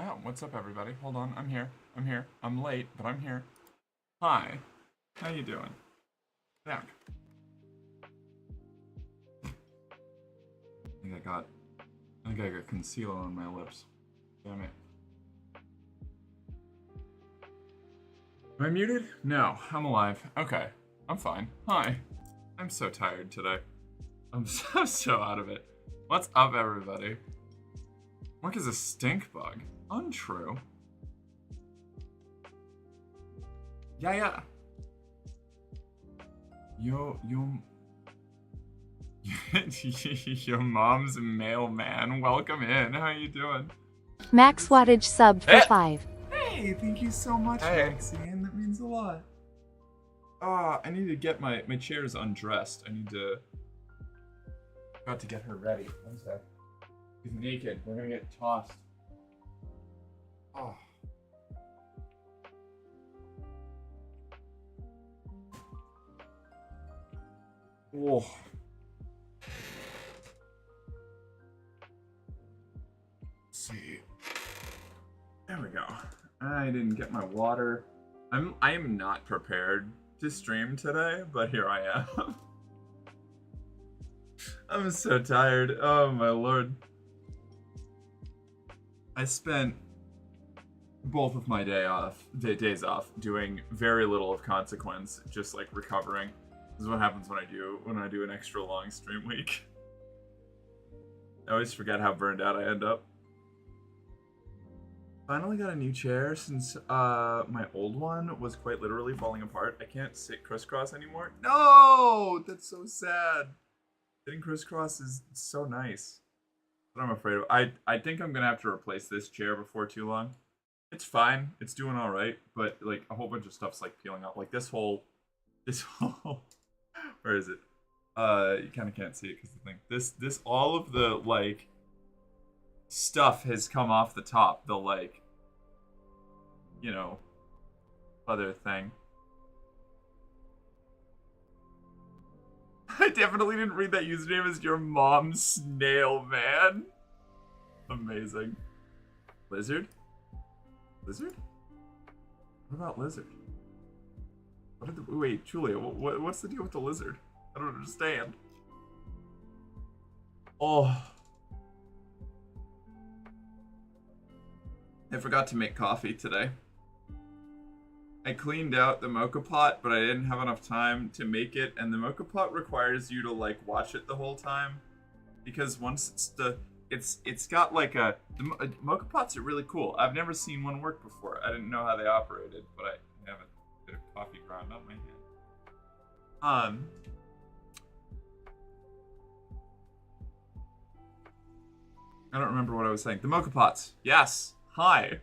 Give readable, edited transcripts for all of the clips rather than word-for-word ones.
Oh, what's up, everybody? Hold on, I'm here. I'm here. I'm late, but I'm here. Hi. How you doing? Back. I think I got concealer on my lips. Damn it. Am I muted? No, I'm alive. Okay, I'm fine. Hi. I'm so tired today. I'm so out of it. What's up, everybody? Mark is a stink bug. Untrue. Yeah. Your mom's mailman. Welcome in. How you doing? Max Wattage sub for 5. Hey, thank you so much, Maxine. That means a lot. I need to get my chairs undressed. Got to get her ready. One sec. She's naked. We're gonna get tossed. Oh. Whoa. Let's see. There we go. I didn't get my water. I am not prepared to stream today, but here I am. I'm so tired. Oh my lord. I spent both of my days off doing very little of consequence, just like recovering. This is what happens when I do an extra long stream week. I always forget how burned out I end up. Finally got a new chair since my old one was quite literally falling apart. I can't sit crisscross anymore. No! That's so sad. Sitting crisscross is so nice. But I'm afraid of. I think I'm gonna have to replace this chair before too long. It's fine. It's doing alright, but like a whole bunch of stuff's like peeling out. Like this whole where is it? You kinda can't see it because the thing. This all of the like stuff has come off the top. The like other thing. I definitely didn't read that username as your mom's snail, man. Amazing. Lizard? Lizard? What about lizard? Wait, Julia, what's the deal with the lizard? I don't understand. Oh. I forgot to make coffee today. I cleaned out the mocha pot, but I didn't have enough time to make it, and the mocha pot requires you to like watch it the whole time, because once it's got like mocha pots are really cool. I've never seen one work before. I didn't know how they operated, but I have a bit of coffee ground on my hand. I don't remember what I was saying. The mocha pots. Yes. Hi.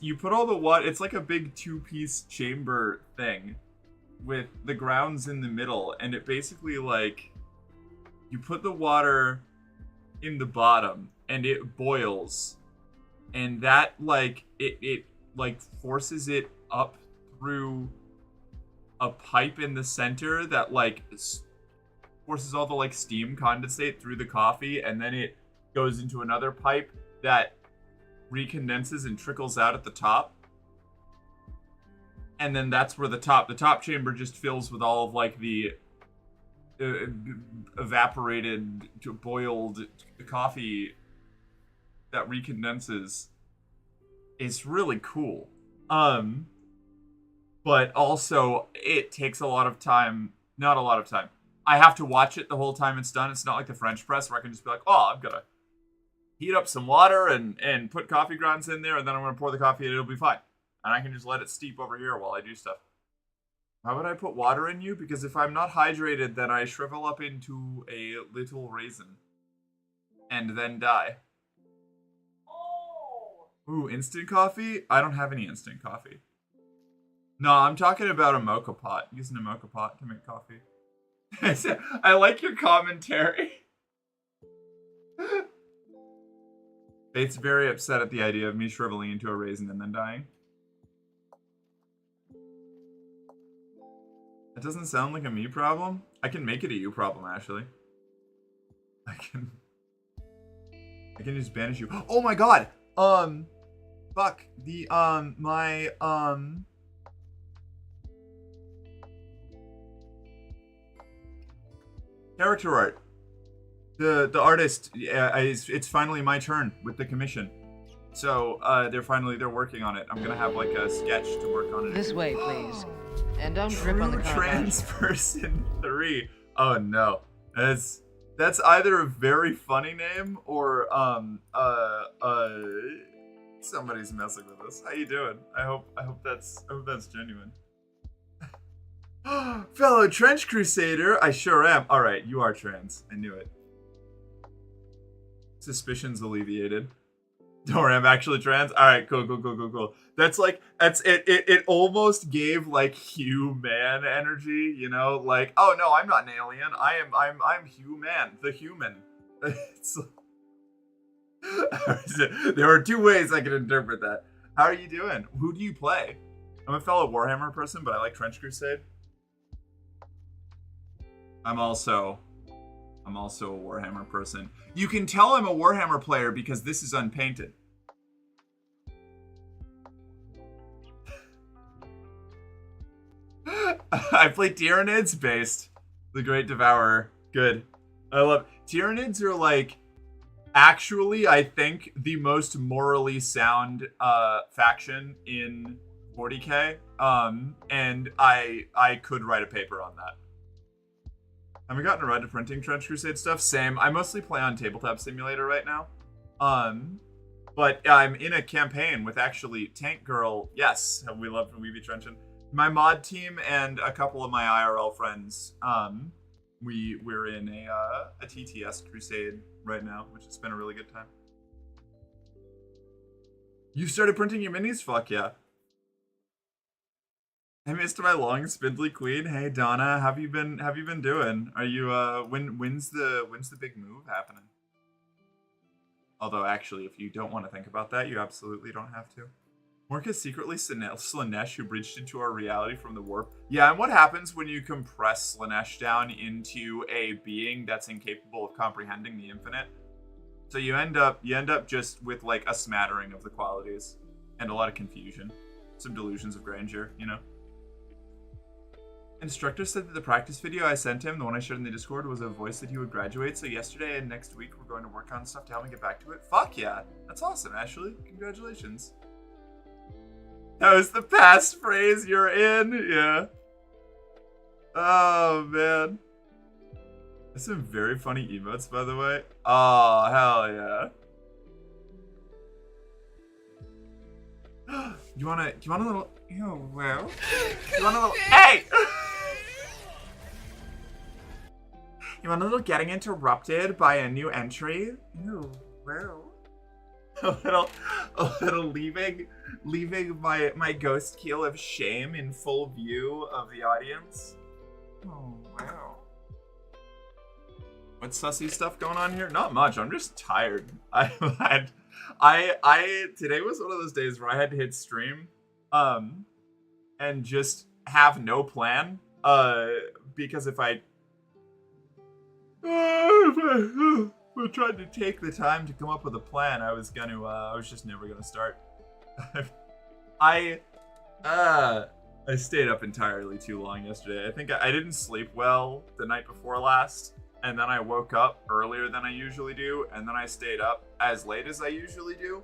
You put all the water, it's like a big two-piece chamber thing with the grounds in the middle, and it basically like, you put the water in the bottom, and it boils, and that like, it like forces it up through a pipe in the center that like forces all the like steam condensate through the coffee, and then it goes into another pipe that recondenses and trickles out at the top, and then that's where the top chamber just fills with all of like the evaporated boiled coffee that recondenses. It's really cool, but also it takes a lot of time. Not a lot of time. I have to watch it the whole time it's done. It's not like the French press where I can just be like, oh, I'm gonna heat up some water and put coffee grounds in there, and then I'm going to pour the coffee and it'll be fine. And I can just let it steep over here while I do stuff. Why would I put water in you? Because if I'm not hydrated, then I shrivel up into a little raisin. And then die. Ooh, instant coffee? I don't have any instant coffee. No, I'm talking about a mocha pot. Using a mocha pot to make coffee. I like your commentary. Faith's very upset at the idea of me shriveling into a raisin and then dying. That doesn't sound like a me problem. I can make it a you problem, actually. I I can just banish you. Oh my god! Fuck. The, my, character art. The artist, it's finally my turn with the commission. So, they're working on it. I'm gonna have, like, a sketch to work on it. This way, please. And don't drip on the car. Trans person 3. Oh no. That's either a very funny name or somebody's messing with us. How you doing? I hope that's genuine. Fellow trench crusader, I sure am. All right, you are trans. I knew it. Suspicions alleviated. Don't worry, I'm actually trans. All right, cool. That's it almost gave like human energy, you know, like, oh no, I'm not an alien. I'm human, the human. It's, there are two ways I can interpret that. How are you doing? Who do you play? I'm a fellow Warhammer person, but I like Trench Crusade. I'm also a Warhammer person. You can tell I'm a Warhammer player because this is unpainted. I play Tyranids based. The Great Devourer. Good. I love Tyranids are like actually, I think, the most morally sound faction in 40k. And I could write a paper on that. Have I gotten around to printing Trench Crusade stuff? Same. I mostly play on Tabletop Simulator right now. But I'm in a campaign with actually Tank Girl. Yes, we love Weeby Trenching. My mod team and a couple of my IRL friends. We're in a TTS crusade right now, which has been a really good time. You started printing your minis? Fuck yeah. I missed my long spindly queen. Hey Donna, how have you been doing? Are you when's the big move happening? Although actually, if you don't want to think about that, you absolutely don't have to. Morka's secretly Slaanesh, who bridged into our reality from the warp. Yeah, and what happens when you compress Slaanesh down into a being that's incapable of comprehending the infinite? So you end up just with like a smattering of the qualities and a lot of confusion, some delusions of grandeur, you know. Instructor said that the practice video I sent him, the one I shared in the Discord, was a voice that he would graduate. So yesterday and next week we're going to work on stuff to help me get back to it. Fuck yeah, that's awesome, Ashley. Congratulations. That was the passphrase you're in? Yeah. Oh, man. There's some very funny emotes, by the way. Oh, hell yeah. You want a little... Ew, well... You want a little... Hey! You want a little getting interrupted by a new entry? Ew, well... A little leaving my ghost keel of shame in full view of the audience. Oh wow. What sussy stuff going on here? Not much. I'm just tired. I today was one of those days where I had to hit stream, and just have no plan. Because if I tried to take the time to come up with a plan, I was just never gonna start. I stayed up entirely too long yesterday. I think I didn't sleep well the night before last, and then I woke up earlier than I usually do, and then I stayed up as late as I usually do.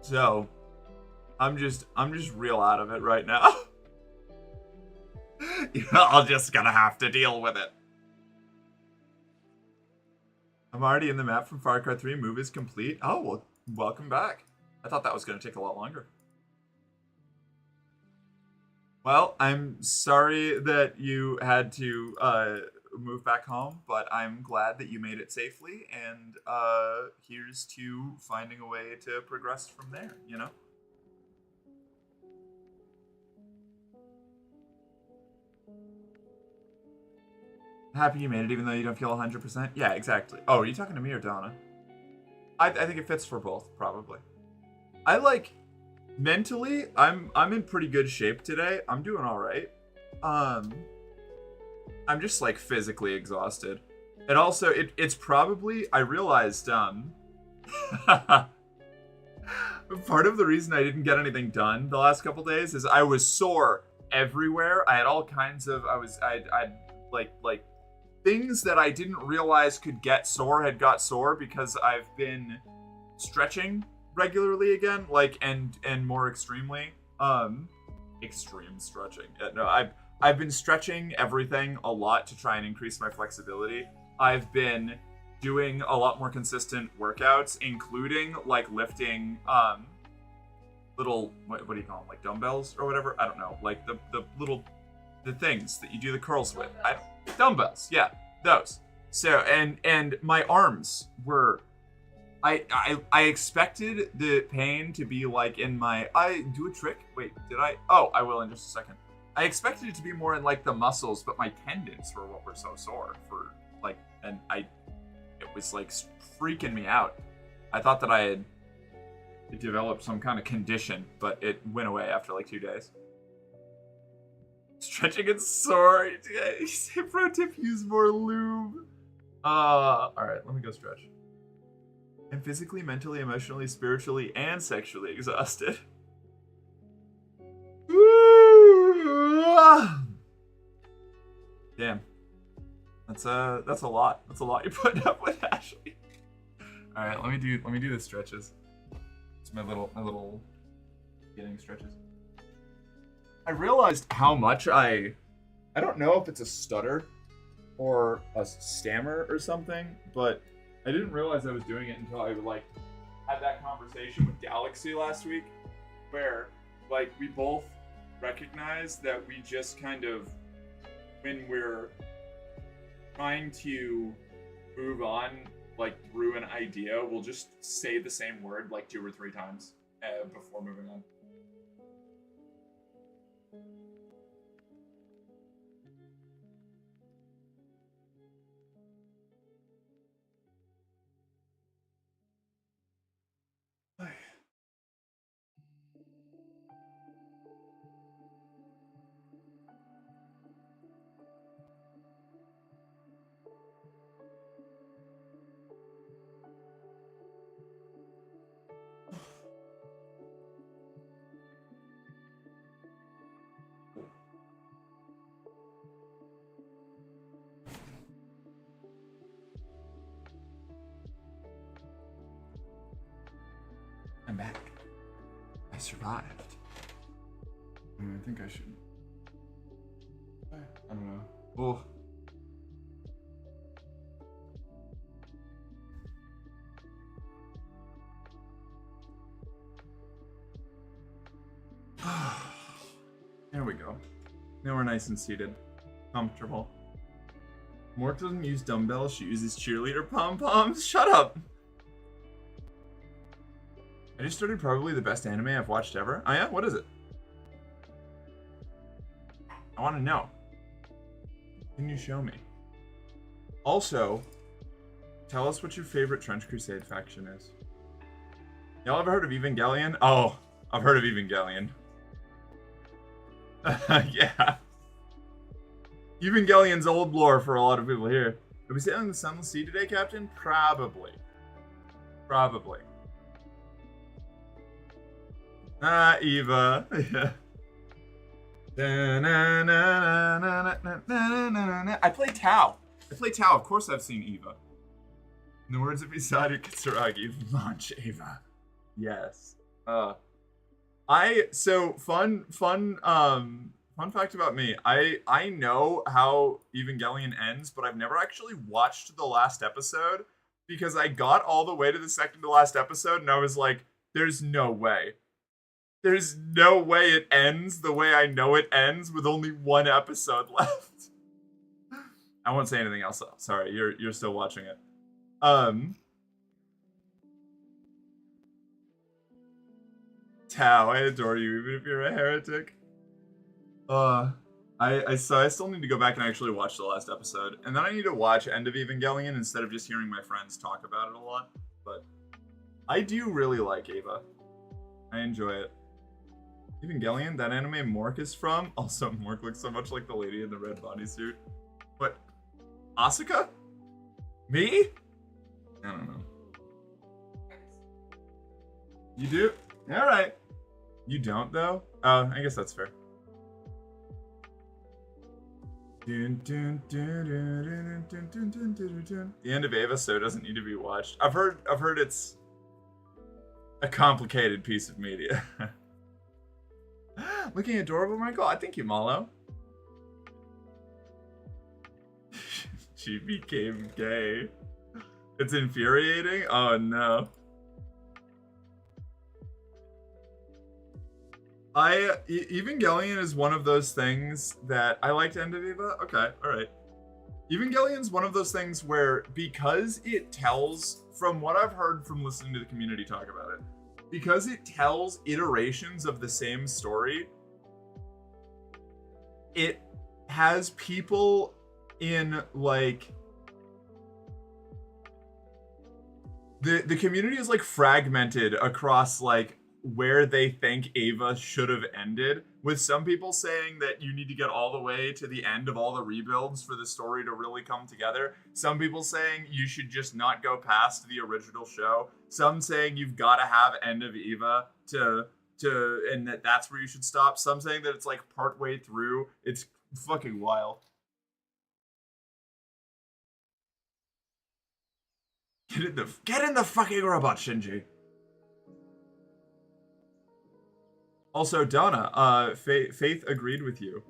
So I'm just real out of it right now. I'm just gonna have to deal with it. I'm already in the map from Far Cry 3. Move is complete. Oh, well, welcome back. I thought that was going to take a lot longer. Well, I'm sorry that you had to move back home, but I'm glad that you made it safely, and here's to finding a way to progress from there, you know? Happy you made it even though you don't feel 100%? Yeah, exactly. Oh, are you talking to me or Donna? I think it fits for both, probably. I like, mentally, I'm in pretty good shape today. I'm doing all right. I'm just like physically exhausted. And also, it's probably, I realized, part of the reason I didn't get anything done the last couple days is I was sore everywhere. I had all kinds of, I'd like things that I didn't realize could get sore had got sore because I've been stretching regularly again, like, and more extremely, extreme stretching. No, I've been stretching everything a lot to try and increase my flexibility. I've been doing a lot more consistent workouts, including like lifting little what do you call them, like dumbbells or whatever? I don't know, like the little the things that you do the curls with. Dumbbells, yeah, those. So and my arms were. I expected the pain to be like in my. I do a trick. Wait, did I? Oh, I will in just a second. I expected it to be more in like the muscles, but my tendons were what were so sore for like, and it was like freaking me out. I thought that I had developed some kind of condition, but it went away after like 2 days. Stretching and sore. Pro tip: use more lube. All right, let me go stretch. I'm physically, mentally, emotionally, spiritually, and sexually exhausted. Damn. That's a lot. That's a lot you're putting up with, Ashley. All right, let me do the stretches. It's my little beginning stretches. I realized how much I don't know if it's a stutter or a stammer or something, but I didn't realize I was doing it until I like had that conversation with Galaxy last week, where like we both recognized that we just kind of, when we're trying to move on like through an idea, we'll just say the same word like 2 or 3 times before moving on. I'm back. I survived. I think I should. I don't know. Oh. There we go. Now we're nice and seated. Comfortable. Mork doesn't use dumbbells, she uses cheerleader pom-poms. Shut up! I just started probably the best anime I've watched ever. Oh yeah? What is it? I want to know. Can you show me? Also, tell us what your favorite Trench Crusade faction is. Y'all ever heard of Evangelion? Oh, I've heard of Evangelion. Yeah. Evangelion's old lore for a lot of people here. Are we sailing the Sunless Sea today, Captain? Probably. Probably. Ah, Eva. Yeah. I play Tau. Of course I've seen Eva. In the words of Isadu Kitsuragi, launch Eva. Yes. Fun fact about me. I know how Evangelion ends, but I've never actually watched the last episode because I got all the way to the second to last episode and I was like, there's no way. There's no way it ends the way I know it ends with only 1 episode left. I won't say anything else though. Sorry, you're still watching it. Tao, I adore you, even if you're a heretic. I still need to go back and actually watch the last episode, and then I need to watch End of Evangelion instead of just hearing my friends talk about it a lot. But I do really like Eva. I enjoy it. Evangelion, that anime Mork is from. Also, Mork looks so much like the lady in the red bodysuit. What? Asuka? Me? I don't know. You do? Alright. You don't, though? Oh, I guess that's fair. The end of Ava so doesn't need to be watched. I've heard it's a complicated piece of media. Looking adorable, Michael. I thank you, Malo. She became gay. It's infuriating. Oh no. Evangelion is one of those things that I liked End of Eva. Okay, all right. Evangelion's one of those things where, because it tells, from what I've heard from listening to the community talk about it, because it tells iterations of the same story, it has people in, like, the community is, like, fragmented across, like, where they think Ava should have ended, with some people saying that you need to get all the way to the end of all the rebuilds for the story to really come together. Some people saying you should just not go past the original show. Some saying you've got to have End of Eva to and that's where you should stop. Some saying that it's like partway through. It's fucking wild. Get in the fucking robot, Shinji. Also, Donna, Faith agreed with you,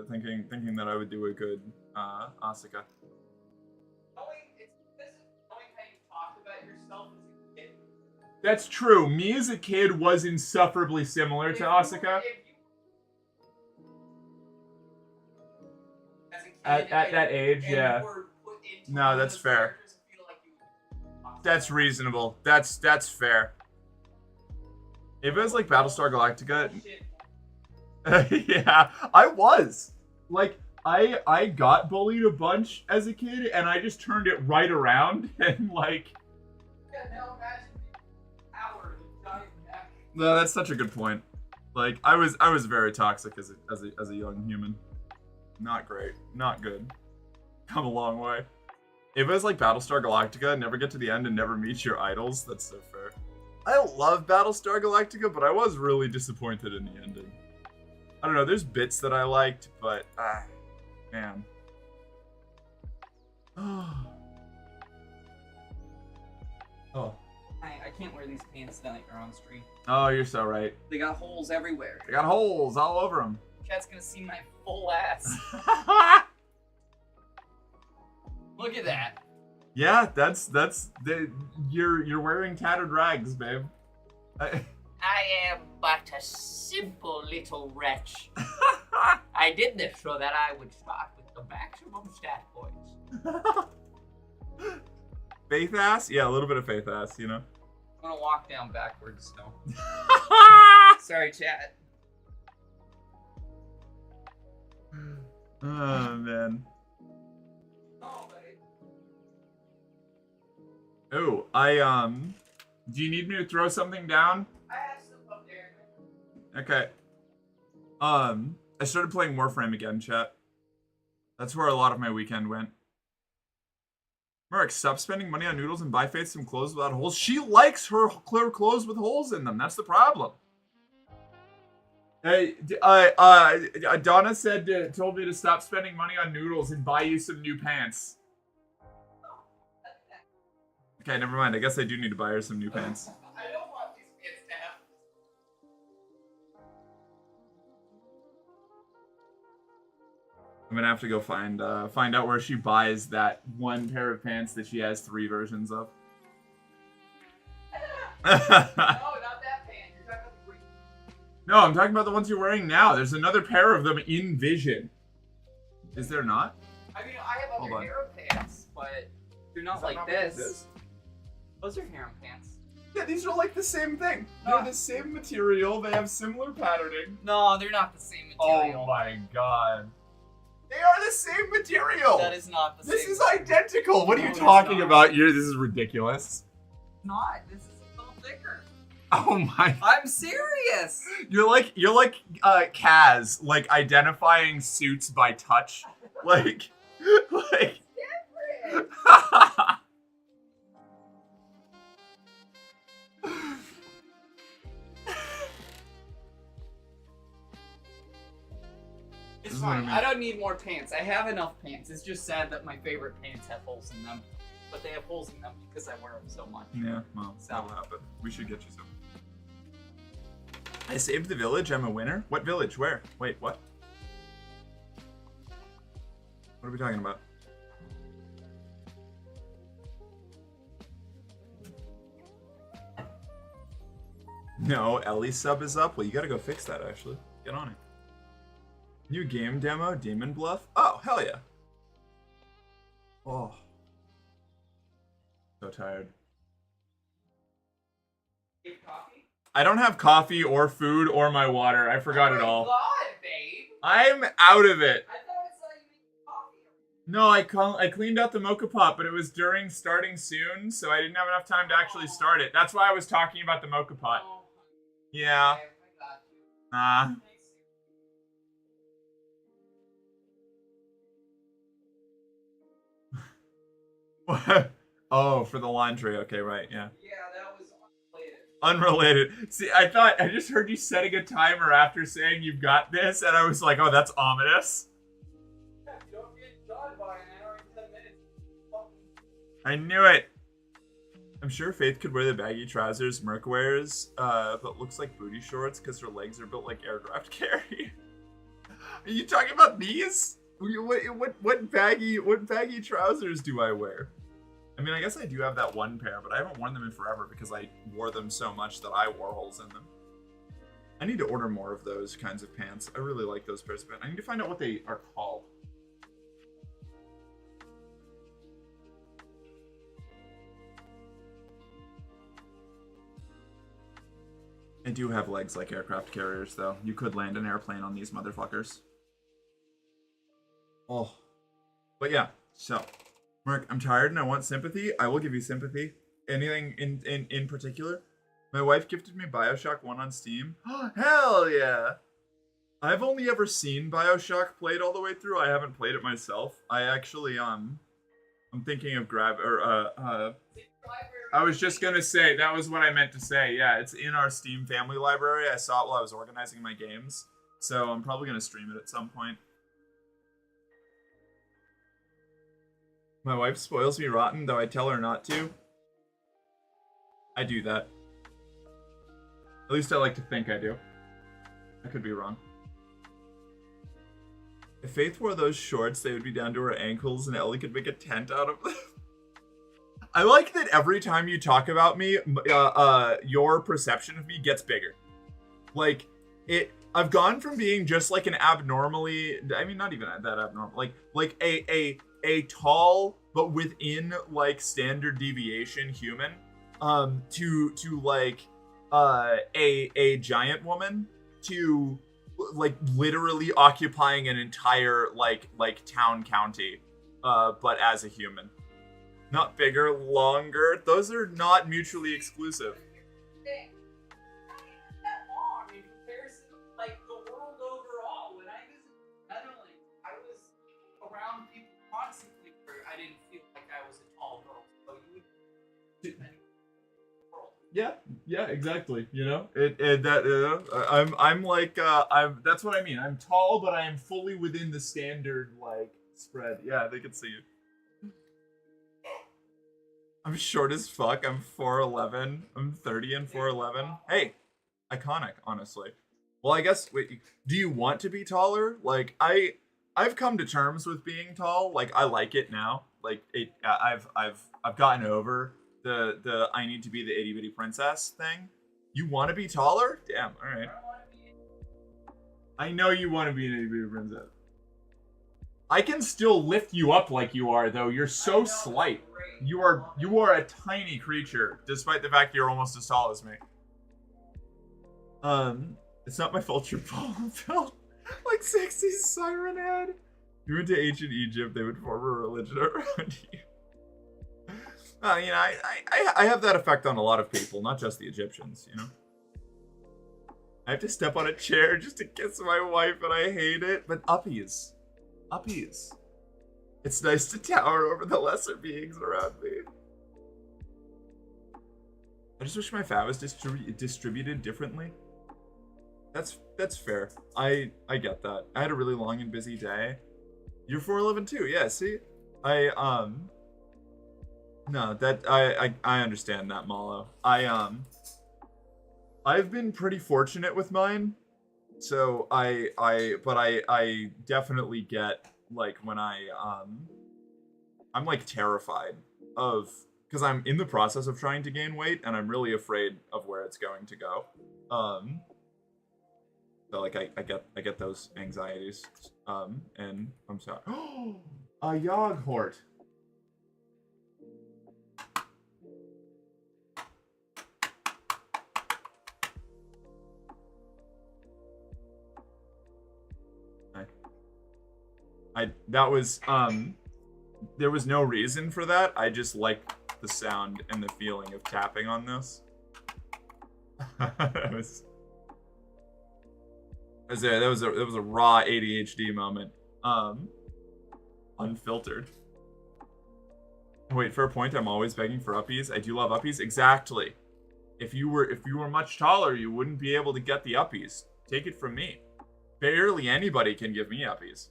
thinking that I would do a good Asuka. That's true. Me as a kid was insufferably similar to Asuka. At that age, yeah. No, that's fair. That's reasonable. That's fair. If it was like Battlestar Galactica, yeah, I was. Like, I got bullied a bunch as a kid, and I just turned it right around, and like... Yeah, now imagine hours of giant neck. No, that's such a good point. Like, I was very toxic as a young human. Not great. Not good. Come a long way. If it was like Battlestar Galactica, never get to the end and never meet your idols, that's so fair. I love Battlestar Galactica, but I was really disappointed in the ending. I don't know, there's bits that I liked, but, man. Oh. I can't wear these pants tonight or on street. Oh, you're so right. They got holes everywhere. They got holes all over them. Cat's gonna see my full ass. Look at that. Yeah, you're wearing tattered rags, babe. I am but a simple little wretch. I did this so that I would start with the maximum stat points. Faith ass? Yeah, a little bit of faith ass, you know? I'm gonna walk down backwards, so. Sorry, chat. Oh, man. Oh, do you need me to throw something down? I have some up there. Okay. I started playing Warframe again, chat. That's where a lot of my weekend went. Merrick, stop spending money on noodles and buy Faith some clothes without holes. She likes her clear clothes with holes in them. That's the problem. Hey, Donna told me to stop spending money on noodles and buy you some new pants. Okay, never mind. I guess I do need to buy her some new pants. I don't want these pants to have. I'm gonna have to go find out where she buys that one pair of pants that she has 3 versions of. No, not that pant. You're talking about the green. No, I'm talking about the ones you're wearing now. There's another pair of them in Vision. Is there not? I mean, I have other harem pants, but they're not like this. Those are harem pants. Yeah, these are like the same thing. No. They're the same material. They have similar patterning. No, they're not the same material. Oh my god. They are the same material. That is not the same. This is identical. What are you No, talking about? This is ridiculous. Not. This is a little thicker. Oh my. I'm serious. You're like Kaz, like identifying suits by touch. Like Different. is what I fine. mean. I don't need more pants. I have enough pants. It's just sad that my favorite pants have holes in them. But they have holes in them because I wear them so much. Yeah, well, So. that'll happen. We should get you some. I saved the village. I'm a winner. What village? Where? Wait, what? What are we talking about? No, Ellie's sub is up. Well, you gotta go fix that, actually. Get on it. New game demo, Demon Bluff. Oh, hell yeah. Oh. So tired. Coffee? I don't have coffee or food or my water. I forgot it all. God, babe. I'm out of it. I thought I saw you make coffee. No, I cleaned out the mocha pot, but it was during starting soon, so I didn't have enough time to actually start it. That's why I was talking about the mocha pot. Oh, Yeah. okay, I got you. Oh, for the laundry. Okay, right, yeah. Yeah, that was unrelated. Unrelated. See, I just heard you setting a timer after saying you've got this, and I was like, oh, that's ominous. Yeah, if you don't get done by an hour and 10 minutes, I knew it. I'm sure Faith could wear the baggy trousers Merc wears, but looks like booty shorts because her legs are built like aircraft carry. Are you talking about these? What baggy trousers do I wear? I mean, I guess I do have that one pair, but I haven't worn them in forever because I wore them so much that I wore holes in them. I need to order more of those kinds of pants. I really like those pairs of pants. I need to find out what they are called. I do have legs like aircraft carriers, though. You could land an airplane on these motherfuckers. Oh. But yeah, so. Mark, I'm tired and I want sympathy. I will give you sympathy. Anything in particular? My wife gifted me BioShock 1 on Steam. Hell yeah! I've only ever seen BioShock played all the way through. I haven't played it myself. I actually, I'm thinking of I was just gonna say, that was what I meant to say. Yeah, it's in our Steam family library. I saw it while I was organizing my games. So I'm probably gonna stream it at some point. My wife spoils me rotten, though I tell her not to. I do that. At least I like to think I do. I could be wrong. If Faith wore those shorts, they would be down to her ankles and Ellie could make a tent out of them. I like that every time you talk about me, your perception of me gets bigger. Like, I've gone from being just like an abnormally, I mean, not even that abnormal, like a tall but within like standard deviation human, to like a giant woman, to like literally occupying an entire like town county, but as a human. Not bigger, longer. Those are not mutually exclusive. That long in comparison to like the world overall. When I visited Netherlands, I was around people constantly where I didn't feel like I was a tall girl. So you would Yeah, exactly. You know, I'm like, that's what I mean. I'm tall, but I am fully within the standard like spread. Yeah, they can see you. I'm short as fuck. I'm 4'11". I'm 30 and 4'11". Hey, iconic, honestly. Well, I guess. Wait, do you want to be taller? Like, I've come to terms with being tall. Like, I like it now. Like, I've gotten over the I need to be the itty bitty princess thing. You want to be taller? Damn. All right. I know you want to be an itty bitty princess. I can still lift you up like you are, though. You're so slight. You are a tiny creature, despite the fact you're almost as tall as me. It's not my fault you're bald. Like 60s siren head. If you went to ancient Egypt, they would form a religion around you. You know, I have that effect on a lot of people, not just the Egyptians, you know? I have to step on a chair just to kiss my wife, and I hate it. But uppies. Uppies. It's nice to tower over the lesser beings around me. I just wish my fat was distributed differently. That's fair. I get that. I had a really long and busy day. You're 4'11" too. Yeah, see? No, that I understand that, Malo. I've been pretty fortunate with mine. So I definitely get like when I'm like terrified of because I'm in the process of trying to gain weight and I'm really afraid of where it's going to go. So like I get those anxieties. And I'm sorry. A Yoghurt. That was there was no reason for that. I just like the sound and the feeling of tapping on this. that was a raw ADHD moment. Unfiltered. Wait, fair point. I'm always begging for uppies. I do love uppies. Exactly. If you were much taller, you wouldn't be able to get the uppies. Take it from me. Barely anybody can give me uppies.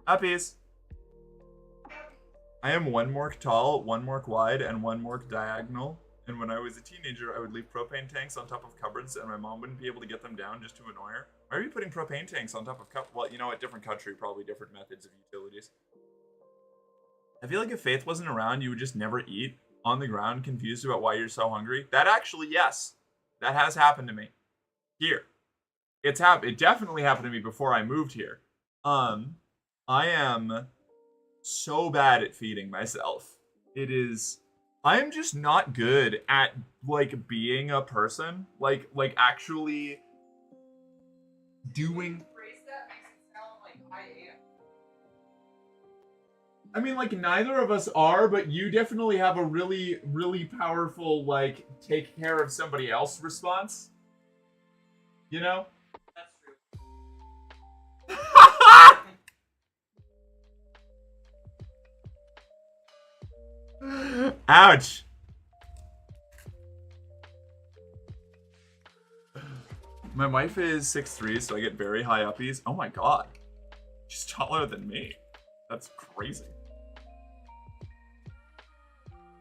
Uppies. I am 1 mork tall, 1 mork wide, and 1 mork diagonal. And when I was a teenager, I would leave propane tanks on top of cupboards, and my mom wouldn't be able to get them down just to annoy her. Why are you putting propane tanks on top of Well, you know what? Different country, probably different methods of utilities. I feel like if Faith wasn't around, you would just never eat on the ground, confused about why you're so hungry. That actually, yes, that has happened to me. Here, it definitely happened to me before I moved here. I am so bad at feeding myself. I am just not good at like being a person, like actually doing. Phrase that makes it sound like I am. I mean, like neither of us are, but you definitely have a really, really powerful like take care of somebody else response. You know? That's true. Ouch. My wife is 6'3", so I get very high uppies. Oh my god. She's taller than me. That's crazy.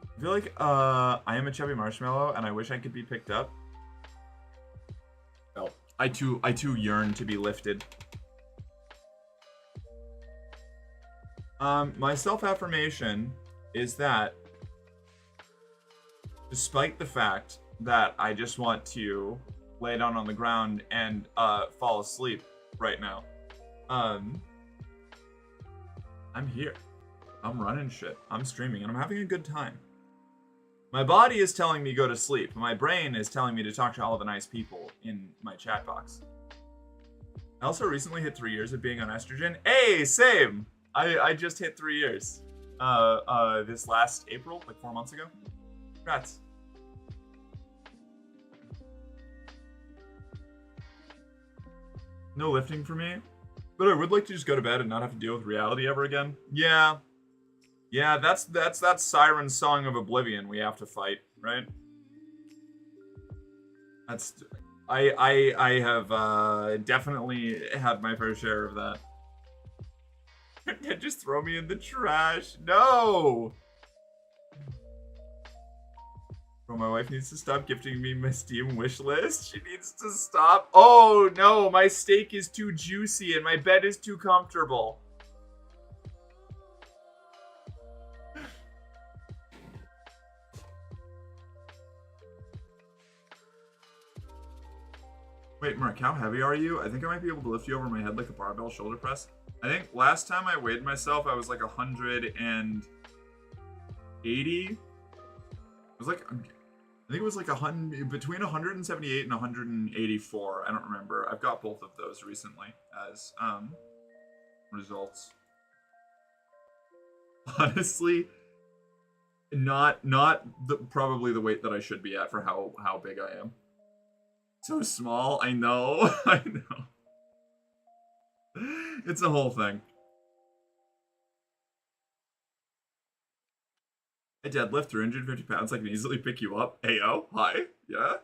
I feel like I am a chubby marshmallow and I wish I could be picked up. Oh, I too yearn to be lifted. My self-affirmation is that despite the fact that I just want to lay down on the ground and fall asleep right now, I'm here. I'm running shit. I'm streaming and I'm having a good time. My body is telling me go to sleep. My brain is telling me to talk to all the nice people in my chat box. I also recently hit 3 years of being on estrogen. Hey, same! I just hit 3 years. This last April, like 4 months ago. Congrats. No lifting for me, but I would like to just go to bed and not have to deal with reality ever again. Yeah, that's that siren song of oblivion we have to fight, right? I have definitely had my fair share of that. Just throw me in the trash. No! Bro, my wife needs to stop gifting me my Steam wish list. She needs to stop. Oh no, my steak is too juicy and my bed is too comfortable. Wait, Mark, how heavy are you? I think I might be able to lift you over my head like a barbell shoulder press. I think last time I weighed myself, I was like 180. It was like, I think it was like between 178 and 184. I don't remember. I've got both of those recently as results. Honestly, not probably the weight that I should be at for how big I am. So small, I know. I know. It's a whole thing. I deadlift 350 pounds. I can easily pick you up. Ayo, hi, yeah.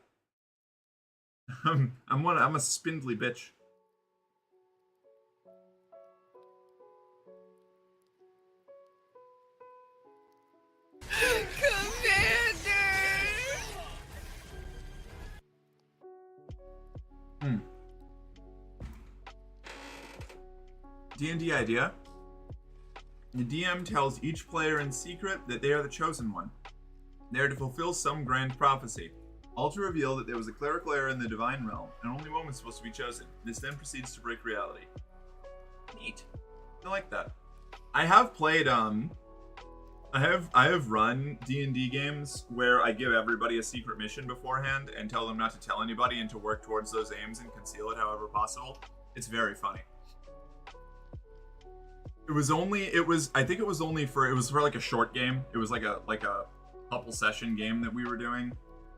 I'm a spindly bitch. D&D idea. The DM tells each player in secret that they are the chosen one. They are to fulfill some grand prophecy, all to reveal that there was a clerical error in the divine realm, and only one was supposed to be chosen. This then proceeds to break reality. Neat. I like that. I have played I have run D&D games where I give everybody a secret mission beforehand and tell them not to tell anybody and to work towards those aims and conceal it however possible. It's very funny. I think it was for like a short game. It was like a couple session game that we were doing.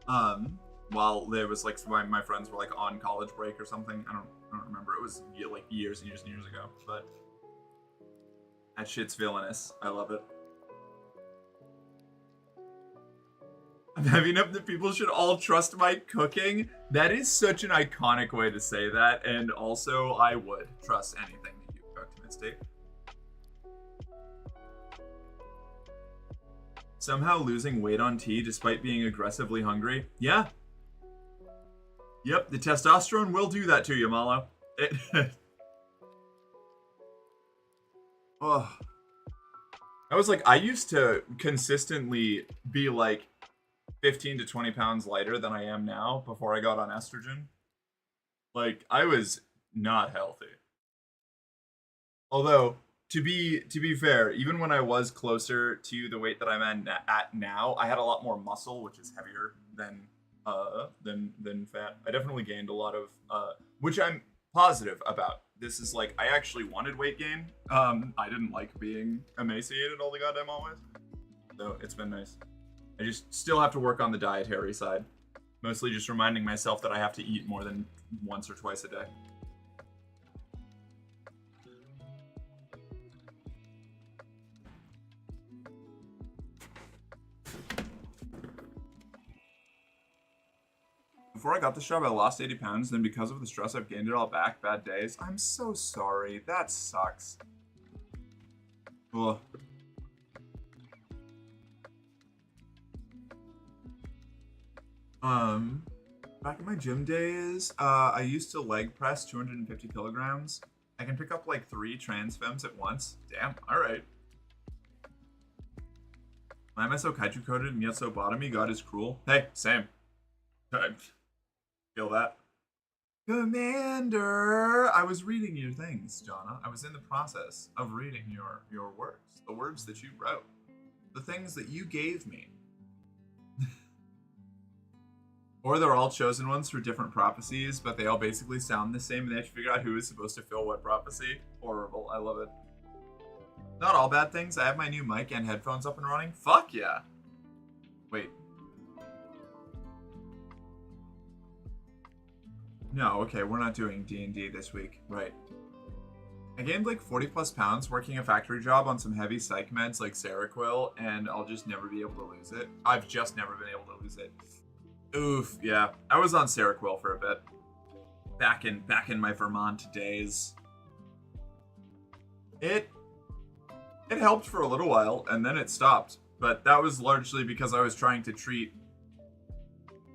While there was like my friends were like on college break or something. I don't remember. It was like years and years and years ago. But that shit's villainous. I love it. I'm having up that people should all trust my cooking. That is such an iconic way to say that, and also I would trust anything that you cooked, Misty. Somehow losing weight on tea despite being aggressively hungry. Yeah. Yep, the testosterone will do that to you, Malo. Oh. I used to consistently be like 15 to 20 pounds lighter than I am now before I got on estrogen. Like, I was not healthy. Although, to be fair, even when I was closer to the weight that I'm at now, I had a lot more muscle, which is heavier than fat. I definitely gained a lot of which I'm positive about. This is like, I actually wanted weight gain. I didn't like being emaciated all the goddamn always. So it's been nice. I just still have to work on the dietary side. Mostly just reminding myself that I have to eat more than once or twice a day. Before I got this job, I lost 80 pounds. Then because of the stress, I've gained it all back. Bad days. I'm so sorry. That sucks. Ugh. Back in my gym days, I used to leg press 250 kilograms. I can pick up like 3 trans femmes at once. Damn, alright. Why am I so kaiju coded and yet so bottomy? God is cruel. Hey, same. Feel that? Commander! I was reading your things, Jonna. I was in the process of reading your words. The words that you wrote. The things that you gave me. Or they're all chosen ones for different prophecies, but they all basically sound the same and they have to figure out who is supposed to fill what prophecy. Horrible. I love it. Not all bad things. I have my new mic and headphones up and running. Fuck yeah. Wait. No, okay, we're not doing D&D this week. Right. I gained like 40 plus pounds working a factory job on some heavy psych meds like Seroquel, and I'll just never be able to lose it. I've just never been able to lose it. Oof, yeah. I was on Seroquel for a bit. Back in my Vermont days. It helped for a little while, and then it stopped. But that was largely because I was trying to treat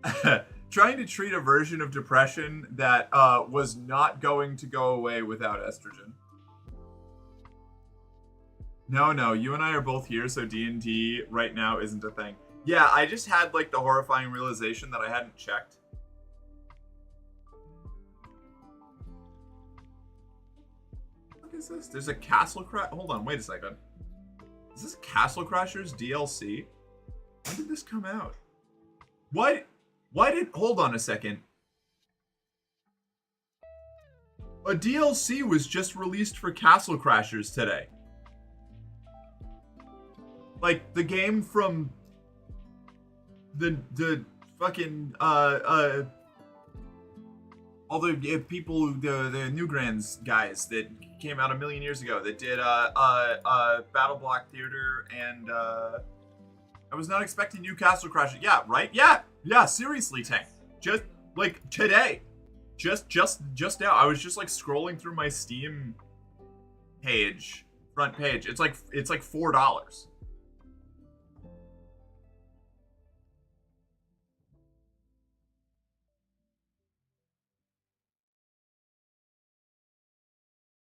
a version of depression that was not going to go away without estrogen. No, you and I are both here, so D&D right now isn't a thing. Yeah, I just had like the horrifying realization that I hadn't checked. What is this? There's a Castle Crash. Hold on, wait a second. Is this Castle Crashers DLC? When did this come out? What? Hold on a second. A DLC was just released for Castle Crashers today. Like, the game from the fucking, all the people, the Newgrounds guys that came out a million years ago that did, Battle Block Theater and, I was not expecting new Castle Crashers. Yeah, right? Yeah, seriously, Tank. Like today. Just now. I was just like scrolling through my Steam page, front page. It's like $4.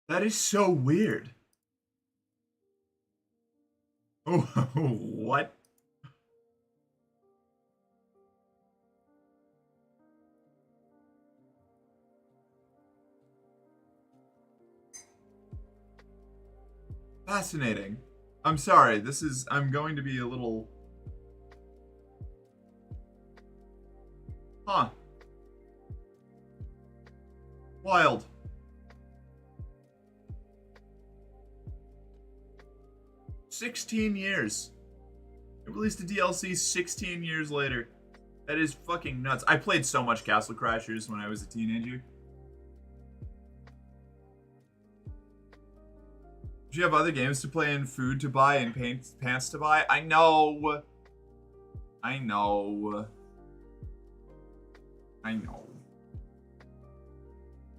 That is so weird. Oh, what? Fascinating. I'm sorry, I'm going to be a little... Huh. Wild. "16 years. It released a DLC 16 years later. That is fucking nuts. I played so much Castle Crashers when I was a teenager. Do you have other games to play and food to buy and pants to buy? I know.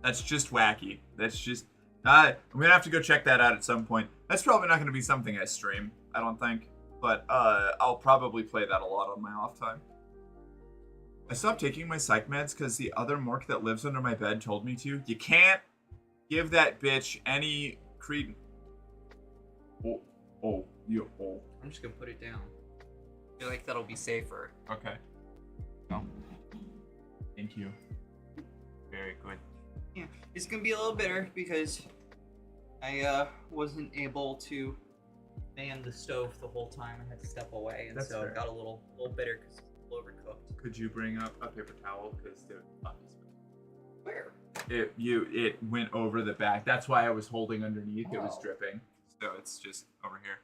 That's just wacky. That's just... I'm gonna have to go check that out at some point. That's probably not gonna be something I stream, I don't think. But I'll probably play that a lot on my off time. I stopped taking my psych meds because the other Mork that lives under my bed told me to. You can't give that bitch any credence. Oh. I'm just gonna put it down. I feel like that'll be safer. Okay. No. Thank you. Very good. Yeah, it's gonna be a little bitter because I wasn't able to fan the stove the whole time. I had to step away, and That's so fair. it got a little bitter because it's a little overcooked. Could you bring up a paper towel? Because Where? it went over the back. That's why I was holding underneath. It was Oh. dripping. So it's just over here.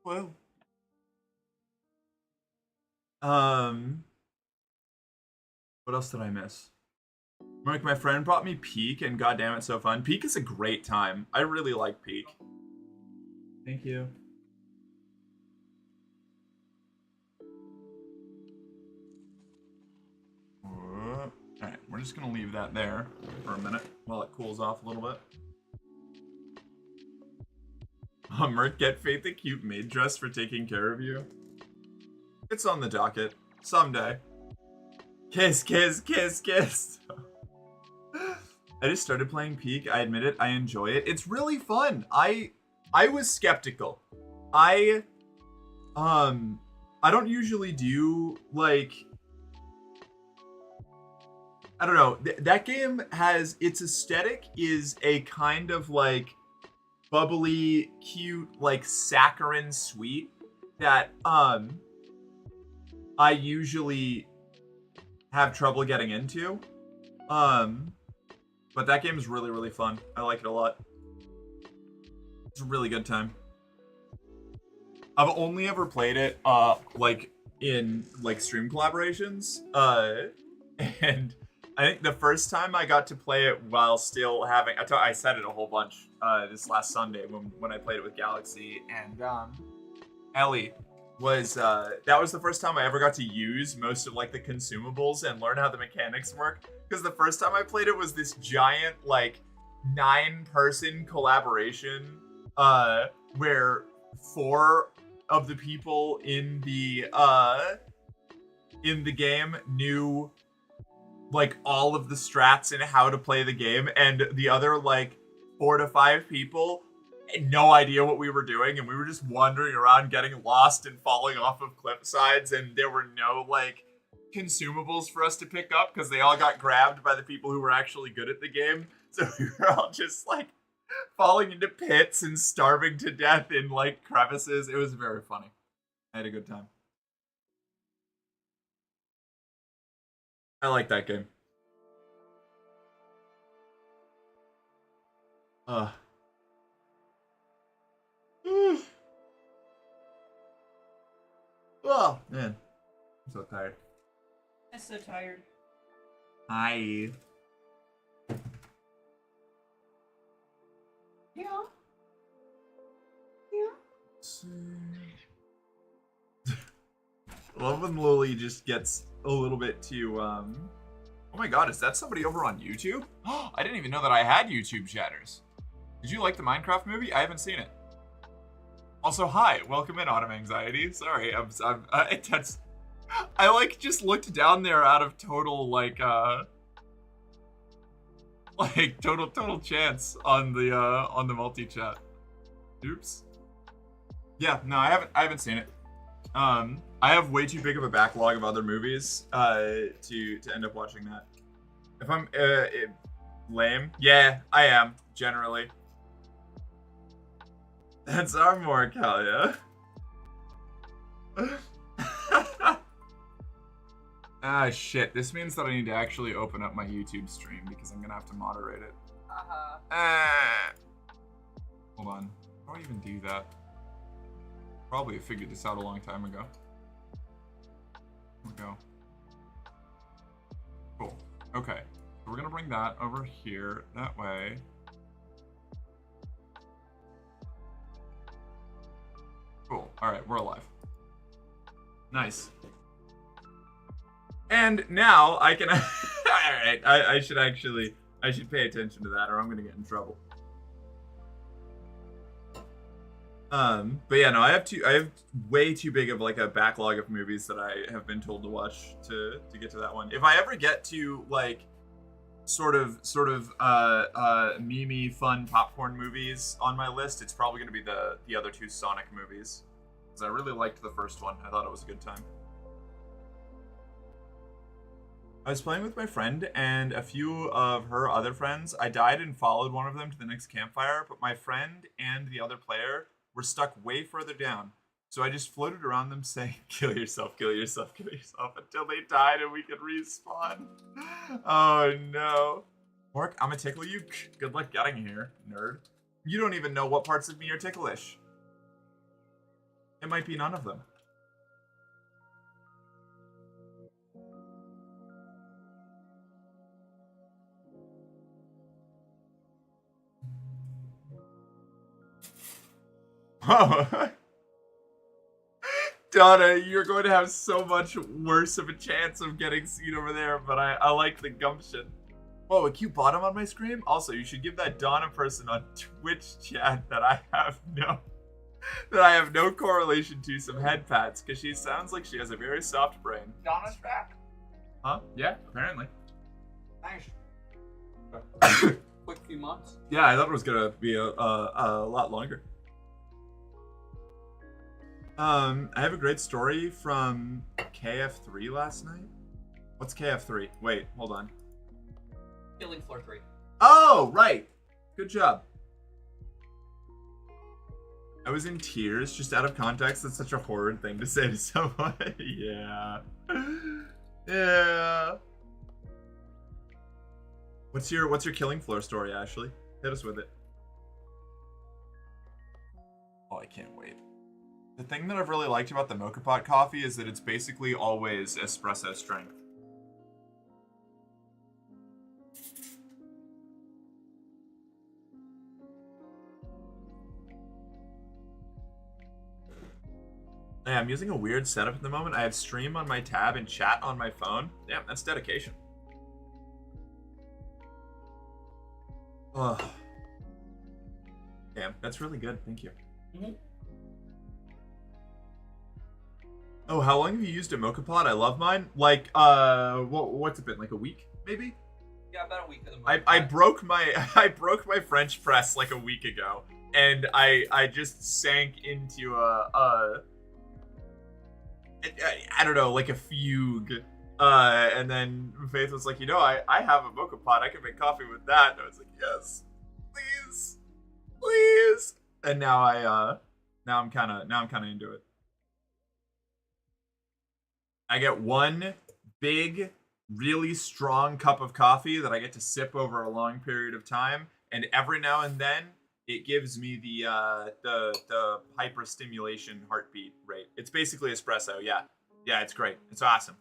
Well. What else did I miss? Mark, my friend brought me Peak, and goddamn, it's so fun. Peak is a great time. I really like Peak. Thank you. Alright, we're just gonna leave that there for a minute while it cools off a little bit. Merc, get Faith a cute maid dress for taking care of you. It's on the docket. Someday. Kiss, kiss, kiss, kiss. I just started playing Peak. I admit it, I enjoy it. It's really fun. I was skeptical. I don't usually do, like... I don't know. That game has... Its aesthetic is a kind of, like, bubbly, cute, like, saccharine sweet that, I usually have trouble getting into. But that game is really, really fun. I like it a lot. It's a really good time. I've only ever played it, like, in, like, stream collaborations. And I think the first time I got to play it while still having... I said it a whole bunch this last Sunday when I played it with Galaxy and Ellie. That was the first time I ever got to use most of, like, the consumables and learn how the mechanics work. Because the first time I played it was this giant, like, 9-person collaboration where 4 of the people in the game knew, like, all of the strats and how to play the game, and the other, like, 4 to 5 people had no idea what we were doing, and we were just wandering around getting lost and falling off of cliff sides, and there were no, like, consumables for us to pick up because they all got grabbed by the people who were actually good at the game. So we were all just, like, falling into pits and starving to death in, like, crevices. It was very funny. I had a good time. I like that game. Oh, man. I'm so tired. I'm so tired. Hi. Yeah. Love when Lily just gets a little bit too, Oh my god, is that somebody over on YouTube? I didn't even know that I had YouTube chatters. Did you like the Minecraft movie? I haven't seen it. Also, hi, welcome in, Autumn Anxiety. Sorry, I like just looked down there out of total total chance on the multi-chat. Oops. Yeah, no, I haven't seen it. I have way too big of a backlog of other movies to end up watching that. If I'm lame, yeah, I am generally. That's Armor, Kalia. Ah, shit. This means that I need to actually open up my YouTube stream because I'm gonna have to moderate it. Hold on. How do I even do that? Probably figured this out a long time ago. Here we go. Cool. Okay. So we're gonna bring that over here, that way. Cool. Alright, we're alive. Nice. And now I can... Alright, I should pay attention to that or I'm gonna get in trouble. But yeah, no, I have way too big of like a backlog of movies that I have been told to watch to get to that one. If I ever get to like sort of meme fun popcorn movies on my list, it's probably gonna be the other two Sonic movies. Because I really liked the first one. I thought it was a good time. I was playing with my friend and a few of her other friends. I died and followed one of them to the next campfire, but my friend and the other player were stuck way further down. So I just floated around them saying, kill yourself, kill yourself, kill yourself, until they died and we could respawn. Oh no. Mark, I'ma tickle you. Good luck getting here, nerd. You don't even know what parts of me are ticklish. It might be none of them. Oh. Donna, you're going to have so much worse of a chance of getting seen over there, but I like the gumption. Whoa, a cute bottom on my screen? Also, you should give that Donna person on Twitch chat that I have no correlation to some head pats, because she sounds like she has a very soft brain. Donna's back. Huh? Yeah, apparently. Nice. Quick few months. Yeah, I thought it was gonna be a lot longer. I have a great story from KF3 last night. What's KF3? Wait, hold on. Killing Floor 3. Oh, right. Good job. I was in tears, just out of context. That's such a horrid thing to say to someone. Yeah. Yeah. What's your Killing Floor story, Ashley? Hit us with it. Oh, I can't wait. The thing that I've really liked about the Mocha Pot coffee is that it's basically always espresso strength. Yeah, I'm using a weird setup at the moment. I have stream on my tab and chat on my phone. Damn, that's dedication. Ugh. Damn, that's really good. Thank you. Mm-hmm. Oh, how long have you used a Mocha Pot? I love mine. Like, what's it been? Like a week, maybe? Yeah, about a week of the I broke my French press like a week ago, and I just sank into I don't know, like a fugue. And then Faith was like, I have a Mocha Pot. I can make coffee with that. And I was like, yes, please, please. And now I'm kind of into it. I get one big, really strong cup of coffee that I get to sip over a long period of time, and every now and then it gives me the hyperstimulation heartbeat rate. It's basically espresso, yeah. Yeah, it's great. It's awesome.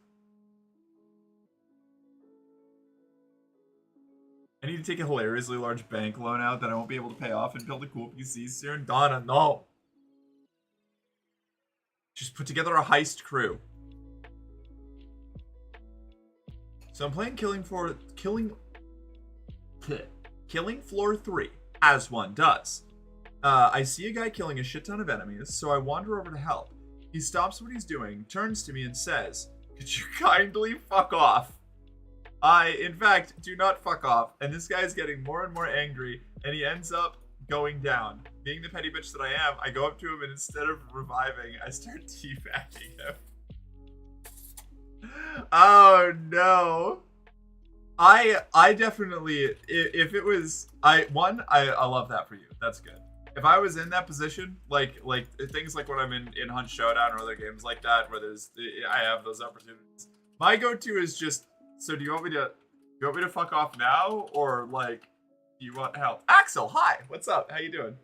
I need to take a hilariously large bank loan out that I won't be able to pay off and build a cool PC soon. Donna, no. Just put together a heist crew. So I'm playing Killing Floor 3, as one does. I see a guy killing a shit ton of enemies, so I wander over to help. He stops what he's doing, turns to me and says, "Could you kindly fuck off?" I, in fact, do not fuck off, and this guy's getting more and more angry, and he ends up going down. Being the petty bitch that I am, I go up to him, and instead of reviving, I start teabagging him. Oh no. I definitely, if it was, I love that for you. That's good. If I was in that position, like things like when I'm in Hunt Showdown or other games like that, where I have those opportunities. My go-to is just, so do you want me to fuck off now, or like, do you want help? Axel, hi, what's up? How you doing?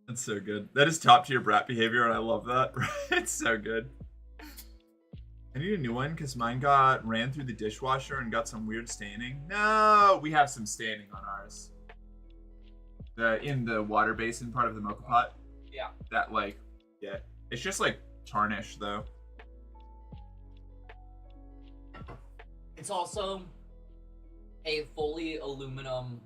That's so good. That is top tier brat behavior, and I love that. It's so good. I need a new one because mine ran through the dishwasher and got some weird staining. No, we have some staining on ours. In the water basin part of the mocha pot. Yeah. That yeah. It's just like tarnish though. It's also a fully aluminum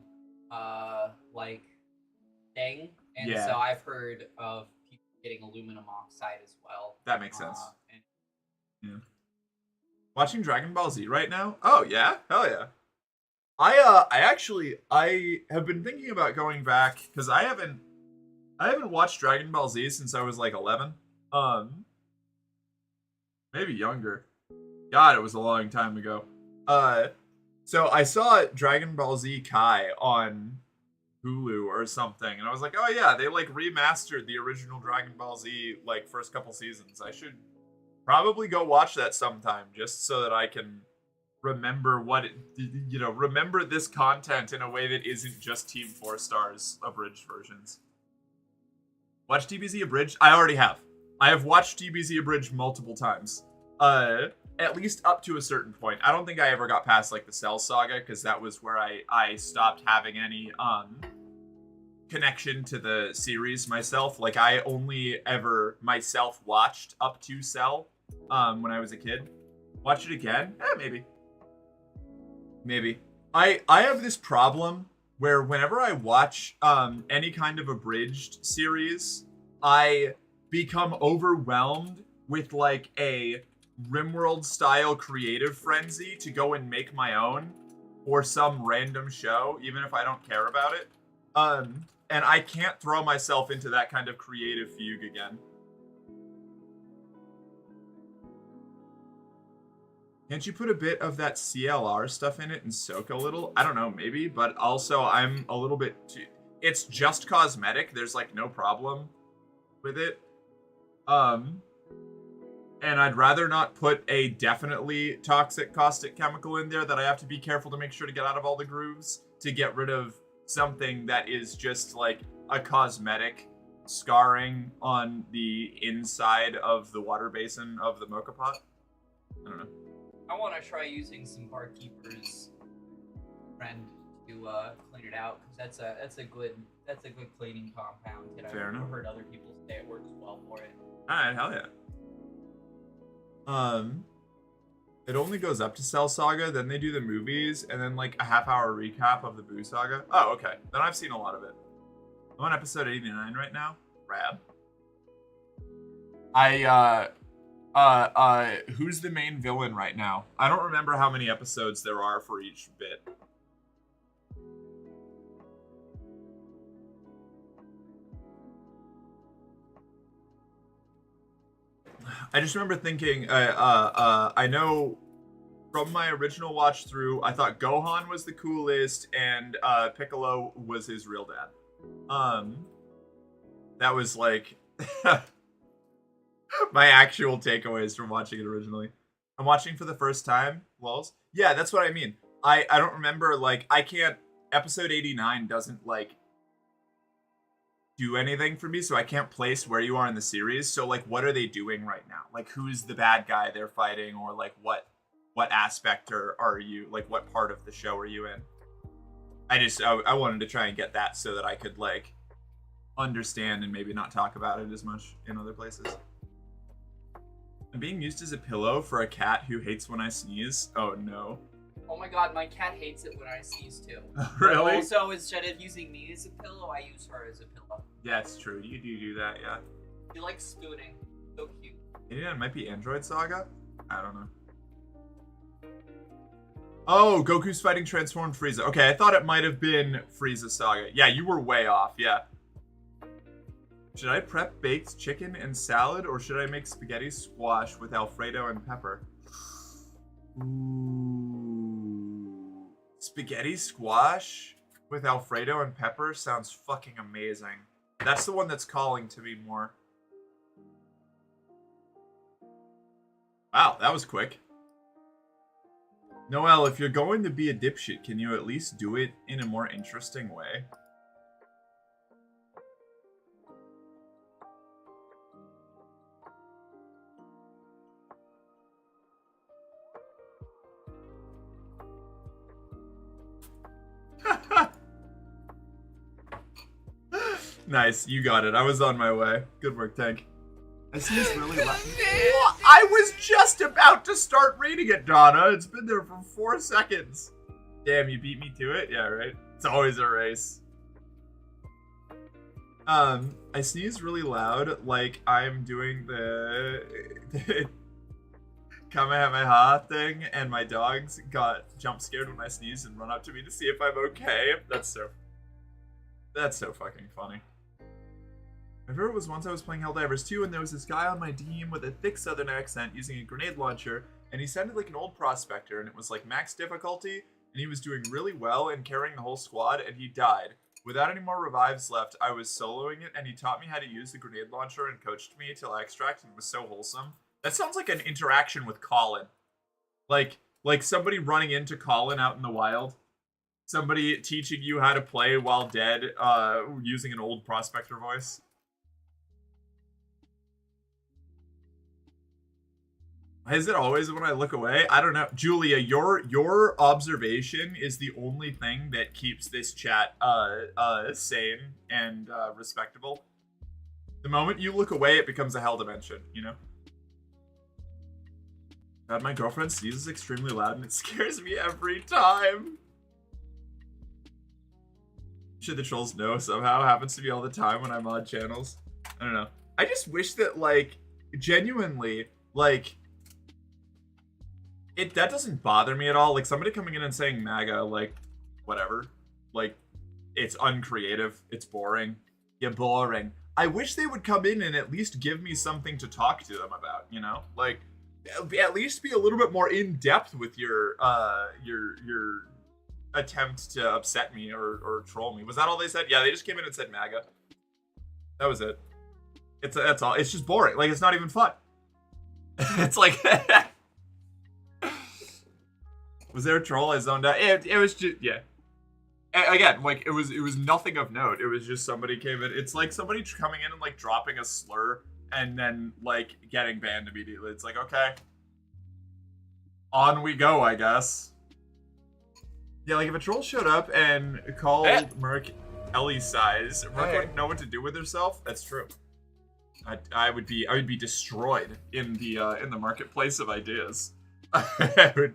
thing. And Yeah. so I've heard of people getting aluminum oxide as well. That makes sense. Yeah. Watching Dragon Ball Z right now? Oh yeah, hell yeah. I have been thinking about going back because I haven't watched Dragon Ball Z since I was like 11. Maybe younger. God, it was a long time ago. So I saw Dragon Ball Z Kai on Hulu or something, and I was like, oh yeah, they like remastered the original Dragon Ball Z like first couple seasons. I should probably go watch that sometime just so that I can remember remember this content in a way that isn't just Team 4 Stars abridged versions. Watch DBZ abridged? I already have. I have watched DBZ abridged multiple times. At least up to a certain point. I don't think I ever got past like the Cell Saga because that was where I stopped having any connection to the series myself. Like I only ever myself watched up to Cell when I was a kid. Watch it again? Maybe. I have this problem where whenever I watch any kind of abridged series, I become overwhelmed with like a RimWorld style creative frenzy to go and make my own or some random show, even if I don't care about it. And I can't throw myself into that kind of creative fugue again. Can't you put a bit of that CLR stuff in it and soak a little? I don't know, maybe, but also I'm a little bit too... It's just cosmetic. There's like no problem with it. And I'd rather not put a definitely toxic caustic chemical in there that I have to be careful to make sure to get out of all the grooves to get rid of something that is just like a cosmetic scarring on the inside of the water basin of the mocha pot. I don't know. I want to try using some Barkeeper's friend to clean it out because that's a good cleaning compound. And Fair I've enough. heard other people say it works well for it. Alright, hell yeah. It only goes up to Cell Saga, then they do the movies, and then like a half-hour recap of the Boo Saga. Oh, okay. Then I've seen a lot of it. I'm on episode 89 right now. Rad. Who's the main villain right now? I don't remember how many episodes there are for each bit. I just remember thinking, I know from my original watch through, I thought Gohan was the coolest and Piccolo was his real dad. That was like my actual takeaways from watching it originally. I'm watching for the first time, lols. Yeah, that's what I mean. I don't remember, like, I can't, episode 89 doesn't, like, do anything for me, so I can't place where you are in the series. So like, what are they doing right now? Like, who's the bad guy they're fighting, or like what aspect are you, like, what part of the show are you in? I wanted to try and get that so that I could like understand and maybe not talk about it as much in other places. I'm being used as a pillow for a cat who hates when I sneeze. Oh no. Oh my god, my cat hates it when I sneeze too. Really? But also, instead of using me as a pillow, I use her as a pillow. Yeah, it's true. You do that, yeah. She likes spooning. So cute. Yeah, it might be Android Saga? I don't know. Oh, Goku's fighting transformed Frieza. Okay, I thought it might have been Frieza Saga. Yeah, you were way off, yeah. Should I prep baked chicken and salad, or should I make spaghetti squash with Alfredo and pepper? Ooh. Spaghetti squash with Alfredo and pepper sounds fucking amazing. That's the one that's calling to me more. Wow, that was quick. Noel, if you're going to be a dipshit, can you at least do it in a more interesting way? Nice, you got it. I was on my way. Good work, Tank. I see this really loud. I was just about to start reading it, Donna. It's been there for 4 seconds. Damn, you beat me to it? Yeah, right? It's always a race. I sneeze really loud, like I'm doing the Kamehameha thing, and my dogs got jump scared when I sneezed and run up to me to see if I'm okay. That's so fucking funny. My favorite was once I was playing Helldivers 2, and there was this guy on my team with a thick southern accent using a grenade launcher, and he sounded like an old prospector, and it was like max difficulty, and he was doing really well and carrying the whole squad, and he died. Without any more revives left, I was soloing it, and he taught me how to use the grenade launcher and coached me till I extracted, and it was so wholesome. That sounds like an interaction with Colin. Like somebody running into Colin out in the wild. Somebody teaching you how to play while dead, using an old prospector voice. Is it always when I look away? I don't know. Julia, your observation is the only thing that keeps this chat sane and respectable. The moment you look away, it becomes a hell dimension, you know? God, my girlfriend sneezes extremely loud and it scares me every time. Should the trolls know somehow? Happens to me all the time when I'm on channels. I don't know. I just wish that, like, genuinely, like, that doesn't bother me at all. Like, somebody coming in and saying MAGA, like, whatever. Like, it's uncreative. It's boring. You're boring. I wish they would come in and at least give me something to talk to them about, you know? Like, at least be a little bit more in-depth with your attempt to upset me or troll me. Was that all they said? Yeah, they just came in and said MAGA. That was it. That's all. It's just boring. Like, it's not even fun. It's like... Was there a troll I zoned out? It was just, yeah. Again, like, it was nothing of note. It was just somebody came in. It's like somebody coming in and, like, dropping a slur and then, like, getting banned immediately. It's like, okay. On we go, I guess. Yeah, like, if a troll showed up and called Merc Ellie size, Merc wouldn't know what to do with herself. That's true. I would be destroyed in the marketplace of ideas. I would...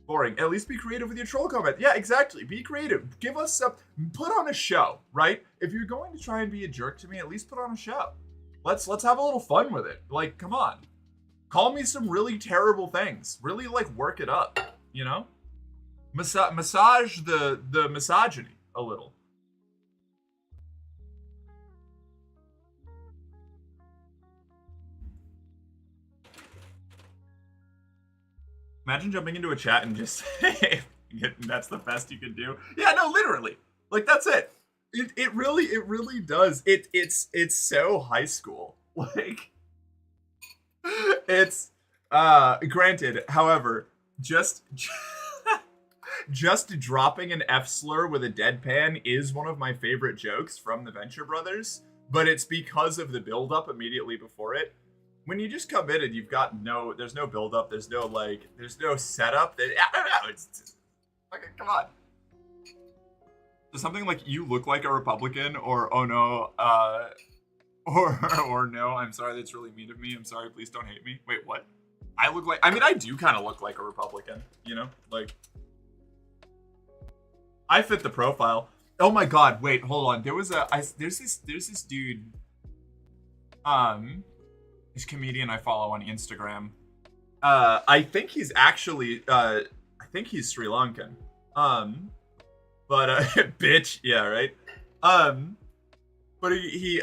Boring. At least be creative with your troll comment. Yeah, exactly. Be creative. Give us some... Put on a show, right? If you're going to try and be a jerk to me, at least put on a show. Let's have a little fun with it. Like, come on. Call me some really terrible things. Really, like, work it up. You know? Massage the misogyny a little. Imagine jumping into a chat and just saying that's the best you can do. Yeah, no, literally. Like, that's it. It really does. It's so high school. Like, it's granted, however, just dropping an F slur with a deadpan is one of my favorite jokes from the Venture Brothers, but it's because of the build up immediately before it. When you just come in and you've got there's no build up, there's no setup. I don't know. It's okay, come on. Does something like you look like a Republican or oh no, Or no, I'm sorry, that's really mean of me. I'm sorry, please don't hate me. Wait, what? I mean, I do kind of look like a Republican, you know? Like, I fit the profile. Oh my god, wait, hold on. There's this dude, this comedian I follow on Instagram. I think he's actually, I think he's Sri Lankan. But, bitch, yeah, right? But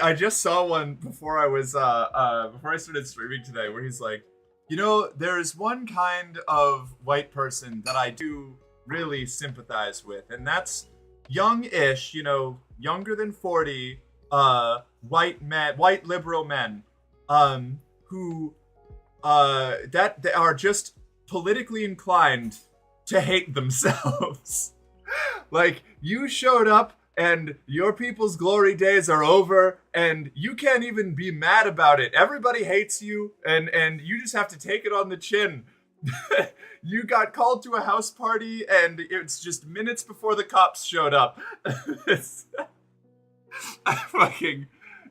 I just saw one before I was, before I started streaming today, where he's like, you know, there's one kind of white person that I do really sympathize with, and that's young-ish, you know, younger than 40, white liberal men, who, that they are just politically inclined to hate themselves. Like, you showed up and your people's glory days are over, and you can't even be mad about it. Everybody hates you, and you just have to take it on the chin. You got called to a house party, and it's just minutes before the cops showed up. It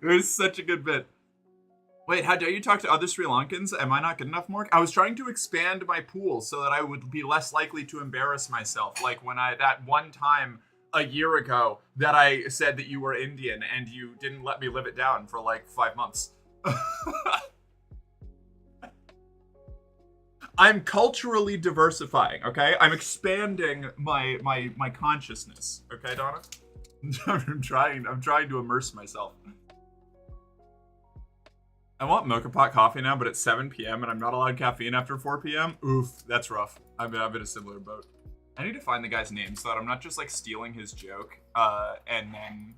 was such a good bit. Wait, how dare you talk to other Sri Lankans? Am I not good enough, Mork? I was trying to expand my pool so that I would be less likely to embarrass myself. Like when that one time a year ago that I said that you were Indian and you didn't let me live it down for like 5 months. I'm culturally diversifying, okay? I'm expanding my consciousness, okay, Donna? I'm trying to immerse myself. I want mocha pot coffee now, but it's 7 p.m. and I'm not allowed caffeine after 4 p.m. Oof, that's rough. I'm in a similar boat. I need to find the guy's name so that I'm not just like stealing his joke and then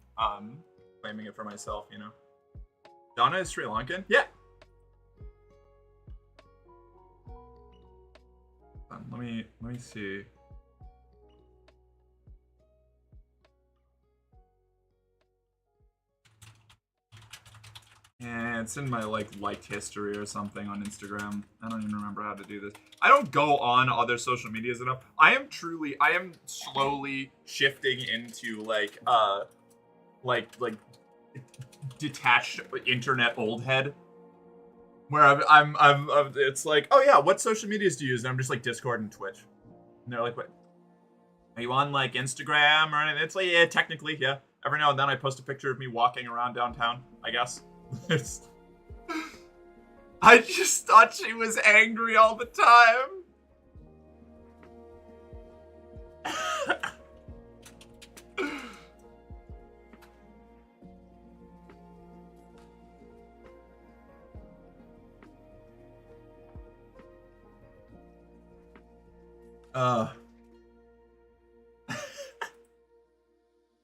claiming it for myself, you know. Donna is Sri Lankan? Yeah. Let me see. Yeah, it's in my liked history or something on Instagram. I don't even remember how to do this. I don't go on other social medias enough. I am slowly shifting into like detached internet old head, where it's like, oh yeah, what social medias do you use? And I'm just like Discord and Twitch. And they're like, what? Are you on like Instagram or anything? It's like, yeah, technically, yeah. Every now and then I post a picture of me walking around downtown, I guess. I just thought she was angry all the time.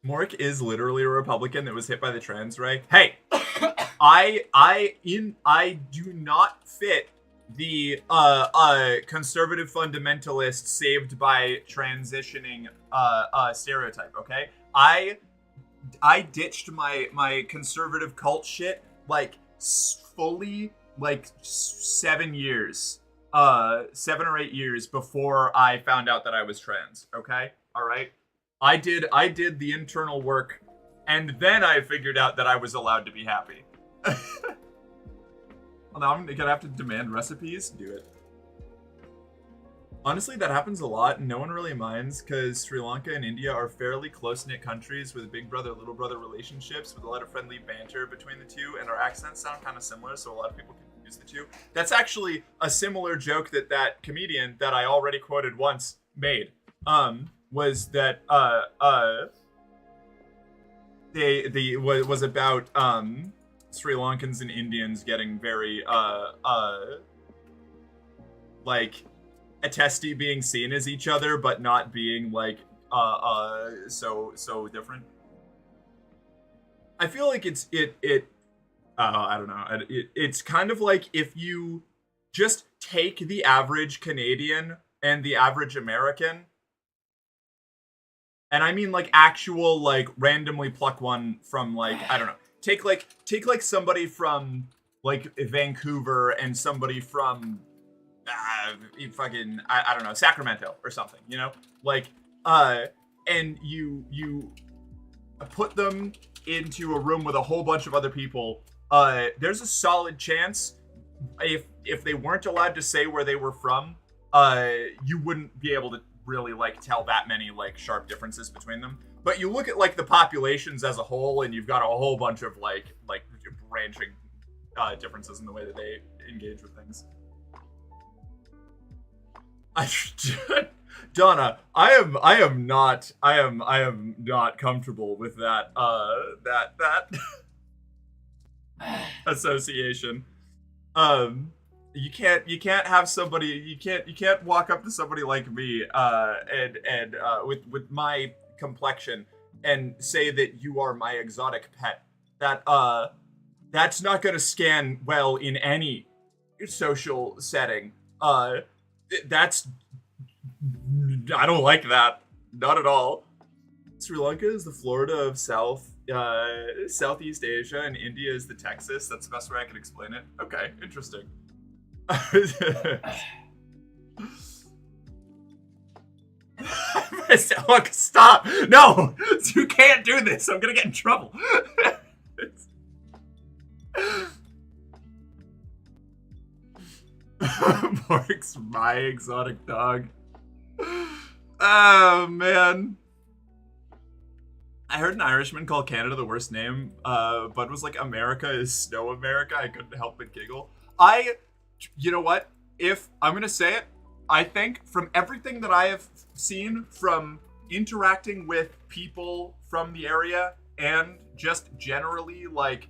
Mork is literally a Republican that was hit by the trans ray. Hey, I do not fit the conservative fundamentalist saved by transitioning stereotype. Okay, I ditched my conservative cult shit like fully like 7 years, 7 or 8 years before I found out that I was trans. Okay, all right. I did the internal work, and then I figured out that I was allowed to be happy. Well, now I'm gonna have to demand recipes. Do it. Honestly, that happens a lot, and no one really minds, because Sri Lanka and India are fairly close-knit countries with big brother, little brother relationships, with a lot of friendly banter between the two, and our accents sound kind of similar, so a lot of people confuse the two. That's actually a similar joke that comedian that I already quoted once made. Was that was about Sri Lankans and Indians getting very like attesty being seen as each other, but not being like so different. I feel like I don't know. It's kind of like if you just take the average Canadian and the average American. And I mean like actual like randomly pluck one from like, I don't know. Take like somebody from like Vancouver and somebody from fucking I don't know, Sacramento or something, you know? Like and you put them into a room with a whole bunch of other people, there's a solid chance if they weren't allowed to say where they were from, you wouldn't be able to really like tell that many like sharp differences between them. But you look at like the populations as a whole, and you've got a whole bunch of like branching differences in the way that they engage with things. Donna, I am not comfortable with that association. You can't have somebody, you can't walk up to somebody like me and with my complexion and say that you are my exotic pet. That's not going to scan well in any social setting. That's, I don't like that. Not at all. Sri Lanka is the Florida of Southeast Asia, and India is the Texas. That's the best way I can explain it. Okay, interesting. Look, stop! No! You can't do this! I'm gonna get in trouble! Mark's my exotic dog. Oh, man. I heard an Irishman call Canada the worst name. Bud was like, America is Snow America. I couldn't help but giggle. You know what? If I'm gonna say it, I think from everything that I have seen from interacting with people from the area and just generally like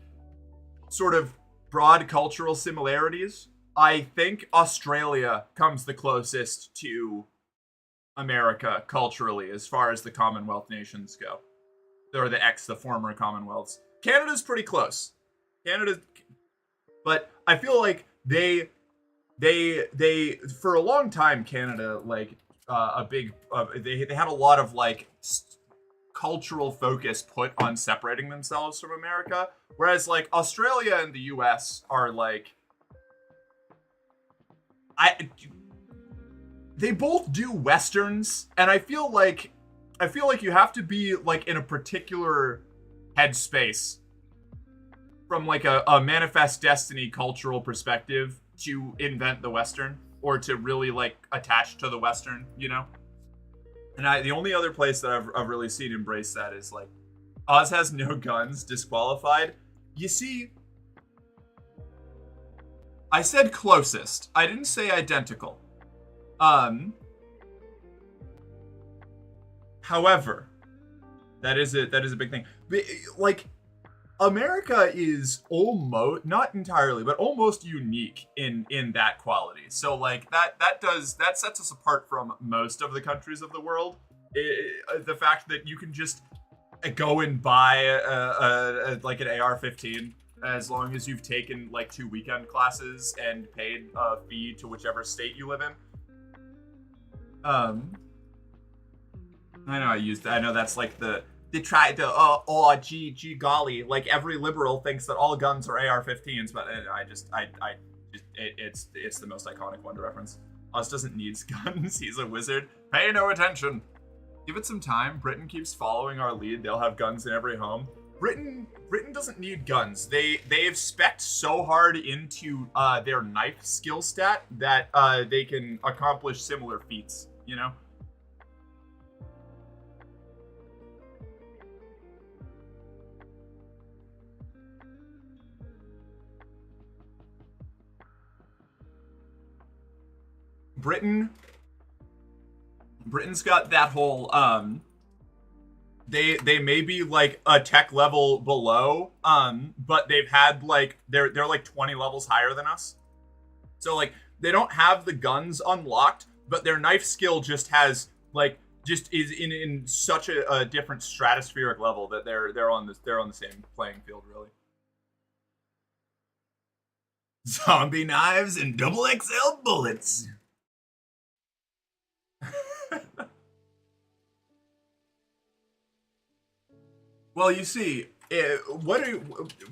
sort of broad cultural similarities, I think Australia comes the closest to America culturally as far as the Commonwealth nations go. Or the former Commonwealths. Canada's pretty close. But I feel like they for a long time, Canada, like they had a lot of like cultural focus put on separating themselves from America, whereas like Australia and the US are like, they both do westerns, and I feel like you have to be like in a particular headspace from like a Manifest Destiny cultural perspective to invent the Western, or to really like attach to the Western, you know? And the only other place that I've really seen embrace that is like Oz has no guns, disqualified. You see, I said closest. I didn't say identical. However, that is a big thing. Like, America is almost, not entirely, but almost unique in that quality. So like that sets us apart from most of the countries of the world. The fact that you can just go and buy like an AR-15 as long as you've taken like 2 weekend classes and paid a fee to whichever state you live in. I know that's like they tried to, gee golly, like every liberal thinks that all guns are AR-15s, but it's the most iconic one to reference. Oz doesn't need guns, he's a wizard. Pay no attention. Give it some time. Britain keeps following our lead. They'll have guns in every home. Britain doesn't need guns. They've spec'd so hard into their knife skill stat that they can accomplish similar feats, you know? Britain's got that whole they may be like a tech level below, but they've had like they're like 20 levels higher than us. So like they don't have the guns unlocked, but their knife skill just has like is in such a different stratospheric level that they're on the same playing field, really. Zombie knives and double XL bullets. Well, you see,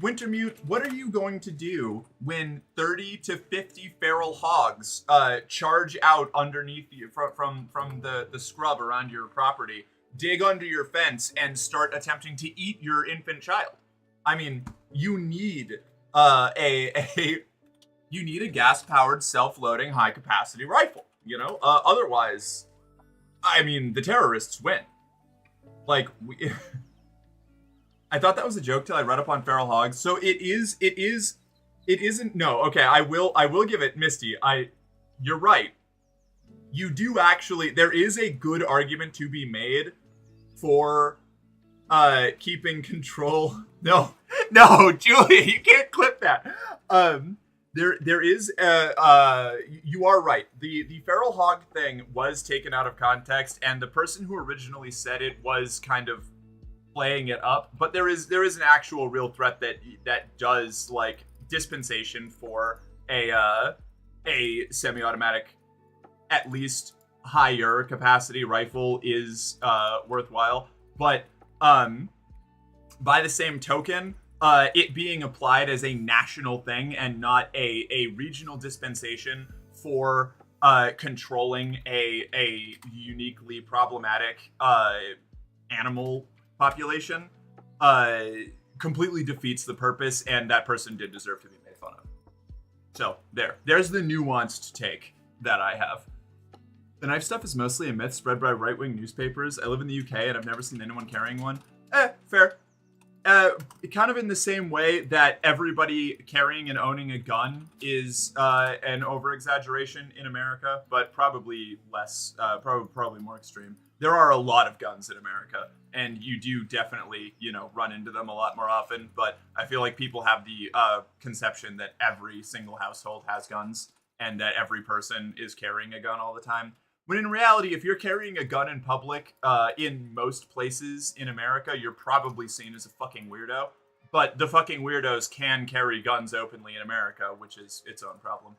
Wintermute, what are you going to do when 30 to 50 feral hogs charge out underneath you from the scrub around your property dig under your fence and start attempting to eat your infant child. I mean, you need you need a gas-powered, self-loading, high-capacity rifle. You know, otherwise, I mean, the terrorists win. Like, I thought that was a joke till I read up on feral hogs. So it isn't. No, okay, I will give it, Misty. You're right. You do actually. There is a good argument to be made for keeping control. No, Julia, you can't clip that. There is you are right. The feral hog thing was taken out of context, and the person who originally said it was kind of playing it up. But there is an actual real threat that does like dispensation for a semi-automatic, at least higher capacity rifle is worthwhile. But by the same token, it being applied as a national thing and not a regional dispensation for controlling a uniquely problematic animal population completely defeats the purpose, and that person did deserve to be made fun of. So there's the nuanced take that I have. The knife stuff is mostly a myth spread by right-wing newspapers. I live in the UK and I've never seen anyone carrying one. Fair. Kind of in the same way that everybody carrying and owning a gun is an over-exaggeration in America, but probably less, probably more extreme. There are a lot of guns in America, and you do definitely, run into them a lot more often, but I feel like people have the conception that every single household has guns, and that every person is carrying a gun all the time. When in reality, if you're carrying a gun in public, in most places in America, you're probably seen as a fucking weirdo. But the fucking weirdos can carry guns openly in America, which is its own problem.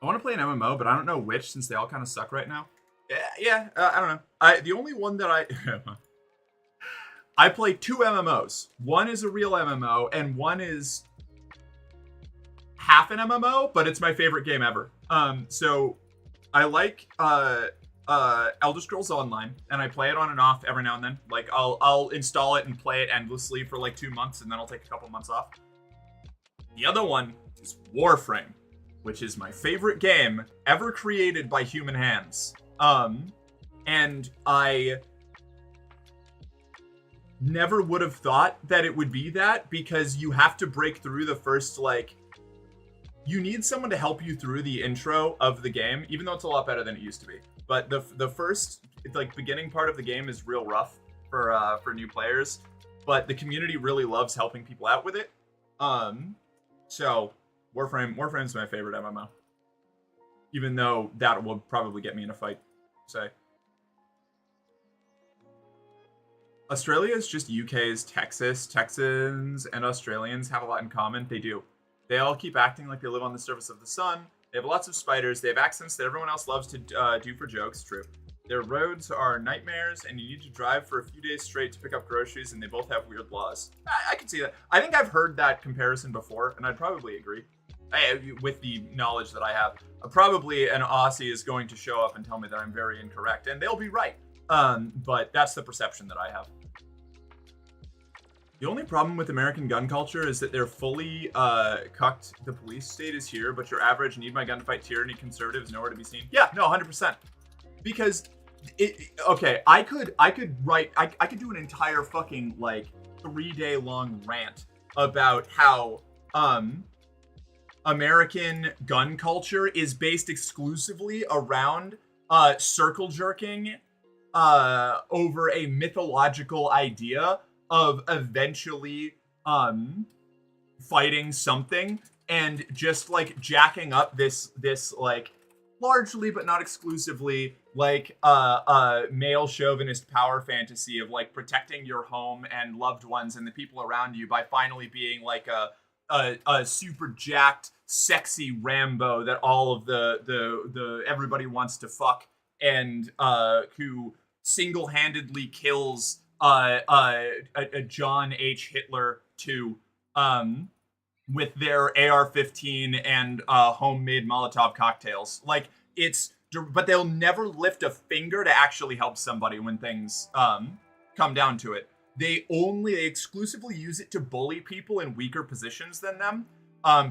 I want to play an MMO, but I don't know which, since they all kind of suck right now. I don't know. The only one that I play 2 MMOs. One is a real MMO, and one is half an MMO, but it's my favorite game ever. So I like Elder Scrolls Online, and I play it on and off every now and then. Like, I'll install it and play it endlessly for like 2 months, and then I'll take a couple months off. The other one is Warframe, which is my favorite game ever created by human hands. And I never would have thought that it would be that, because you have to break through the first, you need someone to help you through the intro of the game, even though it's a lot better than it used to be. But the first, beginning part of the game is real rough for new players, but the community really loves helping people out with it. So Warframe's my favorite MMO. Even though that will probably get me in a fight, say. Australia is just UK's Texas. Texans and Australians have a lot in common. They do. They all keep acting like they live on the surface of the sun. They have lots of spiders. They have accents that everyone else loves to do for jokes. True. Their roads are nightmares, and you need to drive for a few days straight to pick up groceries, and they both have weird laws. I can see that. I think I've heard that comparison before, and I'd probably agree. With the knowledge that I have. Probably an Aussie is going to show up and tell me that I'm very incorrect, and they'll be right. But that's the perception that I have. The only problem with American gun culture is that they're fully cucked. The police state is here, but your average need my gun to fight tyranny conservative is nowhere to be seen. Yeah, no, 100%. Because I could do an entire fucking 3-day long rant about how American gun culture is based exclusively around circle jerking over a mythological idea of eventually fighting something, and just jacking up this largely but not exclusively male chauvinist power fantasy of protecting your home and loved ones and the people around you by finally being a super jacked, sexy Rambo that all of the everybody wants to fuck, and who single-handedly kills a John H. Hitler too, with their AR-15 and homemade Molotov cocktails. It's but they'll never lift a finger to actually help somebody when things come down to it. They exclusively use it to bully people in weaker positions than them,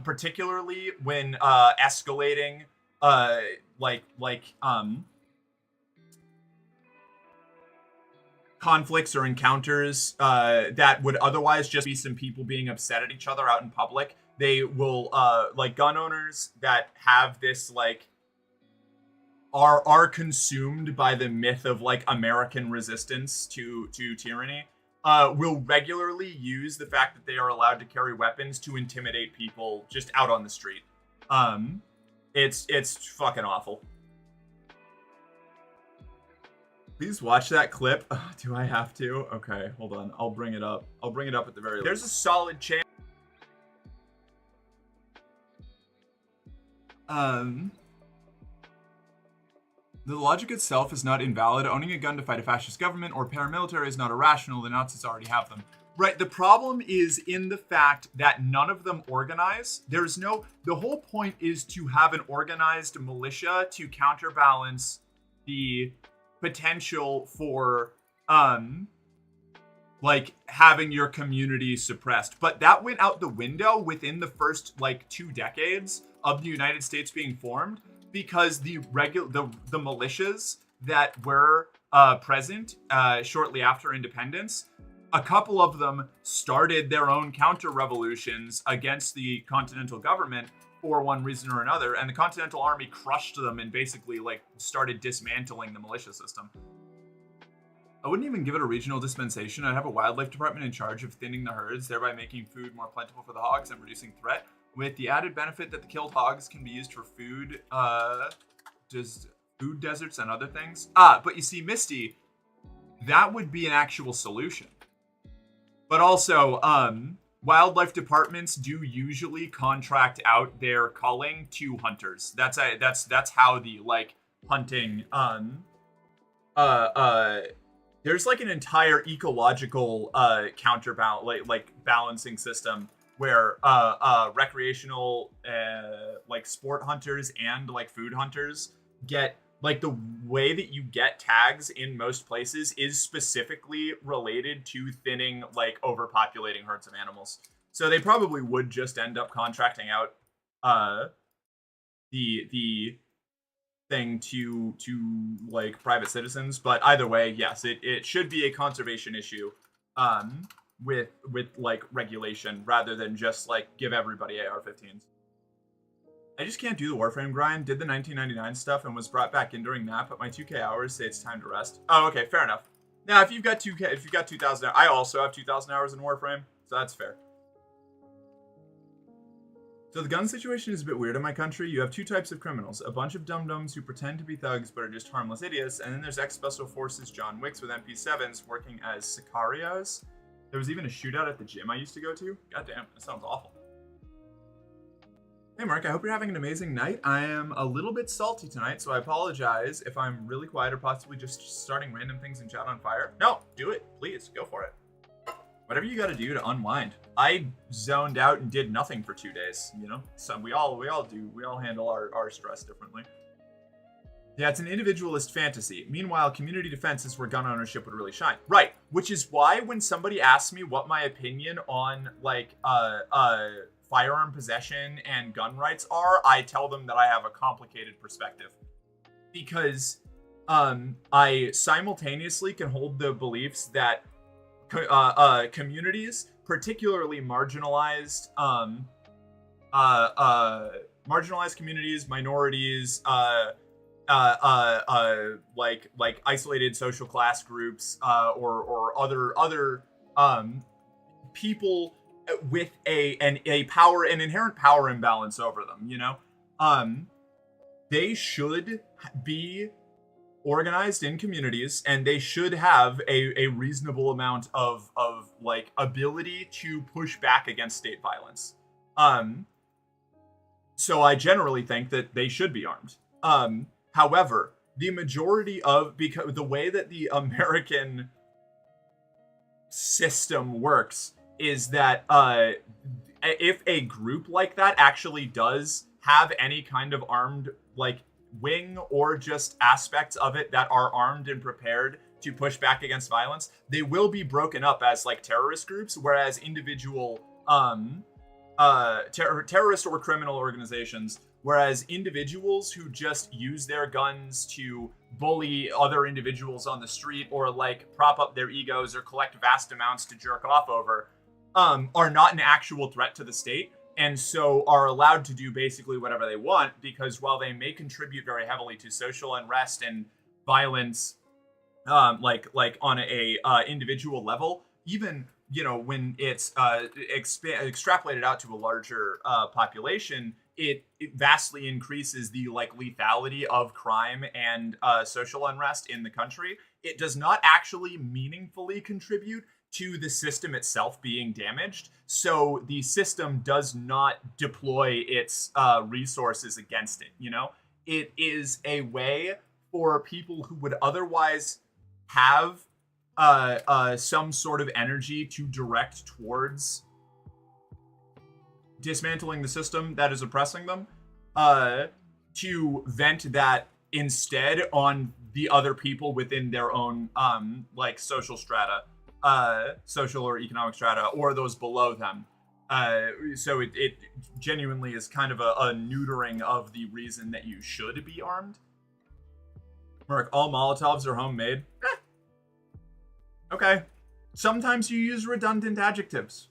particularly when escalating conflicts or encounters that would otherwise just be some people being upset at each other out in public. They will gun owners that have this are consumed by the myth of American resistance to tyranny, will regularly use the fact that they are allowed to carry weapons to intimidate people just out on the street. It's fucking awful. Please watch that clip. Do I have to? Okay, hold on. I'll bring it up. I'll bring it up at the very least. There's a solid chance. The logic itself is not invalid. Owning a gun to fight a fascist government or paramilitary is not irrational. The Nazis already have them. Right, the problem is in the fact that none of them organize. The whole point is to have an organized militia to counterbalance the potential for, having your community suppressed. But that went out the window within the first, 2 decades of the United States being formed, because the militias that were present shortly after independence, a couple of them started their own counter-revolutions against the Continental government for one reason or another, and the Continental Army crushed them and basically started dismantling the militia system. I wouldn't even give it a regional dispensation. I'd have a wildlife department in charge of thinning the herds, thereby making food more plentiful for the hogs and reducing threat, with the added benefit that the killed hogs can be used for food, just food deserts and other things. But you see, Misty, that would be an actual solution. But also, wildlife departments do usually contract out their culling to hunters. That's how the hunting there's an entire ecological counterbalance balancing system where recreational sport hunters and food hunters get the way that you get tags in most places is specifically related to thinning overpopulating herds of animals. So they probably would just end up contracting out the thing to private citizens. But either way, yes, it should be a conservation issue with regulation rather than just give everybody AR-15s. I just can't do the Warframe grind. Did the 1999 stuff and was brought back in during that, but my 2K hours say it's time to rest. Oh, okay, fair enough. Now, if you've got 2K, if you've got 2,000, I also have 2,000 hours in Warframe, so that's fair. So the gun situation is a bit weird in my country. You have 2 types of criminals: a bunch of dum-dums who pretend to be thugs but are just harmless idiots, and then there's ex-Special Forces John Wicks with MP7s working as sicarios. There was even a shootout at the gym I used to go to. God damn, that sounds awful. Hey Mark, I hope you're having an amazing night. I am a little bit salty tonight, so I apologize if I'm really quiet or possibly just starting random things in chat on fire. No, do it, please, go for it. Whatever you gotta do to unwind. I zoned out and did nothing for 2 days, you know? So we all handle our stress differently. Yeah, it's an individualist fantasy. Meanwhile, community defense is where gun ownership would really shine. Right, which is why when somebody asks me what my opinion on firearm possession and gun rights are, I tell them that I have a complicated perspective. Because I simultaneously can hold the beliefs that communities, particularly marginalized communities, minorities, isolated social class groups, or other people with an inherent power imbalance over them, you know? They should be organized in communities, and they should have a reasonable amount of ability to push back against state violence. So I generally think that they should be armed. However, the majority of, because the way that the American system works is that if a group like that actually does have any kind of armed wing or just aspects of it that are armed and prepared to push back against violence, they will be broken up as like terrorist groups, whereas individual terrorist or criminal organizations, whereas individuals who just use their guns to bully other individuals on the street or like prop up their egos or collect vast amounts to jerk off over, are not an actual threat to the state, and so are allowed to do basically whatever they want, because while they may contribute very heavily to social unrest and violence, like on a individual level, even when it's extrapolated out to a larger population, it vastly increases the like lethality of crime and social unrest in the country. It does not actually meaningfully contribute to the system itself being damaged, so the system does not deploy its resources against it. It is a way for people who would otherwise have some sort of energy to direct towards dismantling the system that is oppressing them, to vent that instead on the other people within their own like social strata, social or economic strata, or those below them. So it genuinely is kind of a neutering of the reason that you should be armed. Merc, all Molotovs are homemade. Okay. Sometimes you use redundant adjectives.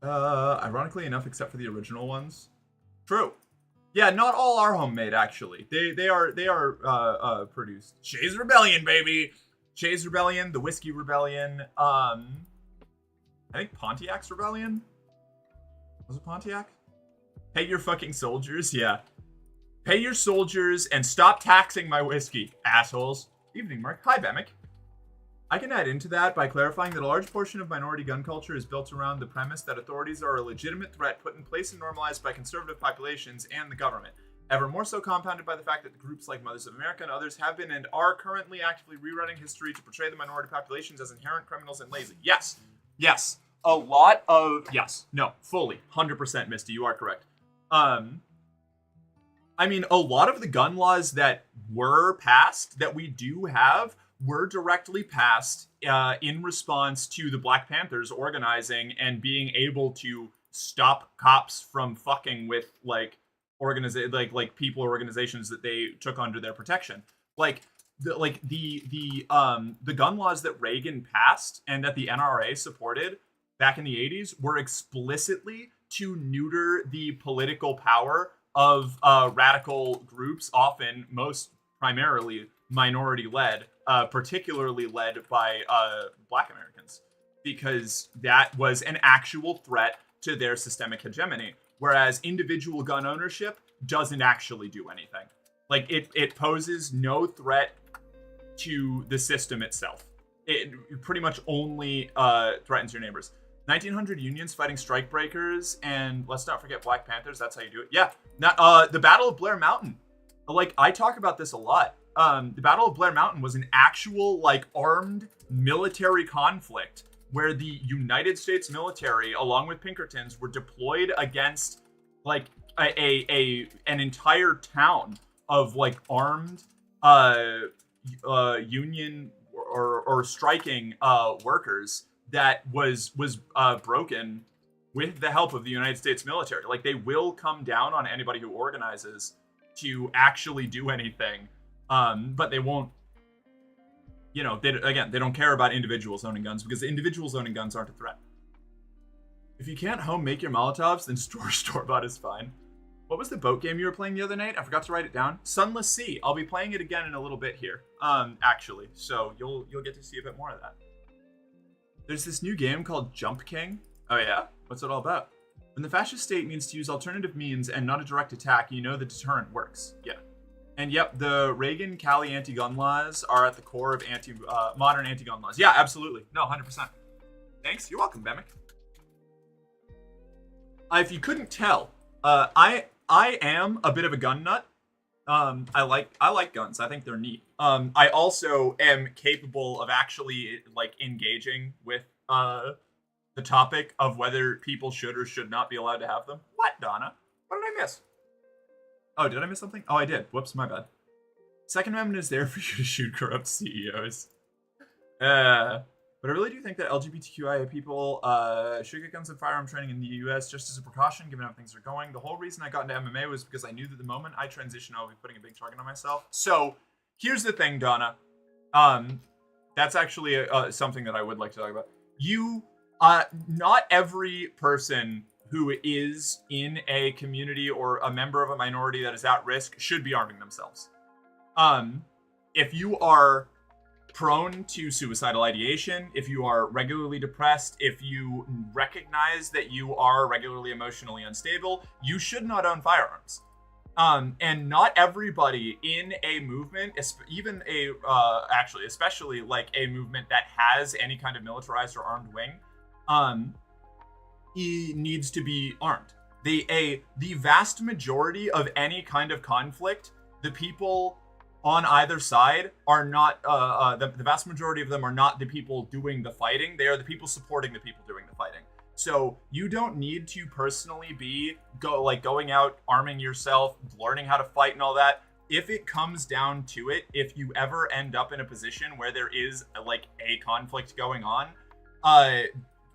Ironically enough, except for the original ones. True. Yeah, not all are homemade, actually. They are produced. Shay's Rebellion, baby! Shay's Rebellion, the Whiskey Rebellion, I think Pontiac's Rebellion? Was it Pontiac? Pay your fucking soldiers, yeah. Pay your soldiers and stop taxing my whiskey, assholes. Evening, Mark. Hi, Bemic. I can add into that by clarifying that a large portion of minority gun culture is built around the premise that authorities are a legitimate threat put in place and normalized by conservative populations and the government. Ever more so compounded by the fact that groups like Mothers of America and others have been and are currently actively rewriting history to portray the minority populations as inherent criminals and lazy. Yes. Yes. A lot of... Yes. No. Fully. 100%, Misty. You are correct. I mean, a lot of the gun laws that were passed, that we do have, were directly passed in response to the Black Panthers organizing and being able to stop cops from fucking with like people or organizations that they took under their protection. The gun laws that Reagan passed and that the NRA supported back in the 80s were explicitly to neuter the political power of radical groups, often most primarily minority-led, particularly led by Black Americans, because that was an actual threat to their systemic hegemony, whereas individual gun ownership doesn't actually do anything. Like, it poses no threat to the system itself. It pretty much only threatens your neighbors. 1900 Unions fighting strikebreakers, and let's not forget Black Panthers. That's how you do it. Yeah, the Battle of Blair Mountain. Like, I talk about this a lot. The Battle of Blair Mountain was an actual, like, armed military conflict where the United States military, along with Pinkertons, were deployed against, like, an entire town of, like, armed union or striking workers that was broken with the help of the United States military. Like, they will come down on anybody who organizes to actually do anything, but they won't. They don't care about individuals owning guns, because individuals owning guns aren't a threat. If you can't home make your Molotovs, then store-bought is fine. What was the boat game you were playing the other night? I forgot to write it down. Sunless Sea. I'll be playing it again in a little bit here, actually. So you'll get to see a bit more of that. There's this new game called Jump King. Oh yeah? What's it all about? When the fascist state needs to use alternative means and not a direct attack, you know the deterrent works. Yeah. And yep, the Reagan-Cali anti-gun laws are at the core of modern anti-gun laws. Yeah, absolutely. No, 100%. Thanks. You're welcome, Bemic. If you couldn't tell, I am a bit of a gun nut. I like guns. I think they're neat. I also am capable of actually, like, engaging with the topic of whether people should or should not be allowed to have them. What, Donna? What did I miss? Oh, did I miss something? Oh, I did. Whoops, my bad. Second Amendment is there for you to shoot corrupt CEOs. But I really do think that LGBTQIA people should get guns and firearm training in the US just as a precaution, given how things are going. The whole reason I got into MMA was because I knew that the moment I transition, I'll be putting a big target on myself. So, here's the thing, Donna. That's actually something that I would like to talk about. Not every person who is in a community or a member of a minority that is at risk should be arming themselves. If you are prone to suicidal ideation, if you are regularly depressed, if you recognize that you are regularly emotionally unstable, you should not own firearms. And not everybody in a movement, even especially like a movement that has any kind of militarized or armed wing, needs to be armed. The vast majority of any kind of conflict, the people on either side are not, the vast majority of them are not the people doing the fighting. They are the people supporting the people doing the fighting. So you don't need to personally be going out, arming yourself, learning how to fight and all that. If it comes down to it, if you ever end up in a position where there is like a conflict going on,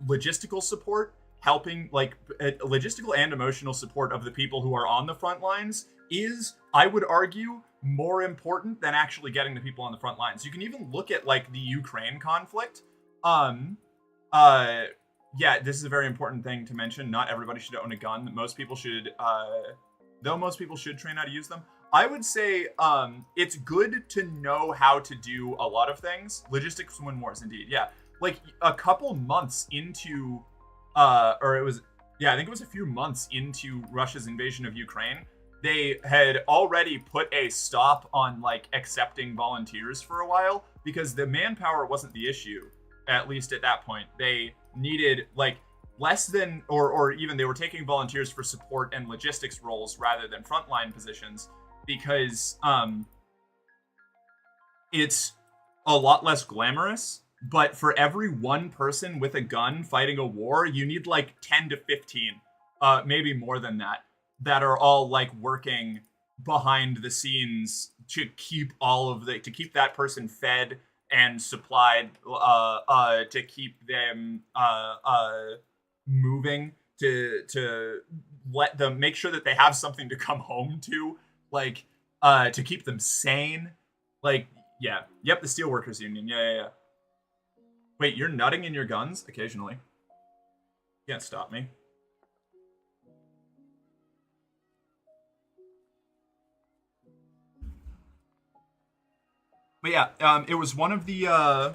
logistical support, helping logistical and emotional support of the people who are on the front lines is, I would argue, more important than actually getting the people on the front lines. You can even look at like the Ukraine conflict. Yeah, this is a very important thing to mention. Not everybody should own a gun. Most people should, though most people should train how to use them. I would say it's good to know how to do a lot of things. Logistics win wars, indeed. Yeah, like a couple months into, I think it was a few months into Russia's invasion of Ukraine, they had already put a stop on like accepting volunteers for a while because the manpower wasn't the issue, at least at that point. They needed like less than, or even they were taking volunteers for support and logistics roles rather than frontline positions because it's a lot less glamorous. But for every one person with a gun fighting a war, you need like 10 to 15, maybe more than that are all like working behind the scenes to keep to keep that person fed and supplied, to keep them moving, to let them make sure that they have something to come home to, like to keep them sane. Like, yeah, yep, the Steelworkers Union, yeah. Wait, you're nutting in your guns occasionally? You can't stop me. But yeah, it was one of the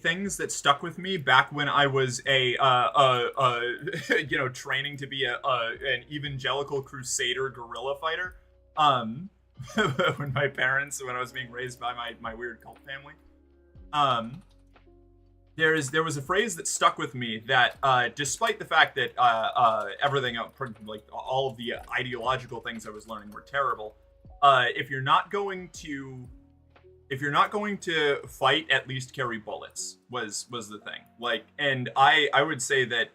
things that stuck with me back when I was training to be an evangelical crusader guerrilla fighter. When I was being raised by my weird cult family. There was a phrase that stuck with me that, despite the fact that everything, like all of the ideological things I was learning were terrible, if you're not going to fight, at least carry bullets was the thing. Like, and I would say that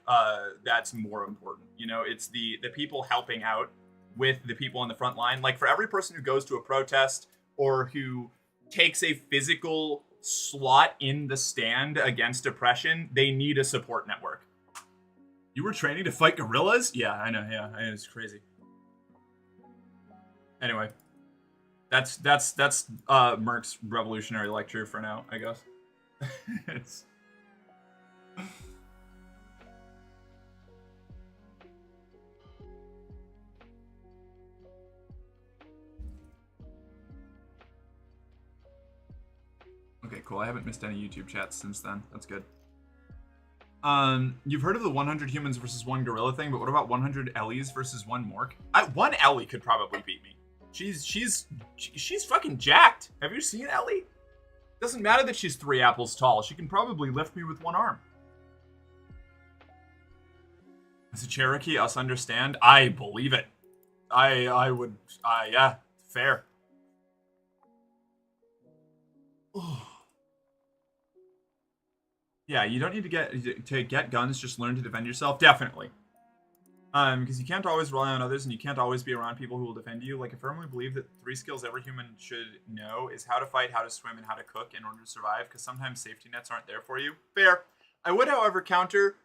that's more important. You know, it's the people helping out with the people on the front line. Like, for every person who goes to a protest or who takes a physical slot in the stand against oppression, they need a support network. You were training to fight guerrillas? Yeah, I know. Yeah, it's crazy. Anyway, that's Merc's revolutionary lecture for now, I guess. It's okay, cool. I haven't missed any YouTube chats since then. That's good. You've heard of the 100 humans versus 1 gorilla thing, but what about 100 Ellies versus 1 Mork? One Ellie could probably beat me. She's fucking jacked. Have you seen Ellie? Doesn't matter that she's 3 apples tall. She can probably lift me with 1 arm. As a Cherokee, us understand. I believe it. I would. Yeah, fair. Yeah, you don't need to get guns, just learn to defend yourself. Definitely. Because you can't always rely on others, and you can't always be around people who will defend you. Like, I firmly believe that 3 skills every human should know is how to fight, how to swim, and how to cook in order to survive, because sometimes safety nets aren't there for you. Fair. I would, however, counter,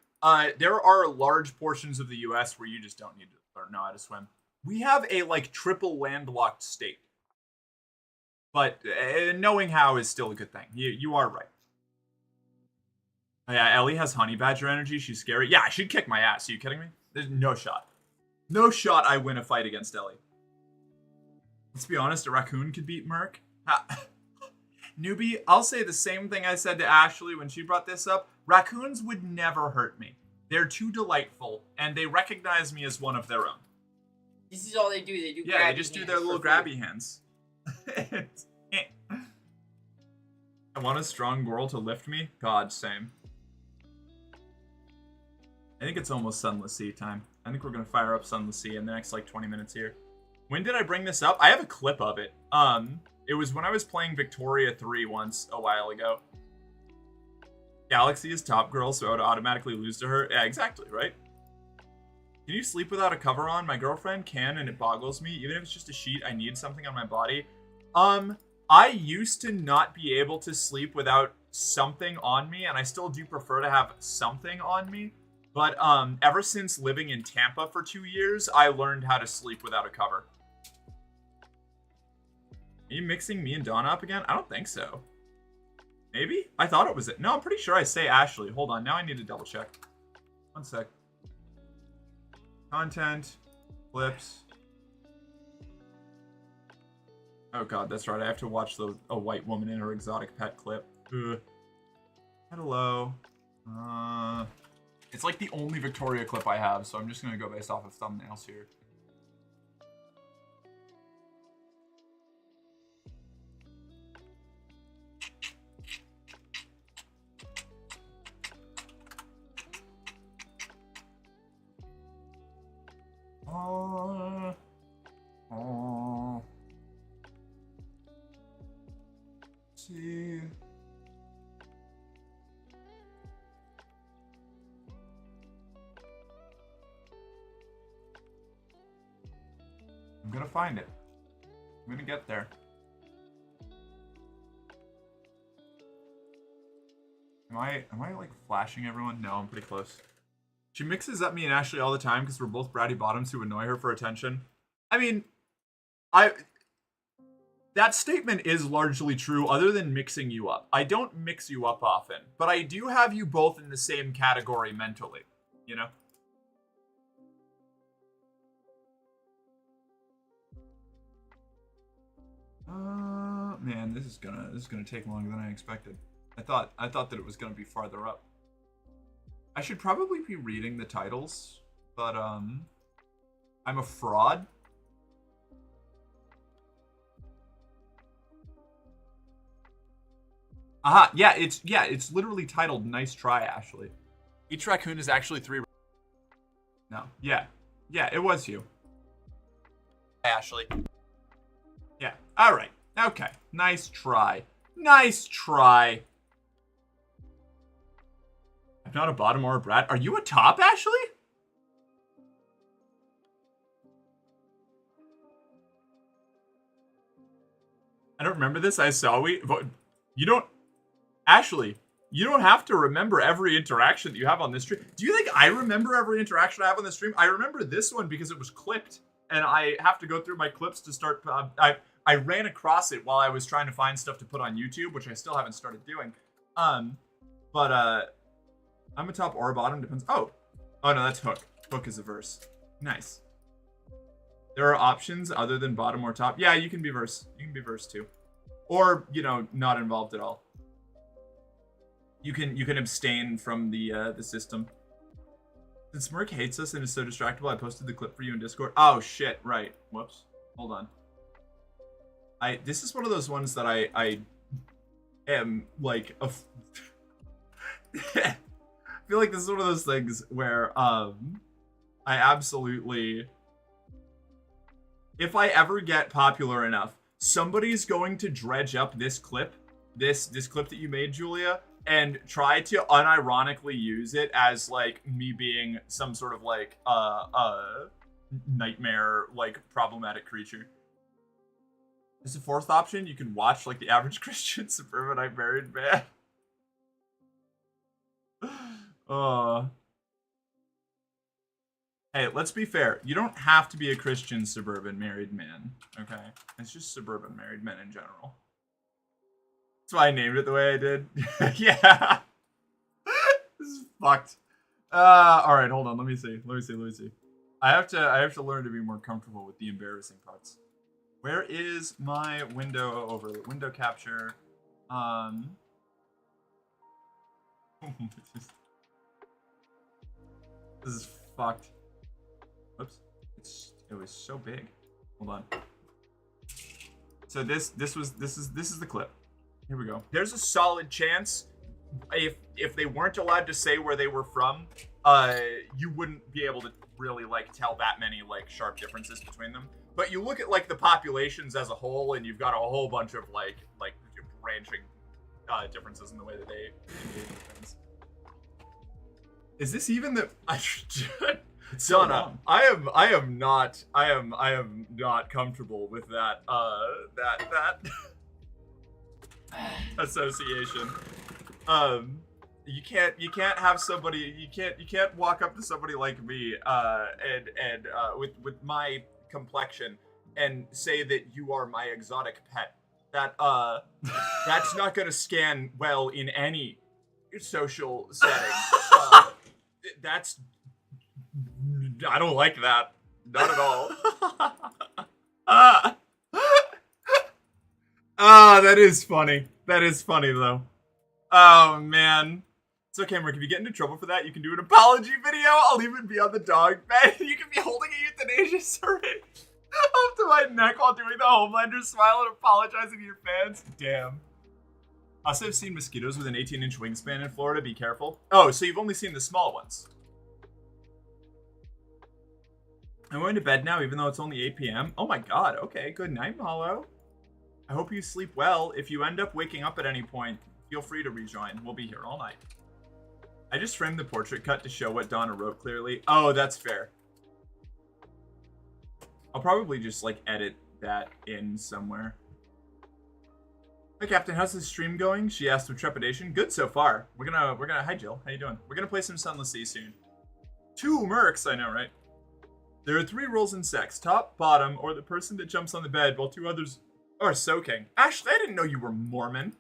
there are large portions of the U.S. where you just don't need to know how to swim. We have a, like, triple landlocked state. But knowing how is still a good thing. You are right. Oh, yeah, Ellie has honey badger energy. She's scary. Yeah, she'd kick my ass. Are you kidding me? There's no shot. No shot I win a fight against Ellie. Let's be honest, a raccoon could beat Merc. Newbie, I'll say the same thing I said to Ashley when she brought this up. Raccoons would never hurt me. They're too delightful, and they recognize me as one of their own. This is all they do. They do. Yeah, they just do their little grabby hands. I want a strong girl to lift me. God, same. I think it's almost Sunless Sea time. I think we're going to fire up Sunless Sea in the next, like, 20 minutes here. When did I bring this up? I have a clip of it. It was when I was playing Victoria 3 once a while ago. Galaxy is top girl, so I would automatically lose to her. Yeah, exactly, right? Can you sleep without a cover on? My girlfriend can, and it boggles me. Even if it's just a sheet, I need something on my body. I used to not be able to sleep without something on me, and I still do prefer to have something on me. But ever since living in Tampa for 2 years, I learned how to sleep without a cover. Are you mixing me and Donna up again? I don't think so. Maybe? I thought it was it. No, I'm pretty sure I say Ashley. Hold on, now I need to double check. One sec. Content. Clips. Oh god, that's right. I have to watch a white woman in her exotic pet clip. Ugh. Hello. It's like the only Victoria clip I have, so I'm just gonna go based off of thumbnails here. See. I'm gonna find it. I'm gonna get there. Am I like flashing everyone? No, I'm pretty close. She mixes up me and Ashley all the time because we're both bratty bottoms who annoy her for attention. I mean, that statement is largely true other than mixing you up. I don't mix you up often, but I do have you both in the same category mentally, you know? Man, this is gonna take longer than I expected. I thought that it was gonna be farther up. I should probably be reading the titles, but I'm a fraud. Aha, yeah, it's literally titled "Nice Try, Ashley." Each raccoon is actually 3. No, yeah, it was you, Ashley. Yeah, all right, okay, nice try. I'm not a bottom or a brat. Are you a top, Ashley? I don't remember this. I saw but you don't. Ashley, you don't have to remember every interaction that you have on this stream. Do you think I remember every interaction I have on this stream? I remember this one because it was clipped, and I have to go through my clips to start. I ran across it while I was trying to find stuff to put on YouTube, which I still haven't started doing. But I'm a top or a bottom, depends. Oh no, that's Hook. Hook is a verse. Nice. There are options other than bottom or top. Yeah, you can be verse. You can be verse too, or not involved at all. You can abstain from the system. Since Merc hates us and is so distractible, I posted the clip for you in Discord. Oh shit! Right. Whoops. Hold on. This is one of those ones that I am like I feel like this is one of those things where I absolutely, if I ever get popular enough, somebody's going to dredge up this clip this clip that you made, Julia, and try to unironically use it as like me being some sort of like nightmare, like problematic creature. There's a fourth option. You can watch like the average Christian suburbanite married man. Hey, let's be fair. You don't have to be a Christian suburban married man, okay? It's just suburban married men in general. That's why I named it the way I did. Yeah. This is fucked. All right, hold on. Let me see. I have to learn to be more comfortable with the embarrassing parts. Where is my window overlay? Window capture. This is fucked. Oops. It was so big. Hold on. So this is the clip. Here we go. There's a solid chance if they weren't allowed to say where they were from, you wouldn't be able to really like tell that many like sharp differences between them. But you look at like the populations as a whole, and you've got a whole bunch of like branching differences in the way that they engage with things. Is this even the? Donna, I am not comfortable with that association. You can't have somebody, you can't walk up to somebody like me and with my complexion and say that you are my exotic pet. That's not gonna scan well in any social setting. I don't like that. Not at all. That is funny. That is funny, though. Oh, man. It's okay, Mark. If you get into trouble for that, you can do an apology video. I'll even be on the dog bed. You can be holding a euthanasia syringe up to my neck while doing the Homelander smile and apologizing to your fans. Damn. Also, I've seen mosquitoes with an 18-inch wingspan in Florida. Be careful. Oh, so you've only seen the small ones. I'm going to bed now, even though it's only 8 p.m. Oh my god, okay, good night, Mahalo. I hope you sleep well. If you end up waking up at any point, feel free to rejoin. We'll be here all night. I just framed the portrait cut to show what Donna wrote clearly. Oh, that's fair. I'll probably just, like, edit that in somewhere. Hi, Captain. How's the stream going? She asked with trepidation. Good so far. We're gonna, hi, Jill. How you doing? We're gonna play some Sunless Sea soon. 2 mercs, I know, right? There are 3 roles in sex. Top, bottom, or the person that jumps on the bed while 2 others are soaking. Ashley, I didn't know you were Mormon.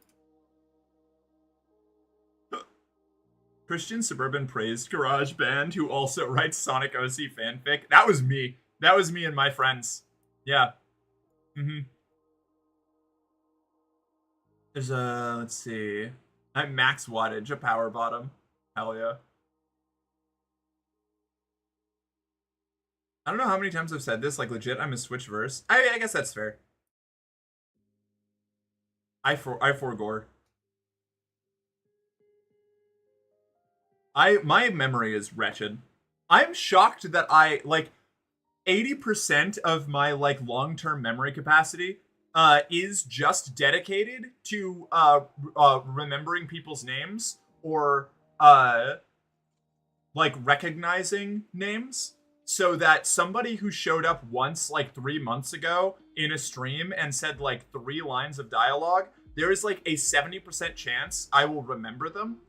Christian suburban praised garage band who also writes Sonic OC fanfic. That was me. That was me and my friends. Yeah. There's a, let's see. I'm max wattage, a power bottom. Hell yeah. I don't know how many times I've said this, like legit, I'm a Switch verse. I guess that's fair. I forgore. My memory is wretched. I'm shocked that I, like, 80% of my, like, long-term memory capacity is just dedicated to remembering people's names or, like, recognizing names. So that somebody who showed up once, like, 3 months ago in a stream and said, like, 3 lines of dialogue, there is, like, a 70% chance I will remember them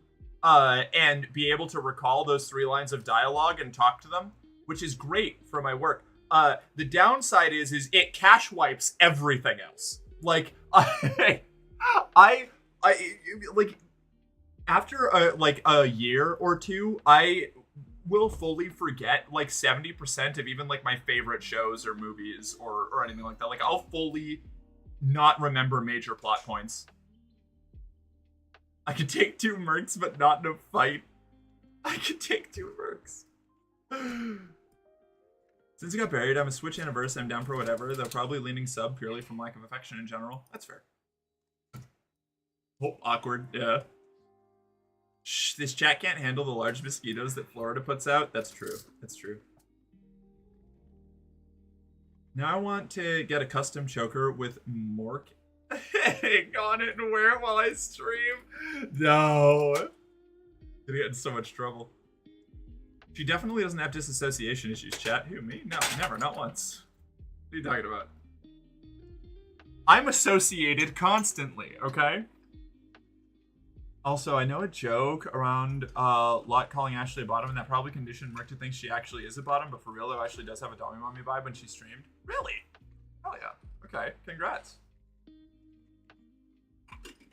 and be able to recall those 3 lines of dialogue and talk to them, which is great for my work. The downside is it cache wipes everything else. Like, I like, after, like, a year or 2, I will fully forget like 70% of even like my favorite shows or movies or anything like that. Like, I'll fully not remember major plot points. I could take 2 mercs, but not in a fight. I could take 2 mercs. Since he got buried, I'm a Switch anniversary. I'm down for whatever, though probably leaning sub purely from lack of affection in general. That's fair. Oh, awkward. Yeah. Shh, this chat can't handle the large mosquitoes that Florida puts out. That's true. That's true. Now I want to get a custom choker with Mork. Hang on it and wear it while I stream. No. Gonna get in so much trouble. She definitely doesn't have disassociation issues, chat. Who, me? No, never, not once. What are you talking about? I'm associated constantly, okay? Also, I know a joke around Lot calling Ashley a bottom, and that probably conditioned Merc to think she actually is a bottom, but for real though, Ashley does have a Dommy Mommy vibe when she streamed. Really? Hell yeah. Okay, congrats.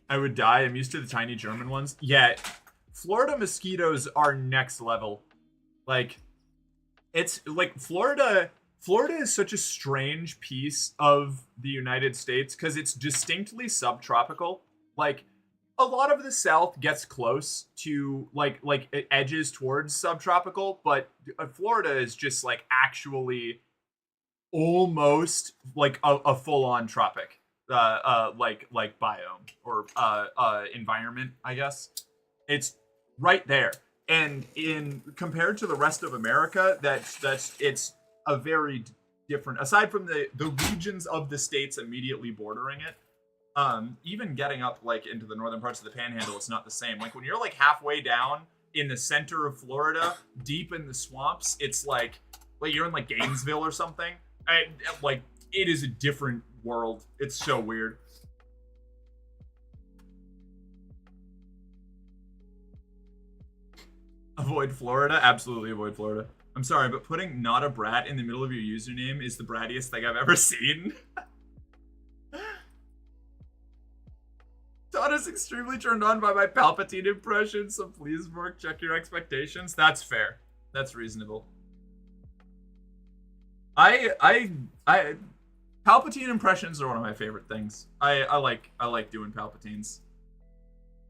I would die. I'm used to the tiny German ones. Yeah, Florida mosquitoes are next level. Like, it's like Florida is such a strange piece of the United States because it's distinctly subtropical. Like, a lot of the South gets close to like it edges towards subtropical, but Florida is just like actually almost like a full-on tropic, like biome or environment, I guess. It's right there, and in compared to the rest of America, it's a very different. Aside from the regions of the states immediately bordering it. Even getting up like into the northern parts of the panhandle, it's not the same. Like when you're like halfway down in the center of Florida, deep in the swamps, it's like you're in like Gainesville or something. Like it is a different world. It's so weird. Avoid Florida? Absolutely avoid Florida. I'm sorry, but putting not a brat in the middle of your username is the brattiest thing I've ever seen. Todd is extremely turned on by my Palpatine impression, so please, Mark, check your expectations. That's fair. That's reasonable. Palpatine impressions are one of my favorite things. I like doing Palpatines.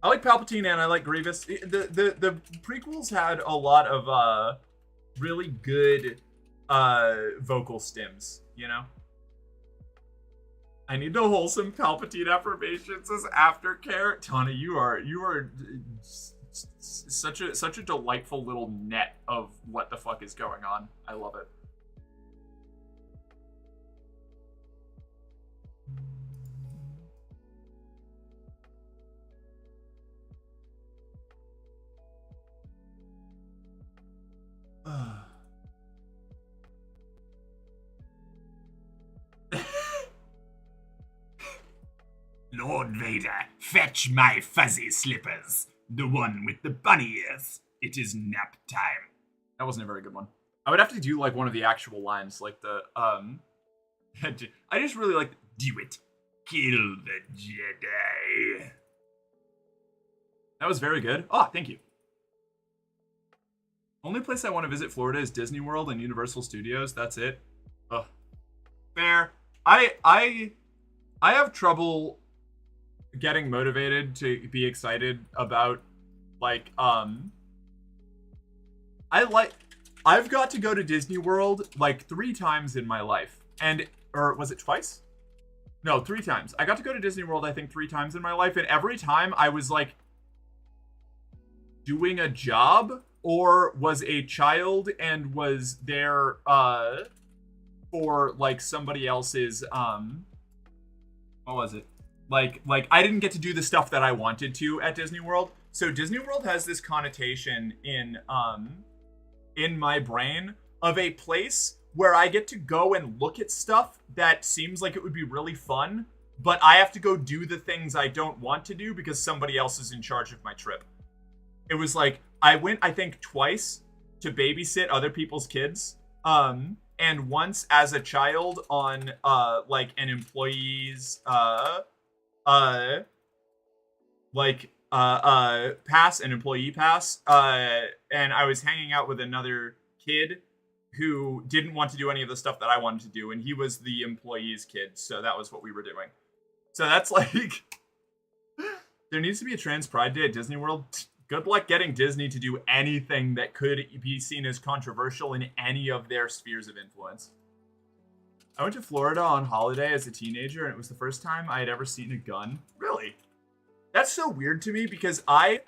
I like Palpatine and I like Grievous. The prequels had a lot of really good vocal stems, you know? I need no wholesome Palpatine affirmations as aftercare. Tana, you are such a delightful little net of what the fuck is going on. I love it. Lord Vader, fetch my fuzzy slippers. The one with the bunny ears. It is nap time. That wasn't a very good one. I would have to do like one of the actual lines, like the I just really like do it. Kill the Jedi. That was very good. Oh, thank you. Only place I want to visit Florida is Disney World and Universal Studios. That's it. Ugh. Fair. I have trouble getting motivated to be excited about like I've got to go to Disney World like 3 times in my life. Or was it twice? No, 3 times. I got to go to Disney World I think 3 times in my life, and every time I was like doing a job or was a child and was there for like somebody else's what was it? Like I didn't get to do the stuff that I wanted to at Disney World. So Disney World has this connotation in my brain of a place where I get to go and look at stuff that seems like it would be really fun, but I have to go do the things I don't want to do because somebody else is in charge of my trip. It was like I went I think twice to babysit other people's kids. And once as a child on like an employee's pass, an employee pass, and I was hanging out with another kid who didn't want to do any of the stuff that I wanted to do, and he was the employee's kid, so that was what we were doing. So that's like there needs to be a trans pride day at Disney World. Good luck getting Disney to do anything that could be seen as controversial in any of their spheres of influence. I went to Florida on holiday as a teenager, and it was the first time I had ever seen a gun. Really? That's so weird to me because I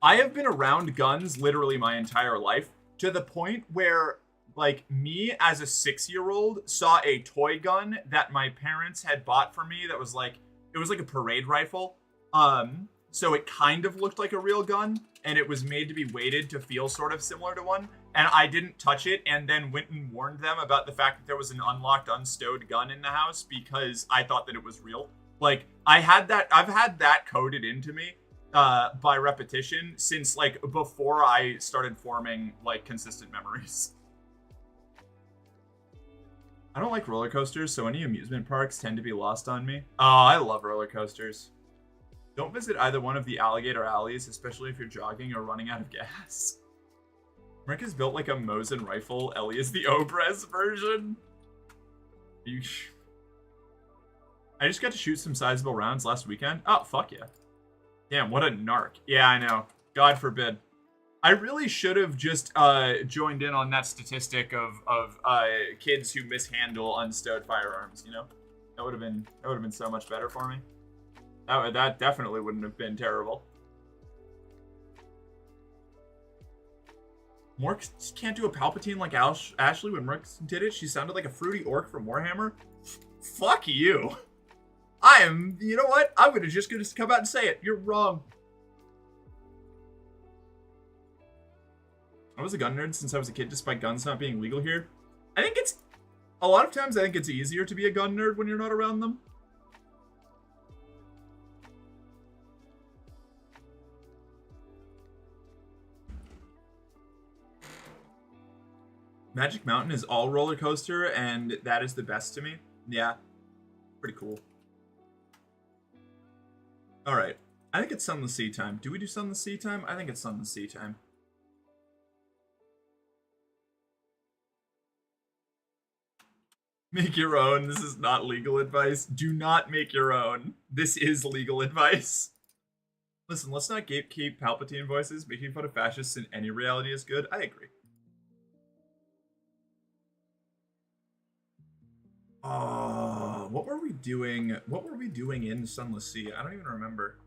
have been around guns literally my entire life, to the point where like, me as a 6-year-old saw a toy gun that my parents had bought for me that was like, it was like a parade rifle. So it kind of looked like a real gun, and it was made to be weighted to feel sort of similar to one. And I didn't touch it, and then went and warned them about the fact that there was an unlocked, unstowed gun in the house because I thought that it was real. Like, I've had that coded into me by repetition since, like, before I started forming, like, consistent memories. I don't like roller coasters, so any amusement parks tend to be lost on me. Oh, I love roller coasters. Don't visit either one of the alligator alleys, especially if you're jogging or running out of gas. Rick has built like a Mosin rifle. Ellie is the Obrez version. I just got to shoot some sizable rounds last weekend. Oh, fuck yeah. Damn, what a narc. Yeah, I know. God forbid. I really should have just joined in on that statistic of kids who mishandle unstowed firearms, you know? That would have been so much better for me. That definitely wouldn't have been terrible. Mork can't do a Palpatine like Ashley when Mork did it. She sounded like a fruity orc from Warhammer. Fuck you. You know what? I'm gonna just come out and say it. You're wrong. I was a gun nerd since I was a kid, despite guns not being legal here. A lot of times I think it's easier to be a gun nerd when you're not around them. Magic Mountain is all roller coaster, and that is the best to me. Yeah, pretty cool. All right, I think it's Sunless Sea time. Do we do Sunless Sea time? I think it's Sunless Sea time. Make your own. This is not legal advice. Do not make your own. This is legal advice. Listen, let's not gatekeep Palpatine voices. Making fun of fascists in any reality is good. I agree. What were we doing? What were we doing in Sunless Sea? I don't even remember.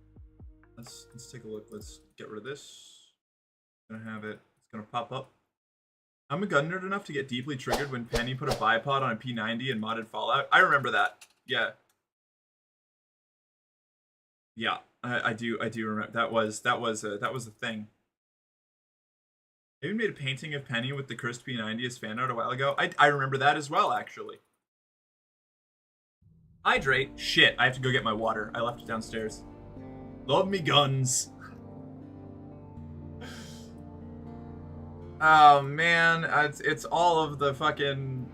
Let's take a look. Let's get rid of this. Gonna have it. It's gonna pop up. I'm a gun nerd enough to get deeply triggered when Penny put a bipod on a P90 in modded Fallout. I remember that. Yeah. Yeah, I do remember. That was a thing. I even made a painting of Penny with the cursed P90 as fan art a while ago. I remember that as well, actually. Hydrate. Shit, I have to go get my water. I left it downstairs. Love me guns. Oh man, it's all of the fucking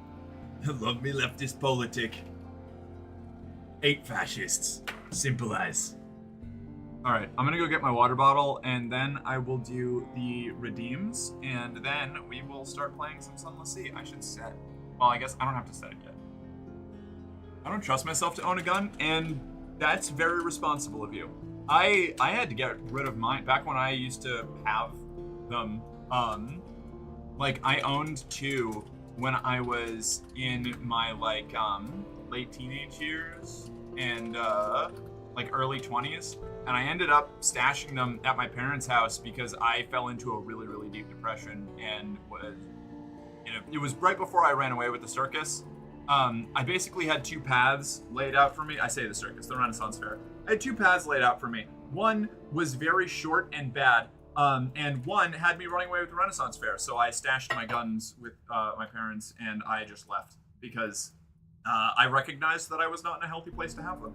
love me leftist politic. 8 fascists. Simple as. Alright, I'm gonna go get my water bottle, and then I will do the redeems, and then we will start playing some Sunless Sea. I should set. Well, I guess I don't have to set it yet. I don't trust myself to own a gun, and that's very responsible of you. I had to get rid of mine back when I used to have them. Like, I owned 2 when I was in my, like, late teenage years and, like, early 20s. And I ended up stashing them at my parents' house because I fell into a really, really deep depression and was, you know, it was right before I ran away with the circus. I basically had 2 paths laid out for me. I say the circus, the Renaissance Fair. I had 2 paths laid out for me. One was very short and bad. And one had me running away with the Renaissance Fair. So I stashed my guns with my parents, and I just left because I recognized that I was not in a healthy place to have them.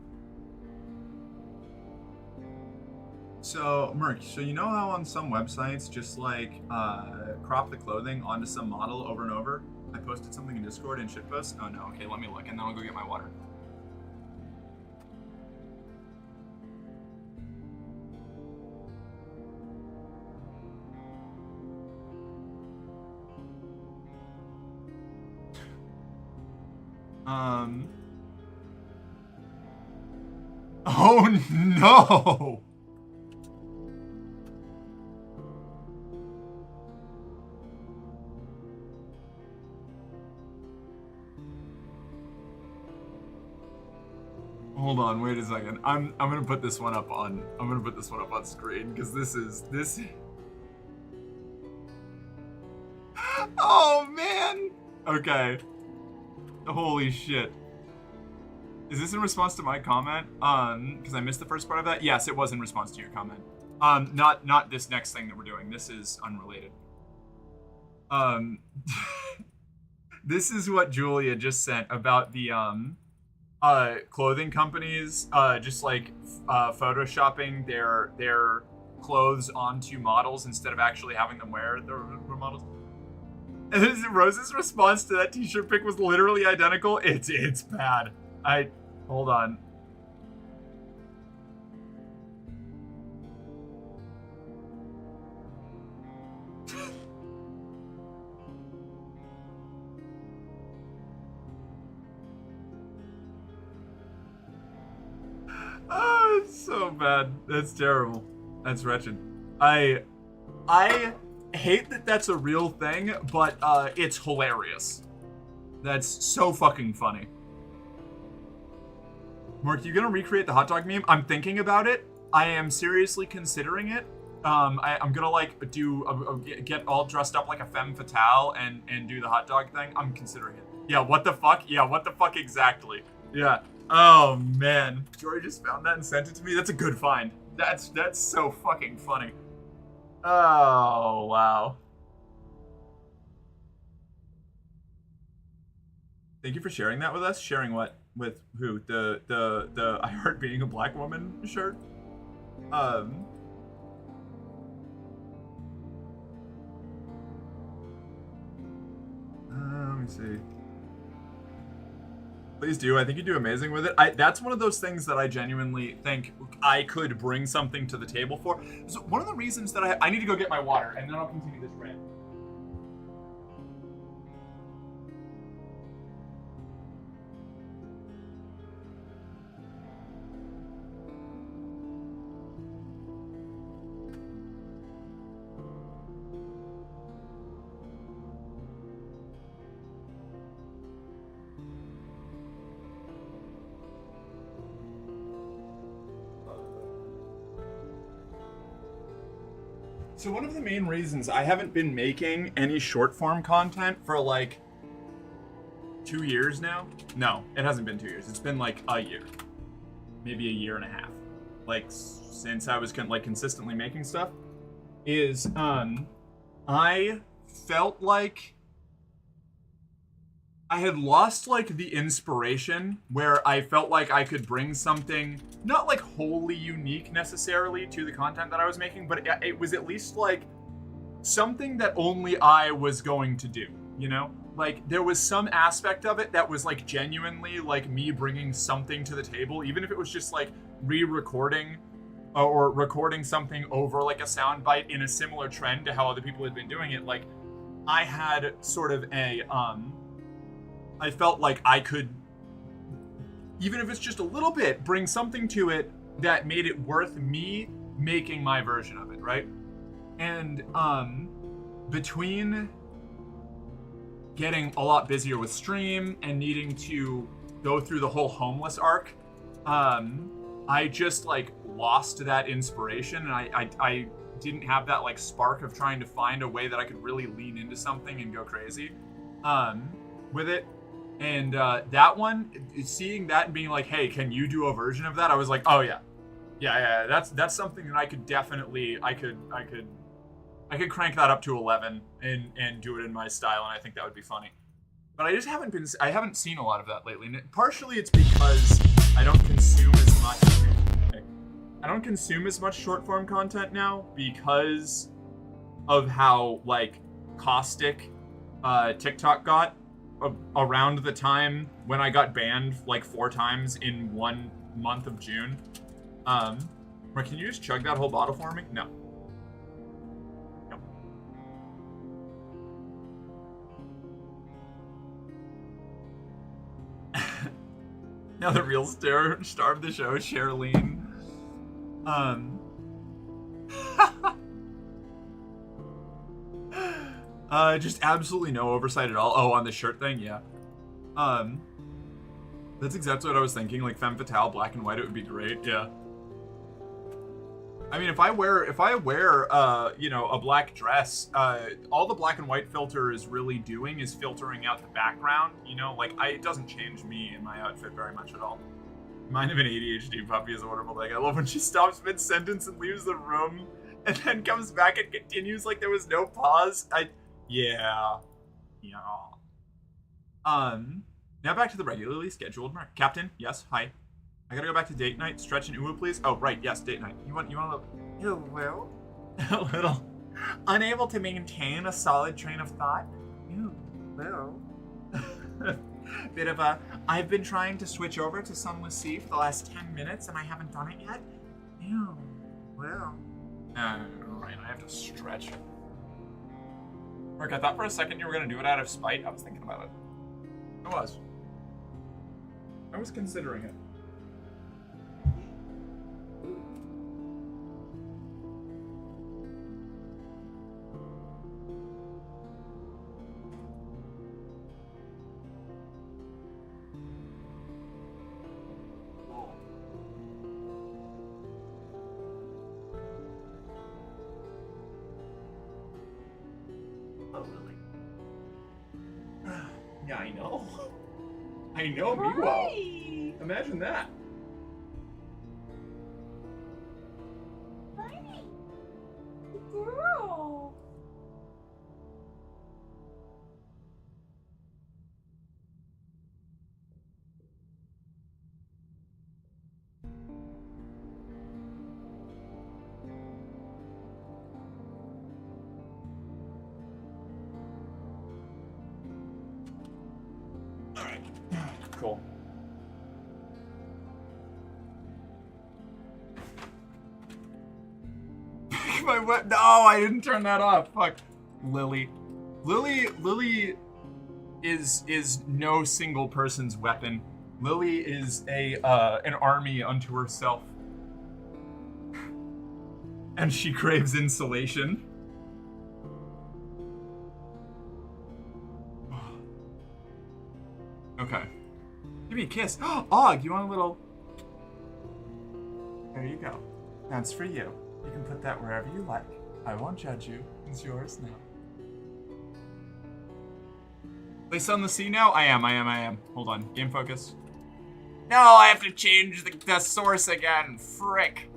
So, Merc, so you know how on some websites just like crop the clothing onto some model over and over? I posted something in Discord and shitpost. Oh no, okay, let me look, and then I'll go get my water. Oh no! Hold on, wait a second. I'm gonna put this one up on screen because this. Oh man! Okay. Holy shit. Is this in response to my comment? Because I missed the first part of that. Yes, it was in response to your comment. Not this next thing that we're doing. This is unrelated. This is what Julia just sent about the clothing companies just like photoshopping their clothes onto models instead of actually having them wear the models. And Rose's response to that t-shirt pic was literally identical. It's bad. Hold on. Oh, it's so bad. That's terrible. That's wretched. I hate that that's a real thing, but it's hilarious. That's so fucking funny. Mark, you gonna recreate the hot dog meme? I'm thinking about it. I am seriously considering it. I'm gonna like get all dressed up like a femme fatale and do the hot dog thing. I'm considering it. Yeah, what the fuck? Yeah, what the fuck exactly? Yeah. Oh man, Jory just found that and sent it to me. That's a good find. That's so fucking funny. Oh wow. Thank you for sharing that with us. Sharing what? With who? The I Heart Being a Black Woman shirt? Let me see. Please do. I think you do amazing with it. That's one of those things that I genuinely think I could bring something to the table for. So one of the reasons that I need to go get my water, and then I'll continue this rant. So one of the main reasons I haven't been making any short form content for like 2 years now. No, it hasn't been 2 years. It's been like a year, maybe a year and a half. Like since I was like consistently making stuff, is I felt like I had lost like the inspiration where I felt like I could bring something not like wholly unique necessarily to the content that I was making, but it was at least like something that only I was going to do, you know? Like there was some aspect of it that was like genuinely like me bringing something to the table, even if it was just like re-recording or recording something over like a soundbite in a similar trend to how other people had been doing it. Like I had sort of a I felt like I could, even if it's just a little bit, bring something to it that made it worth me making my version of it, right? And between getting a lot busier with stream and needing to go through the whole homeless arc, I just like lost that inspiration, and I didn't have that like spark of trying to find a way that I could really lean into something and go crazy with it. And that one, seeing that and being like, hey, can you do a version of that? I was like, oh yeah. That's something that I could definitely, I could crank that up to 11 and do it in my style, and I think that would be funny. But I just I haven't seen a lot of that lately. And partially it's because I don't consume as much short form content now because of how like caustic TikTok got around the time when I got banned like 4 times in 1 month of June. Or can you just chug that whole bottle for me? No. Now the real star of the show, Charlene. Just absolutely no oversight at all. Oh, on the shirt thing, yeah. That's exactly what I was thinking. Like femme fatale, black and white, it would be great. Yeah. I mean, if I wear, you know, a black dress, all the black and white filter is really doing is filtering out the background. You know, like it doesn't change me in my outfit very much at all. Mind of an ADHD puppy is a wonderful thing. I love when she stops mid-sentence and leaves the room, and then comes back and continues like there was no pause. Yeah. Now back to the regularly scheduled Captain. Yes, hi. I gotta go back to date night. Stretch and Uwu, please. Oh, right. Yes, date night. You want a little, a little unable to maintain a solid train of thought. Bit of a. I've been trying to switch over to Sunless Sea for the last 10 minutes and I haven't done it yet. Right. I have to stretch. Mark, I thought for a second you were gonna do it out of spite. I was thinking about it. I was considering it. Yeah, I know. I know me well. Imagine that. Girl. Alright. Cool. My what? No, I didn't turn that off. Fuck. Lily is no single person's weapon. Lily is an army unto herself. And she craves insulation. Okay. Give me a kiss. Og, you want a little... There you go. That's for you. You can put that wherever you like. I won't judge you. It's yours now. Play Sunless Sea now? I am. Hold on. Game focus. No, I have to change the source again. Frick.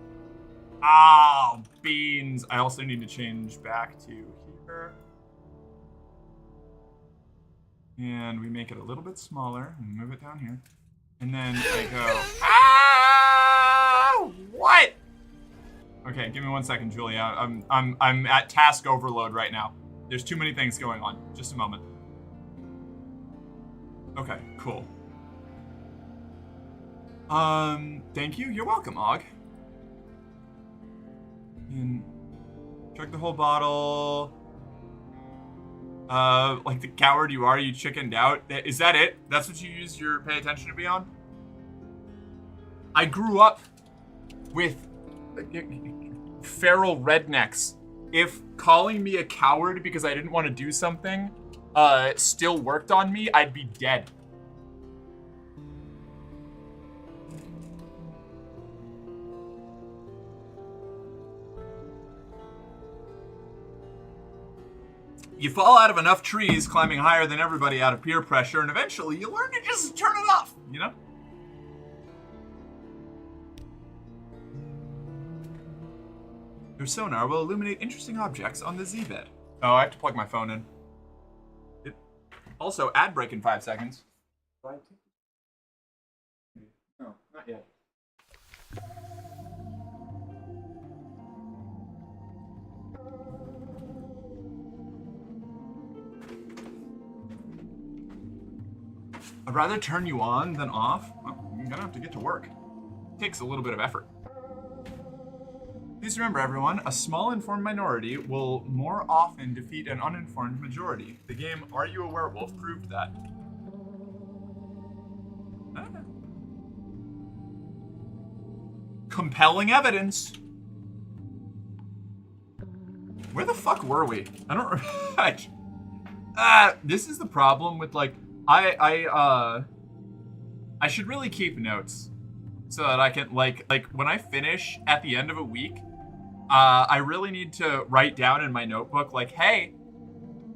Oh, beans. I also need to change back to here. And we make it a little bit smaller and move it down here. And then I go, ah, what? Okay, give me 1 second, Julia. I'm at task overload right now. There's too many things going on. Just a moment. Okay, cool. Thank you. You're welcome, Og. And chug the whole bottle. Like the coward you are, you chickened out. Is that it? That's what you use your pay attention to be on? I grew up with feral rednecks. If calling me a coward because I didn't want to do something still worked on me, I'd be dead. You fall out of enough trees climbing higher than everybody out of peer pressure, and eventually you learn to just turn it off, you know? Your sonar will illuminate interesting objects on the Z-bed. Oh, I have to plug my phone in. Also, ad break in 5 seconds. No, not yet. I'd rather turn you on than off. Well, I'm gonna have to get to work. It takes a little bit of effort. Please remember, everyone, a small informed minority will more often defeat an uninformed majority. The game Are You a Werewolf proved that. Compelling evidence. Where the fuck were we? I don't remember. This is the problem with, like, I should really keep notes so that I can, like when I finish at the end of a week, I really need to write down in my notebook, like, hey,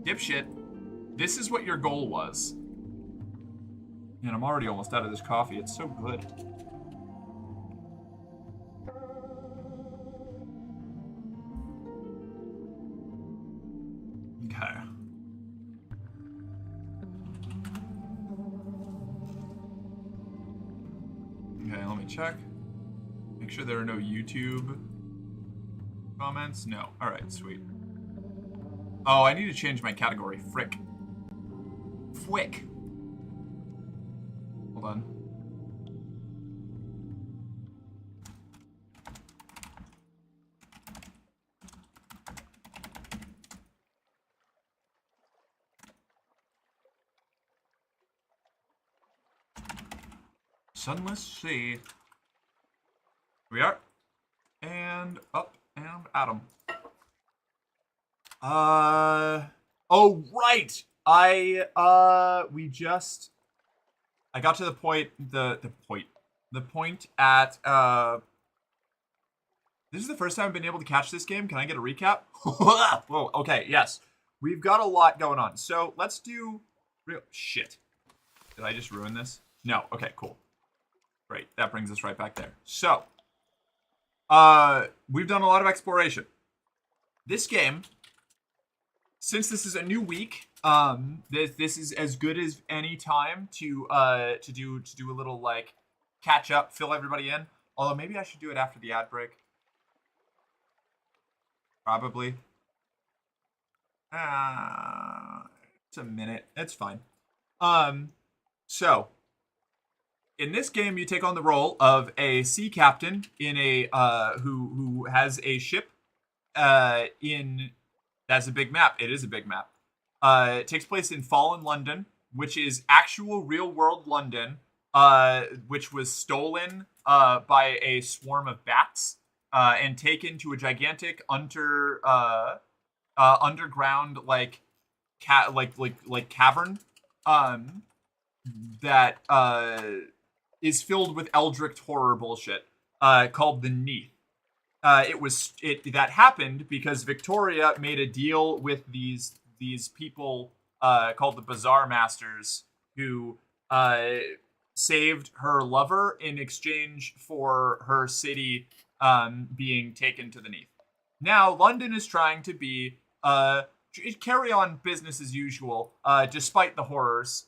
dipshit, this is what your goal was. Man, I'm already almost out of this coffee. It's so good. Okay. Okay, let me check. Make sure there are no YouTube comments. No. All right, sweet. Oh, I need to change my category. Frick. Fwick. Hold on. Sunless Sea. Here we are. And up and Adam. Oh, right. I got to the point, the point at, this is the first time I've been able to catch this game. Can I get a recap? Whoa, okay, yes. We've got a lot going on. So let's do shit. Did I just ruin this? No, okay, cool. Great, that brings us right back there. So, we've done a lot of exploration. This game, since this is a new week, this is as good as any time to do a little like catch up, fill everybody in. Although maybe I should do it after the ad break. Probably. It's a minute. It's fine. So in this game, you take on the role of a sea captain in a who has a ship in. That's a big map. It is a big map. It takes place in Fallen London, which is actual real-world London, which was stolen by a swarm of bats and taken to a gigantic underground cavern that is filled with eldritch horror bullshit called the Neath. That happened because Victoria made a deal with these people called the Bazaar Masters, who saved her lover in exchange for her city being taken to the Neath. Now London is trying to be carry on business as usual, despite the horrors.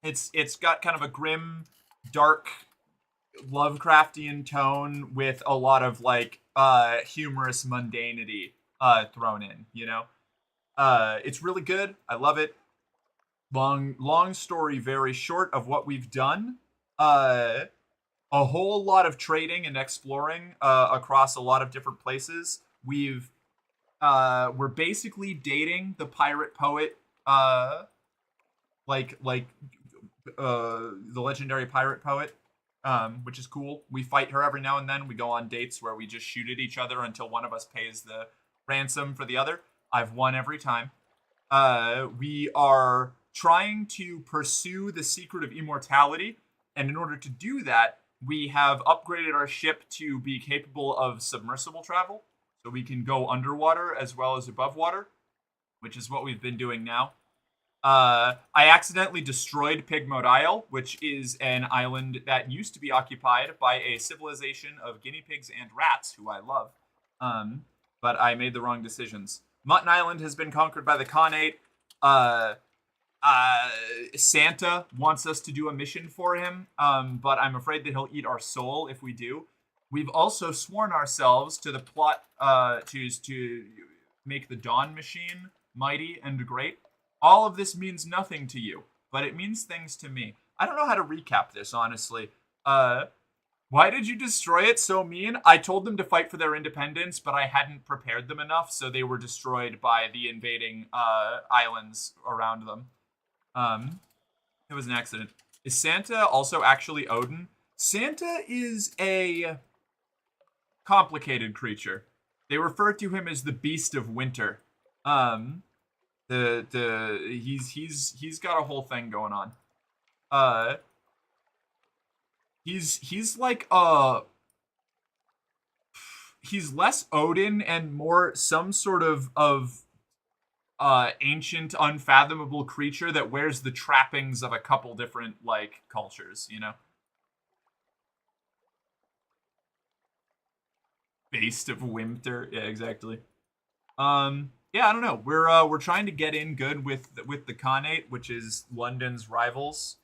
It's got kind of a grim, dark, Lovecraftian tone with a lot of like humorous mundanity thrown in, you know. It's really good. I love it. Long story very short of what we've done. A whole lot of trading and exploring across a lot of different places. We're basically dating the pirate poet the legendary pirate poet. Which is cool. We fight her every now and then. We go on dates where we just shoot at each other until one of us pays the ransom for the other. I've won every time. We are trying to pursue the secret of immortality, and in order to do that, we have upgraded our ship to be capable of submersible travel, so we can go underwater as well as above water, which is what we've been doing now. I accidentally destroyed Pigmode Isle, which is an island that used to be occupied by a civilization of guinea pigs and rats, who I love. But I made the wrong decisions. Mutton Island has been conquered by the Khanate. Santa wants us to do a mission for him, but I'm afraid that he'll eat our soul if we do. We've also sworn ourselves to the plot to make the Dawn Machine mighty and great. All of this means nothing to you, but it means things to me. I don't know how to recap this, honestly. Why did you destroy it so mean? I told them to fight for their independence, but I hadn't prepared them enough, so they were destroyed by the invading islands around them. It was an accident. Is Santa also actually Odin? Santa is a complicated creature. They refer to him as the Beast of Winter. He's got a whole thing going on. He's like he's less Odin and more some sort of ancient, unfathomable creature that wears the trappings of a couple different like cultures, you know? Based of winter. Yeah, exactly. Yeah, I don't know. We're trying to get in good with the Khanate, which is London's rivals.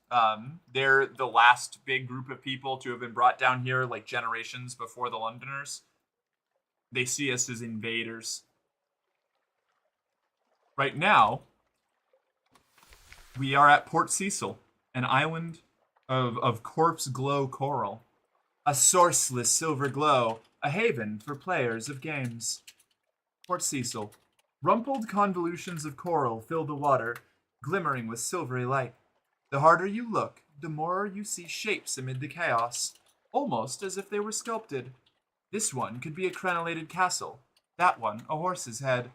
They're the last big group of people to have been brought down here like generations before the Londoners. They see us as invaders. Right now, we are at Port Cecil, an island of corpse glow coral. A sourceless silver glow, a haven for players of games. Port Cecil. Rumpled convolutions of coral fill the water, glimmering with silvery light. The harder you look, the more you see shapes amid the chaos, almost as if they were sculpted. This one could be a crenellated castle, that one a horse's head.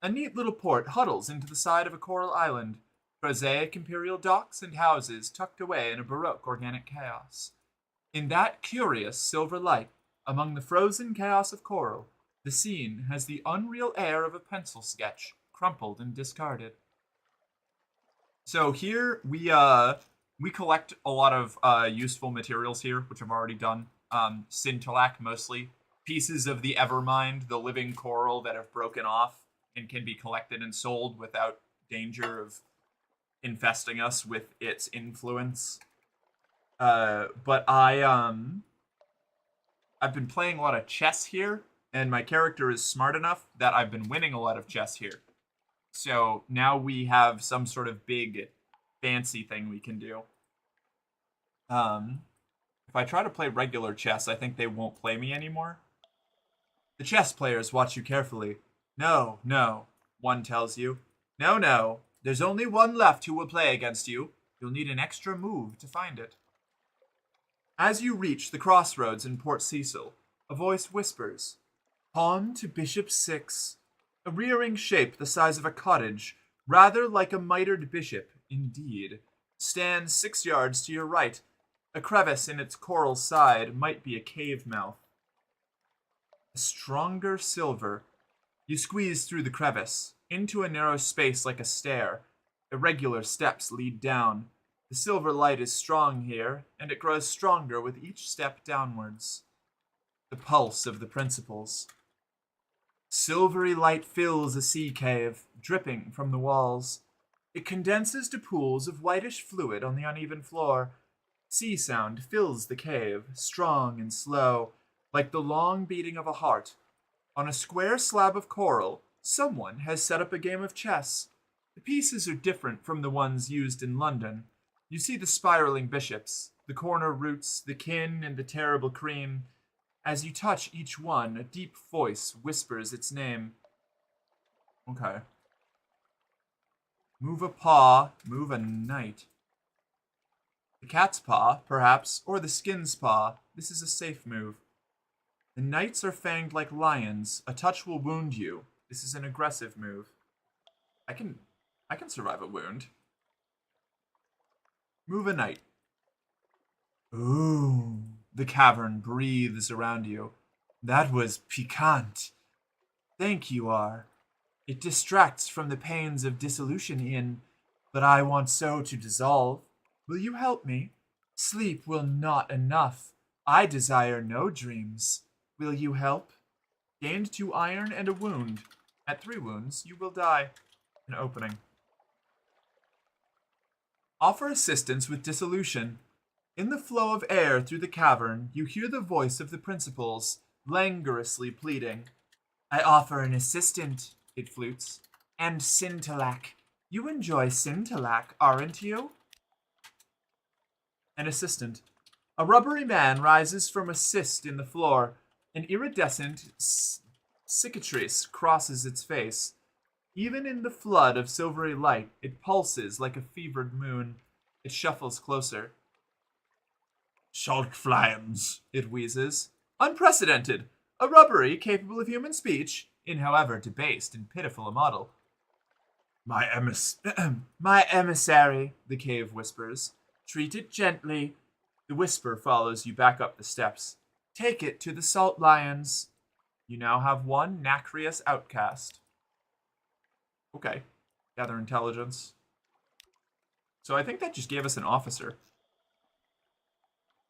A neat little port huddles into the side of a coral island, prosaic imperial docks and houses tucked away in a baroque organic chaos. In that curious silver light, among the frozen chaos of coral, the scene has the unreal air of a pencil sketch, crumpled and discarded. So here we collect a lot of useful materials here, which I've already done. Scintillac mostly. Pieces of the Evermind, the living coral that have broken off and can be collected and sold without danger of infesting us with its influence. But I've been playing a lot of chess here, and my character is smart enough that I've been winning a lot of chess here. So now we have some sort of big fancy thing we can do. If I try to play regular chess, I think they won't play me anymore. The chess players watch you carefully. No, no, one tells you. No, no, there's only one left who will play against you. You'll need an extra move to find it. As you reach the crossroads in Port Cecil, a voice whispers, Pawn to bishop 6. A rearing shape the size of a cottage, rather like a mitred bishop, indeed, stands 6 yards to your right. A crevice in its coral side might be a cave mouth. A stronger silver. You squeeze through the crevice, into a narrow space like a stair. Irregular steps lead down. The silver light is strong here, and it grows stronger with each step downwards. The pulse of the principles. Silvery light fills a sea cave, dripping from the walls. It condenses to pools of whitish fluid on the uneven floor. Sea sound fills the cave, strong and slow, like the long beating of a heart. On a square slab of coral, someone has set up a game of chess. The pieces are different from the ones used in London. You see the spiraling bishops, the corner roots, the kin, and the terrible cream. As you touch each one, a deep voice whispers its name. Okay. Move a paw, move a knight. The cat's paw, perhaps, or the skin's paw. This is a safe move. The knights are fanged like lions. A touch will wound you. This is an aggressive move. I can survive a wound. Move a knight. Ooh. The cavern breathes around you. That was piquant. Thank you, R. It distracts from the pains of dissolution in, but I want so to dissolve. Will you help me? Sleep will not enough. I desire no dreams. Will you help? Gained 2 iron and a wound. At 3 wounds, you will die. An opening. Offer assistance with dissolution. In the flow of air through the cavern, you hear the voice of the principals, languorously pleading. I offer an assistant, it flutes. And Scintillac. You enjoy Scintillac, aren't you? An assistant. A rubbery man rises from a cyst in the floor. An iridescent cicatrice crosses its face. Even in the flood of silvery light, it pulses like a fevered moon. It shuffles closer. Salt flames, it wheezes. Unprecedented. A rubbery capable of human speech, in however debased and pitiful a model. My emissary, the cave whispers. Treat it gently. The whisper follows you back up the steps. Take it to the salt lions. You now have one Nacreous outcast. Okay. Gather intelligence. So I think that just gave us an officer.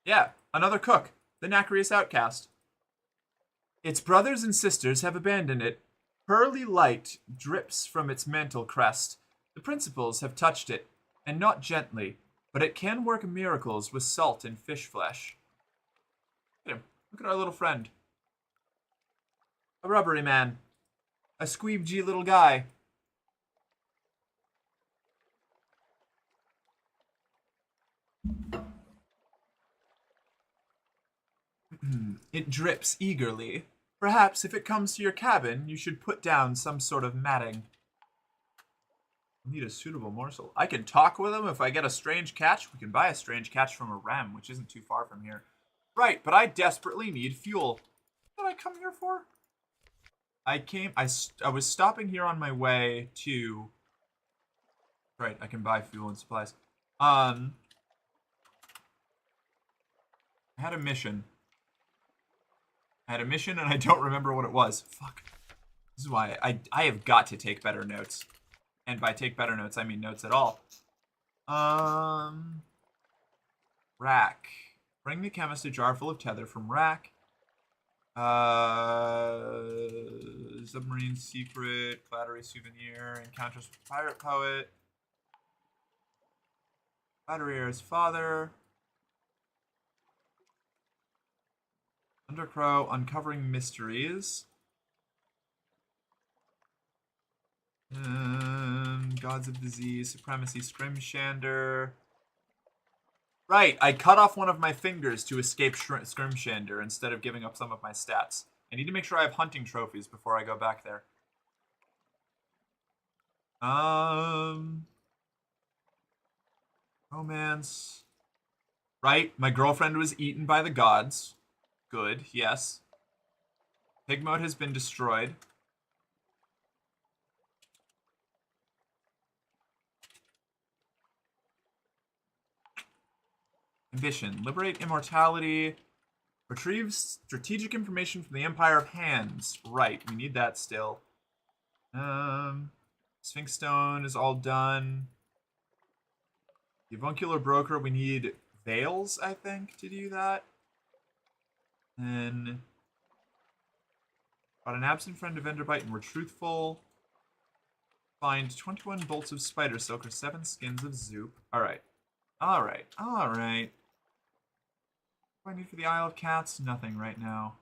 Yeah, another cook. The Nacreous outcast. Its brothers and sisters have abandoned it. Pearly light drips from its mantle crest. The principals have touched it, and not gently, but it can work miracles with salt and fish flesh. Look at him. Look at our little friend. A rubbery man. A squeebgy little guy. It drips eagerly. Perhaps if it comes to your cabin, you should put down some sort of matting. Need a suitable morsel. I can talk with him if I get a strange catch. We can buy a strange catch from a ram, which isn't too far from here. Right, but I desperately need fuel. What did I come here for? I was stopping here on my way to... Right, I can buy fuel and supplies. I had a mission. And I don't remember what it was. Fuck. This is why I have got to take better notes. And by take better notes, I mean notes at all. Rack. Bring the chemist a jar full of tether from Rack. Submarine secret, flattery souvenir, encounters with pirate poet. Flatterier's father. Undercrow, uncovering mysteries. Gods of Disease, Supremacy, Scrimshander. Right, I cut off one of my fingers to escape Scrimshander instead of giving up some of my stats. I need to make sure I have hunting trophies before I go back there. Romance. Right, my girlfriend was eaten by the gods. Good, yes. Pig mode has been destroyed. Ambition. Liberate immortality. Retrieve strategic information from the Empire of Hands. Right, we need that still. Sphinx Stone is all done. The Avuncular Broker, we need Veils, I think, to do that. Then... Got an absent friend of Enderbite and we're truthful. Find 21 bolts of spider silk or 7 skins of Zoop. Alright. Alright. Alright. What do I need for the Isle of Cats? Nothing right now.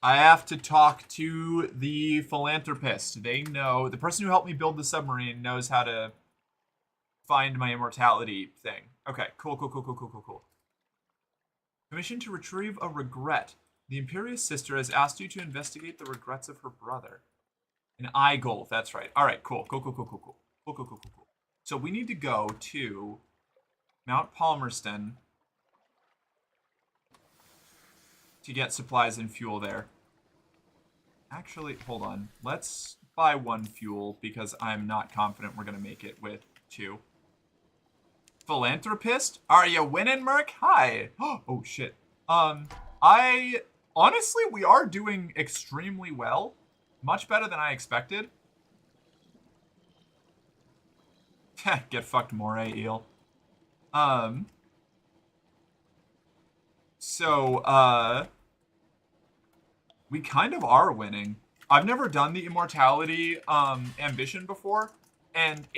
I have to talk to the philanthropist. They know, the person who helped me build the submarine knows how to find my immortality thing. Okay, cool. Commission to retrieve a regret. The Imperious sister has asked you to investigate the regrets of her brother. An eye goal, that's right. Alright, cool. Cool. So we need to go to Mount Palmerston to get supplies and fuel there. Actually, hold on. Let's buy 1 fuel because I'm not confident we're going to make it with 2. Philanthropist? Are you winning, Merc? Hi. Oh, shit. Honestly, we are doing extremely well. Much better than I expected. Get fucked, Moray Eel. We kind of are winning. I've never done the immortality ambition before, and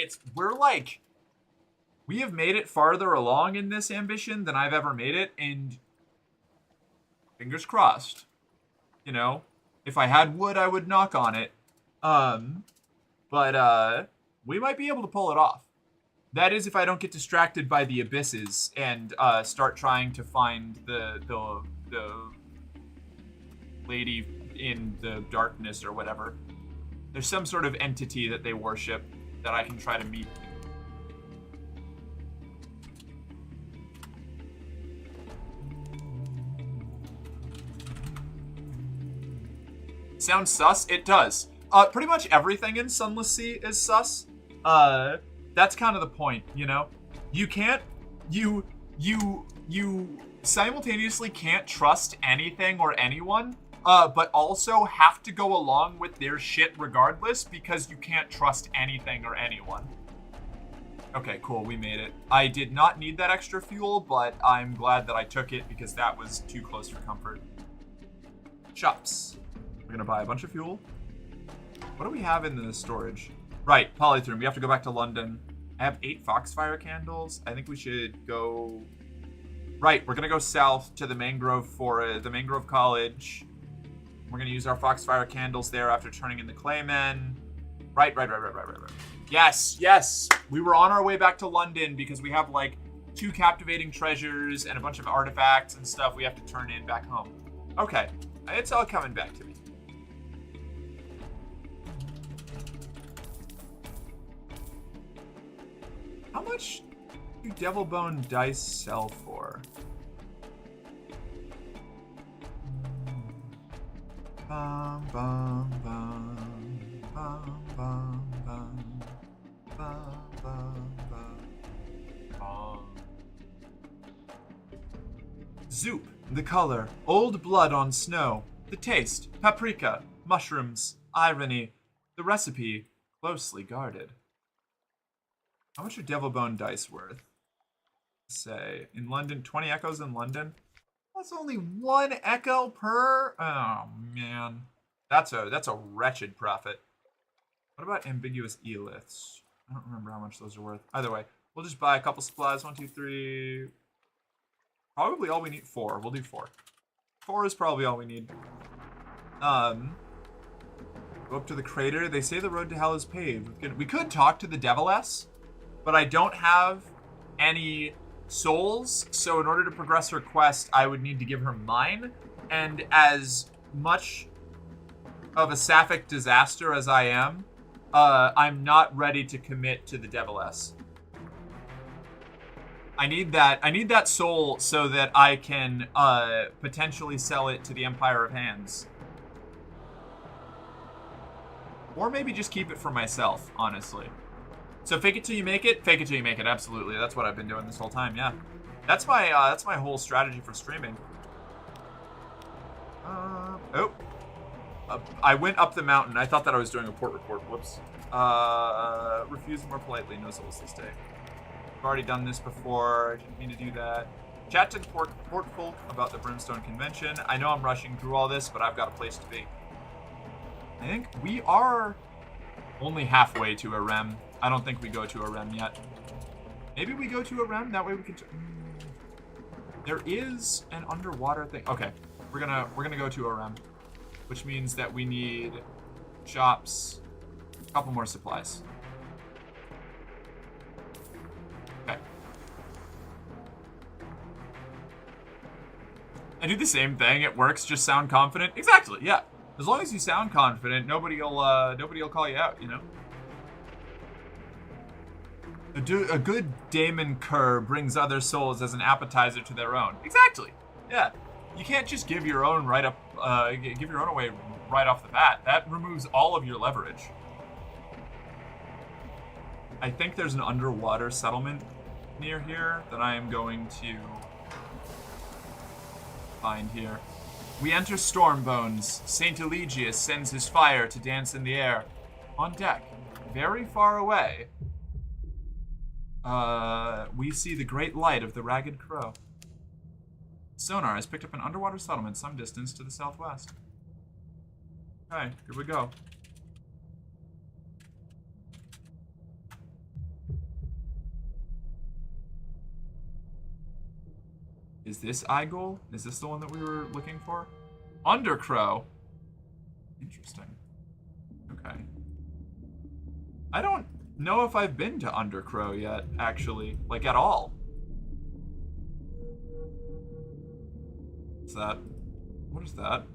we have made it farther along in this ambition than I've ever made it, and fingers crossed. You know, if I had wood, I would knock on it. But we might be able to pull it off. That is if I don't get distracted by the abysses and start trying to find the lady in the darkness or whatever. There's some sort of entity that they worship that I can try to meet. Sounds sus? It does. Pretty much everything in Sunless Sea is sus. That's kind of the point, you know? You you simultaneously can't trust anything or anyone, but also have to go along with their shit regardless because you can't trust anything or anyone. Okay, cool, we made it. I did not need that extra fuel, but I'm glad that I took it because that was too close for comfort. Shops. We're gonna buy a bunch of fuel. What do we have in the storage? Right, polytherm. We have to go back to London. I have 8 foxfire candles. I think we should go... Right, we're gonna go south to the mangrove college. We're gonna use our foxfire candles there after turning in the claymen. Right. Yes. We were on our way back to London because we have like 2 captivating treasures and a bunch of artifacts and stuff we have to turn in back home. Okay, it's all coming back to me. How much do devil bone dice sell for? Bum, bum, bum, bum, bum, bum, bum, bum, bum. Zoop, the color, old blood on snow. The taste, paprika, mushrooms, irony. The recipe, closely guarded. How much are devil bone dice worth? Say, in London, 20 echoes in London? That's only 1 echo per? Oh, man. That's a wretched profit. What about ambiguous eliths? I don't remember how much those are worth. Either way, we'll just buy a couple supplies. 1, 2, 3. Probably all we need. 4. We'll do 4. 4 is probably all we need. Go up to the crater. They say the road to hell is paved. We could talk to the Deviless, but I don't have any souls, so in order to progress her quest, I would need to give her mine. And as much of a sapphic disaster as I am, I'm not ready to commit to the Deviless. I need that soul so that I can potentially sell it to the Empire of Hands. Or maybe just keep it for myself, honestly. So fake it till you make it, absolutely. That's what I've been doing this whole time, yeah. That's my whole strategy for streaming. I went up the mountain. I thought that I was doing a port report, whoops. Refuse more politely, no souls this day. I've already done this before, I didn't mean to do that. Chat to the port folk about the Brimstone Convention. I know I'm rushing through all this, but I've got a place to be. I think we are only halfway to a REM. I don't think we go to a REM yet. Maybe we go to a REM, that way we can... There is an underwater thing. Okay, we're gonna go to a REM, which means that we need shops, a couple more supplies. Okay. I do the same thing, it works, just sound confident. Exactly, yeah. As long as you sound confident, nobody'll call you out, you know? A good Daemon cur brings other souls as an appetizer to their own. Exactly. Yeah. You can't just give your own away right off the bat. That removes all of your leverage. I think there's an underwater settlement near here that I am going to find here. We enter Stormbones. Saint Eligius sends his fire to dance in the air. On deck, very far away, we see the great light of the Ragged Crow. Sonar has picked up an underwater settlement some distance to the southwest. Okay, here we go. Is this Igol? Is this the one that we were looking for? Undercrow. Interesting. Okay. I don't know if I've been to Undercrow yet, actually. Like, at all. What's that? What is that?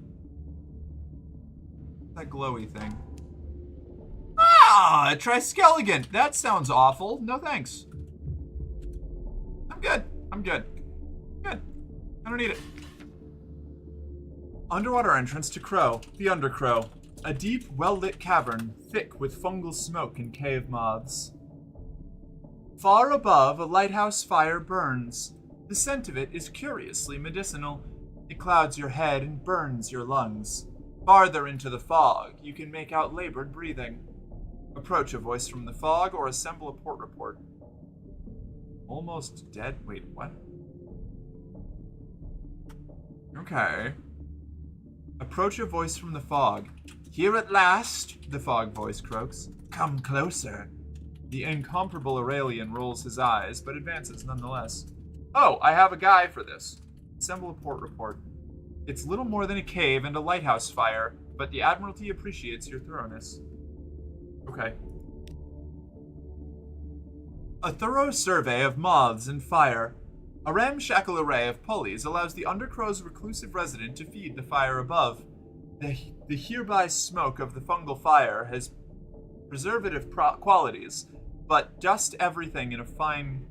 That glowy thing. Ah! A Triskeligan! That sounds awful. No thanks. I'm good. I'm good. Good. I don't need it. Underwater entrance to Crow. The Undercrow. A deep, well-lit cavern, thick with fungal smoke and cave moths. Far above, a lighthouse fire burns. The scent of it is curiously medicinal. It clouds your head and burns your lungs. Farther into the fog, you can make out labored breathing. Approach a voice from the fog or assemble a port report. Almost dead? Wait, what? Okay. Approach a voice from the fog. Here at last, the fog voice croaks. Come closer. The incomparable Aurelian rolls his eyes, but advances nonetheless. Oh, I have a guy for this. Assemble a port report. It's little more than a cave and a lighthouse fire, but the Admiralty appreciates your thoroughness. Okay. A thorough survey of moths and fire. A ramshackle array of pulleys allows the Undercrow's reclusive resident to feed the fire above. The hereby smoke of the fungal fire has preservative qualities, but dust everything in a fine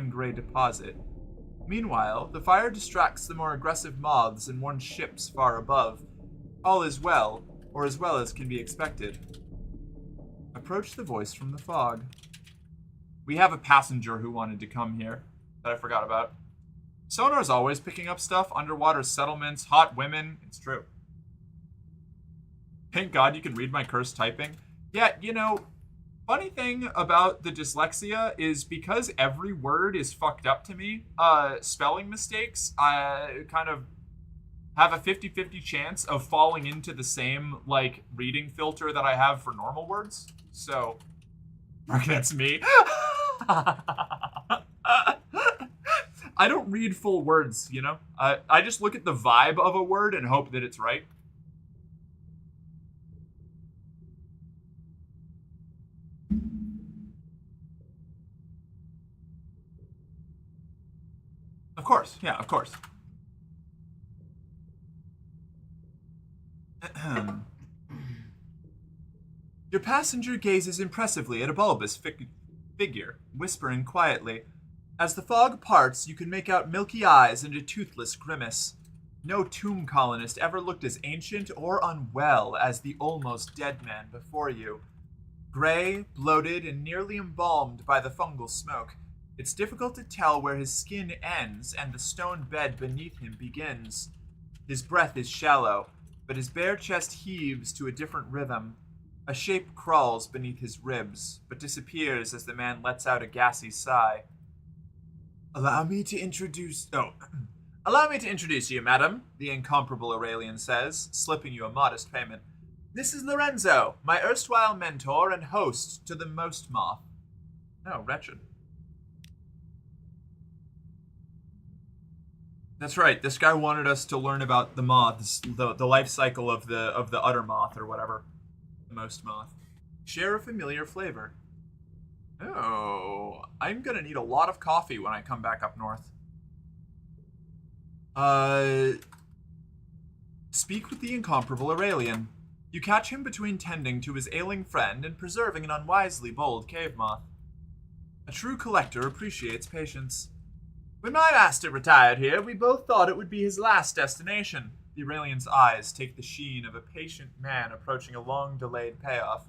gray deposit. Meanwhile, the fire distracts the more aggressive moths and warns ships far above. All is well, or as well as can be expected. Approach the voice from the fog. We have a passenger who wanted to come here that I forgot about. Sonar's always picking up stuff. Underwater settlements, hot women. It's true. Thank God you can read my cursed typing. Yeah, you know, funny thing about the dyslexia is because every word is fucked up to me, spelling mistakes, I kind of have a 50-50 chance of falling into the same, like, reading filter that I have for normal words. So, that's me. I don't read full words, you know? I just look at the vibe of a word and hope that it's right. Of course, yeah, of course. Your passenger gazes impressively at a bulbous figure, whispering quietly. As the fog parts, you can make out milky eyes and a toothless grimace. No tomb colonist ever looked as ancient or unwell as the almost dead man before you. Gray, bloated, and nearly embalmed by the fungal smoke, it's difficult to tell where his skin ends and the stone bed beneath him begins. His breath is shallow, but his bare chest heaves to a different rhythm. A shape crawls beneath his ribs, but disappears as the man lets out a gassy sigh. Allow me to introduce you, madam, the incomparable Aurelian says, slipping you a modest payment. This is Lorenzo, my erstwhile mentor and host to the Most Moth. Oh, wretched. That's right, this guy wanted us to learn about the moths, the life cycle of the Utter Moth or whatever. The Most Moth. Share a familiar flavor. Oh, I'm gonna need a lot of coffee when I come back up north. Speak with the incomparable Aurelian. You catch him between tending to his ailing friend and preserving an unwisely bold cave moth. A true collector appreciates patience. When my master retired here, we both thought it would be his last destination. The Aurelian's eyes take the sheen of a patient man approaching a long-delayed payoff.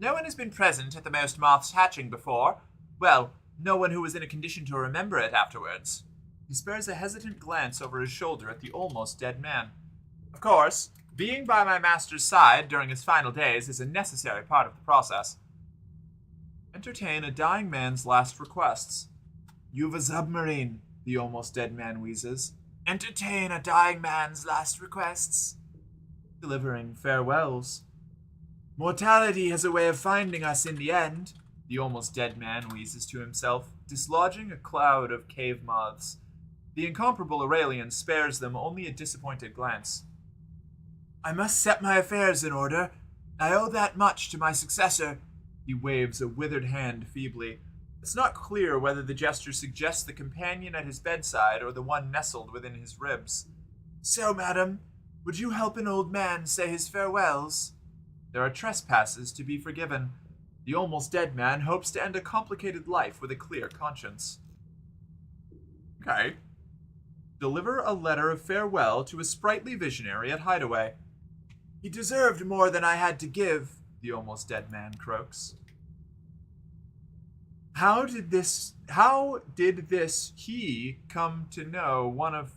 No one has been present at the Most Moth's hatching before. Well, no one who was in a condition to remember it afterwards. He spares a hesitant glance over his shoulder at the almost dead man. Of course, being by my master's side during his final days is a necessary part of the process. Entertain a dying man's last requests. You've a submarine, the almost dead man wheezes. Entertain a dying man's last requests. Delivering farewells. Mortality has a way of finding us in the end, the almost dead man wheezes to himself, dislodging a cloud of cave moths. The incomparable Aurelian spares them only a disappointed glance. I must set my affairs in order. I owe that much to my successor. He waves a withered hand feebly. It's not clear whether the gesture suggests the companion at his bedside or the one nestled within his ribs. So, madam, would you help an old man say his farewells? There are trespasses to be forgiven. The almost dead man hopes to end a complicated life with a clear conscience. Okay. Deliver a letter of farewell to a sprightly visionary at Hideaway. He deserved more than I had to give, the almost dead man croaks. How did this he come to know one of,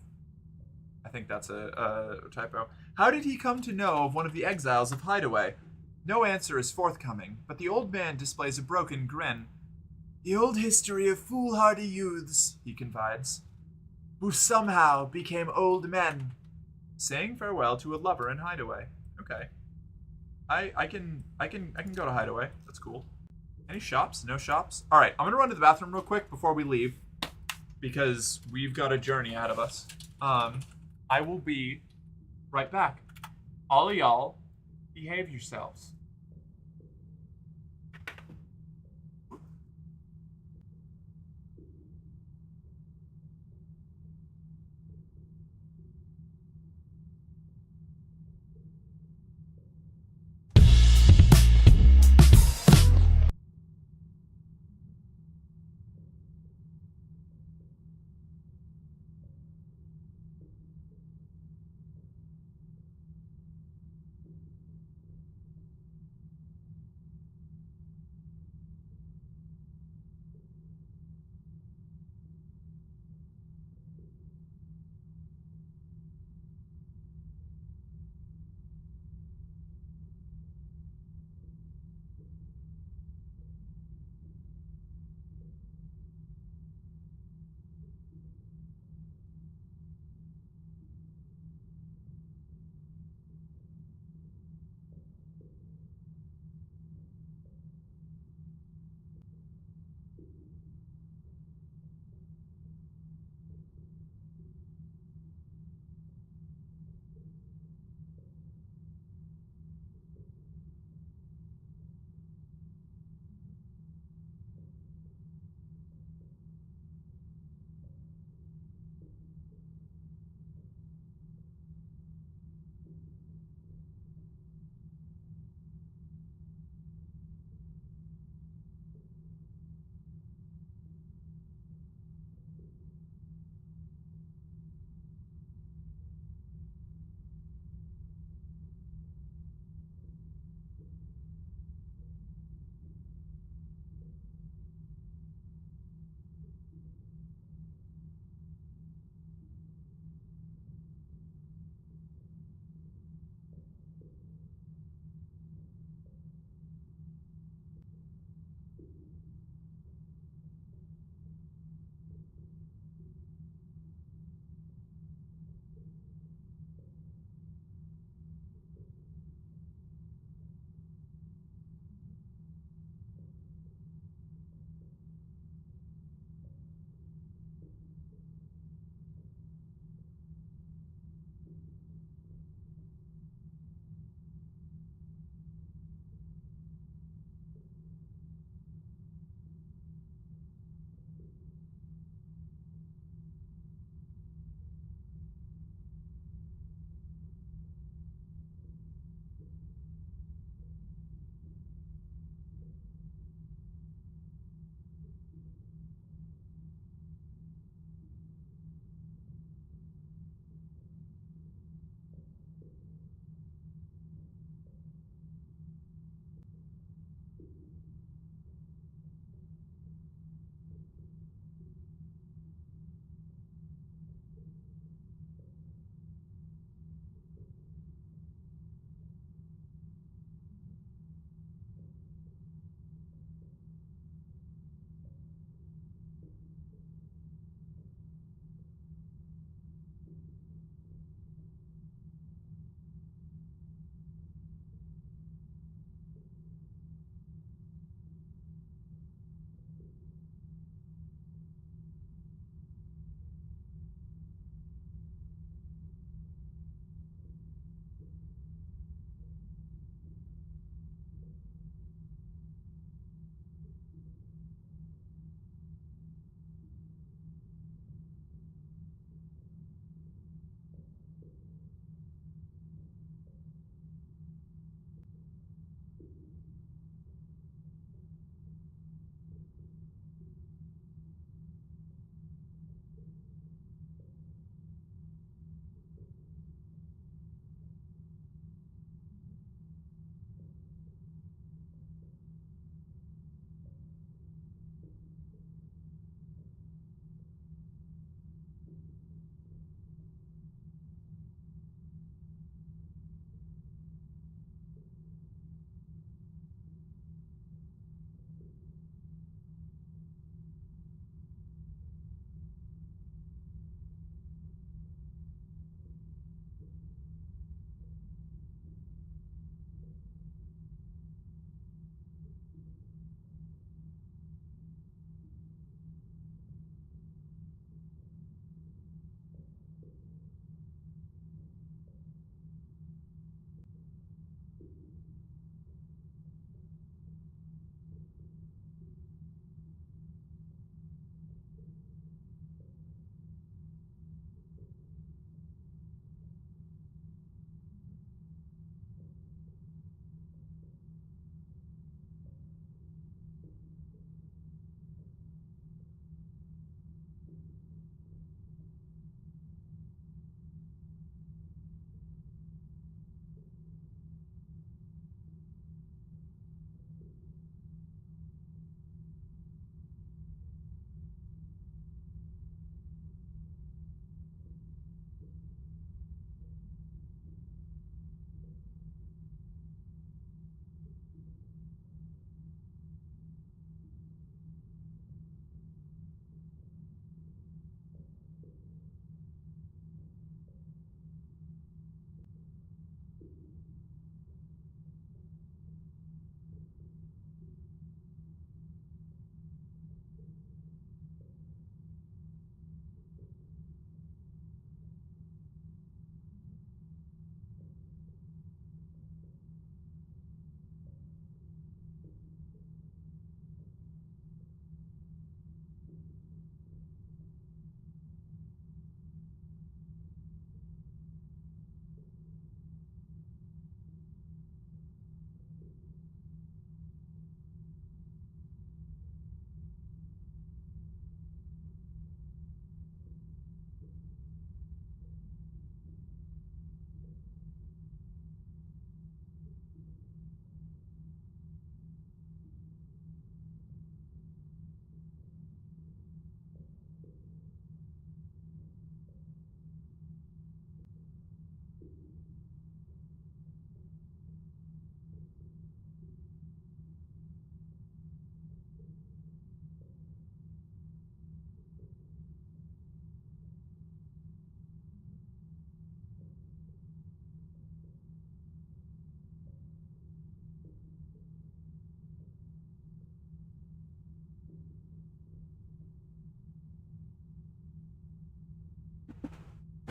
I think that's a typo. How did he come to know of one of the exiles of Hideaway? No answer is forthcoming, but the old man displays a broken grin. The old history of foolhardy youths, he confides, who somehow became old men, saying farewell to a lover in Hideaway. Okay. I can go to Hideaway. That's cool. Any shops? No shops? Alright, I'm gonna run to the bathroom real quick before we leave. Because we've got a journey ahead of us. I will be right back. All of y'all, behave yourselves.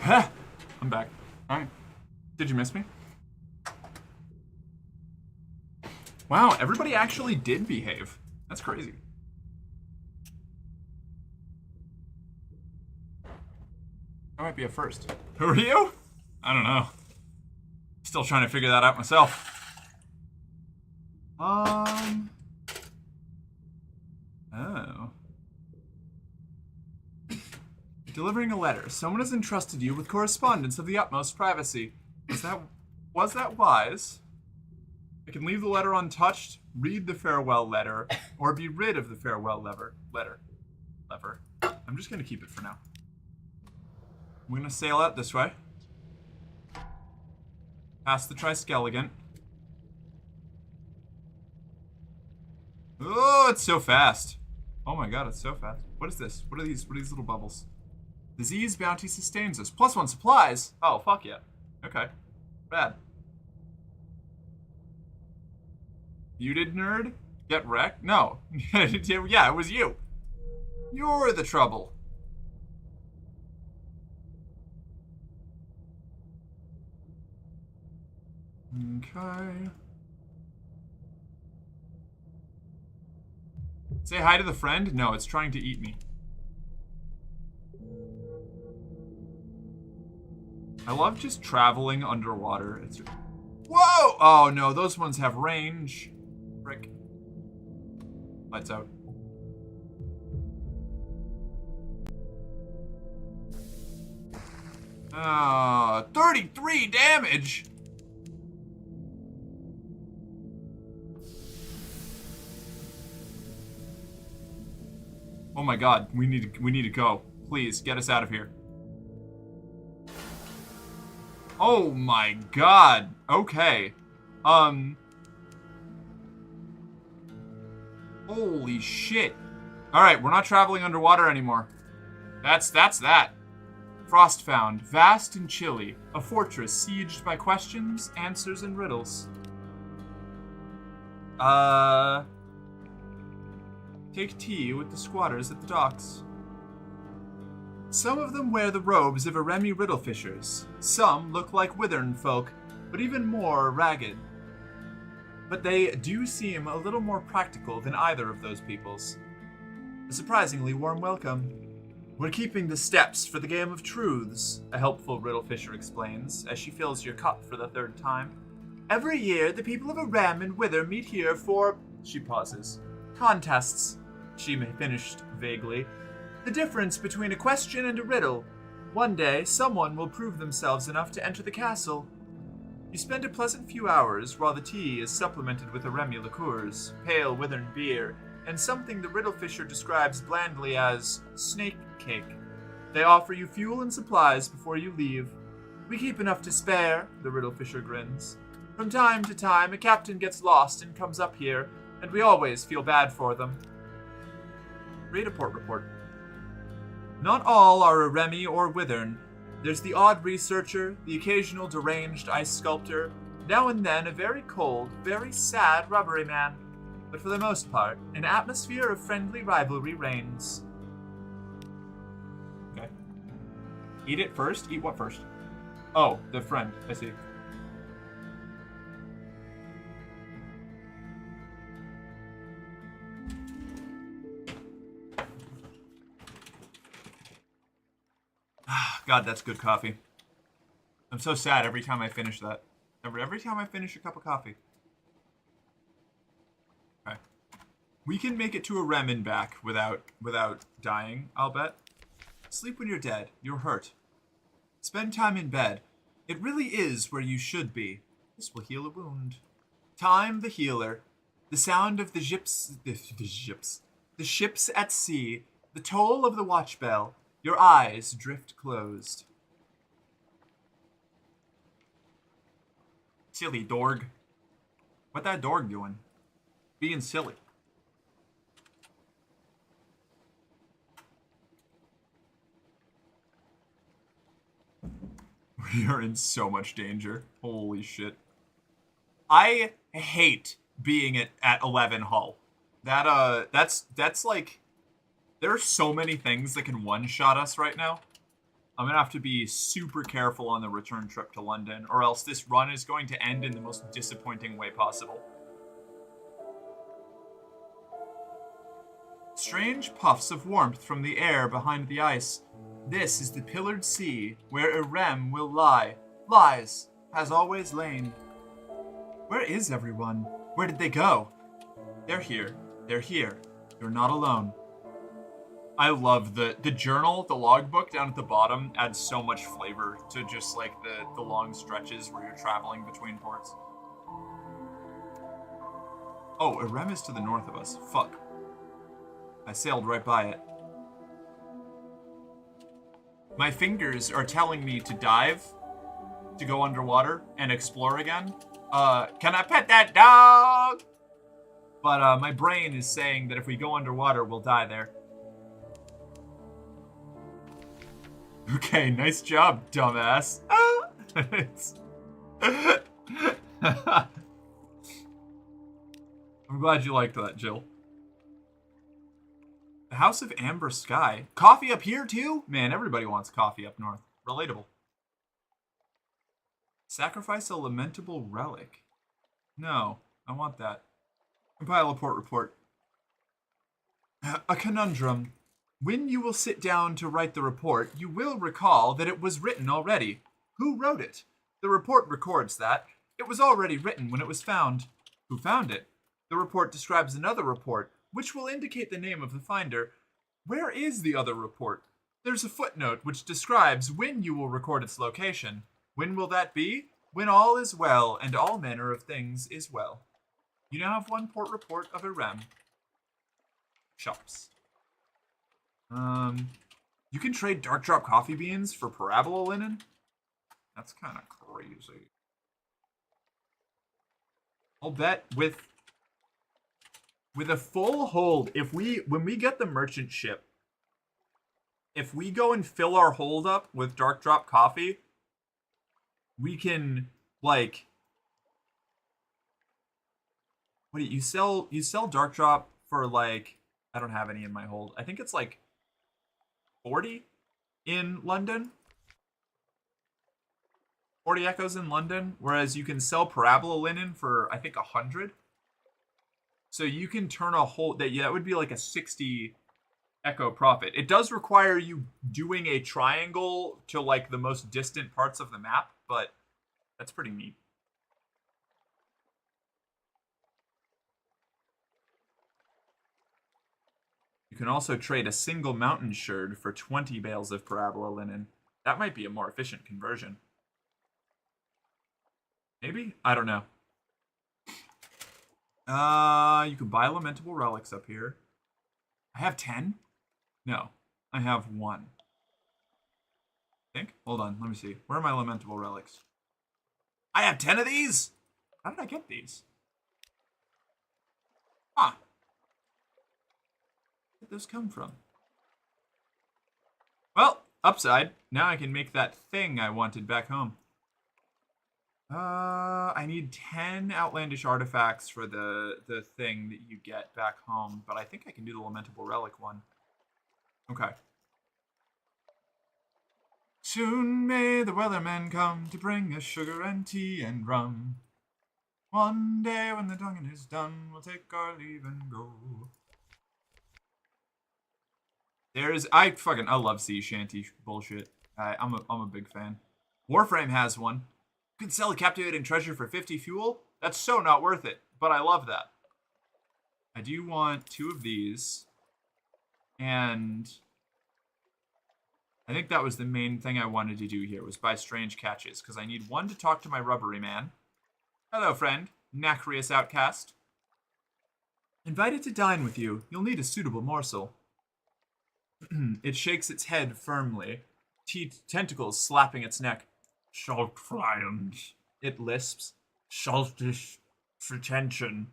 I'm back. Alright. Did you miss me? Wow, everybody actually did behave. That's crazy. That might be a first. Who are you? I don't know. Still trying to figure that out myself. Oh. Delivering a letter. Someone has entrusted you with correspondence of the utmost privacy. Was that wise? I can leave the letter untouched, read the farewell letter, or be rid of the farewell lever. I'm just gonna keep it for now. I'm gonna sail out this way. Past the Triskelion. Oh, it's so fast. Oh my god, it's so fast. What is this? What are these little bubbles? Disease bounty sustains us. +1 supplies. Oh, fuck yeah. Okay. Bad. You did, nerd? Get wrecked? No. Yeah, it was you. You're the trouble. Okay. Say hi to the friend? No, it's trying to eat me. I love just traveling underwater. It's... Whoa! Oh no, those ones have range. Frick. Lights out. Ah, 33 damage! Oh my god, we need to go. Please, get us out of here. Oh my god. Okay. Holy shit. Alright, we're not traveling underwater anymore. That's that. Frost found, vast and chilly, a fortress sieged by questions, answers, and riddles. Take tea with the squatters at the docks. Some of them wear the robes of Aremi riddle fishers. Some look like Withern folk, but even more ragged. But they do seem a little more practical than either of those peoples. A surprisingly warm welcome. We're keeping the steps for the Game of Truths, a helpful riddle fisher explains, as she fills your cup for the 3rd time. Every year, the people of Arem and Wither meet here for... She pauses. Contests. She finished vaguely. The difference between a question and a riddle. One day, someone will prove themselves enough to enter the castle. You spend a pleasant few hours while the tea is supplemented with Aremi liqueurs, pale Withern beer, and something the riddle fisher describes blandly as snake cake. They offer you fuel and supplies before you leave. We keep enough to spare, the riddle fisher grins. From time to time, a captain gets lost and comes up here, and we always feel bad for them. Read a port report. Not all are Aremi or Withern. There's the odd researcher, the occasional deranged ice sculptor, now and then a very cold, very sad rubbery man. But for the most part, an atmosphere of friendly rivalry reigns. Okay. Eat it first? Eat what first? Oh, the friend. I see. God, that's good coffee. I'm so sad every time I finish that. Every time I finish a cup of coffee. Okay. We can make it to a Remen back without dying, I'll bet. Sleep when you're dead. You're hurt. Spend time in bed. It really is where you should be. This will heal a wound. Time the healer. The sound of the ships at sea. The toll of the watch bell. Your eyes drift closed. Silly dorg. What that dorg doing? Being silly. We are in so much danger. Holy shit. I hate being at 11 hull. That's like... There are so many things that can one-shot us right now. I'm going to have to be super careful on the return trip to London, or else this run is going to end in the most disappointing way possible. Strange puffs of warmth from the air behind the ice. This is the pillared sea, where Irem will lie. Lies, has always lain. Where is everyone? Where did they go? They're here. They're here. You're not alone. I love the journal, the logbook down at the bottom adds so much flavor to just like the long stretches where you're traveling between ports. Oh, Irem is to the north of us. Fuck. I sailed right by it. My fingers are telling me to dive, to go underwater, and explore again. Can I pet that dog? But my brain is saying that if we go underwater, we'll die there. Okay, nice job, dumbass. I'm glad you liked that, Jill. The House of Amber Sky. Coffee up here, too? Man, everybody wants coffee up north. Relatable. Sacrifice a lamentable relic. No, I want that. Compile a port report. A conundrum. When you will sit down to write the report, you will recall that it was written already. Who wrote it? The report records that. It was already written when it was found. Who found it? The report describes another report, which will indicate the name of the finder. Where is the other report? There's a footnote which describes when you will record its location. When will that be? When all is well, and all manner of things is well. You now have one port report of Irem. Shops. You can trade Dark Drop coffee beans for parabola linen? That's kind of crazy. I'll bet with a full hold, when we get the merchant ship, if we go and fill our hold up with Dark Drop coffee, we can like wait, you sell Dark Drop for like I don't have any in my hold. I think it's like 40 in London. 40 echoes in London, whereas you can sell parabola linen for I think 100. So you can turn a whole that would be like a 60 echo profit. It does require you doing a triangle to like the most distant parts of the map, but that's pretty neat. You can also trade a single mountain sherd for 20 bales of parabola linen. That might be a more efficient conversion. Maybe? I don't know. You can buy lamentable relics up here. I have 10? No, I have 1. I think? Hold on, let me see. Where are my lamentable relics? I have 10 of these? How did I get these? Huh. Where did those come from? Well, upside. Now I can make that thing I wanted back home. I need 10 outlandish artifacts for the thing that you get back home, but I think I can do the lamentable relic one. Okay. Soon may the weathermen come to bring us sugar and tea and rum. One day when the tonguing is done, we'll take our leave and go. I love sea shanty bullshit. I'm a big fan. Warframe has one. You can sell a captivating treasure for 50 fuel? That's so not worth it, but I love that. I do want 2 of these. And I think that was the main thing I wanted to do here, was buy strange catches, because I need 1 to talk to my rubbery man. Hello, friend. Nacrius outcast. Invited to dine with you. You'll need a suitable morsel. It shakes its head firmly, tentacles slapping its neck. Salt flions. It lisps. Saltish pretension.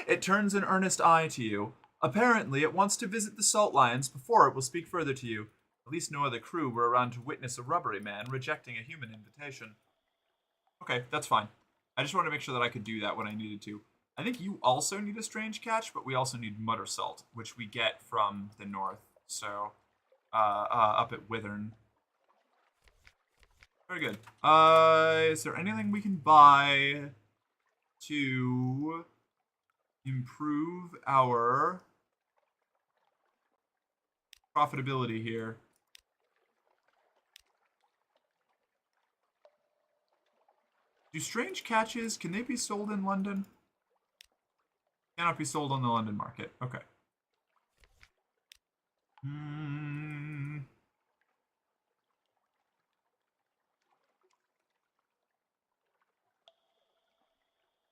It turns an earnest eye to you. Apparently, it wants to visit the salt lions before it will speak further to you. At least no other crew were around to witness a rubbery man rejecting a human invitation. Okay, that's fine. I just wanted to make sure that I could do that when I needed to. I think you also need a strange catch, but we also need mutter salt, which we get from the north. So up at Withern. Very good. Is there anything we can buy to improve our profitability here? Do strange catches, can they be sold in London? Cannot be sold on the London market. Okay.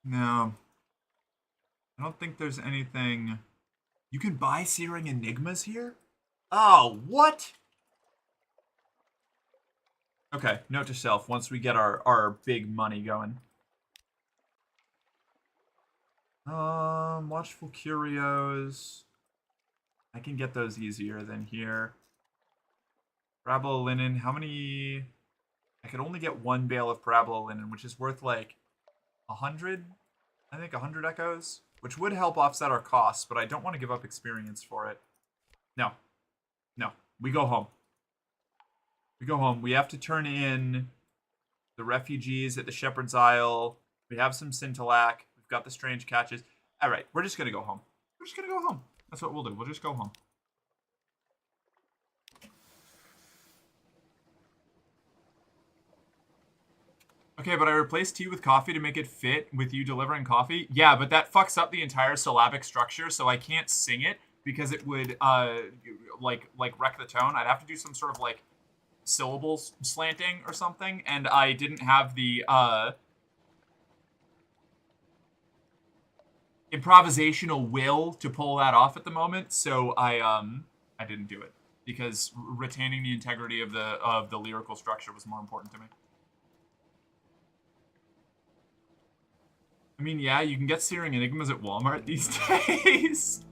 No. I don't think there's anything... You can buy Searing Enigmas here? Oh, what? Okay, note to self, once we get our big money going. Watchful Curios. I can get those easier than here. Parabola Linen, how many... I could only get one bale of Parabola Linen, which is worth like 100? I think 100 echoes, which would help offset our costs, but I don't want to give up experience for it. No. No. We go home. We go home. We have to turn in the refugees at the Shepherd's Isle. We have some Scintillac. We've got the strange catches. All right, we're just going to go home. We're just going to go home. That's what we'll do. We'll just go home. Okay, but I replaced tea with coffee to make it fit with you delivering coffee. Yeah, but that fucks up the entire syllabic structure, so I can't sing it because it would like wreck the tone. I'd have to do some sort of like syllables slanting or something, and I didn't have the improvisational will to pull that off at the moment, so I didn't do it because retaining the integrity of the lyrical structure was more important to me. I mean, yeah, you can get Searing Enigmas at Walmart these days.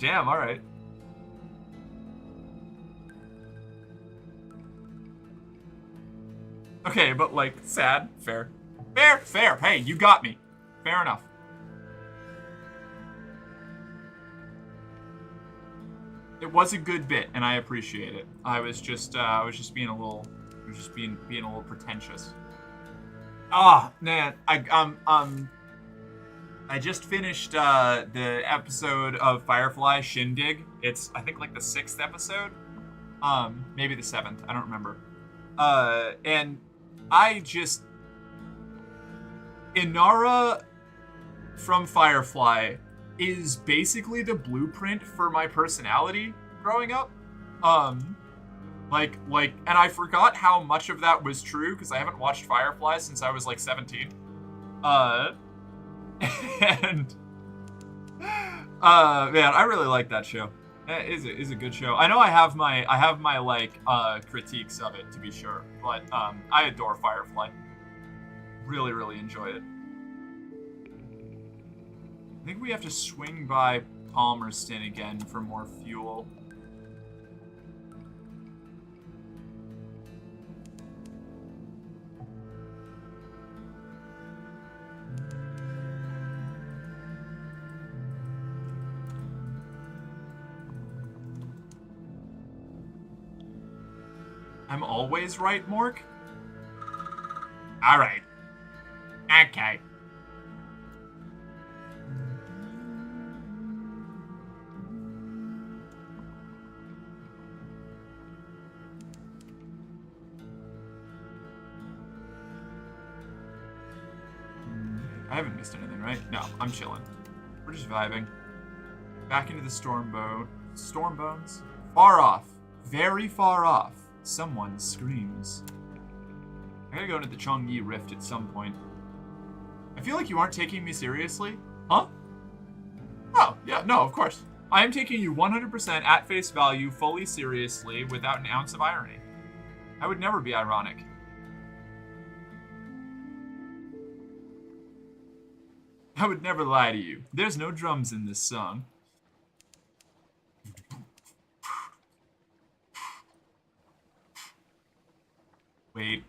Damn, all right. Okay, but like, sad, fair. Fair, fair. Hey, you got me. Fair enough. It was a good bit, and I appreciate it. I was just being a little, being a little pretentious. Ah, man, I just finished the episode of Firefly Shindig. It's I think like the 6th episode, maybe the 7th. I don't remember. And I just Inara from Firefly is basically the blueprint for my personality growing up. And I forgot how much of that was true because I haven't watched Firefly since I was like 17. Man, I really like that show. It is a good show. I know I have my like critiques of it to be sure, but I adore Firefly. Really, really enjoy it. I think we have to swing by Palmerston again for more fuel. I'm always right, Mork? Alright. Okay. I haven't missed anything, right? No, I'm chilling. We're just vibing. Back into the storm bones. Far off. Very far off. Someone screams. I gotta go into the Chongyi Rift at some point. I feel like you aren't taking me seriously. Huh? Oh, yeah, no, of course. I am taking you 100% at face value, fully seriously, without an ounce of irony. I would never be ironic. I would never lie to you. There's no drums in this song. Wait.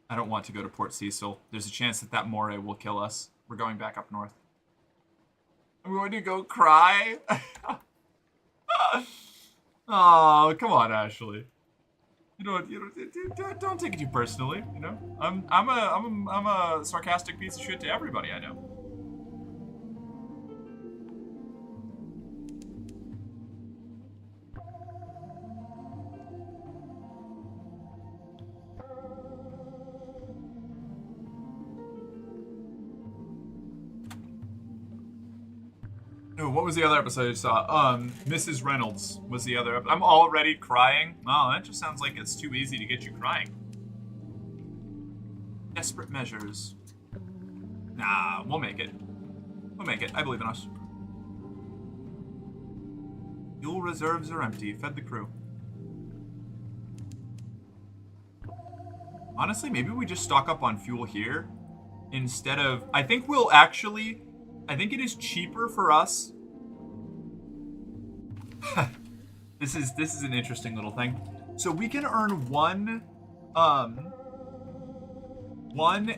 I don't want to go to Port Cecil. There's a chance that moray will kill us. We're going back up north. I'm going to go cry. Oh, come on, Ashley. Don't take it too personally. You know, I'm a sarcastic piece of shit to everybody I know. No, what was the other episode you saw? Mrs. Reynolds was the other episode. I'm already crying. Oh, that just sounds like it's too easy to get you crying. Desperate measures. Nah, we'll make it. We'll make it. I believe in us. Fuel reserves are empty. Fed the crew. Honestly, maybe we just stock up on fuel here instead of... I think we'll actually... I think it is cheaper for us. This is an interesting little thing. So we can earn one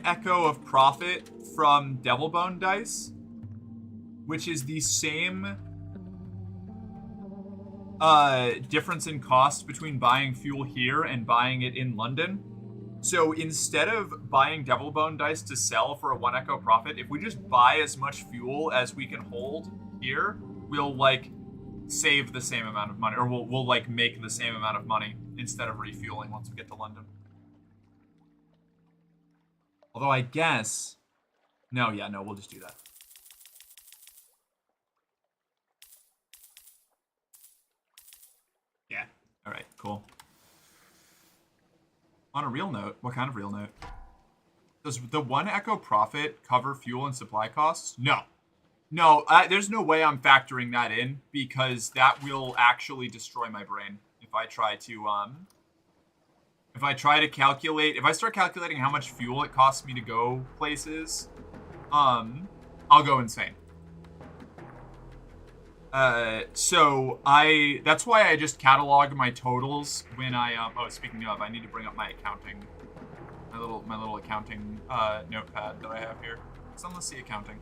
echo of profit from Devil Bone dice, which is the same difference in cost between buying fuel here and buying it in London. So instead of buying Devil Bone dice to sell for a 1 echo profit, if we just buy as much fuel as we can hold here, we'll like save the same amount of money, or we'll like make the same amount of money instead of refueling once we get to London. Although I guess, no, we'll just do that. Yeah. All right. Cool. On a real note, what kind of real note? Does the 1 echo profit cover fuel and supply costs? No. No, there's no way I'm factoring that in, because that will actually destroy my brain if I try to calculate, if I start calculating how much fuel it costs me to go places, I'll go insane. So that's why I just catalog my totals when I, oh, speaking of, I need to bring up my accounting, my little accounting, notepad that I have here. Sunless Sea accounting.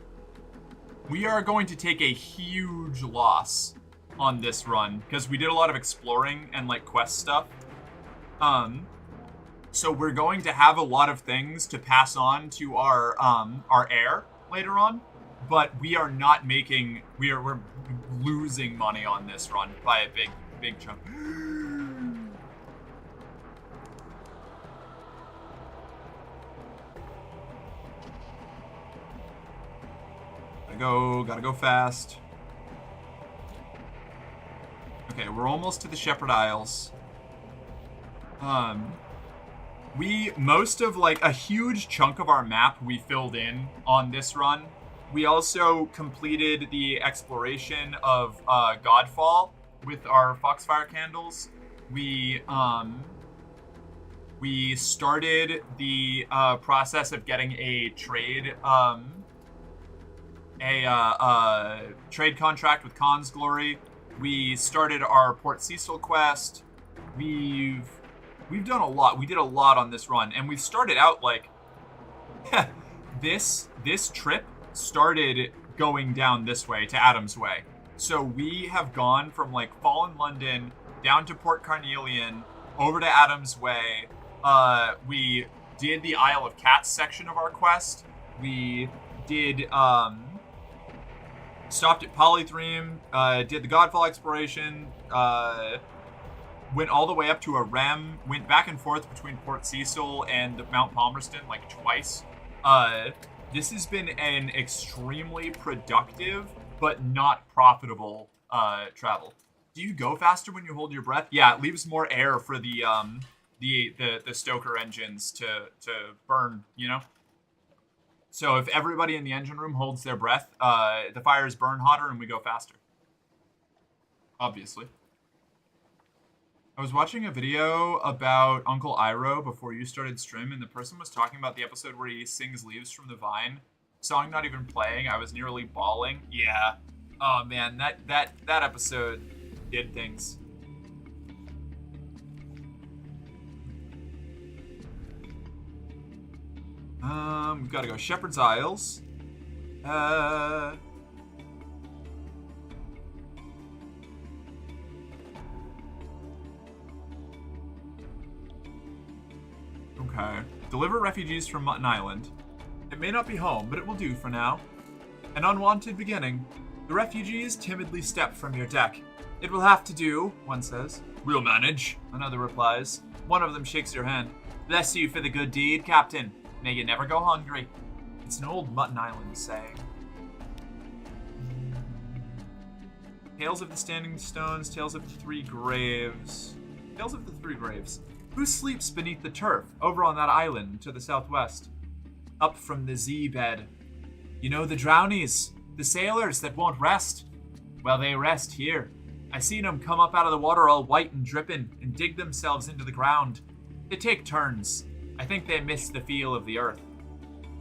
We are going to take a huge loss on this run, because we did a lot of exploring and, like, quest stuff. So we're going to have a lot of things to pass on to our heir later on, but we are not making, we're losing money on this run by a big chunk. Gotta go fast. Okay, we're almost to the Shepherd Isles. Most of, like, a huge chunk of our map we filled in on this run. We also completed the exploration of Godfall with our Foxfire candles. We started the process of getting a trade trade contract with Khan's Glory. We started our Port Cecil quest. We've done a lot. We did a lot on this run, and we've started out like this trip started going down this way to Adam's Way. So we have gone from like Fallen London down to Port Carnelian over to Adam's Way. We did the Isle of Cats section of our quest. We did stopped at Polythreme, did the Godfall exploration, went all the way up to a Rem, went back and forth between Port Cecil and Mount Palmerston like twice. This has been an extremely productive but not profitable travel. Do you go faster when you hold your breath? Yeah, it leaves more air for the stoker engines to burn, you know? So if everybody in the engine room holds their breath, the fires burn hotter and we go faster. Obviously. I was watching a video about Uncle Iroh before you started stream, and the person was talking about the episode where he sings Leaves from the Vine. Song not even playing, I was nearly bawling. Yeah. Oh man, that episode did things. We've got to go Shepherd's Isles. Okay. Deliver refugees from Mutton Island. It may not be home, but it will do for now. An unwanted beginning. The refugees timidly step from your deck. It will have to do, one says. We'll manage, another replies. One of them shakes your hand. Bless you for the good deed, Captain. May you never go hungry. It's an old Mutton Island saying. Tales of the Standing Stones, Tales of the Three Graves. Tales of the Three Graves. Who sleeps beneath the turf, over on that island to the southwest? Up from the Z-bed. You know the drownies, the sailors that won't rest. Well, they rest here. I seen 'em come up out of the water all white and dripping and dig themselves into the ground. They take turns. I think they miss the feel of the earth.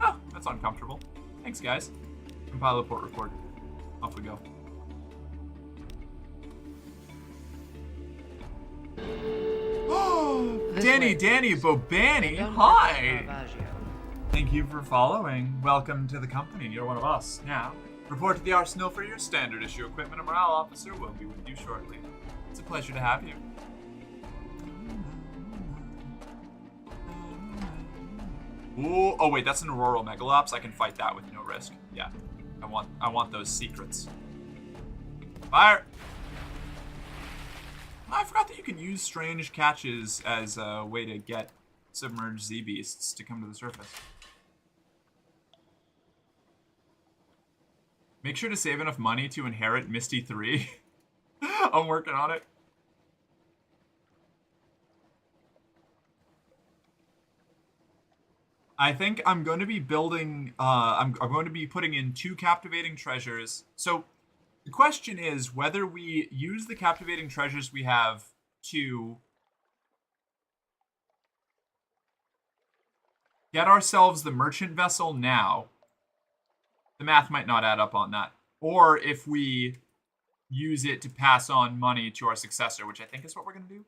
Oh, that's uncomfortable. Thanks, guys. Compile a port report. Off we go. Danny Bobani, hi! Thank you for following. Welcome to the company. You're one of us now. Report to the arsenal for your standard issue equipment. A morale officer will be with you shortly. It's a pleasure to have you. Ooh, oh wait, that's an Auroral Megalops. I can fight that with no risk. Yeah, I want those secrets. Fire! I forgot that you can use strange catches as a way to get submerged Z-beasts to come to the surface. Make sure to save enough money to inherit Misty 3. I'm working on it. I think I'm going to be building, I'm going to be putting in 2 captivating treasures. So the question is whether we use the captivating treasures we have to get ourselves the merchant vessel now. The math might not add up on that. Or if we use it to pass on money to our successor, which I think is what we're going to do.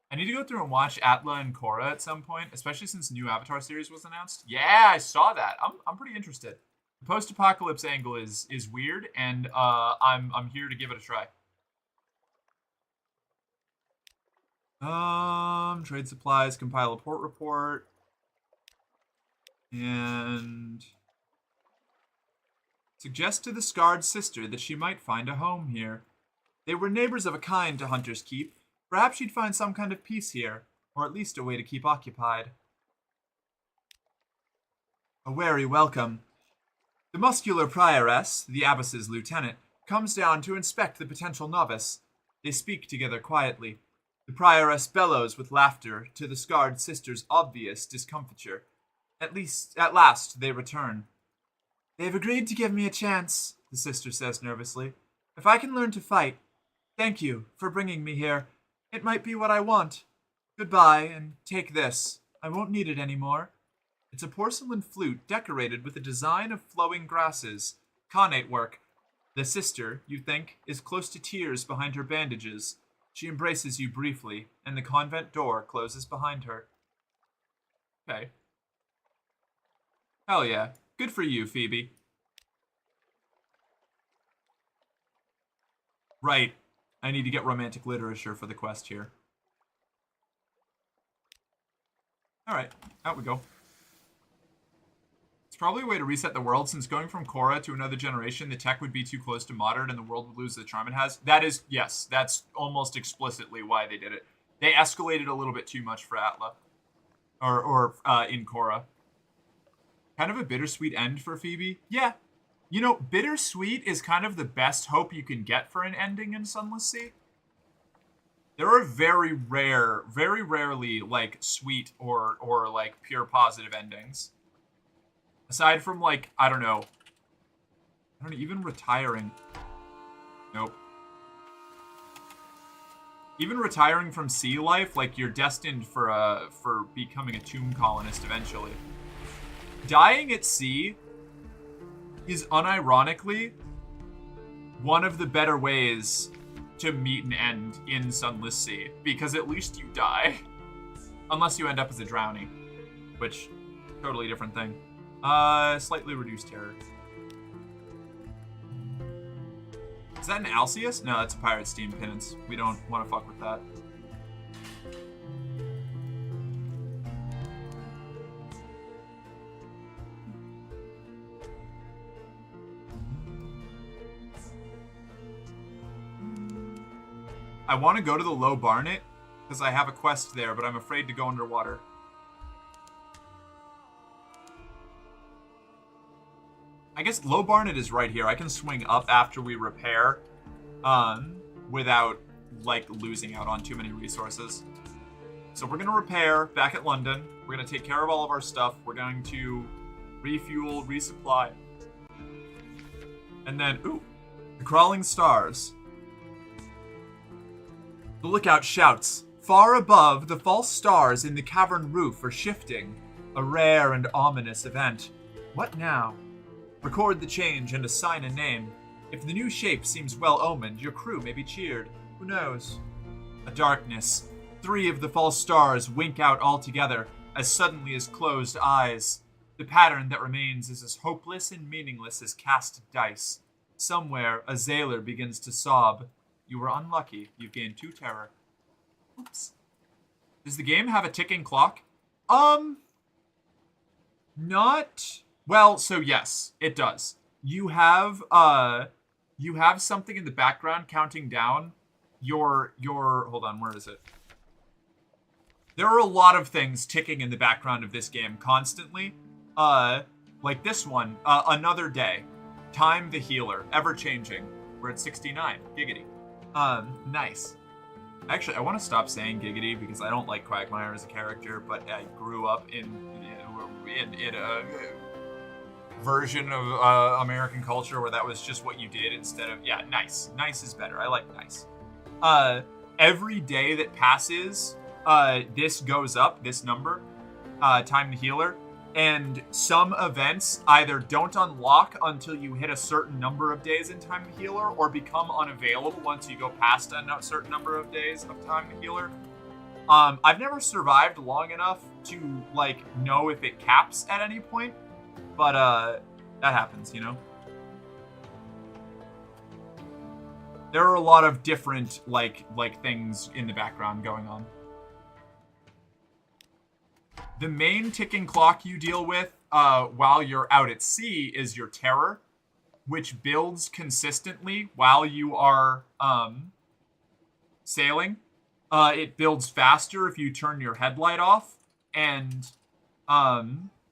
I need to go through and watch Atla and Korra at some point, especially since the new Avatar series was announced. Yeah, I saw that. I'm pretty interested. The post-apocalypse angle is weird, and I'm here to give it a try. Trade supplies, compile a port report, and suggest to the scarred sister that she might find a home here. They were neighbors of a kind to Hunter's Keep. Perhaps she'd find some kind of peace here, or at least a way to keep occupied. A wary welcome. The muscular prioress, the abbess's lieutenant, comes down to inspect the potential novice. They speak together quietly. The prioress bellows with laughter to the scarred sister's obvious discomfiture. At last, they return. They've agreed to give me a chance, the sister says nervously. If I can learn to fight, thank you for bringing me here. It might be what I want. Goodbye, and take this. I won't need it anymore. It's a porcelain flute decorated with a design of flowing grasses. Connate work. The sister, you think, is close to tears behind her bandages. She embraces you briefly, and the convent door closes behind her. Okay. Hell yeah. Good for you, Phoebe. Right. I need to get romantic literature for the quest here. Alright, out we go. It's probably a way to reset the world, since going from Korra to another generation, the tech would be too close to modern and the world would lose the charm it has. That is, yes, that's almost explicitly why they did it. They escalated a little bit too much for Atla. Or in Korra. Kind of a bittersweet end for Phoebe. Yeah. You know, bittersweet is kind of the best hope you can get for an ending in Sunless Sea. There are very rarely, like, sweet or like, pure positive endings. Aside from, like, I don't know, even retiring. Nope. Even retiring from sea life, like, you're destined for becoming a tomb colonist eventually. Dying at sea is unironically one of the better ways to meet an end in Sunless Sea, because at least you die. Unless you end up as a drowning, which, totally different thing. Slightly reduced terror. Is that an Alceus? No, that's a Pirate Steam Penance. We don't want to fuck with that. I want to go to the Low Barnet, because I have a quest there, but I'm afraid to go underwater. I guess Low Barnet is right here. I can swing up after we repair, without, like, losing out on too many resources. So we're going to repair back at London. We're going to take care of all of our stuff. We're going to refuel, resupply. And then, ooh, the crawling stars. The lookout shouts. Far above, the false stars in the cavern roof are shifting. A rare and ominous event. What now? Record the change and assign a name. If the new shape seems well-omened, your crew may be cheered. Who knows? A darkness. 3 of the false stars wink out altogether, as suddenly as closed eyes. The pattern that remains is as hopeless and meaningless as cast dice. Somewhere, a Zaylor begins to sob. You were unlucky. You've gained 2 terror. Oops. Does the game have a ticking clock? Not... Well, so yes, it does. You have something in the background counting down your... Hold on, where is it? There are a lot of things ticking in the background of this game constantly. Like this one, Another Day. Time the Healer, ever-changing. We're at 69. Giggity. Nice. Actually, I want to stop saying giggity because I don't like Quagmire as a character, but I grew up in a version of American culture where that was just what you did instead of... Yeah, nice. Nice is better. I like nice. Every day that passes, this goes up, this number, Time the Healer, and some events either don't unlock until you hit a certain number of days in Time the Healer or become unavailable once you go past a certain number of days of Time the Healer. I've never survived long enough to, like, know if it caps at any point, but, that happens, you know? There are a lot of different, like things in the background going on. The main ticking clock you deal with while you're out at sea is your terror, which builds consistently while you are sailing. It builds faster if you turn your headlight off, and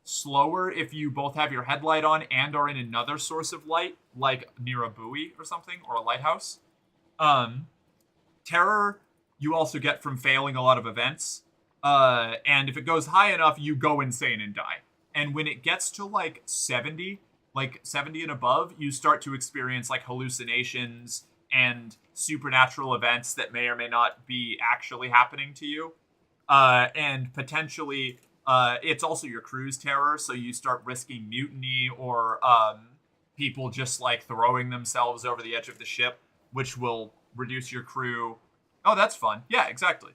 slower if you both have your headlight on and are in another source of light, like near a buoy or something, or a lighthouse. Terror you also get from failing a lot of events. And if it goes high enough, you go insane and die. And when it gets to like 70 and above, you start to experience like hallucinations and supernatural events that may or may not be actually happening to you. And potentially, it's also your crew's terror, so you start risking mutiny or people just like throwing themselves over the edge of the ship, which will reduce your crew. Oh, that's fun. Yeah, exactly.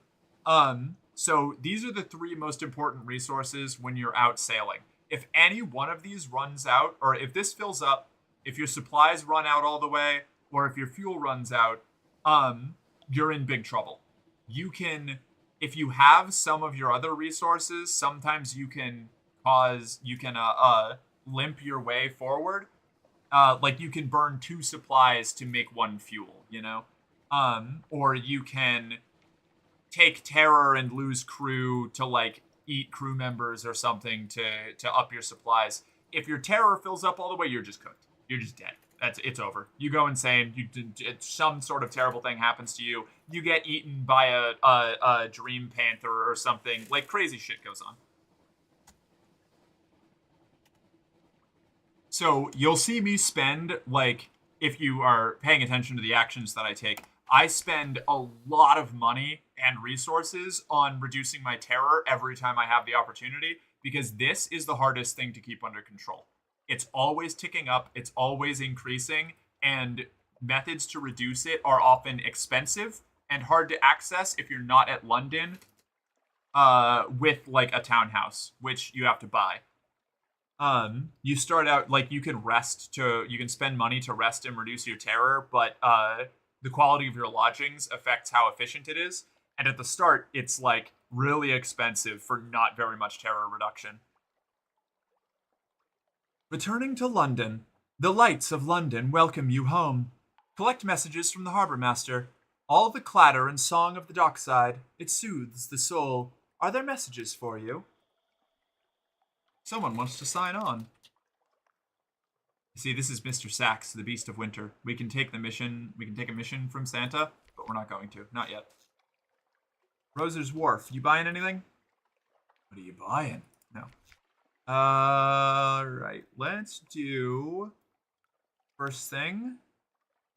So these are the 3 most important resources when you're out sailing. If any one of these runs out, or if this fills up, if your supplies run out all the way, or if your fuel runs out, you're in big trouble. You can, if you have some of your other resources, sometimes you can limp your way forward. Like you can burn 2 supplies to make 1 fuel, you know? Or you can take terror and lose crew to like eat crew members or something to up your supplies. If your terror fills up all the way, you're just cooked. You're just dead. It's over. You go insane. Some sort of terrible thing happens to you. You get eaten by a dream panther or something. Like crazy shit goes on. So you'll see me spend, like, if you are paying attention to the actions that I take, I spend a lot of money and resources on reducing my terror every time I have the opportunity, because this is the hardest thing to keep under control. It's always ticking up, it's always increasing, and methods to reduce it are often expensive and hard to access if you're not at London with, like, a townhouse, which you have to buy. You start out, like, you can spend money to rest and reduce your terror, but the quality of your lodgings affects how efficient it is. And at the start, it's like really expensive for not very much terror reduction. Returning to London. The lights of London welcome you home. Collect messages from the harbor master. All the clatter and song of the dockside, it soothes the soul. Are there messages for you? Someone wants to sign on. See, this is Mr. Sax, the Beast of Winter. We can take the mission. We can take a mission from Santa, but we're not going to. Not yet. Roser's Wharf. You buying anything? What are you buying? No. Right. Let's do... First thing.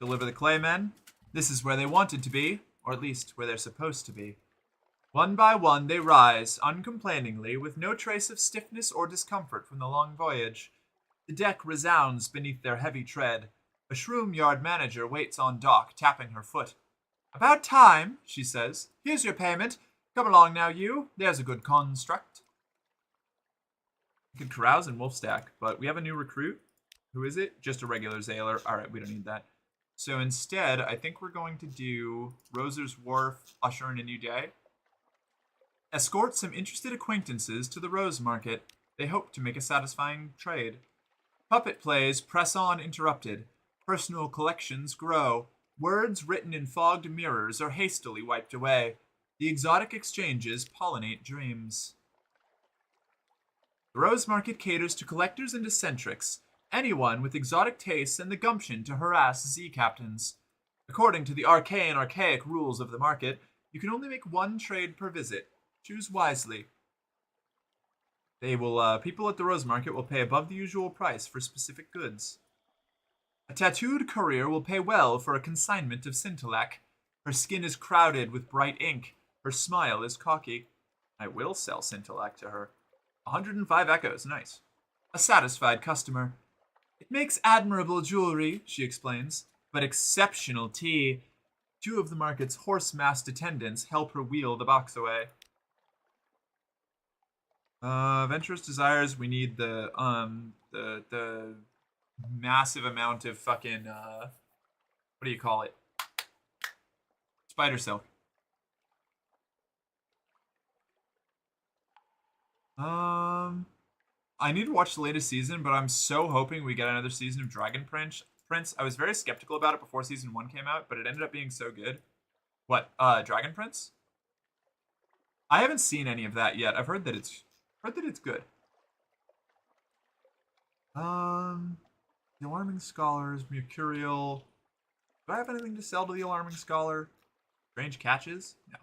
Deliver the Claymen. This is where they wanted to be, or at least where they're supposed to be. One by one they rise, uncomplainingly, with no trace of stiffness or discomfort from the long voyage. The deck resounds beneath their heavy tread. A shroom yard manager waits on dock, tapping her foot. About time, she says. Here's your payment. Come along now, you. There's a good construct. We could carouse in Wolfstack, but we have a new recruit. Who is it? Just a regular Zailor. Alright, we don't need that. So instead, I think we're going to do Roser's Wharf, usher in a new day. Escort some interested acquaintances to the Rose Market. They hope to make a satisfying trade. Puppet plays press on interrupted. Personal collections grow. Words written in fogged mirrors are hastily wiped away. The exotic exchanges pollinate dreams. The Rose Market caters to collectors and eccentrics, anyone with exotic tastes and the gumption to harass Z-captains. According to the archaic rules of the market, you can only make one trade per visit. Choose wisely. People at the Rose Market will pay above the usual price for specific goods. A tattooed courier will pay well for a consignment of Scintillac. Her skin is crowded with bright ink. Her smile is cocky. I will sell Scintillac to her. 105 echoes, nice. A satisfied customer. It makes admirable jewelry, she explains, but exceptional tea. 2 of the market's horse-masked attendants help her wheel the box away. Venturous desires, we need the massive amount of fucking, what do you call it? Spider silk. I need to watch the latest season, but I'm so hoping we get another season of Dragon Prince. I was very skeptical about it before season 1 came out, but it ended up being so good. What, Dragon Prince? I haven't seen any of that yet. I've heard that it's good. The Alarming Scholars, Mercurial. Do I have anything to sell to the Alarming Scholar? Strange Catches? No.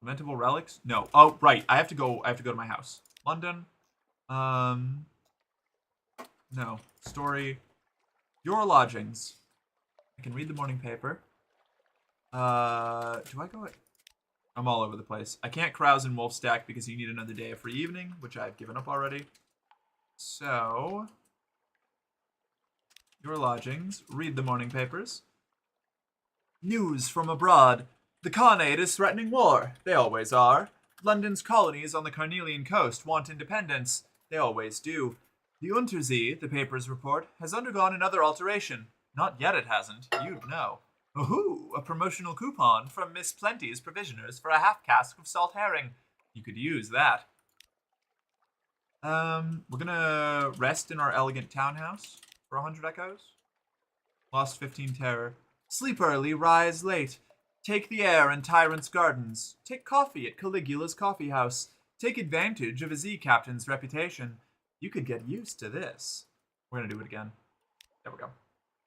Lamentable Relics? No. Oh, right. I have to go to my house. London. No. Story. Your Lodgings. I can read the morning paper. Do I go... I'm all over the place. I can't carouse in Wolfstack because you need another day of free evening, which I've given up already. So... Your Lodgings. Read the morning papers. News from abroad. The Khanate is threatening war. They always are. London's colonies on the Carnelian coast want independence. They always do. The Untersee, the papers report, has undergone another alteration. Not yet it hasn't. You'd know. Ooh, a promotional coupon from Miss Plenty's Provisioners for a half-cask of salt herring. You could use that. We're gonna rest in our elegant townhouse for 100 echoes. Lost 15 terror. Sleep early, rise late. Take the air in Tyrant's Gardens. Take coffee at Caligula's Coffee House. Take advantage of a Z-captain's reputation. You could get used to this. We're gonna do it again. There we go.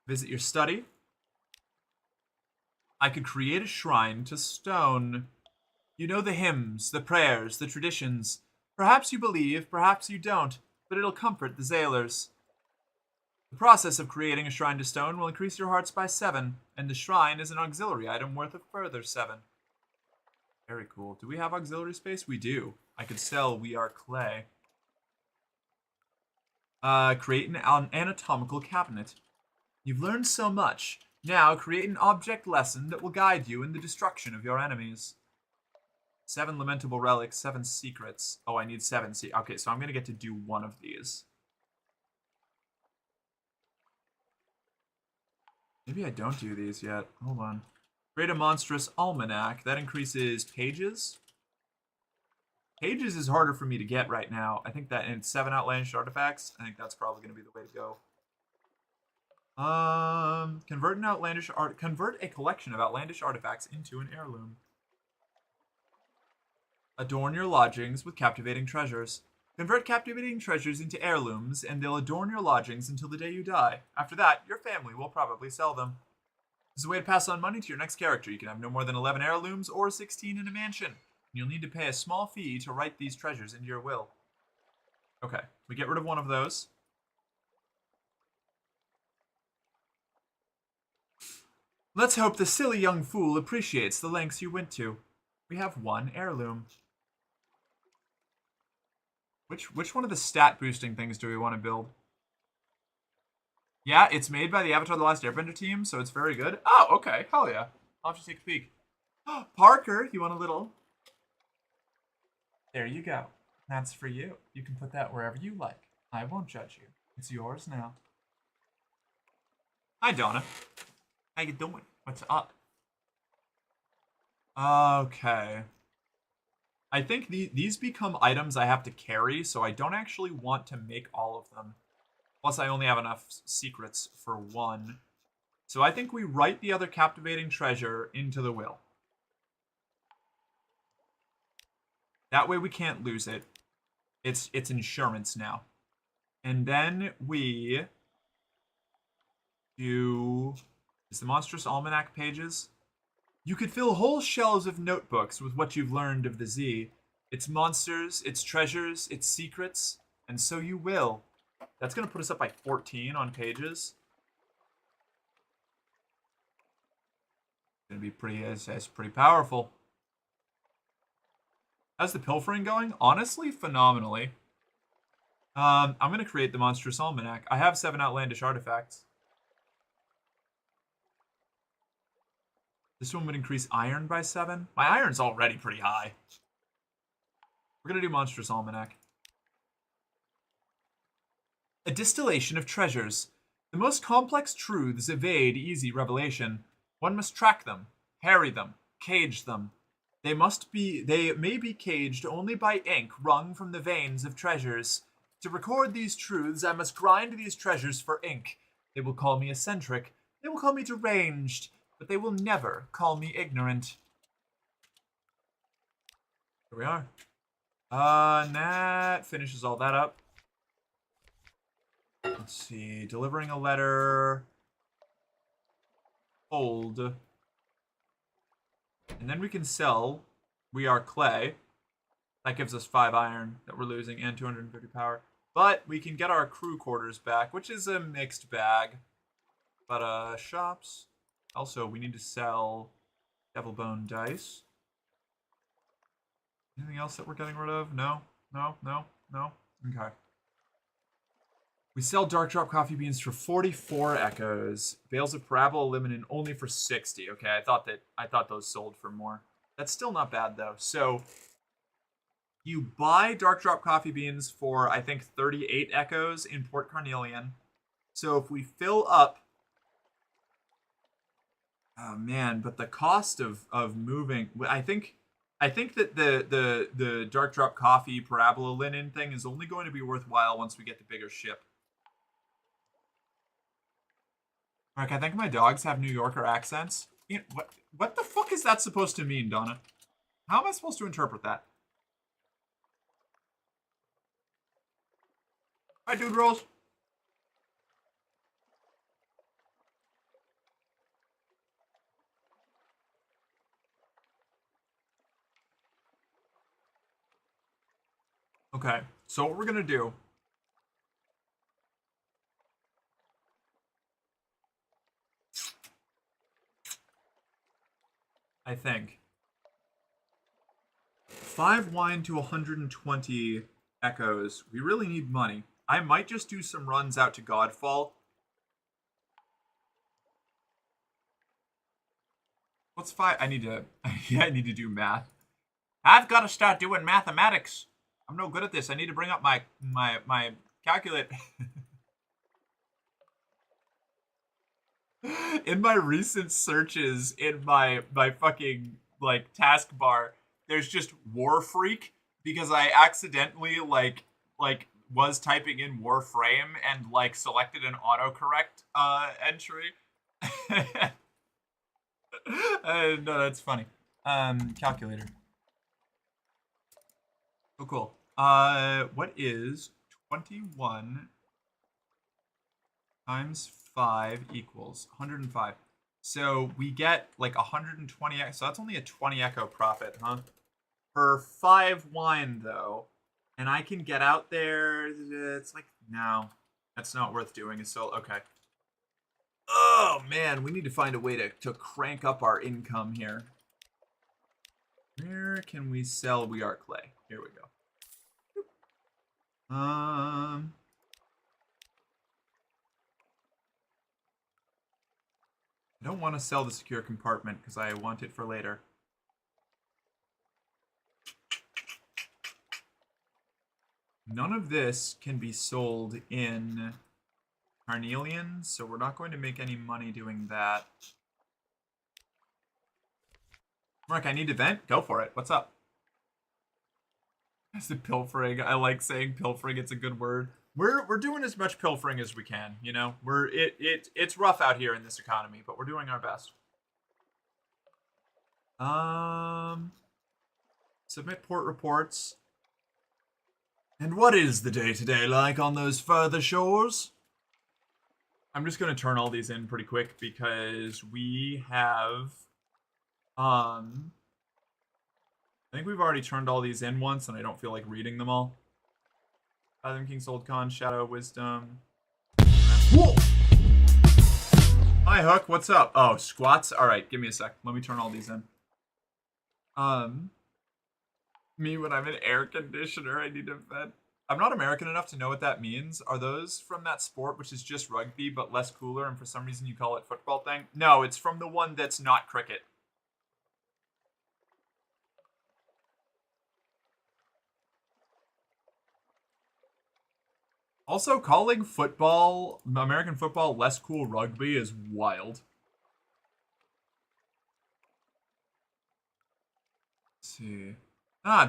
Visit your study. I could create a shrine to stone. You know the hymns, the prayers, the traditions. Perhaps you believe, perhaps you don't, but it'll comfort the Zailors. The process of creating a shrine to stone will increase your hearts by 7, and the shrine is an auxiliary item worth a further 7. Very cool. Do we have auxiliary space? We do. I could sell We Are Clay. Create an anatomical cabinet. You've learned so much. Now create an object lesson that will guide you in the destruction of your enemies. 7 lamentable relics, 7 secrets. Oh, I need 7 okay, so I'm gonna get to do one of these. Maybe I don't do these yet. Hold on. Create a monstrous almanac. That increases pages. Pages is harder for me to get right now. I think that in 7 outlandish artifacts, I think that's probably going to be the way to go. Convert a collection of outlandish artifacts into an heirloom. Adorn your lodgings with captivating treasures. Convert captivating treasures into heirlooms, and they'll adorn your lodgings until the day you die. After that, your family will probably sell them. This is a way to pass on money to your next character. You can have no more than 11 heirlooms or 16 in a mansion. You'll need to pay a small fee to write these treasures into your will. Okay, we get rid of one of those. Let's hope the silly young fool appreciates the lengths you went to. We have one heirloom. Which one of the stat boosting things do we want to build? Yeah, it's made by the Avatar The Last Airbender team, so it's very good. Oh, okay. Hell yeah. I'll have to take a peek. Parker, you want a little? There you go. That's for you. You can put that wherever you like. I won't judge you. It's yours now. Hi, Donna. How you doing? What's up? Okay. I think these become items I have to carry, so I don't actually want to make all of them. Plus, I only have enough secrets for one. So I think we write the other captivating treasure into the will. That way we can't lose it. It's insurance now. And then we do... Is the Monstrous Almanac pages? You could fill whole shelves of notebooks with what you've learned of the Z. Its monsters, its treasures, its secrets, and so you will. That's going to put us up by 14 on pages. It's going to be pretty powerful. How's the pilfering going? Honestly, phenomenally. I'm going to create the Monstrous Almanac. I have 7 outlandish artifacts. This one would increase iron by 7. My iron's already pretty high. We're going to do Monstrous Almanac. A distillation of treasures. The most complex truths evade easy revelation. One must track them, harry them, cage them. They may be caged only by ink wrung from the veins of treasures. To record these truths, I must grind these treasures for ink. They will call me eccentric. They will call me deranged. But they will never call me ignorant. Here we are. And that finishes all that up. Let's see. Delivering a letter. Hold. And then we can sell We Are Clay. That gives us 5 iron that we're losing and 250 power. But we can get our crew quarters back, which is a mixed bag. But, shops. Also, we need to sell Devil Bone Dice. Anything else that we're getting rid of? No. Okay. We sell Dark Drop Coffee Beans for 44 echoes. Bales of Parabola Liminin only for 60. Okay, I thought those sold for more. That's still not bad though. So you buy Dark Drop Coffee Beans for I think 38 echoes in Port Carnelian. So if we fill up, oh man, but the cost of moving, I think that the Dark Drop Coffee Parabola Linen thing is only going to be worthwhile once we get the bigger ship. Like, I think my dogs have New Yorker accents. What the fuck is that supposed to mean, Donna? How am I supposed to interpret that? Hi, Dude Rolls. Okay, so what we're gonna do... I think 5 wine to 120 echoes. We really need money. I might just do some runs out to Godfall. What's 5? I need to do math. I've got to start doing mathematics. I'm no good at this. I need to bring up my calculator. In my recent searches in my fucking like taskbar, there's just War Freak because I accidentally like was typing in Warframe and like selected an autocorrect entry. No, that's funny. Calculator. Oh, cool. What is 21 times 5 equals 105? So we get like 120. So that's only a 20 echo profit, huh? For 5 wine though, and I can get out there. It's like no, that's not worth doing. It's still okay. Oh man, we need to find a way to crank up our income here. Where can we sell We Are Clay? Here we go. I don't want to sell the secure compartment because I want it for later. None of this can be sold in Carnelian, so we're not going to make any money doing that. Mark, I need to vent? Go for it. What's up? That's the pilfering. I like saying pilfering. It's a good word. We're doing as much pilfering as we can, you know? It's rough out here in this economy, but we're doing our best. Submit port reports. And what is the day-to-day like on those further shores? I'm just going to turn all these in pretty quick because we have I think we've already turned all these in once and I don't feel like reading them all. Fathom King's Old Con, Shadow, Wisdom. Whoa! Hi Hook, what's up? Oh, squats? Alright, give me a sec. Let me turn all these in. Me when I'm an air conditioner, I need to vent. I'm not American enough to know what that means. Are those from that sport which is just rugby but less cooler and for some reason you call it football thing? No, it's from the one that's not cricket. Also, calling football, American football, less cool rugby is wild. Let's see.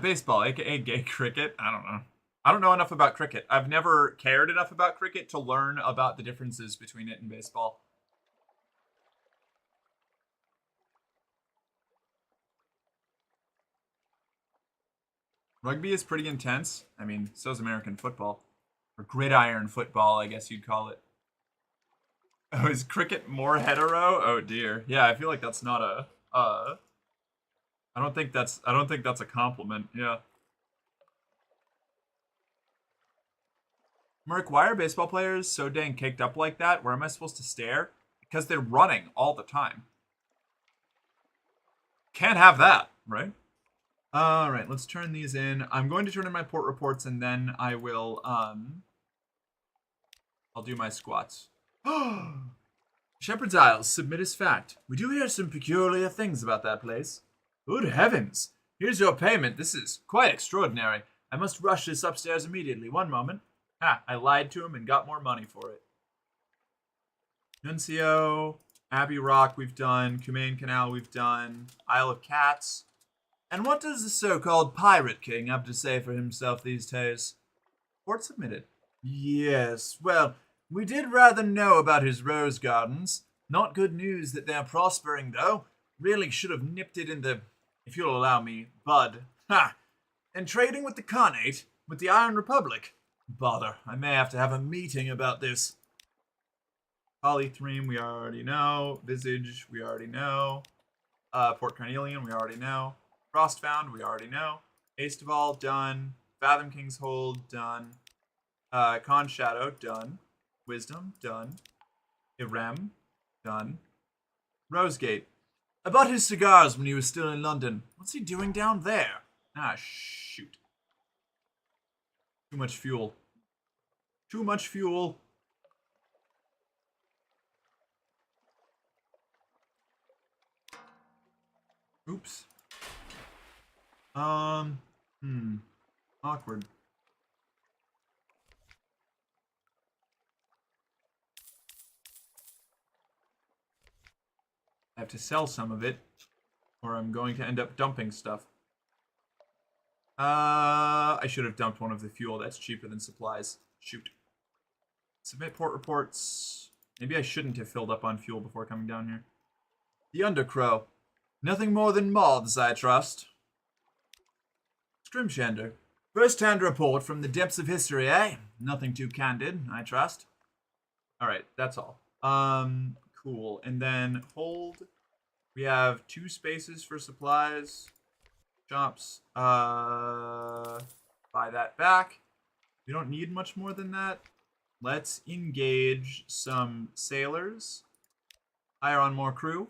Baseball, aka gay cricket. I don't know. I don't know enough about cricket. I've never cared enough about cricket to learn about the differences between it and baseball. Rugby is pretty intense. I mean, so is American football. Or gridiron football, I guess you'd call it. Oh, is cricket more hetero? Oh dear. Yeah, I feel like that's not a I don't think that's a compliment. Yeah. Merc, why are baseball players so dang caked up like that? Where am I supposed to stare? Because they're running all the time. Can't have that, right? Alright, let's turn these in. I'm going to turn in my port reports and then I will I'll do my squats. Shepherd's Isles, submit as fact. We do hear some peculiar things about that place. Good heavens! Here's your payment. This is quite extraordinary. I must rush this upstairs immediately. One moment. I lied to him and got more money for it. Nuncio, Abbey Rock we've done, Cumaine Canal we've done, Isle of Cats. And what does the so-called Pirate King have to say for himself these days? Report submitted. Yes, well, we did rather know about his rose gardens. Not good news that they're prospering, though. Really should have nipped it in the, if you'll allow me, bud. Ha! And trading with the Khanate, with the Iron Republic. Bother, I may have to have a meeting about this. Polythreme, we already know. Visage, we already know. Port Carnelian, we already know. Frostfound, we already know. Aestival, done. Fathom King's Hold, done. Con Shadow, done. Wisdom, done. Irem, done. Rosegate. I bought his cigars when he was still in London. What's he doing down there? Ah, shoot. Too much fuel. Too much fuel. Oops. Awkward. I have to sell some of it, or I'm going to end up dumping stuff. I should have dumped one of the fuel. That's cheaper than supplies. Shoot. Submit port reports. Maybe I shouldn't have filled up on fuel before coming down here. The Undercrow. Nothing more than moths, I trust. Scrimshander. First-hand report from the depths of history, eh? Nothing too candid, I trust. Alright, that's all. Cool. And then hold. We have 2 spaces for supplies. Shops. Buy that back. We don't need much more than that. Let's engage some sailors. Hire on more crew.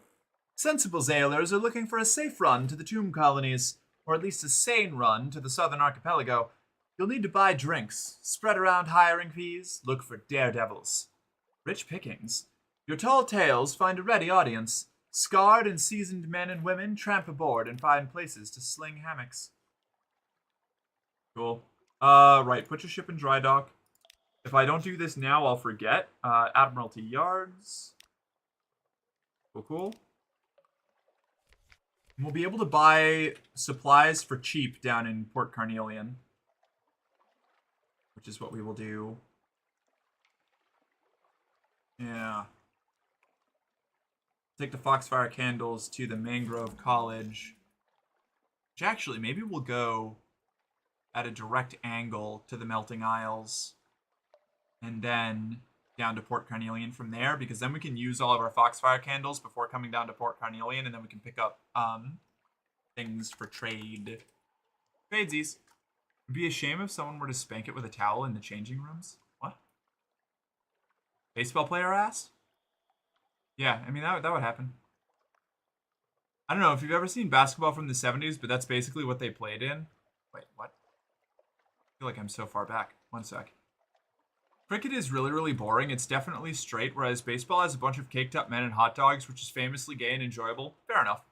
Sensible sailors are looking for a safe run to the tomb colonies, or at least a sane run to the southern archipelago. You'll need to buy drinks, spread around hiring fees, look for daredevils. Rich pickings. Your tall tales find a ready audience. Scarred and seasoned men and women tramp aboard and find places to sling hammocks. Cool. Right, put your ship in dry dock. If I don't do this now, I'll forget. Admiralty Yards. Cool. And we'll be able to buy supplies for cheap down in Port Carnelian, which is what we will do. Yeah. Take the Foxfire candles to the Mangrove College. Which actually, maybe we'll go at a direct angle to the Melting Isles. And then down to Port Carnelian from there, because then we can use all of our Foxfire candles before coming down to Port Carnelian, and then we can pick up things for trade. Tradesies. It'd be a shame if someone were to spank it with a towel in the changing rooms. What? Baseball player ass? Yeah, I mean, that would happen. I don't know if you've ever seen basketball from the 70s, but that's basically what they played in. Wait, what? I feel like I'm so far back. One sec. Cricket is really, really boring. It's definitely straight, whereas baseball has a bunch of caked up men and hot dogs, which is famously gay and enjoyable. Fair enough.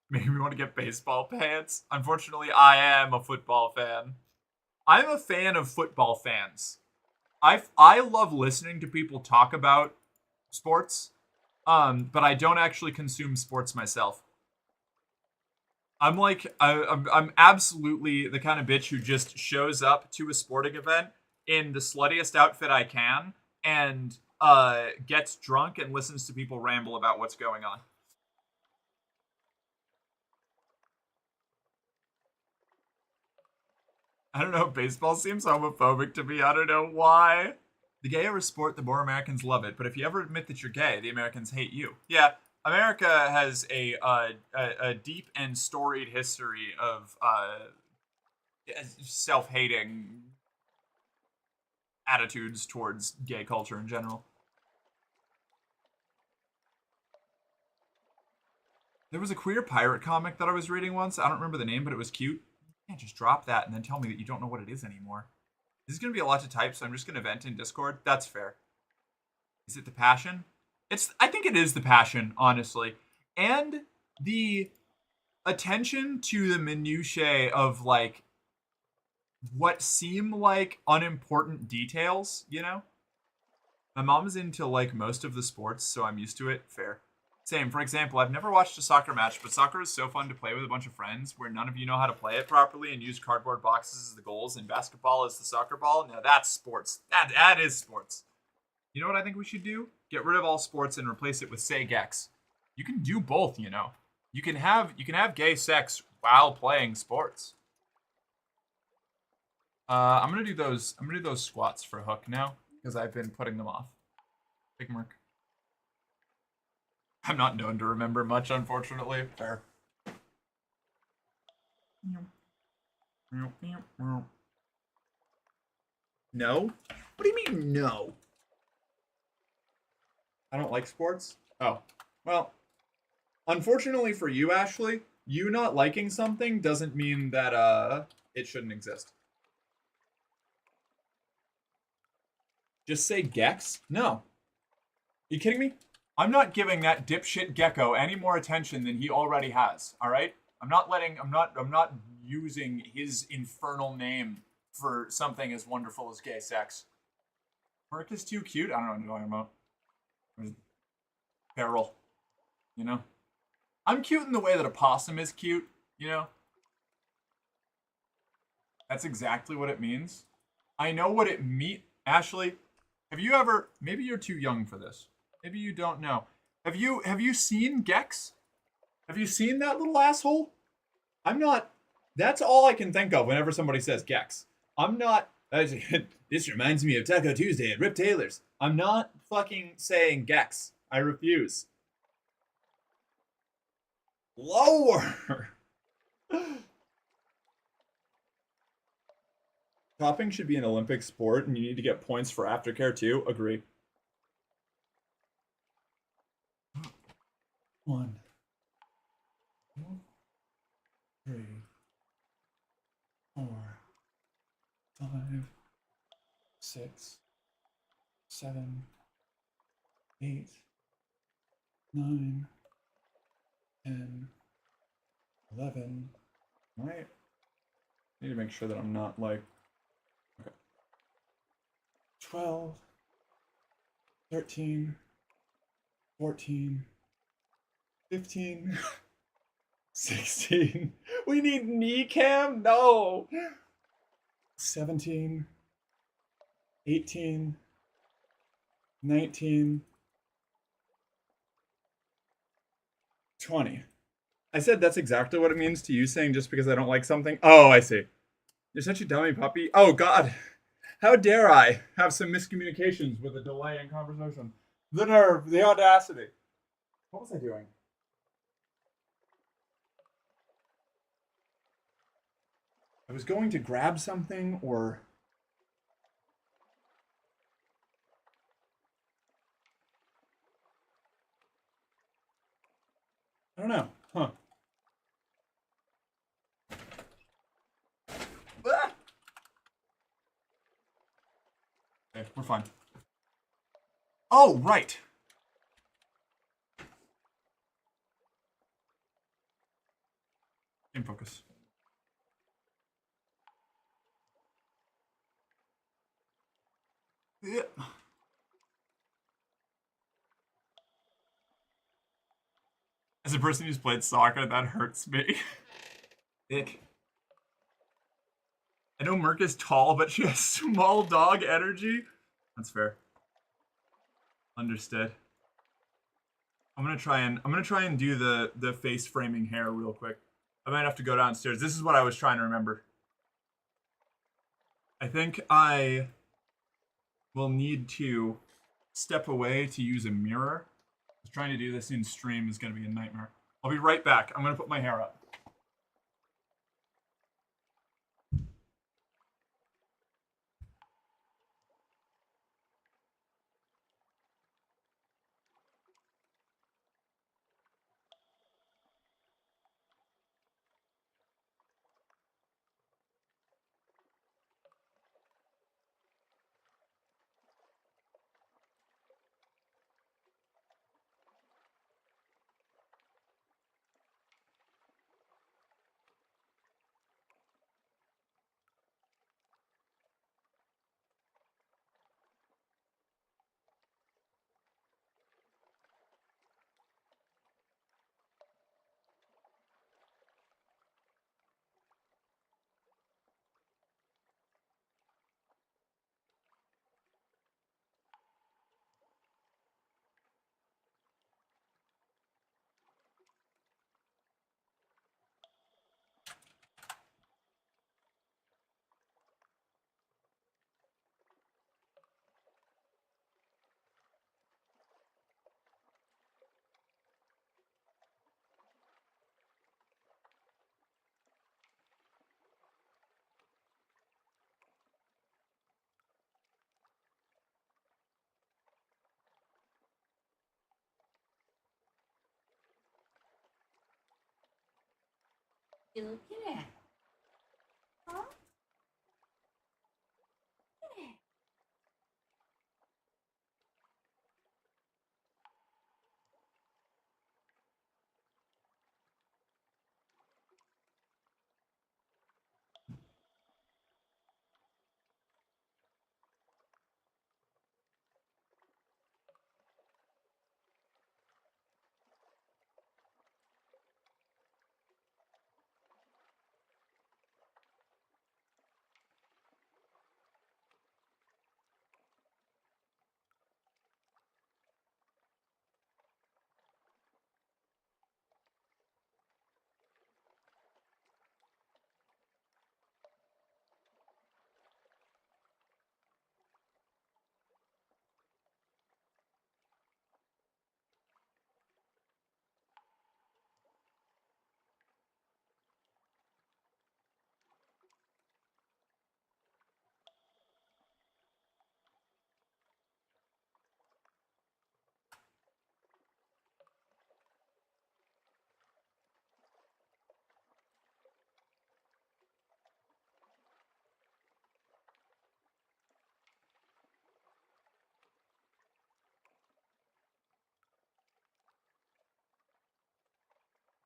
Maybe we want to get baseball pants. Unfortunately, I am a football fan. I'm a fan of football fans. I love listening to people talk about sports, but I don't actually consume sports myself. I'm absolutely the kind of bitch who just shows up to a sporting event in the sluttiest outfit I can and gets drunk and listens to people ramble about what's going on. I don't know, baseball seems homophobic to me. I don't know why. The gayer a sport, the more Americans love it. But if you ever admit that you're gay, the Americans hate you. Yeah, America has a deep and storied history of self-hating attitudes towards gay culture in general. There was a queer pirate comic that I was reading once. I don't remember the name, but it was cute. You can't just drop that and then tell me that you don't know what it is anymore. This is going to be a lot to type, so I'm just going to vent in Discord. That's fair. Is it the passion? I think it is the passion, honestly. And the attention to the minutiae of, like, what seem like unimportant details, you know? My mom's into, like, most of the sports, so I'm used to it. Fair. Same. For example, I've never watched a soccer match, but soccer is so fun to play with a bunch of friends where none of you know how to play it properly and use cardboard boxes as the goals and basketball as the soccer ball. Now that's sports. That is sports. You know what I think we should do? Get rid of all sports and replace it with say gex. You can do both, you know. You can have gay sex while playing sports. I'm gonna do those squats for Hook now because I've been putting them off. Big Merc. I'm not known to remember much, unfortunately. Fair. No? What do you mean, no? I don't like sports? Oh. Well, unfortunately for you, Ashley, you not liking something doesn't mean that, it shouldn't exist. Just say Gex? No. Are you kidding me? I'm not giving that dipshit gecko any more attention than he already has, alright? I'm not using his infernal name for something as wonderful as gay sex. Perk is too cute? I don't know what you're talking about. Peril. You know? I'm cute in the way that a possum is cute, you know? That's exactly what it means. I know what it mean. Ashley, have you ever? Maybe you're too young for this. Maybe you don't know. Have you seen Gex? Have you seen that little asshole? I'm not. That's all I can think of whenever somebody says Gex. I'm not. This reminds me of Taco Tuesday at Rip Taylor's. I'm not fucking saying Gex. I refuse. Lower. Topping should be an Olympic sport, and you need to get points for aftercare too. Agree. 1, 2, 3, 4, 5, 6, 7, 8, 9, 10, 11. Right. Need to make sure that I'm not like. Okay. 12, 13, 14, 15, 16. We need knee cam? No. 17, 18, 19, 20. I said that's exactly what it means to you saying just because I don't like something. Oh, I see. You're such a dummy puppy. Oh, God. How dare I have some miscommunications with a delay in conversation? The nerve, the audacity. What was I doing? I was going to grab something or. I don't know. Huh. Ah! Okay, we're fine. Oh, right. In focus. Yeah. As a person who's played soccer, that hurts me. Ick. I know Merc is tall, but she has small dog energy. That's fair. Understood. I'm gonna try and do the face framing hair real quick. I might have to go downstairs. This is what I was trying to remember. I think I will need to step away to use a mirror. Trying to do this in stream is gonna be a nightmare. I'll be right back. I'm gonna put my hair up. You looking at? Huh?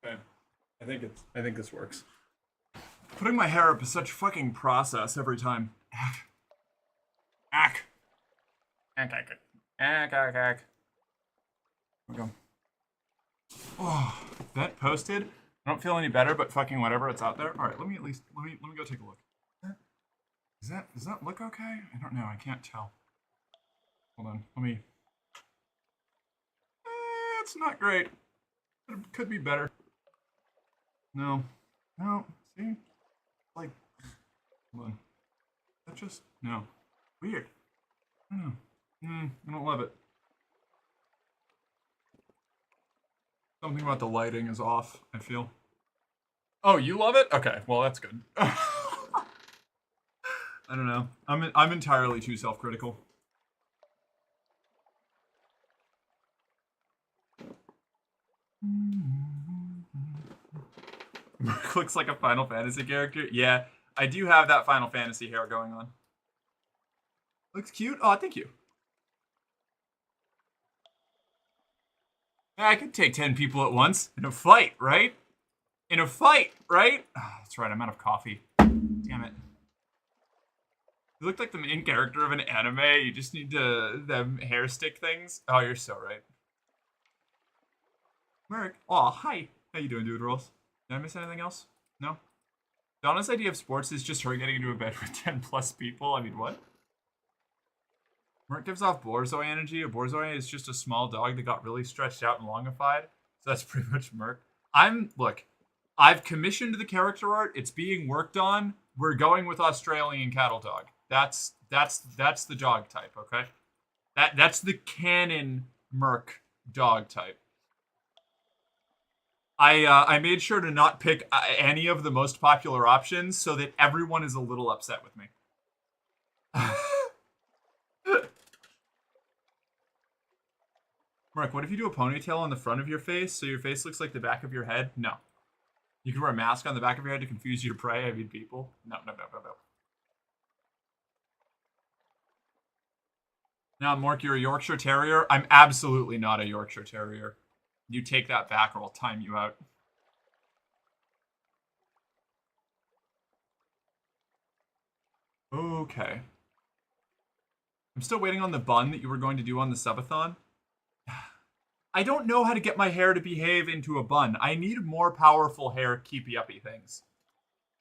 Okay. I think this works. Putting my hair up is such a fucking process every time. Ack. Ack. Ack, ack, ack, ack, ack. Here we go. Oh, vet posted. I don't feel any better, but fucking whatever, it's out there. All right, let me go take a look. Does that look okay? I don't know. I can't tell. Hold on. Let me. It's not great. Could be better. No. See, like, hold on. That just no. Weird. I don't know. I don't love it. Something about the lighting is off, I feel. Oh, you love it? Okay, well that's good. I don't know. I'm entirely too self-critical. Mark looks like a Final Fantasy character. Yeah, I do have that Final Fantasy hair going on. Looks cute. Oh, thank you. I could take 10 people at once in a fight, right? In a fight, right? Oh, that's right, I'm out of coffee. Damn it. You look like the main character of an anime. You just need to them hair stick things. Oh, you're so right. Merrick. Oh, hi. How you doing, dude rolls? Did I miss anything else? No? Donna's idea of sports is just her getting into a bed with 10 plus people. I mean, what? Merc gives off Borzoi energy. A Borzoi is just a small dog that got really stretched out and longified. So that's pretty much Merc. Look, I've commissioned the character art. It's being worked on. We're going with Australian cattle dog. That's the dog type, okay? That's the canon Merc dog type. I made sure to not pick any of the most popular options so that everyone is a little upset with me. Mark, what if you do a ponytail on the front of your face so your face looks like the back of your head? No. You can wear a mask on the back of your head to confuse you to prey. I mean, people. No. Now, Mark, you're a Yorkshire Terrier. I'm absolutely not a Yorkshire Terrier. You take that back or I'll time you out. Okay. I'm still waiting on the bun that you were going to do on the subathon. I don't know how to get my hair to behave into a bun. I need more powerful hair keepy-uppy things.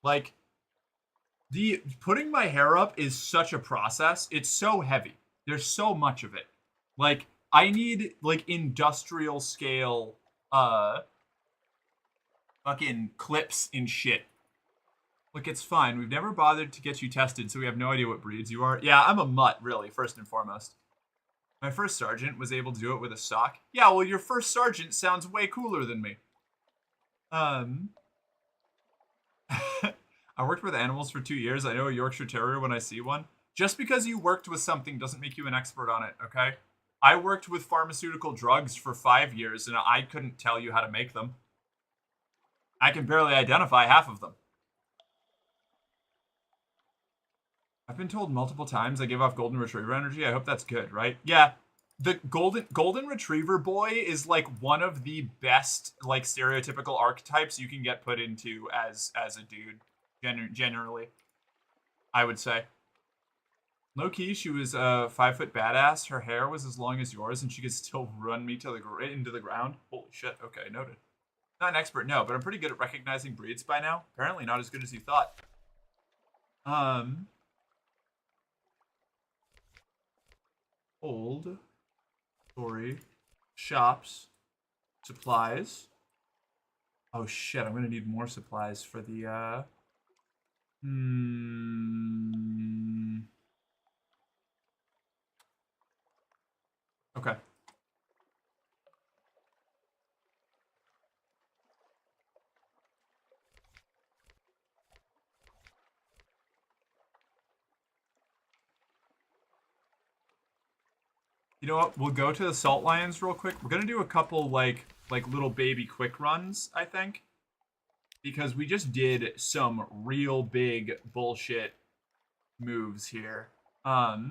Like, putting my hair up is such a process. It's so heavy. There's so much of it. Like, I need, like, industrial scale, fucking clips and shit. Look, it's fine. We've never bothered to get you tested, so we have no idea what breeds you are. Yeah, I'm a mutt, really, first and foremost. My first sergeant was able to do it with a sock. Yeah, well, your first sergeant sounds way cooler than me. I worked with animals for 2 years. I know a Yorkshire Terrier when I see one. Just because you worked with something doesn't make you an expert on it, okay? I worked with pharmaceutical drugs for 5 years, and I couldn't tell you how to make them. I can barely identify half of them. I've been told multiple times I give off golden retriever energy. I hope that's good, right? Yeah. The golden retriever boy is like one of the best like stereotypical archetypes you can get put into as a dude generally. I would say. Low key, she was a 5-foot badass. Her hair was as long as yours, and she could still run me into the ground. Holy shit! Okay, noted. Not an expert, no, but I'm pretty good at recognizing breeds by now. Apparently, not as good as you thought. Old story shops supplies. Oh shit! I'm gonna need more supplies for the Okay. You know what? We'll go to the Salt Lions real quick. We're gonna do a couple like little baby quick runs, I think. Because we just did some real big bullshit moves here. We're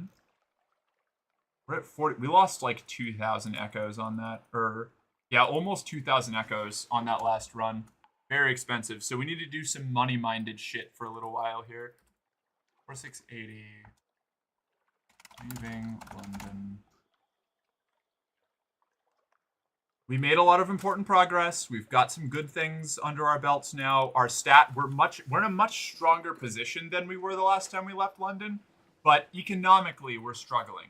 at 40. We lost like 2,000 echoes on that. Or Yeah, almost 2,000 echoes on that last run. Very expensive. So we need to do some money-minded shit for a little while here. 4680. Leaving London. We made a lot of important progress. We've got some good things under our belts now. Our we're in a much stronger position than we were the last time we left London, but economically we're struggling.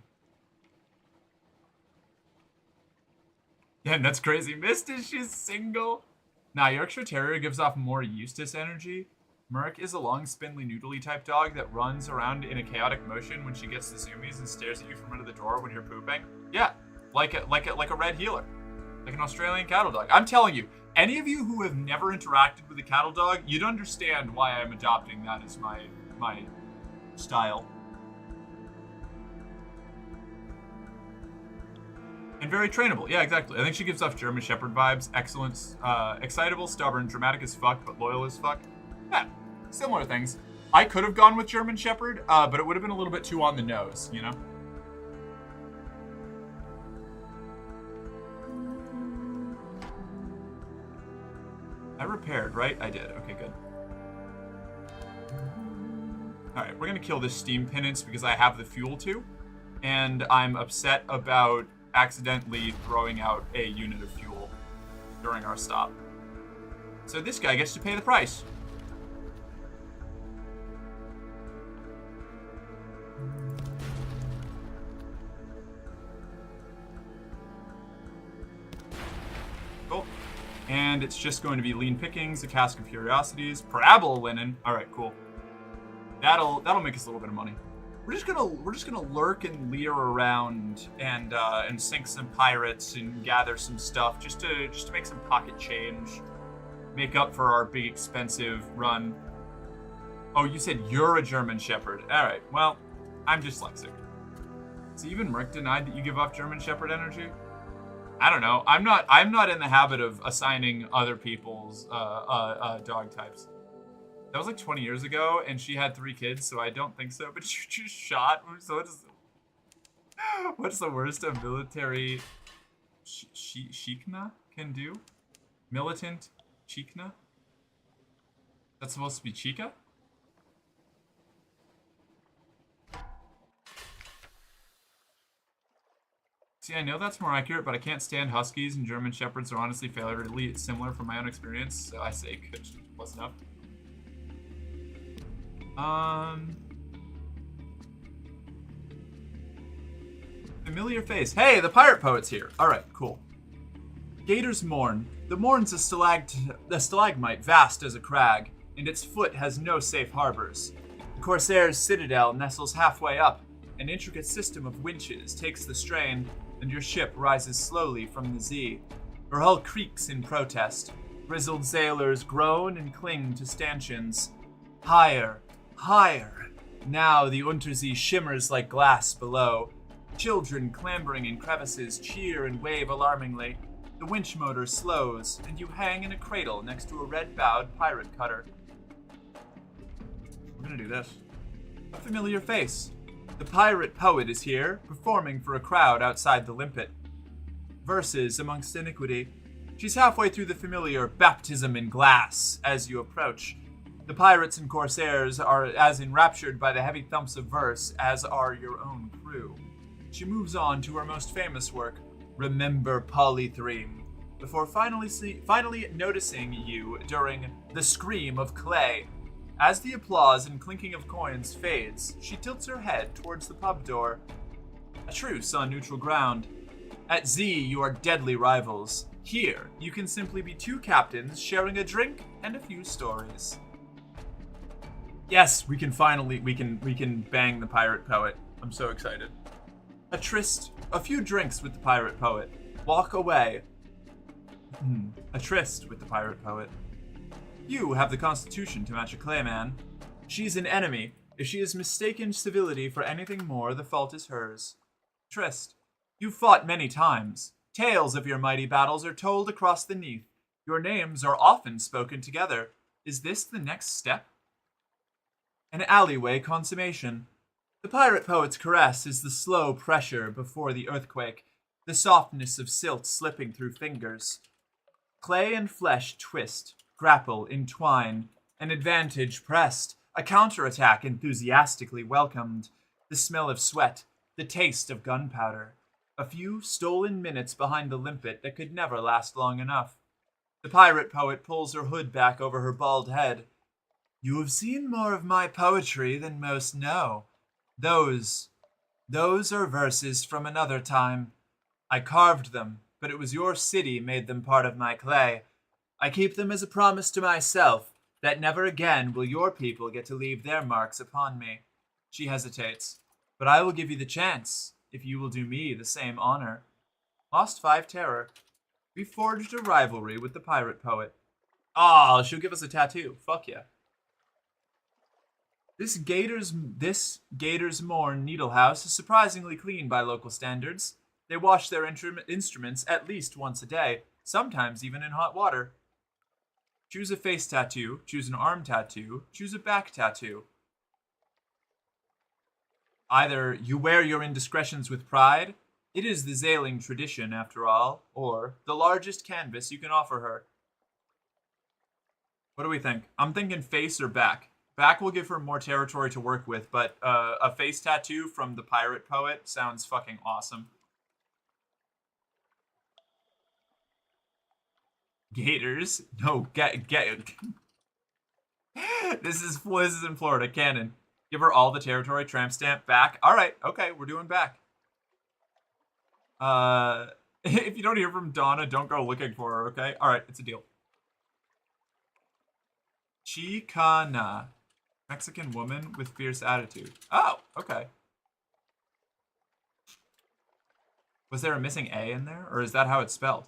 Yeah, that's crazy. Misty, she's single. Nah, Yorkshire Terrier gives off more Eustace energy. Merc is a long, spindly, noodly type dog that runs around in a chaotic motion when she gets the zoomies and stares at you from under the door when you're pooping. Yeah, like a red heeler. Like an Australian cattle dog. I'm telling you, any of you who have never interacted with a cattle dog, you'd understand why I'm adopting that as my style. And very trainable. Yeah, exactly. I think she gives off German Shepherd vibes. Excellent. Excitable, stubborn, dramatic as fuck, but loyal as fuck. Yeah, similar things. I could have gone with German Shepherd, but it would have been a little bit too on the nose, you know? I repaired, right? I did. Okay, good. Alright, we're gonna kill this steam penance because I have the fuel to. And I'm upset about accidentally throwing out a unit of fuel during our stop. So this guy gets to pay the price. Cool. And it's just going to be lean pickings, a cask of curiosities, parabol linen. All right, cool. That'll make us a little bit of money. We're just gonna lurk and leer around and sink some pirates and gather some stuff just to make some pocket change, make up for our big expensive run. Oh, you said you're a German Shepherd. All right. Well, I'm dyslexic. So even Merc denied that you give off German Shepherd energy. I don't know. I'm not in the habit of assigning other people's dog types. That was like 20 years ago, and she had 3 kids, so I don't think so. But you just shot. So what's the worst a military Shikna can do? Militant Chikna? That's supposed to be Chica? See, I know that's more accurate, but I can't stand Huskies, and German Shepherds are honestly fairly similar from my own experience, so I say good, close enough. Familiar face. Hey, the pirate poet's here. Alright, cool. Gator's Mourn. The Mourn's a stalagmite vast as a crag, and its foot has no safe harbors. The Corsair's citadel nestles halfway up. An intricate system of winches takes the strain, and your ship rises slowly from the sea. Her hull creaks in protest. Grizzled sailors groan and cling to stanchions. Higher, higher. Now the Untersee shimmers like glass below. Children clambering in crevices cheer and wave alarmingly. The winch motor slows, and you hang in a cradle next to a red-bowed pirate cutter. We're gonna do this. A familiar face. The pirate poet is here, performing for a crowd outside the limpet. Verses amongst iniquity. She's halfway through the familiar baptism in glass as you approach. The pirates and corsairs are as enraptured by the heavy thumps of verse as are your own crew. She moves on to her most famous work, Remember Polythreme, before finally noticing you during the scream of clay. As the applause and clinking of coins fades, she tilts her head towards the pub door. A truce on neutral ground. At Z, you are deadly rivals. Here, you can simply be 2 captains sharing a drink and a few stories. Yes, we can bang the pirate poet. I'm so excited. A tryst, a few drinks with the pirate poet. Walk away. A tryst with the pirate poet. You have the constitution to match a clayman. She's an enemy. If she has mistaken civility for anything more, the fault is hers. Tryst, you've fought many times. Tales of your mighty battles are told across the Neath. Your names are often spoken together. Is this the next step? An alleyway consummation. The pirate poet's caress is the slow pressure before the earthquake. the softness of silt slipping through fingers. Clay and flesh twist, grapple, entwine, an advantage pressed, a counterattack enthusiastically welcomed, the smell of sweat, the taste of gunpowder, a few stolen minutes behind the limpet that could never last long enough. The pirate poet pulls her hood back over her bald head. You have seen more of my poetry than most know. Those are verses from another time. I carved them, but it was your city made them part of my clay. I keep them as a promise to myself that never again will your people get to leave their marks upon me. She hesitates. But I will give you the chance, if you will do me the same honor. Lost 5 terror. We forged a rivalry with the pirate poet. Ah, she'll give us a tattoo. Fuck yeah. This Gator's Morn Needle House is surprisingly clean by local standards. They wash their instruments at least once a day, sometimes even in hot water. Choose a face tattoo, choose an arm tattoo, choose a back tattoo. Either you wear your indiscretions with pride, it is the Zailing tradition after all, or the largest canvas you can offer her. What do we think? I'm thinking face or back. Back will give her more territory to work with, but a face tattoo from the pirate poet sounds fucking awesome. Gators? No, get. This is in Florida, canon. Give her all the territory, tramp stamp, back. All right, okay, we're doing back. If you don't hear from Donna, don't go looking for her, okay? All right, it's a deal. Chicana. Mexican woman with fierce attitude. Oh, okay. Was there a missing A in there, or is that how it's spelled?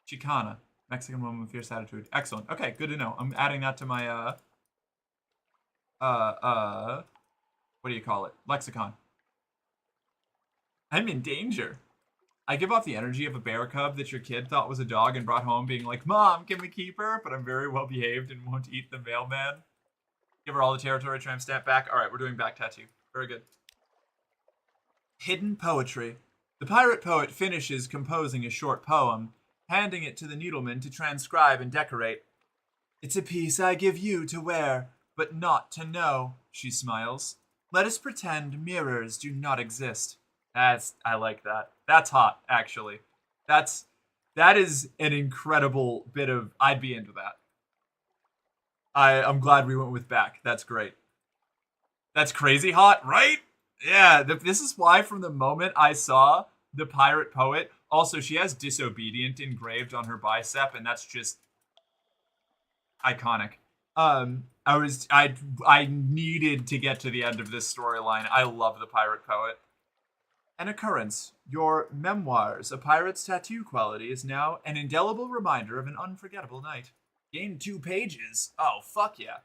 Chicana. Mexican woman with fierce attitude. Excellent. Okay, good to know. I'm adding that to my, what do you call it? Lexicon. I'm in danger. I give off the energy of a bear cub that your kid thought was a dog and brought home being like, Mom, can we keep her? But I'm very well behaved and won't eat the mailman. Give her all the territory, tramp stamp back. All right, we're doing back tattoo. Very good. Hidden poetry. The pirate poet finishes composing a short poem, handing it to the needleman to transcribe and decorate. It's a piece I give you to wear, but not to know, she smiles. Let us pretend mirrors do not exist. I like that. That's hot, actually. That is an incredible bit of, I'd be into that. I'm glad we went with back. That's great. That's crazy hot, right? Yeah, this is why from the moment I saw the pirate poet, also she has disobedient engraved on her bicep, and that's just iconic. I needed to get to the end of this storyline. I love the pirate poet. An occurrence. Your memoirs, A Pirate's Tattoo Quality, is now an indelible reminder of an unforgettable night. Gained 2 pages. Oh, fuck yeah.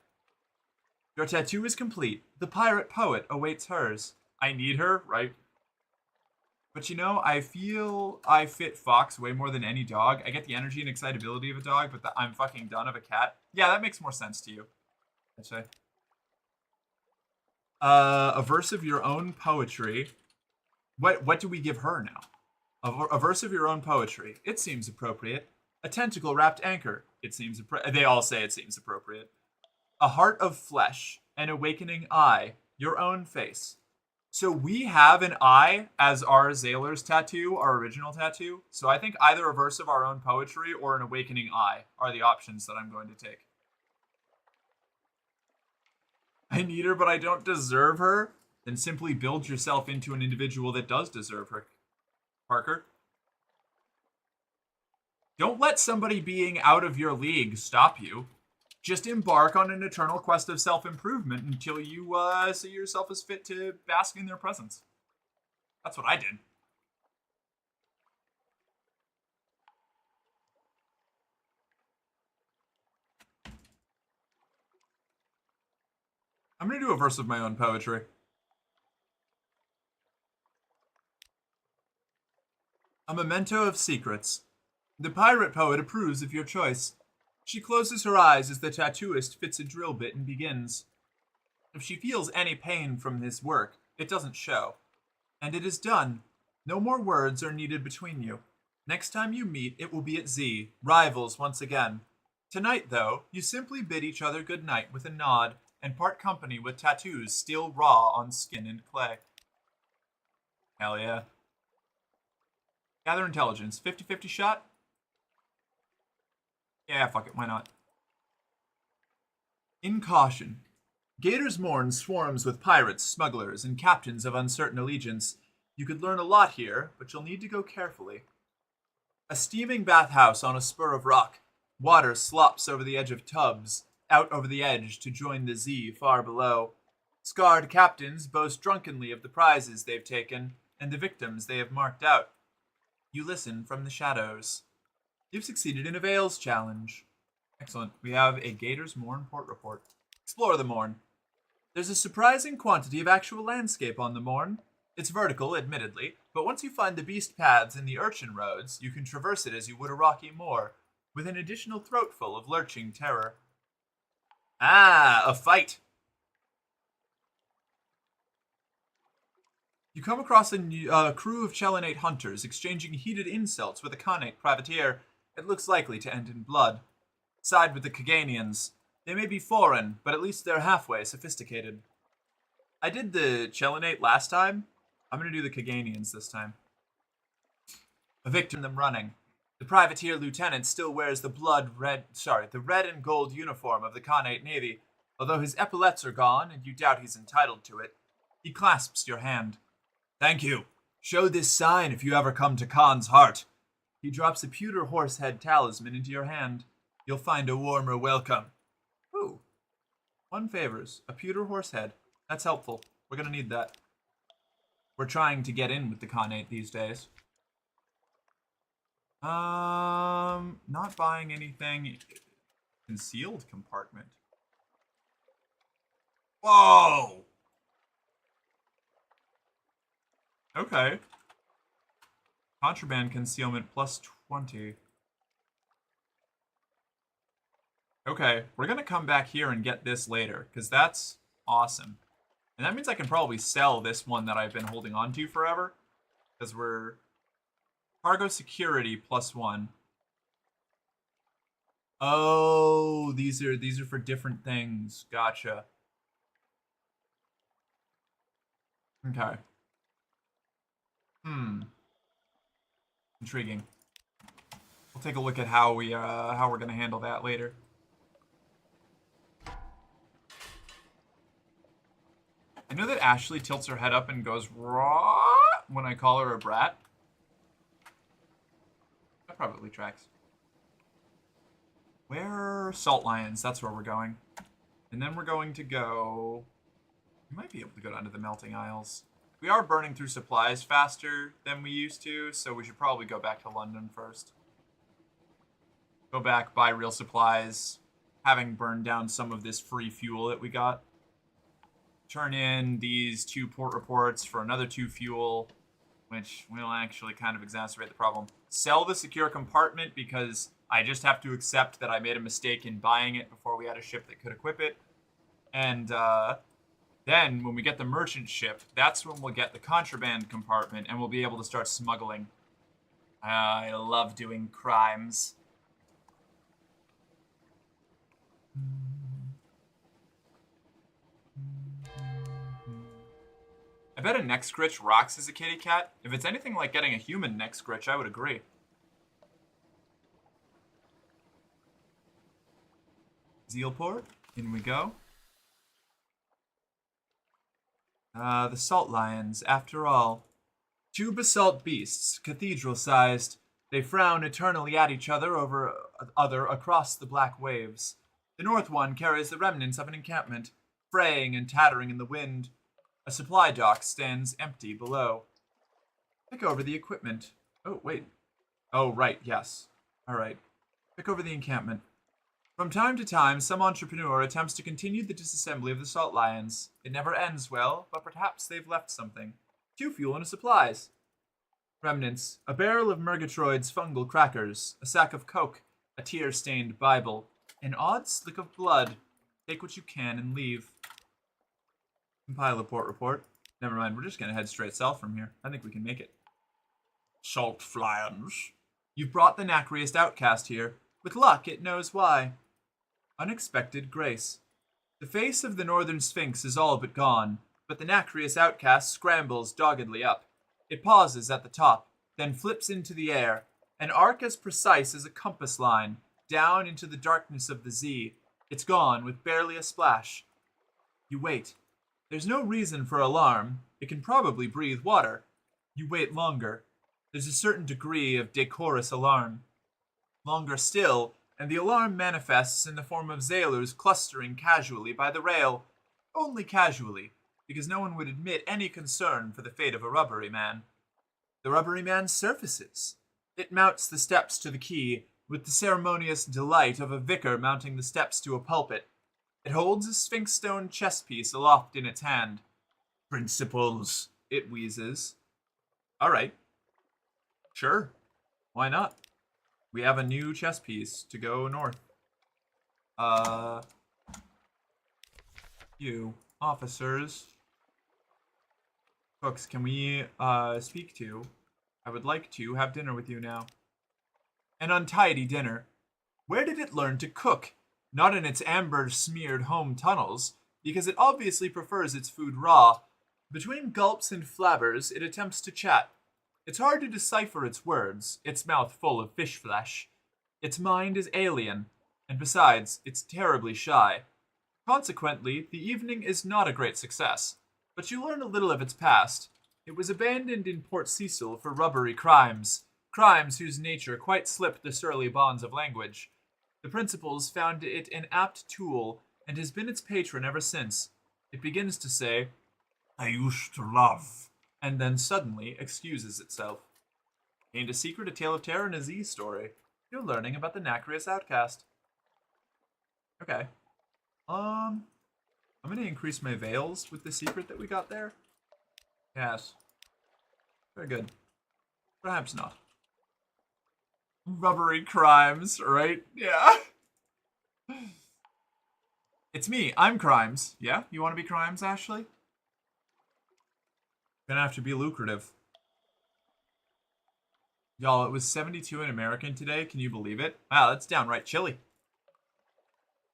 Your tattoo is complete. The pirate poet awaits hers. I need her, right? But you know, I feel I fit Fox way more than any dog. I get the energy and excitability of a dog, but I'm fucking done of a cat. Yeah, that makes more sense to you, I'd say. A verse of your own poetry. What do we give her now? A verse of your own poetry. It seems appropriate. A tentacle-wrapped anchor. It seems they all say it seems appropriate. A heart of flesh. An awakening eye. Your own face. So we have an eye as our Zailor's tattoo, our original tattoo. So I think either a verse of our own poetry or an awakening eye are the options that I'm going to take. I need her, but I don't deserve her. Then simply build yourself into an individual that does deserve her, Parker. Don't let somebody being out of your league stop you. Just embark on an eternal quest of self-improvement until you see yourself as fit to bask in their presence. That's what I did. I'm going to do a verse of my own poetry. A memento of secrets. The pirate poet approves of your choice. She closes her eyes as the tattooist fits a drill bit and begins. If she feels any pain from this work, it doesn't show. And it is done. No more words are needed between you. Next time you meet, it will be at Z, rivals once again. Tonight, though, you simply bid each other good night with a nod and part company with tattoos still raw on skin and clay. Hell yeah. Gather intelligence. 50-50 shot? Yeah, fuck it, why not? In caution. Gator's Morn swarms with pirates, smugglers, and captains of uncertain allegiance. You could learn a lot here, but you'll need to go carefully. A steaming bathhouse on a spur of rock. Water slops over the edge of tubs, out over the edge to join the Z far below. Scarred captains boast drunkenly of the prizes they've taken and the victims they have marked out. You listen from the shadows. You've succeeded in a Veils challenge. Excellent. We have a Gator's Morn port report. Explore the Morn. There's a surprising quantity of actual landscape on the Morn. It's vertical, admittedly, but once you find the beast paths and the urchin roads, you can traverse it as you would a rocky moor, with an additional throatful of lurching terror. Ah, a fight! You come across a crew of Chelinate hunters exchanging heated insults with a Khanate privateer. It looks likely to end in blood. Side with the Kaganians. They may be foreign, but at least they're halfway sophisticated. I did the Chelinate last time. I'm gonna do the Kaganians this time. A victim in them running. The privateer lieutenant still wears the red and gold uniform of the Khanate Navy, although his epaulets are gone and you doubt he's entitled to it. He clasps your hand. Thank you. Show this sign if you ever come to Khan's heart. He drops a pewter horsehead talisman into your hand. You'll find a warmer welcome. Ooh. One favors. A pewter horsehead. That's helpful. We're gonna need that. We're trying to get in with the Khanate these days. Not buying anything. Concealed compartment. Whoa! Okay. Contraband concealment plus 20. Okay, we're gonna come back here and get this later, because that's awesome. And that means I can probably sell this one that I've been holding on to forever. Because we're... Cargo security plus 1. Oh, these are for different things. Gotcha. Okay. Intriguing. We'll take a look at how we're gonna handle that later. I know that Ashley tilts her head up and goes raw when I call her a brat. That probably tracks. Where Salt Lions? That's where we're going. And then we're going to go... We might be able to go down to the Melting Isles. We are burning through supplies faster than we used to, so we should probably go back to London first. Go back, buy real supplies, having burned down some of this free fuel that we got. Turn in these 2 port reports for another 2 fuel, which will actually kind of exacerbate the problem. Sell the secure compartment because I just have to accept that I made a mistake in buying it before we had a ship that could equip it. And then when we get the merchant ship, that's when we'll get the contraband compartment and we'll be able to start smuggling. I love doing crimes. I bet a neck scritch rocks as a kitty cat. If it's anything like getting a human neck scritch, I would agree. Zealport, in we go. The Salt Lions, after all. 2 basalt beasts, cathedral-sized. They frown eternally at each other across the black waves. The north one carries the remnants of an encampment, fraying and tattering in the wind. A supply dock stands empty below. Pick over the equipment. Oh, wait. Oh, right, yes. Alright. Pick over the encampment. From time to time, some entrepreneur attempts to continue the disassembly of the Salt Lions. It never ends well, but perhaps they've left something. 2 fuel and supplies. Remnants. A barrel of Murgatroyd's fungal crackers. A sack of coke. A tear-stained Bible. An odd slick of blood. Take what you can and leave. Compile a port report. Never mind, we're just gonna head straight south from here. I think we can make it. Salt flyons. You've brought the knackriest outcast here. With luck, it knows why. Unexpected grace. The face of the northern sphinx is all but gone, but the nacreous outcast scrambles doggedly up. It pauses at the top, then flips into the air, an arc as precise as a compass line, down into the darkness of the Z. It's gone with barely a splash. You wait. There's no reason for alarm. It can probably breathe water. You wait longer. There's a certain degree of decorous alarm. Longer still, and the alarm manifests in the form of sailors clustering casually by the rail. Only casually, because no one would admit any concern for the fate of a rubbery man. The rubbery man surfaces. It mounts the steps to the quay, with the ceremonious delight of a vicar mounting the steps to a pulpit. It holds a sphinx stone chess piece aloft in its hand. Principles, it wheezes. All right. Sure. Why not? We have a new chess piece to go north. You officers. Cooks, can we speak to? I would like to have dinner with you now. An untidy dinner. Where did it learn to cook? Not in its amber-smeared home tunnels, because it obviously prefers its food raw. Between gulps and flabbers, it attempts to chat. It's hard to decipher its words, its mouth full of fish flesh. Its mind is alien, and besides, it's terribly shy. Consequently, the evening is not a great success, but you learn a little of its past. It was abandoned in Port Cecil for rubbery crimes whose nature quite slipped the surly bonds of language. The principals found it an apt tool, and has been its patron ever since. It begins to say, I used to love, and then suddenly excuses itself. Gained a secret, a tale of terror, and a Z story. You're learning about the nacreous outcast. Okay. I'm gonna increase my veils with the secret that we got there. Yes. Very good. Perhaps not. Rubbery crimes, right? Yeah. It's me. I'm Crimes. Yeah? You want to be Crimes, Ashley? Gonna have to be lucrative. Y'all, it was 72 in American today. Can you believe it? Wow, that's downright chilly.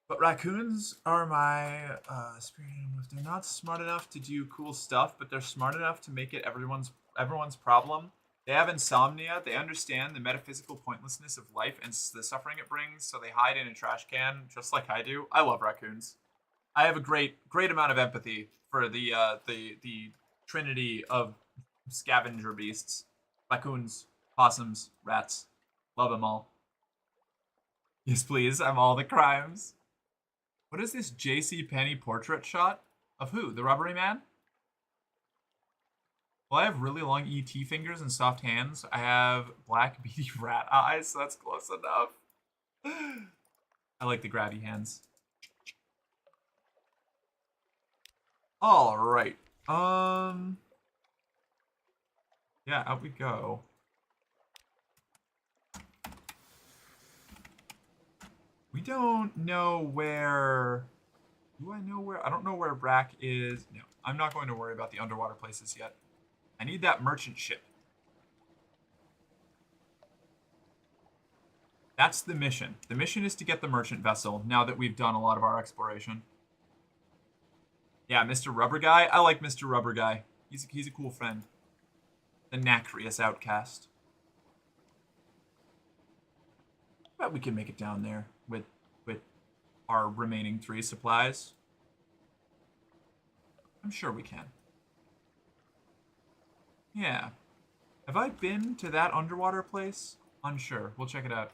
But raccoons are my spirit animals. They're not smart enough to do cool stuff, but they're smart enough to make it everyone's problem. They have insomnia. They understand the metaphysical pointlessness of life and the suffering it brings, so they hide in a trash can, just like I do. I love raccoons. I have a great amount of empathy for the trinity of scavenger beasts: raccoons, possums, rats. Love them all. Yes, please. I'm all the crimes. What is this J.C. Penney portrait shot? Of who? The rubbery man? Well, I have really long E.T. fingers and soft hands. I have black beady rat eyes, so that's close enough. I like the grabby hands. All right. Yeah, out we go. We don't know where... Do I know where? I don't know where Brack is. No, I'm not going to worry about the underwater places yet. I need that merchant ship. That's the mission. The mission is to get the merchant vessel, now that we've done a lot of our exploration. Yeah, Mr. Rubber Guy. I like Mr. Rubber Guy. He's a cool friend. The nacreous outcast. But we can make it down there with our remaining 3 supplies. I'm sure we can. Yeah. Have I been to that underwater place? Unsure. We'll check it out.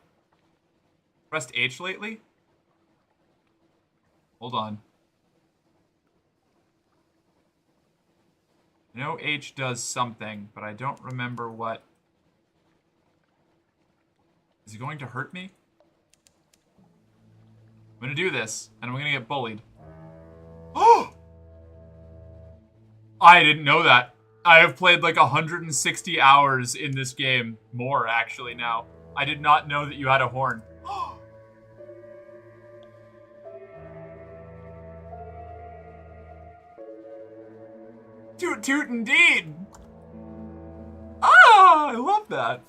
Pressed H lately? Hold on. I know H does something, but I don't remember what. Is he going to hurt me? I'm gonna do this, and I'm gonna get bullied. Oh! I didn't know that. I have played like 160 hours in this game. More, actually, now. I did not know that you had a horn. Toot toot indeed! Ah, I love love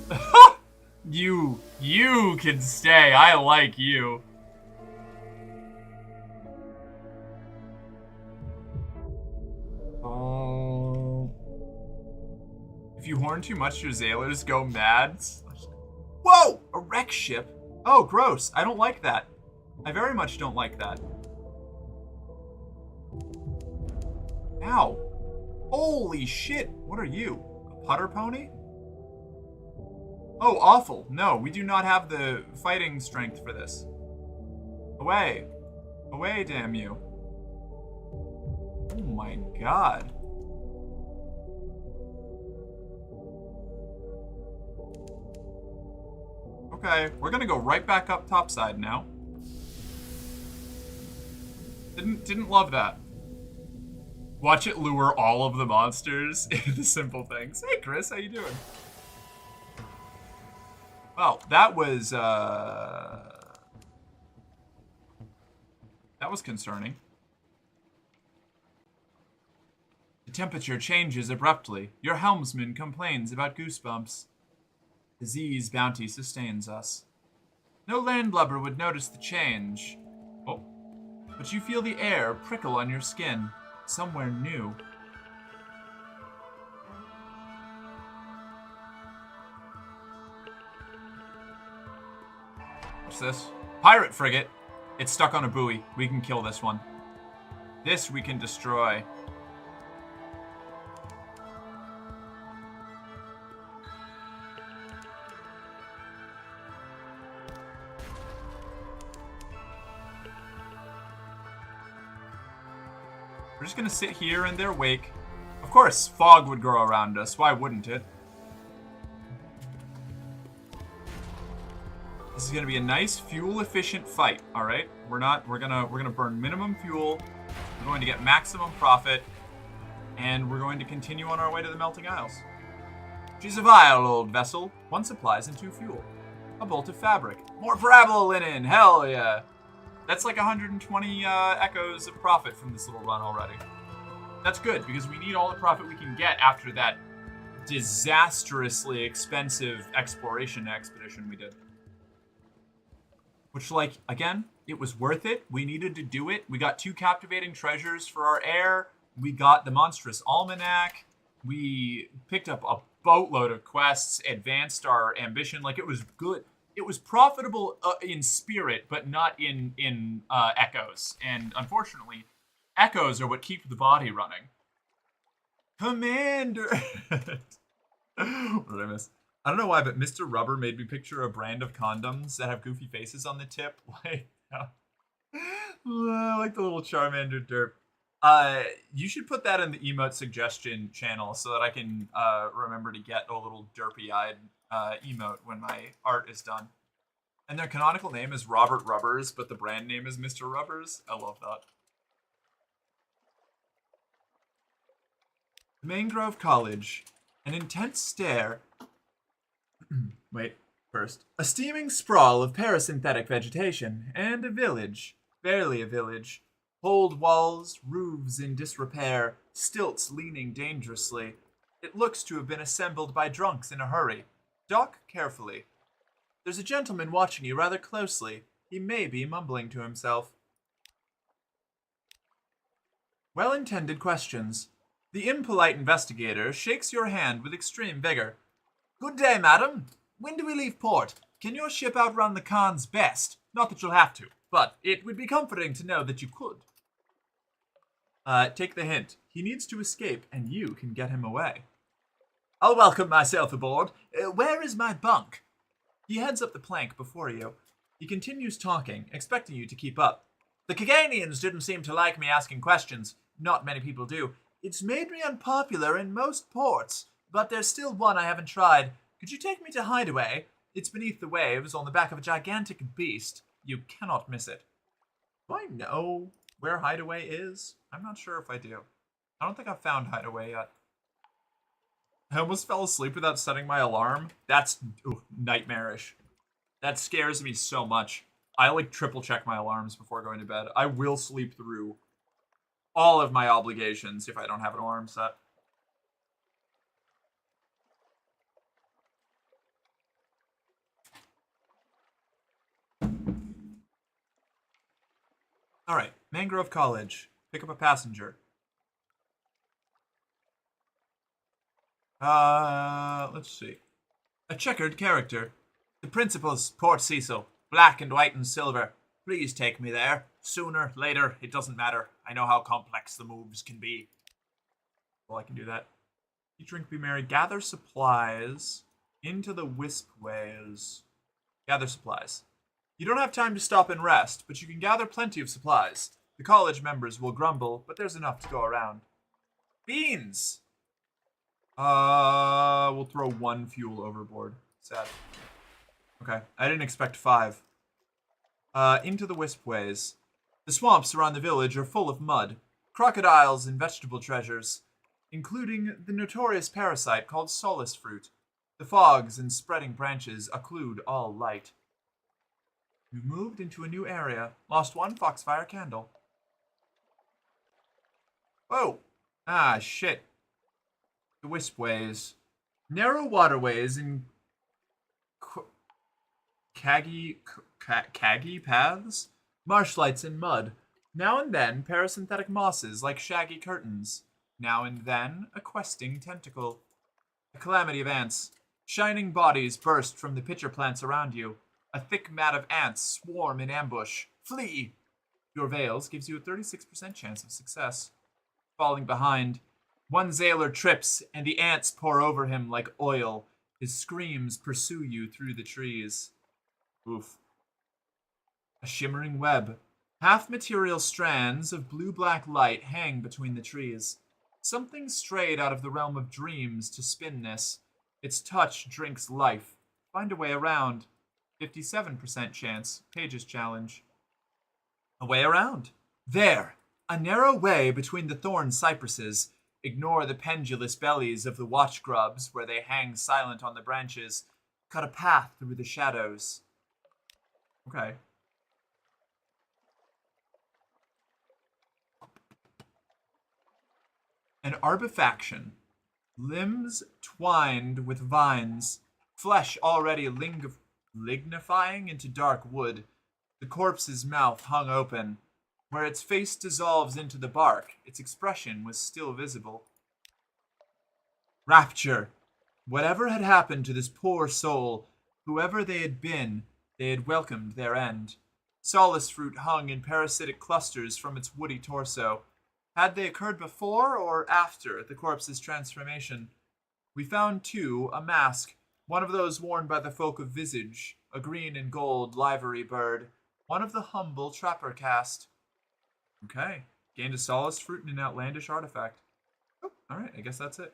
that. You can stay. I like you. Oh. If you horn too much, your sailors go mad. Whoa! A wreck ship? Oh, gross. I don't like that. I very much don't like that. Ow. Holy shit. What are you? A putter pony? Oh, awful. No, we do not have the fighting strength for this. Away. Away, damn you. Oh my god. Okay, we're gonna go right back up topside now. Didn't love that. Watch it lure all of the monsters into simple things. Hey Chris, how you doing? Well, that was concerning. The temperature changes abruptly. Your helmsman complains about goosebumps. Disease bounty sustains us. No landlubber would notice the change. Oh. But you feel the air prickle on your skin. Somewhere new. What's this? Pirate frigate. It's stuck on a buoy. We can kill this one. This we can destroy. We're just gonna sit here in their wake. Of course, fog would grow around us. Why wouldn't it? This is gonna be a nice fuel-efficient fight. All right, we're gonna burn minimum fuel. We're going to get maximum profit, and we're going to continue on our way to the Melting Isles. She's a vile old vessel. 1 supplies and 2 fuel. A bolt of fabric. More parabola linen. Hell yeah. That's like 120 echoes of profit from this little run already. That's good, because we need all the profit we can get after that disastrously expensive exploration expedition we did. Which, like, again, it was worth it. We needed to do it. We got 2 captivating treasures for our heir. We got the monstrous almanac. We picked up a boatload of quests, advanced our ambition. Like, it was good. It was profitable in spirit, but not in echoes. And unfortunately, echoes are what keep the body running. Commander! What did I miss? I don't know why, but Mr. Rubber made me picture a brand of condoms that have goofy faces on the tip. Like the little Charmander derp. You should put that in the emote suggestion channel so that I can remember to get a little derpy-eyed emote when my art is done. And their canonical name is Robert Rubbers, but the brand name is Mr. Rubbers. I love that. Mangrove College. An intense stare. Wait, first. A steaming sprawl of parasynthetic vegetation, and a village. Barely a village. Old walls, roofs in disrepair, stilts leaning dangerously. It looks to have been assembled by drunks in a hurry. Dock carefully. There's a gentleman watching you rather closely. He may be mumbling to himself. Well-intended questions. The impolite investigator shakes your hand with extreme vigor. Good day, madam. When do we leave port? Can your ship outrun the Khan's best? Not that you'll have to, but it would be comforting to know that you could. Take the hint. He needs to escape, and you can get him away. I'll welcome myself aboard. Where is my bunk? He heads up the plank before you. He continues talking, expecting you to keep up. The Kaganians didn't seem to like me asking questions. Not many people do. It's made me unpopular in most ports, but there's still one I haven't tried. Could you take me to Hideaway? It's beneath the waves, on the back of a gigantic beast. You cannot miss it. Do I know where Hideaway is? I'm not sure if I do. I don't think I've found Hideaway yet. I almost fell asleep without setting my alarm. That's nightmarish. That scares me so much. I like triple check my alarms before going to bed. I will sleep through all of my obligations if I don't have an alarm set. Alright, Mangrove College. Pick up a passenger. Let's see. A checkered character. The principal's Port Cecil. Black and white and silver. Please take me there. Sooner, later, it doesn't matter. I know how complex the moves can be. Well, I can do that. Eat, drink, be merry. Gather supplies into the wispways. Gather supplies. You don't have time to stop and rest, but you can gather plenty of supplies. The college members will grumble, but there's enough to go around. Beans! We'll throw 1 fuel overboard. Sad. Okay, I didn't expect 5. Into the wispways. The swamps around the village are full of mud, crocodiles and vegetable treasures, including the notorious parasite called Sunless fruit. The fogs and spreading branches occlude all light. You've moved into a new area. Lost 1 foxfire candle. Whoa! Ah, shit. The wispways. Narrow waterways and caggy paths, marshlights and mud. Now and then, parasynthetic mosses like shaggy curtains. Now and then, a questing tentacle. A calamity of ants. Shining bodies burst from the pitcher plants around you. A thick mat of ants swarm in ambush. Flee! Your veils gives you a 36% chance of success. Falling behind. One Zailor trips, and the ants pour over him like oil. His screams pursue you through the trees. Oof. A shimmering web. Half-material strands of blue-black light hang between the trees. Something strayed out of the realm of dreams to spin this. Its touch drinks life. Find a way around. 57% chance. Pages challenge. A way around. There! A narrow way between the thorn cypresses. Ignore the pendulous bellies of the watch grubs where they hang silent on the branches. Cut a path through the shadows. Okay. An arbifaction. Limbs twined with vines. Flesh already lignifying into dark wood. The corpse's mouth hung open. Where its face dissolves into the bark, its expression was still visible. Rapture. Whatever had happened to this poor soul, whoever they had been, they had welcomed their end. Solace fruit hung in parasitic clusters from its woody torso. Had they occurred before or after the corpse's transformation? We found, too, a mask, one of those worn by the folk of Visage, a green and gold livery bird, one of the humble trapper caste. Okay. Gained a solace fruit and an outlandish artifact. Oh, alright, I guess that's it.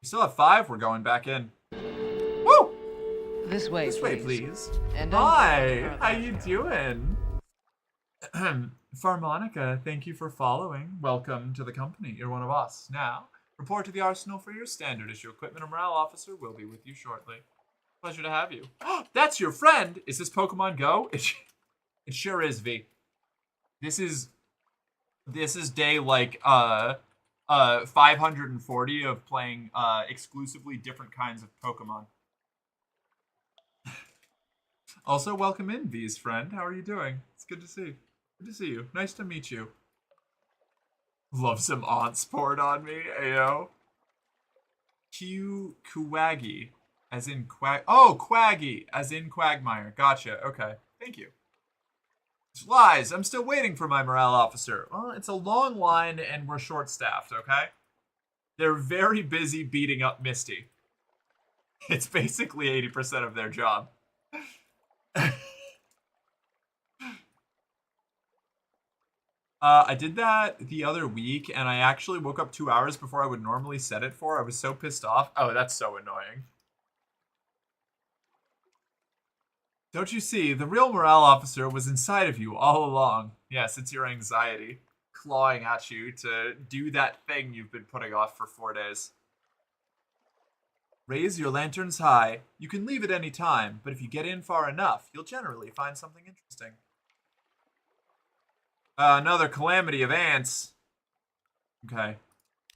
We still have 5, we're going back in. Woo! This way, This way, please. And Hi! How you doing? Pharmonica, thank you for following. Welcome to the company. You're one of us. Now, report to the arsenal for your standard issue equipment. A morale officer will be with you shortly. Pleasure to have you. That's your friend! Is this Pokemon Go? It sure is, V. This is day like 540 of playing exclusively different kinds of Pokemon. Also, welcome in, V's friend. How are you doing? It's good to see. Good to see you. Nice to meet you. Love some aunts poured on me, ayo. Quaggy, as in quag. Oh, Quaggy, as in Quagmire. Gotcha. Okay. Thank you. It's lies. I'm still waiting for my morale officer. Well, it's a long line and we're short-staffed, okay? They're very busy beating up Misty. It's basically 80% of their job. I did that the other week, and I actually woke up 2 hours before I would normally set it for. I was so pissed off. Oh, that's so annoying. Don't you see, the real morale officer was inside of you all along. Yes, it's your anxiety clawing at you to do that thing you've been putting off for 4 days. Raise your lanterns high. You can leave at any time, but if you get in far enough, you'll generally find something interesting. Another calamity of ants. Okay.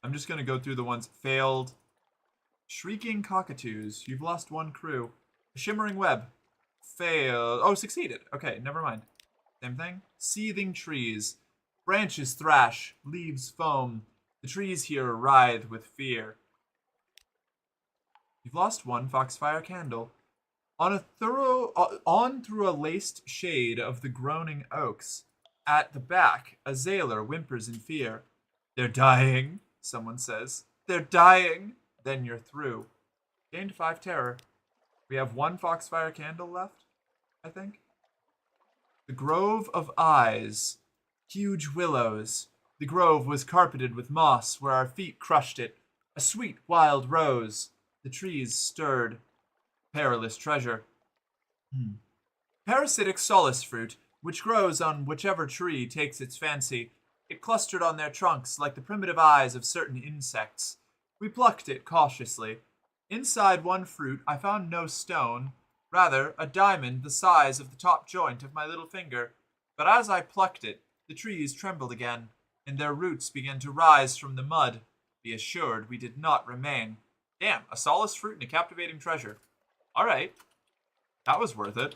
I'm just going to go through the ones. Failed. Shrieking cockatoos. You've lost 1 crew. A shimmering web. Failed. Oh, succeeded. Okay, never mind. Same thing. Seething trees. Branches thrash, leaves foam. The trees here writhe with fear. You've lost one foxfire candle. On through a laced shade of the groaning oaks. At the back, a sailor whimpers in fear. They're dying, someone says. They're dying. Then you're through. Gained 5 terror. We have 1 foxfire candle left, I think. The grove of eyes. Huge willows. The grove was carpeted with moss where our feet crushed it. A sweet wild rose. The trees stirred. Perilous treasure. Parasitic solace fruit, which grows on whichever tree takes its fancy. It clustered on their trunks like the primitive eyes of certain insects. We plucked it cautiously. Inside one fruit I found no stone, rather a diamond the size of the top joint of my little finger. But as I plucked it, the trees trembled again, and their roots began to rise from the mud. Be assured we did not remain. Damn, a solace fruit and a captivating treasure. Alright. That was worth it.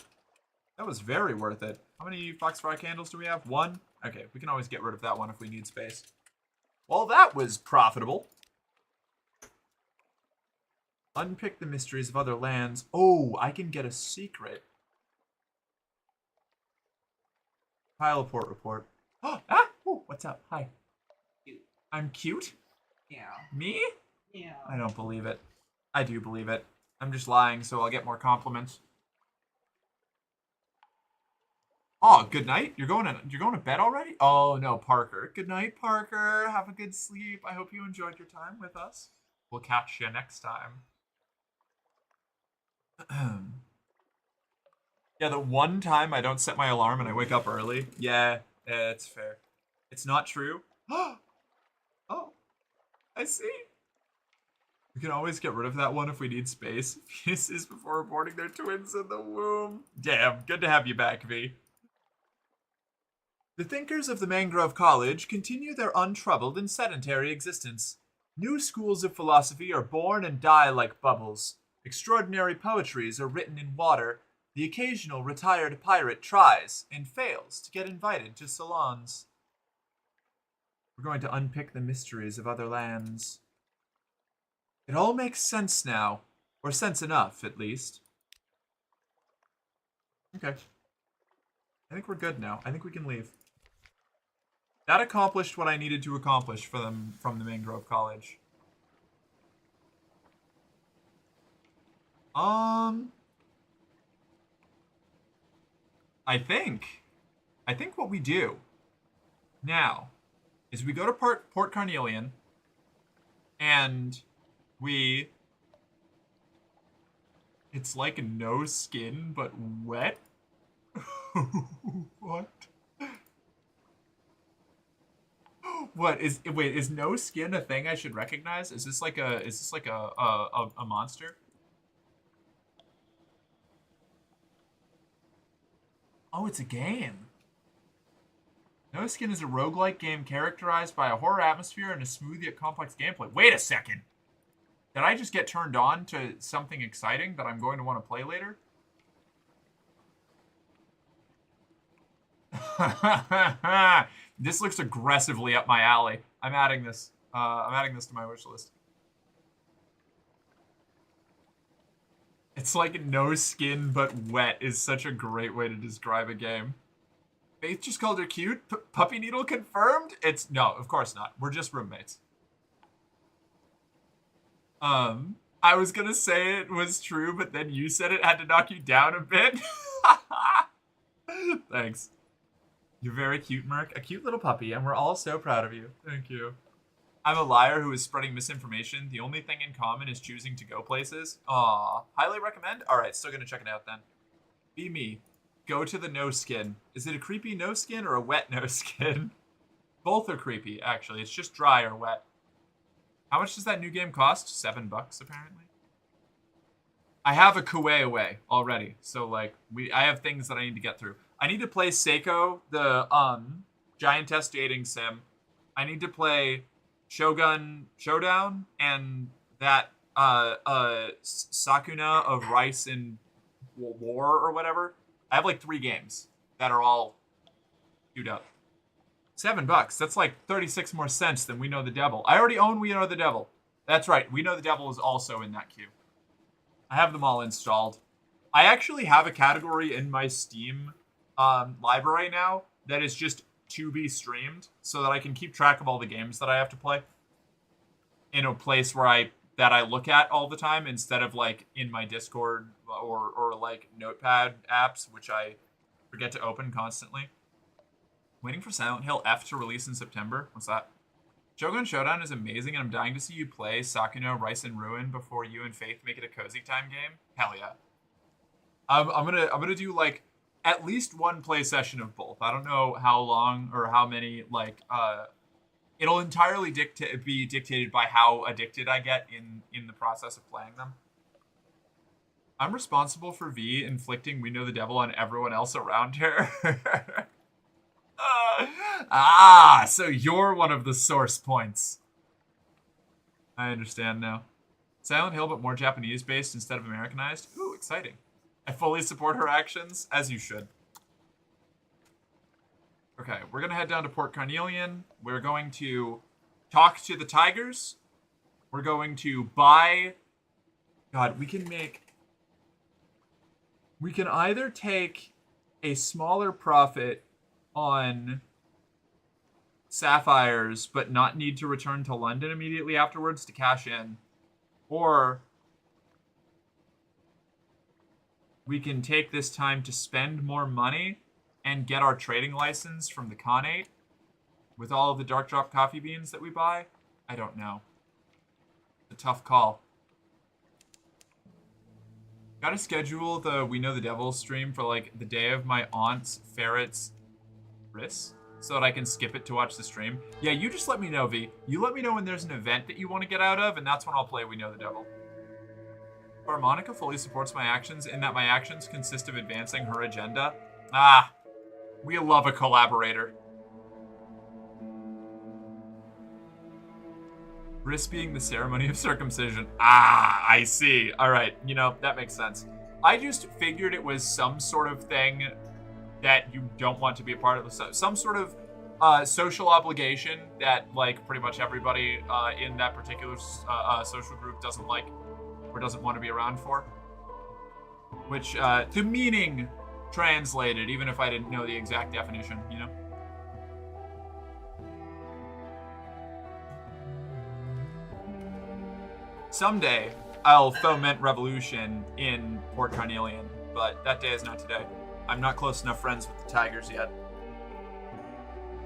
That was very worth it. How many foxfire candles do we have? 1? Okay, we can always get rid of that one if we need space. Well, that was profitable. Unpick the mysteries of other lands. Oh, I can get a secret. Piloport report. Oh, ooh, what's up? Hi. Cute. I'm cute? Yeah. Me? Yeah. I don't believe it. I do believe it. I'm just lying, so I'll get more compliments. Oh, good night. You're going to bed already? Oh no, Parker. Good night, Parker. Have a good sleep. I hope you enjoyed your time with us. We'll catch you next time. Yeah, the one time I don't set my alarm and I wake up early. Yeah, it's fair. It's not true. Oh, I see. We can always get rid of that one if we need space. Penises before aborting their twins in the womb. Damn, good to have you back, V. The thinkers of the Mangrove College continue their untroubled and sedentary existence. New schools of philosophy are born and die like bubbles. Extraordinary poetries are written in water. The occasional retired pirate tries and fails to get invited to salons. We're going to unpick the mysteries of other lands. It all makes sense now. Or sense enough, at least. Okay. I think we're good now. I think we can leave. That accomplished what I needed to accomplish for them from the Mangrove College. I think what we do now is we go to Port Carnelian and it's like no skin but wet. What? What is wait, is no skin a thing I should recognize? Is this like a monster? Oh, it's a game. No Skin is a roguelike game characterized by a horror atmosphere and a smooth yet complex gameplay. Wait a second. Did I just get turned on to something exciting that I'm going to want to play later? This looks aggressively up my alley. I'm adding this to my wish list. It's like no skin but wet is such a great way to describe a game. Faith just called her cute. Puppy Needle confirmed? No, of course not. We're just roommates. I was gonna say it was true, but then you said it had to knock you down a bit. Thanks. You're very cute, Merc. A cute little puppy, and we're all so proud of you. Thank you. I'm a liar who is spreading misinformation. The only thing in common is choosing to go places. Aw. Highly recommend? Alright, still gonna check it out then. Be me. Go to the no skin. Is it a creepy no skin or a wet no skin? Both are creepy, actually. It's just dry or wet. How much does that new game cost? $7, apparently. I have a Kuwait away already, so like I have things that I need to get through. I need to play Seiko, the giantess dating sim. I need to play Shogun Showdown and that Sakuna of Rice and War or whatever. I have like 3 games that are all queued up. $7. That's like 36 more cents than We Know the Devil. I already own We Know the Devil. That's right. We Know the Devil is also in that queue. I have them all installed. I actually have a category in my Steam library now that is just to be streamed so that I can keep track of all the games that I have to play in a place where I look at all the time instead of like in my Discord or like Notepad apps, which I forget to open constantly. Waiting for Silent Hill F to release in September. What's that? Shogun Showdown is amazing, and I'm dying to see you play Sakuno Rice and Ruin before you and Faith make it a cozy time game. Hell yeah! I'm gonna do like at least one play session of both. I don't know how long or how many. Like it'll entirely be dictated by how addicted I get in the process of playing them. I'm responsible for V inflicting We Know the Devil on everyone else around her. So you're one of the source points. I understand now. Silent Hill, but more Japanese-based instead of Americanized. Ooh, exciting. I fully support her actions, as you should. Okay, we're going to head down to Port Carnelian. We're going to talk to the Tigers. We're going to buy... God, we can either take a smaller profit on sapphires, but not need to return to London immediately afterwards to cash in. Or we can take this time to spend more money and get our trading license from the Khanate with all of the Dark Drop coffee beans that we buy. I don't know. It's a tough call. Gotta schedule the We Know the Devil stream for like the day of my aunt's ferret's bris so that I can skip it to watch the stream. Yeah, you just let me know, V. You let me know when there's an event that you want to get out of, and that's when I'll play We Know the Devil. Monica fully supports my actions in that my actions consist of advancing her agenda. Ah, we love a collaborator. Bris being the ceremony of circumcision. Ah, I see. All right, you know, that makes sense. I just figured it was some sort of thing that you don't want to be a part of. Some sort of social obligation that, like, pretty much everybody in that particular social group doesn't like or doesn't want to be around for. Which, the meaning translated, even if I didn't know the exact definition, you know? Someday, I'll foment revolution in Port Carnelian, but that day is not today. I'm not close enough friends with the Tigers yet.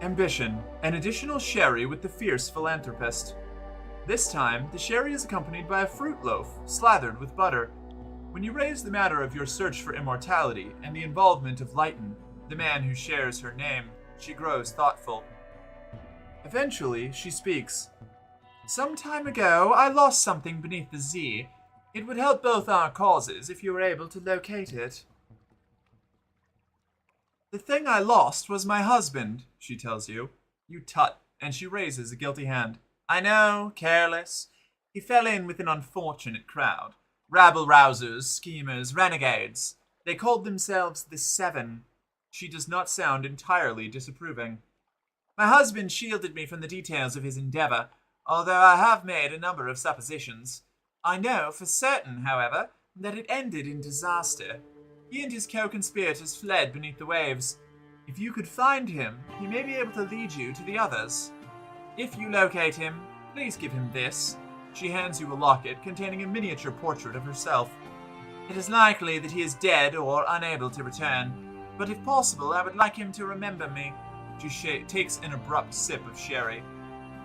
Ambition. An additional sherry with the fierce philanthropist. This time, the sherry is accompanied by a fruit loaf, slathered with butter. When you raise the matter of your search for immortality and the involvement of Lighton, the man who shares her name, she grows thoughtful. Eventually, she speaks. Some time ago, I lost something beneath the Z. It would help both our causes if you were able to locate it. The thing I lost was my husband, she tells you. You tut, and she raises a guilty hand. I know, careless. He fell in with an unfortunate crowd. Rabble-rousers, schemers, renegades. They called themselves the Seven. She does not sound entirely disapproving. My husband shielded me from the details of his endeavor, although I have made a number of suppositions. I know for certain, however, that it ended in disaster. He and his co-conspirators fled beneath the waves. If you could find him, he may be able to lead you to the others. If you locate him, please give him this. She hands you a locket containing a miniature portrait of herself. It is likely that he is dead or unable to return, but if possible, I would like him to remember me. She takes an abrupt sip of sherry.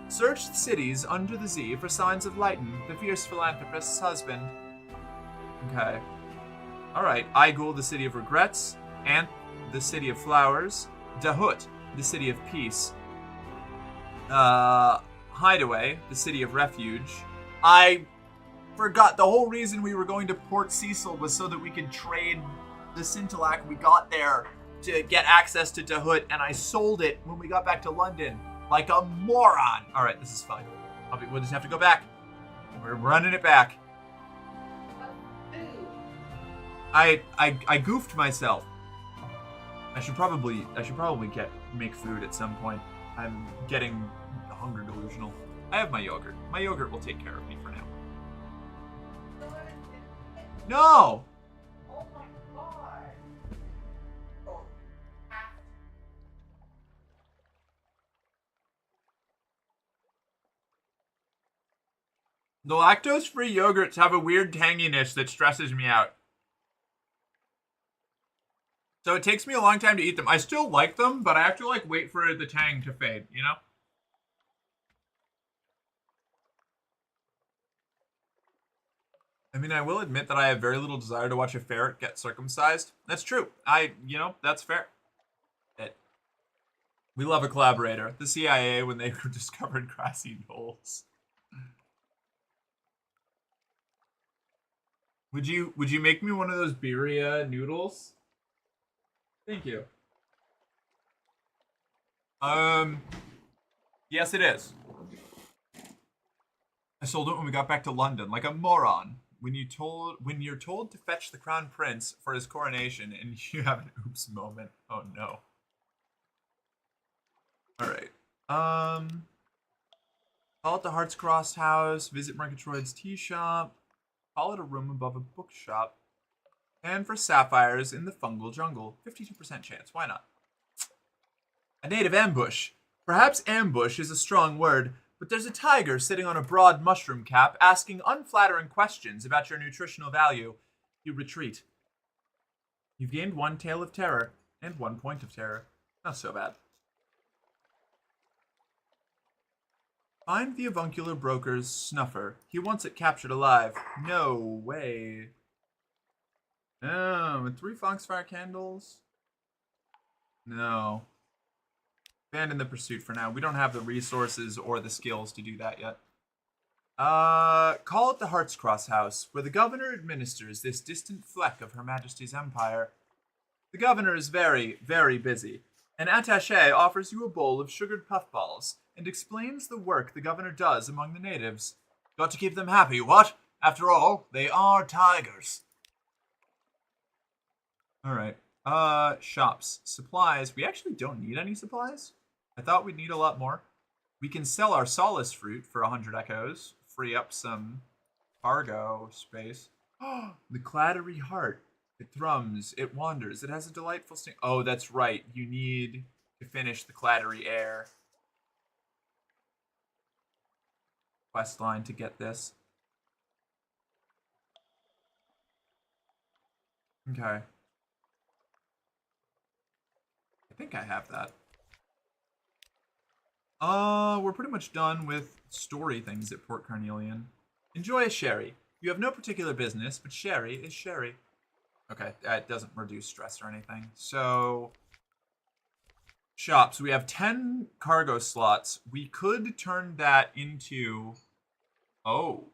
Search the cities under the Z for signs of Lighton, the fierce philanthropist's husband. Okay. Alright, Aigul, the city of regrets. Ant, the city of flowers. Dahut, the city of peace. Hideaway, the city of refuge. I forgot the whole reason we were going to Port Cecil was so that we could trade the Scintillac we got there to get access to Dahut, and I sold it when we got back to London. Like a moron. Alright, this is fine. We'll just have to go back. We're running it back. I goofed myself. I should probably make food at some point. I'm getting hunger delusional. I have my yogurt. My yogurt will take care of me for now. No! Oh my god. Oh, The lactose-free yogurts have a weird tanginess that stresses me out. So it takes me a long time to eat them. I still like them, but I have to like wait for the tang to fade, you know? I mean, I will admit that I have very little desire to watch a ferret get circumcised. That's true. That's fair. We love a collaborator. The CIA, when they discovered grassy knolls. Would you make me one of those birria noodles? Thank you. Yes, it is. I sold it when we got back to London, like a moron. When you're told to fetch the crown prince for his coronation, and you have an oops moment. Oh no. All right. Call it the Hearts Crossed house. Visit Murgatroyd's tea shop. Call it a room above a bookshop. And for sapphires in the fungal jungle. 52% chance. Why not? A native ambush. Perhaps ambush is a strong word, but there's a tiger sitting on a broad mushroom cap asking unflattering questions about your nutritional value. You retreat. You've gained 1 tale of terror and 1 point of terror. Not so bad. Find the avuncular broker's snuffer. He wants it captured alive. No way. Oh, with 3 foxfire candles? No. Abandon the pursuit for now. We don't have the resources or the skills to do that yet. Call it the Hearts Cross House, where the governor administers this distant fleck of Her Majesty's empire. The governor is very, very busy. An attaché offers you a bowl of sugared puffballs and explains the work the governor does among the natives. Got to keep them happy, what? After all, they are tigers. Alright. Shops. Supplies. We actually don't need any supplies. I thought we'd need a lot more. We can sell our solace fruit for 100 echoes. Free up some cargo space. The clattery heart. It thrums. It wanders. It has a delightful sting. Oh, that's right. You need to finish the clattery air quest line to get this. Okay. I think I have that. We're pretty much done with story things at Port Carnelian. Enjoy a sherry. You have no particular business, but sherry is sherry. Okay, that doesn't reduce stress or anything. So, shops. We have 10 cargo slots. We could turn that into... Oh,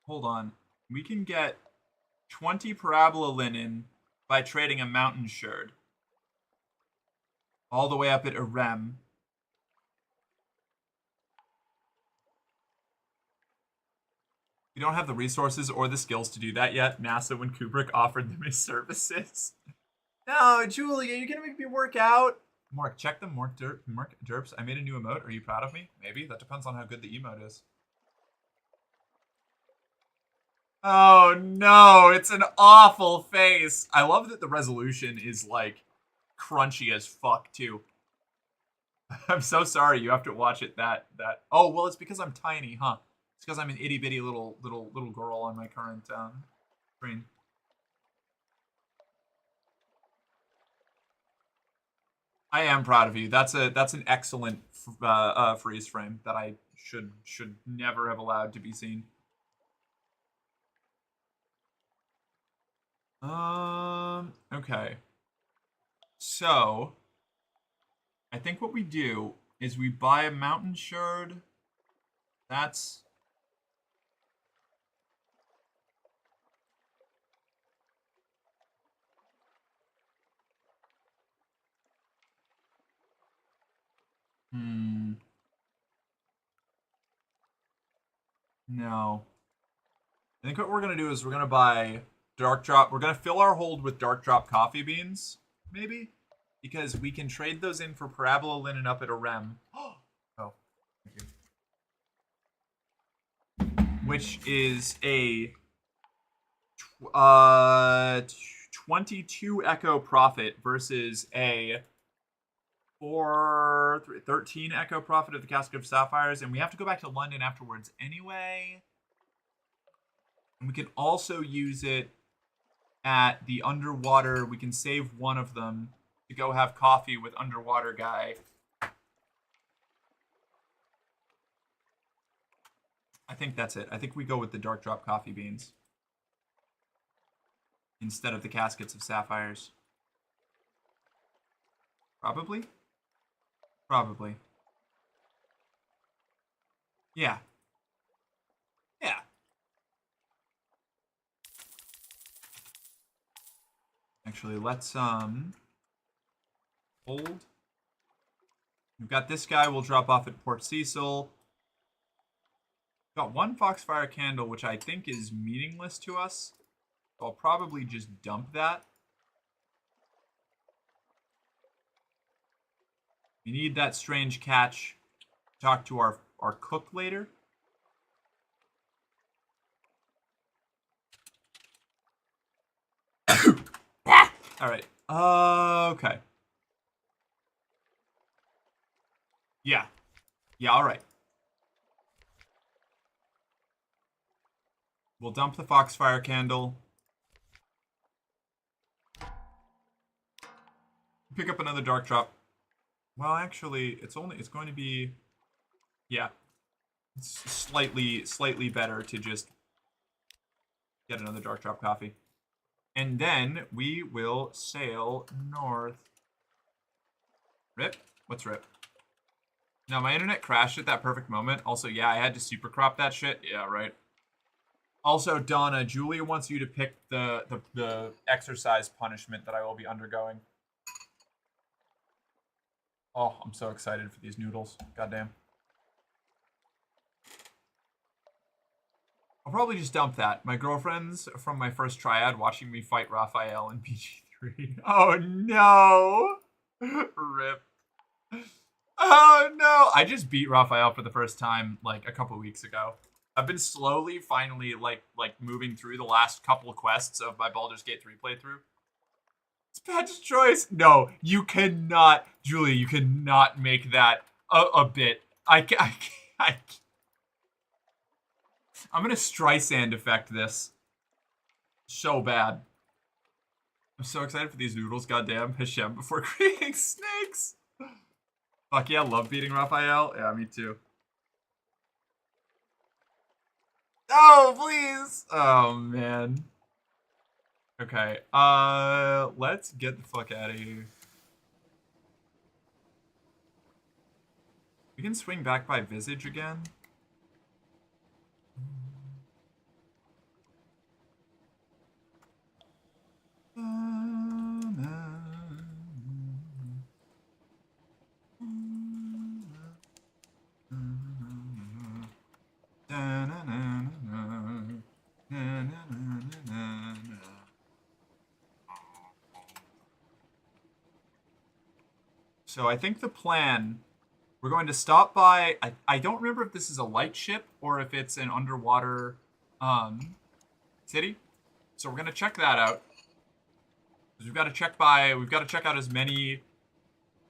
hold on. We can get 20 parabola linen by trading a mountain sherd. All the way up at Irem. We don't have the resources or the skills to do that yet. NASA, when Kubrick offered them his services. No, Julia, you're gonna make me work out. Mark, check them. Mark Derps. I made a new emote. Are you proud of me? Maybe. That depends on how good the emote is. Oh no, it's an awful face. I love that the resolution is like crunchy as fuck too. I'm so sorry you have to watch it that. Oh well, it's because I'm tiny, huh? It's because I'm an itty bitty little girl on my current screen. I am proud of you. That's an excellent freeze frame that I should never have allowed to be seen. Okay. So, I think what we do is we buy a mountain sherd. That's... No. I think what we're going to do is we're going to buy Dark Drop. We're going to fill our hold with Dark Drop coffee beans, maybe? Because we can trade those in for Parabola Linen up at Irem. Oh, thank you. Which is a 22 echo profit versus a 13 echo profit of the Casket of Sapphires, and we have to go back to London afterwards anyway. And we can also use it at the underwater. We can save one of them to go have coffee with underwater guy. I think that's it. I think we go with the Dark Drop coffee beans instead of the Caskets of Sapphires. Probably? Probably. Yeah. Yeah. Actually, let's hold. We've got this guy. We'll drop off at Port Cecil. Got one Foxfire candle, which I think is meaningless to us. So I'll probably just dump that. We need that strange catch. Talk to our cook later. All right. Okay. Yeah. Yeah, all right. We'll dump the Foxfire candle. Pick up another Dark Drop. Well, actually, it's going to be, yeah. It's slightly better to just get another Dark Drop coffee. And then we will sail north. Rip? What's rip? Now, my internet crashed at that perfect moment. Also, yeah, I had to super crop that shit. Yeah, right. Also, Donna, Julia wants you to pick the exercise punishment that I will be undergoing. Oh, I'm so excited for these noodles. Goddamn. I'll probably just dump that. My girlfriends from my first triad watching me fight Raphael in PG3. Oh no! Rip. Oh no! I just beat Raphael for the first time like a couple weeks ago. I've been slowly, finally, like moving through the last couple of quests of my Baldur's Gate 3 playthrough. It's Pat's choice. No, you cannot, Julia. You cannot make that a bit. I can't. I'm gonna Streisand effect this. So bad. I'm so excited for these noodles. Goddamn, Hashem before creating snakes. Fuck yeah, love beating Raphael. Yeah, me too. Oh, please. Oh man. Okay. Let's get the fuck out of here. We can swing back by Visage again. So I think the plan, we're going to stop by, I don't remember if this is a light ship or if it's an underwater city. So we're going to check that out. We've got to check out as many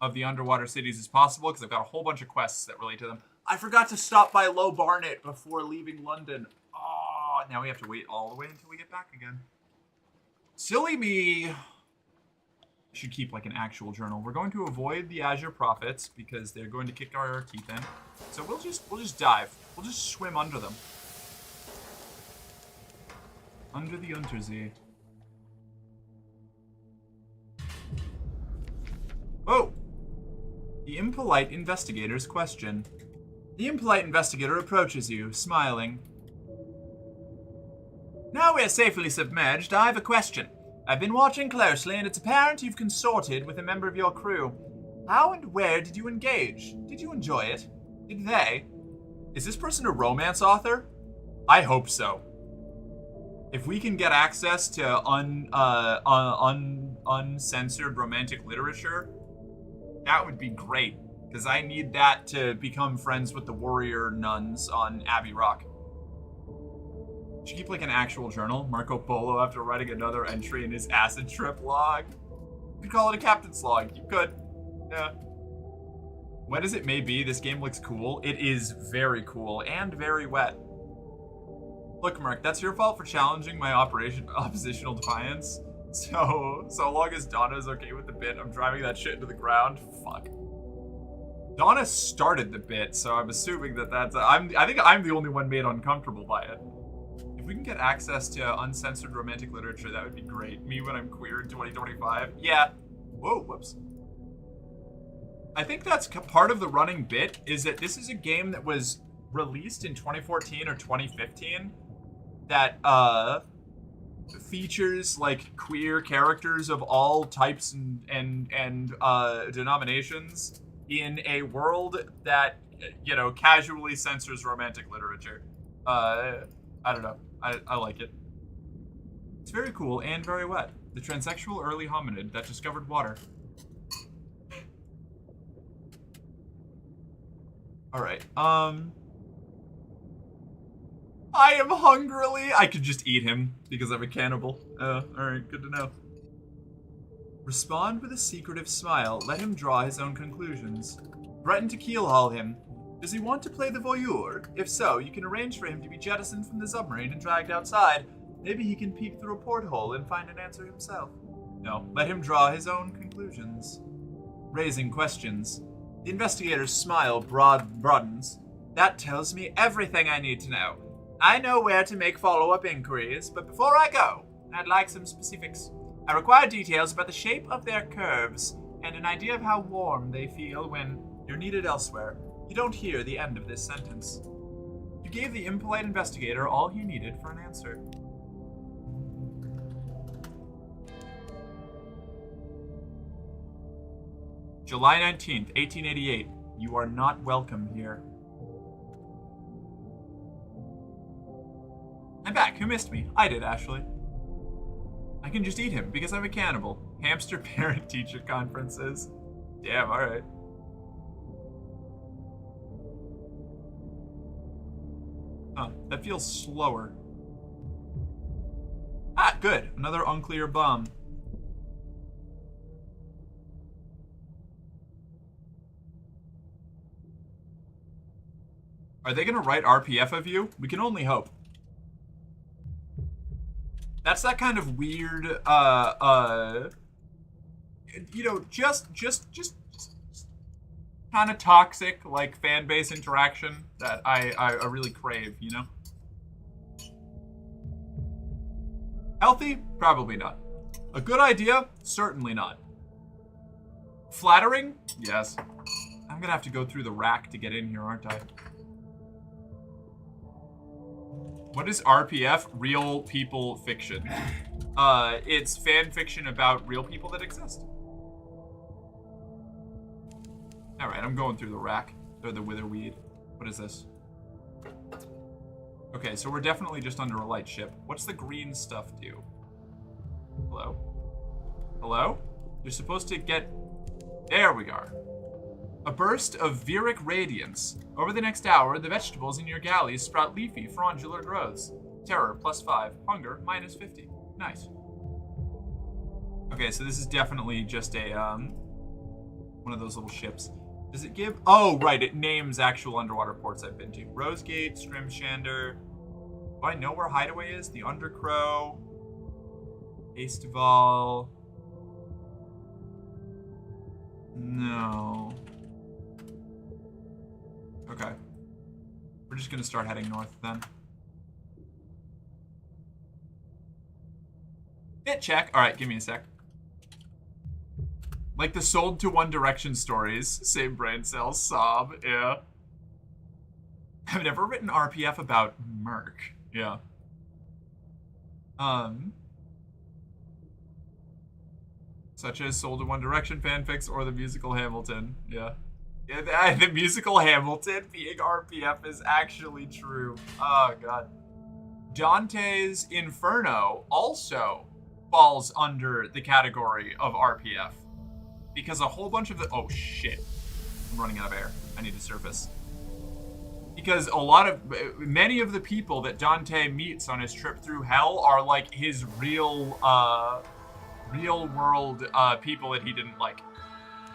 of the underwater cities as possible because I've got a whole bunch of quests that relate to them. I forgot to stop by Low Barnet before leaving London. Oh, now we have to wait all the way until we get back again. Silly me. I should keep like an actual journal. We're going to avoid the Azure Prophets because they're going to kick our teeth in. So we'll just dive. We'll just swim under them. Under the Untersee. Oh! The impolite investigator's question. The impolite investigator approaches you, smiling. Now we're safely submerged, I have a question. I've been watching closely, and it's apparent you've consorted with a member of your crew. How and where did you engage? Did you enjoy it? Did they? Is this person a romance author? I hope so. If we can get access to uncensored romantic literature, that would be great. Because I need that to become friends with the warrior nuns on Abbey Rock. Should keep like an actual journal. Marco Polo after writing another entry in his acid trip log. You could call it a captain's log. You could. Yeah. Wet as it may be, this game looks cool. It is very cool and very wet. Look, Mark, that's your fault for challenging my oppositional defiance. So long as Donna's okay with the bit, I'm driving that shit into the ground. Fuck. Donna started the bit, so I'm assuming that's. I think I'm the only one made uncomfortable by it. If we can get access to uncensored romantic literature, that would be great. Me when I'm queer in 2025. Yeah. Whoa, whoops. I think that's part of the running bit, is that this is a game that was released in 2014 or 2015 that features like queer characters of all types and denominations in a world that, you know, casually censors romantic literature. I don't know. I like it. It's very cool and very wet. The transsexual early hominid that discovered water. Alright, I am hungrily. I could just eat him because I'm a cannibal. Alright, good to know. Respond with a secretive smile. Let him draw his own conclusions. Threaten to keelhaul him. Does he want to play the voyeur? If so, you can arrange for him to be jettisoned from the submarine and dragged outside. Maybe he can peek through a porthole and find an answer himself. No, let him draw his own conclusions. Raising questions. The investigator's smile broadens. That tells me everything I need to know. I know where to make follow-up inquiries, but before I go, I'd like some specifics. I require details about the shape of their curves and an idea of how warm they feel when you're needed elsewhere. You don't hear the end of this sentence. You gave the impolite investigator all he needed for an answer. July 19th, 1888. You are not welcome here. I'm back. Who missed me? I did, Ashley. I can just eat him because I'm a cannibal. Hamster parent-teacher conferences. Damn, alright. Huh, that feels slower. Ah, good. Another unclear bomb. Are they gonna write RPF of you? We can only hope. That's that kind of weird, you know, just kind of toxic, like, fan base interaction that I really crave, you know? Healthy? Probably not. A good idea? Certainly not. Flattering? Yes. I'm gonna have to go through the rack to get in here, aren't I? What is RPF? Real people fiction. It's fan fiction about real people that exist. Alright, I'm going through the rack. Or the witherweed. What is this? Okay, so we're definitely just under a light ship. What's the green stuff do? Hello? Hello? You're supposed to get... There we are. A burst of viric radiance. Over the next hour, the vegetables in your galleys sprout leafy, frondular growths. Terror, +5. Hunger, -50. Nice. Okay, so this is definitely just a, one of those little ships. Does it give... Oh, right, it names actual underwater ports I've been to. Rosegate, Scrimshander. Do I know where Hideaway is? The Undercrow. Asteval. No. Okay. We're just gonna start heading north then. Hit check. Alright, give me a sec. Like the sold to One Direction stories. Same brain cells, sob, yeah. I've never written RPF about Merc. Yeah. Such as sold to One Direction fanfics or the musical Hamilton. Yeah. Yeah, the musical Hamilton being RPF is actually true. Oh, God. Dante's Inferno also falls under the category of RPF. Because a whole bunch of the... Oh, shit. I'm running out of air. I need to surface. Because many of the people that Dante meets on his trip through hell are like his real world people that he didn't like.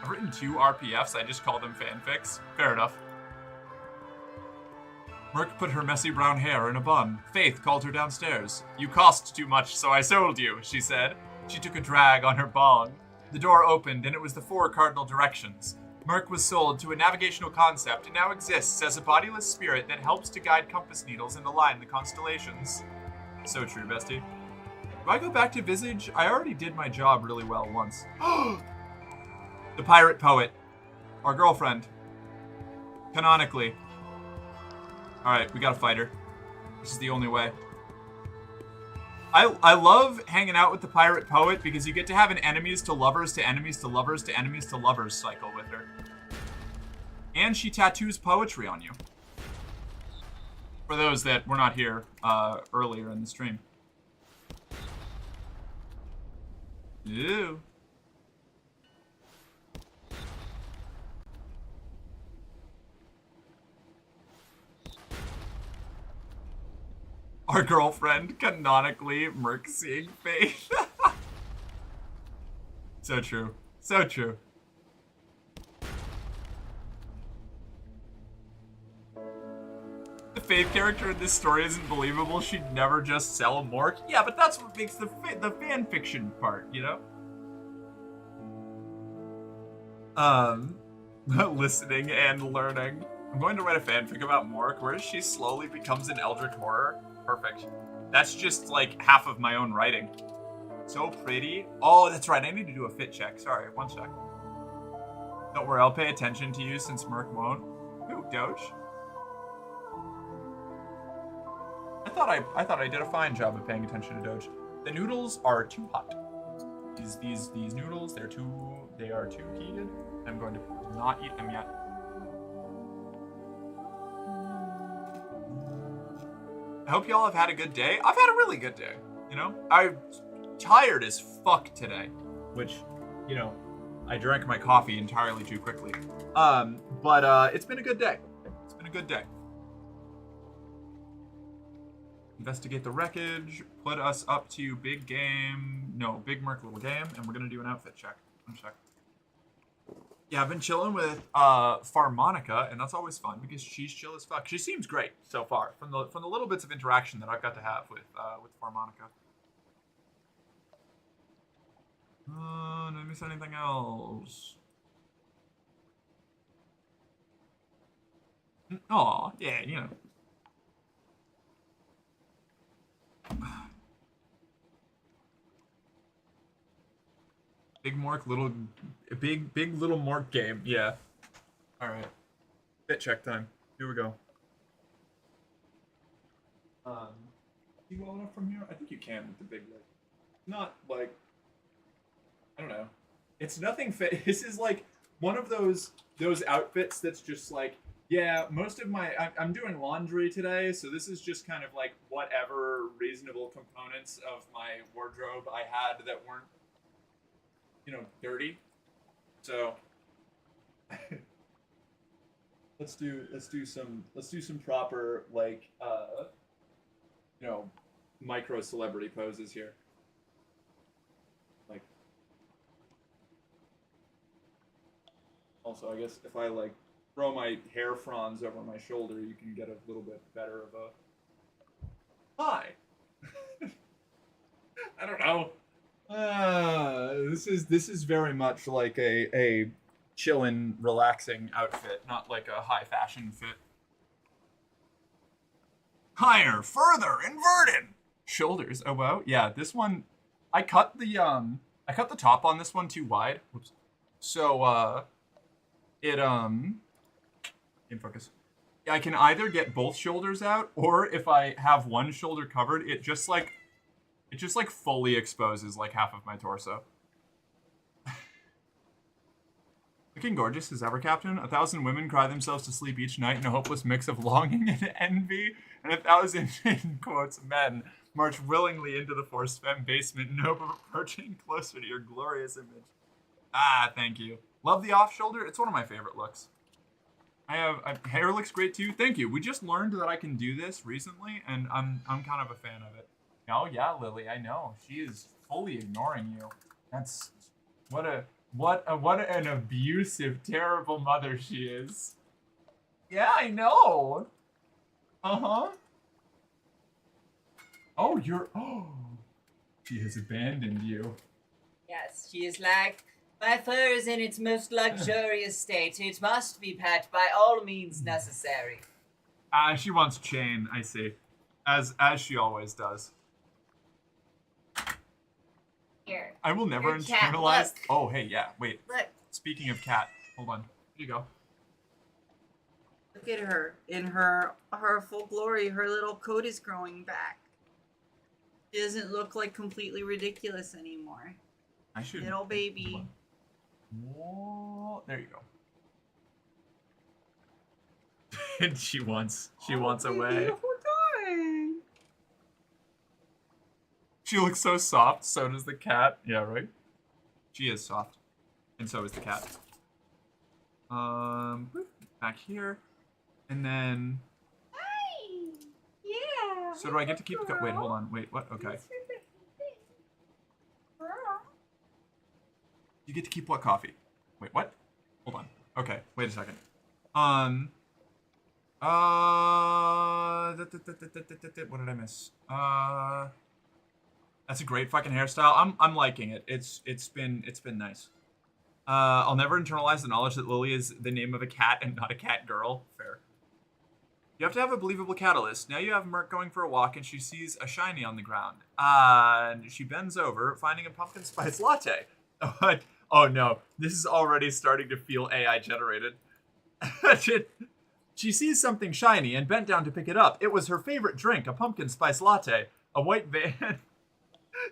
I've written 2 RPFs, I just call them fanfics. Fair enough. Merc put her messy brown hair in a bun. Faith called her downstairs. You cost too much, so I sold you, she said. She took a drag on her bong. The door opened, and it was the 4 cardinal directions. Merc was sold to a navigational concept and now exists as a bodiless spirit that helps to guide compass needles and align the constellations. So true, bestie. Do I go back to Visage? I already did my job really well once. The pirate poet. Our girlfriend. Canonically. Alright, we gotta fight her. This is the only way. I love hanging out with the pirate poet because you get to have an enemies to lovers to enemies to lovers to enemies to lovers cycle with her. And she tattoos poetry on you. For those that were not here earlier in the stream. Ew. Our girlfriend, canonically, Merc seeing Faith. So true. So true. The Faith character in this story isn't believable. She'd never just sell a Mork. Yeah, but that's what makes the fan fiction part, you know? Listening and learning. I'm going to write a fanfic about Mork where she slowly becomes an eldritch horror. Perfect. That's just like half of my own writing. So pretty. Oh, that's right. I need to do a fit check. Sorry, one sec. Don't worry, I'll pay attention to you since Merc won't. Ooh, Doge. I thought I did a fine job of paying attention to Doge. The noodles are too hot. These noodles, they are too heated. I'm going to not eat them yet. I hope y'all have had a good day. I've had a really good day, you know? I'm tired as fuck today, which, you know, I drank my coffee entirely too quickly. But it's been a good day. It's been a good day. Investigate the wreckage, put us up to big Merc little game, and we're gonna do an outfit check. One sec. Yeah, I've been chilling with Farmonica, and that's always fun because she's chill as fuck. She seems great so far from the little bits of interaction that I've got to have with Farmonica. Did I miss anything else? Aw, yeah, you know. Big Mork, big little Mork game. Yeah. All right. Fit check time. Here we go. You well enough from here? I think you can with the big leg. Not like, I don't know. It's nothing fit. This is like one of those outfits that's just like, yeah, most of I'm doing laundry today, so this is just kind of like whatever reasonable components of my wardrobe I had that weren't, you know, dirty. So let's do some proper like you know, micro celebrity poses here. Like, also I guess if I like throw my hair fronds over my shoulder, you can get a little bit better of a hi. I don't know. This is very much like a chillin', relaxing outfit, not like a high fashion fit. Higher, further, inverted shoulders. Oh wow, yeah. This one, I cut the top on this one too wide. Whoops. So in focus. I can either get both shoulders out, or if I have one shoulder covered, it just like fully exposes like half of my torso. Looking gorgeous as ever, Captain. 1,000 women cry themselves to sleep each night in a hopeless mix of longing and envy, and 1,000, in quotes, men march willingly into the forced femme basement in hope of approaching closer to your glorious image. Ah, thank you. Love the off shoulder. It's one of my favorite looks. hair looks great too. Thank you. We just learned that I can do this recently, and I'm kind of a fan of it. Oh yeah, Lily, I know. She is fully ignoring you. That's what an abusive, terrible mother she is. Yeah, I know. Uh-huh. Oh, she has abandoned you. Yes, she is like, my fur is in its most luxurious state. It must be pet by all means necessary. She wants chain, I see. As she always does. Here. I will never Your cat, internalize. look. Oh, hey, yeah, wait. Look. Speaking of cat, hold on. Here you go. Look at her in her full glory. Her little coat is growing back. She doesn't look like completely ridiculous anymore. I should. Little baby. Whoa, there you go. And she wants away. Beautiful darling. She looks so soft. So does the cat. Yeah, right. She is soft, and so is the cat. Back here, and then. Hi. Yeah. So do I get to keep the? Wait, hold on. Wait, what? Okay. You get to keep what coffee? Wait, what? Hold on. Okay, wait a second. What did I miss? That's a great fucking hairstyle. I'm liking it. It's been nice. I'll never internalize the knowledge that Lily is the name of a cat and not a cat girl. Fair. You have to have a believable catalyst. Now you have Merc going for a walk and she sees a shiny on the ground. And she bends over, finding a pumpkin spice latte. Oh no, this is already starting to feel AI generated. She sees something shiny and bent down to pick it up. It was her favorite drink, a pumpkin spice latte. A white van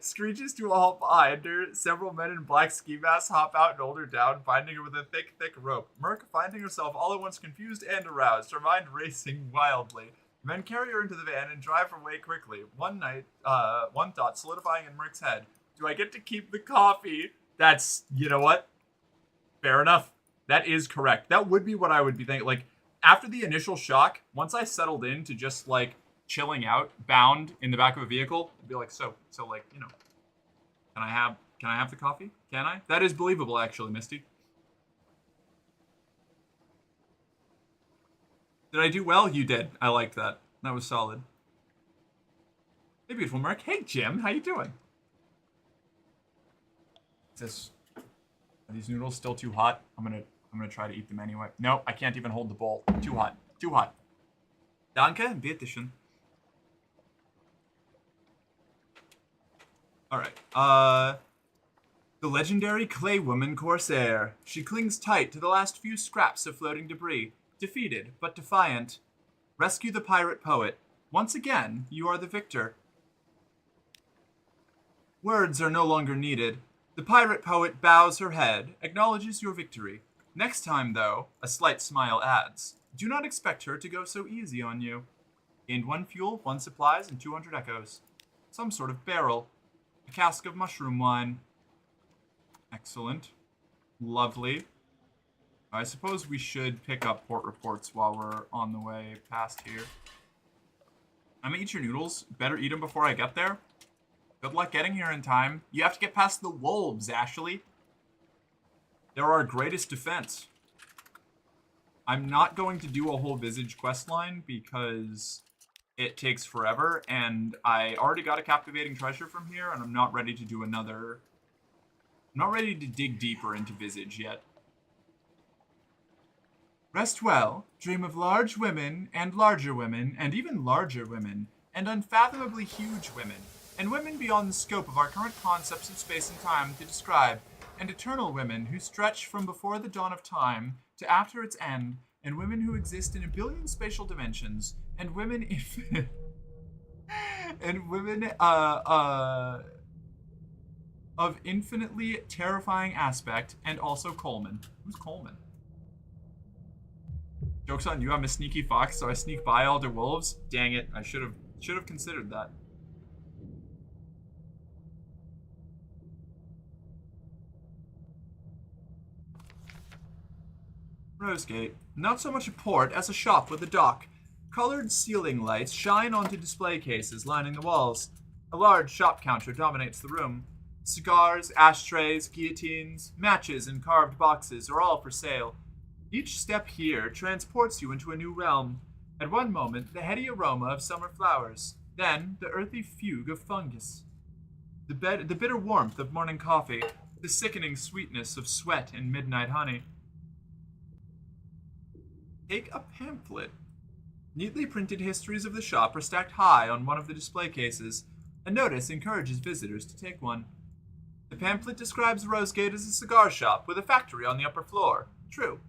screeches to a halt behind her. Several men in black ski masks hop out and hold her down, binding her with a thick rope. Merc, finding herself all at once confused and aroused, her mind racing wildly. Men carry her into the van and drive away quickly. One thought solidifying in Merc's head. Do I get to keep the coffee? That's, you know what? Fair enough. That is correct. That would be what I would be thinking. Like, after the initial shock, once I settled into just, like, chilling out, bound in the back of a vehicle, I'd be like, so, like, you know, can I have the coffee? Can I? That is believable, actually, Misty. Did I do well? You did. I liked that. That was solid. Hey, beautiful Merc. Hey, Jim. How you doing? Are these noodles still too hot? I'm gonna try to eat them anyway. No, I can't even hold the bowl. Too hot. Too hot. Danke, bitteschön. Alright. The legendary clay woman Corsair. She clings tight to the last few scraps of floating debris. Defeated, but defiant. Rescue the pirate poet. Once again, you are the victor. Words are no longer needed. The pirate poet bows her head, acknowledges your victory. Next time, though, a slight smile adds, do not expect her to go so easy on you. Gained 1 fuel, 1 supplies, and 200 echoes. Some sort of barrel. A cask of mushroom wine. Excellent. Lovely. I suppose we should pick up port reports while we're on the way past here. I'm gonna eat your noodles. Better eat them before I get there. Good luck getting here in time. You have to get past the wolves, Ashley. They're our greatest defense. I'm not going to do a whole Visage questline because it takes forever, and I already got a captivating treasure from here, and I'm not ready to do another. I'm not ready to dig deeper into Visage yet. Rest well, dream of large women, and larger women, and even larger women, and unfathomably huge women, and women beyond the scope of our current concepts of space and time to describe, and eternal women who stretch from before the dawn of time to after its end, and women who exist in a billion spatial dimensions, and women infinite, and women of infinitely terrifying aspect, and also Coleman. Who's Coleman? Joke's on you, I'm a sneaky fox, so I sneak by all the wolves. Dang it, I should have considered that. Rosegate. Not so much a port as a shop with a dock. Colored ceiling lights shine onto display cases lining the walls. A large shop counter dominates the room. Cigars, ashtrays, guillotines, matches, and carved boxes are all for sale. Each step here transports you into a new realm. At one moment, the heady aroma of summer flowers. Then, the earthy fugue of fungus. The bitter warmth of morning coffee. The sickening sweetness of sweat and midnight honey. Take a pamphlet. Neatly printed histories of the shop are stacked high on one of the display cases. A notice encourages visitors to take one. The pamphlet describes Rosegate as a cigar shop with a factory on the upper floor. True.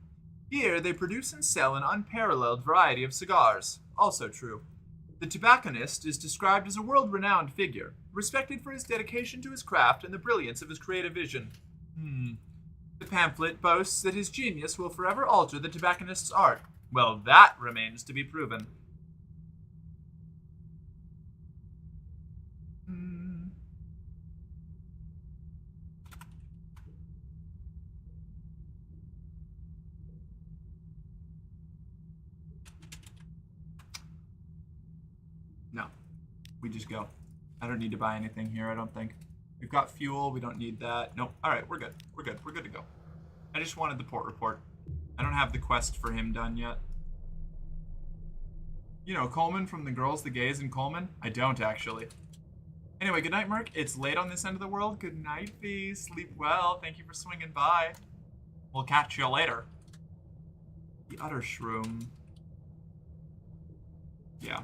Here they produce and sell an unparalleled variety of cigars. Also true. The tobacconist is described as a world-renowned figure, respected for his dedication to his craft and the brilliance of his creative vision. The pamphlet boasts that his genius will forever alter the tobacconist's art. Well, that remains to be proven. No. We just go. I don't need to buy anything here, I don't think. We've got fuel, we don't need that. Nope. Alright, we're good. We're good. We're good to go. I just wanted the port report. I don't have the quest for him done yet. You know, Coleman from The Girls, the Gays, and Coleman? I don't, actually. Anyway, good night, Merc. It's late on this end of the world. Good night, Fee. Sleep well. Thank you for swinging by. We'll catch you later. The Utter Shroom. Yeah.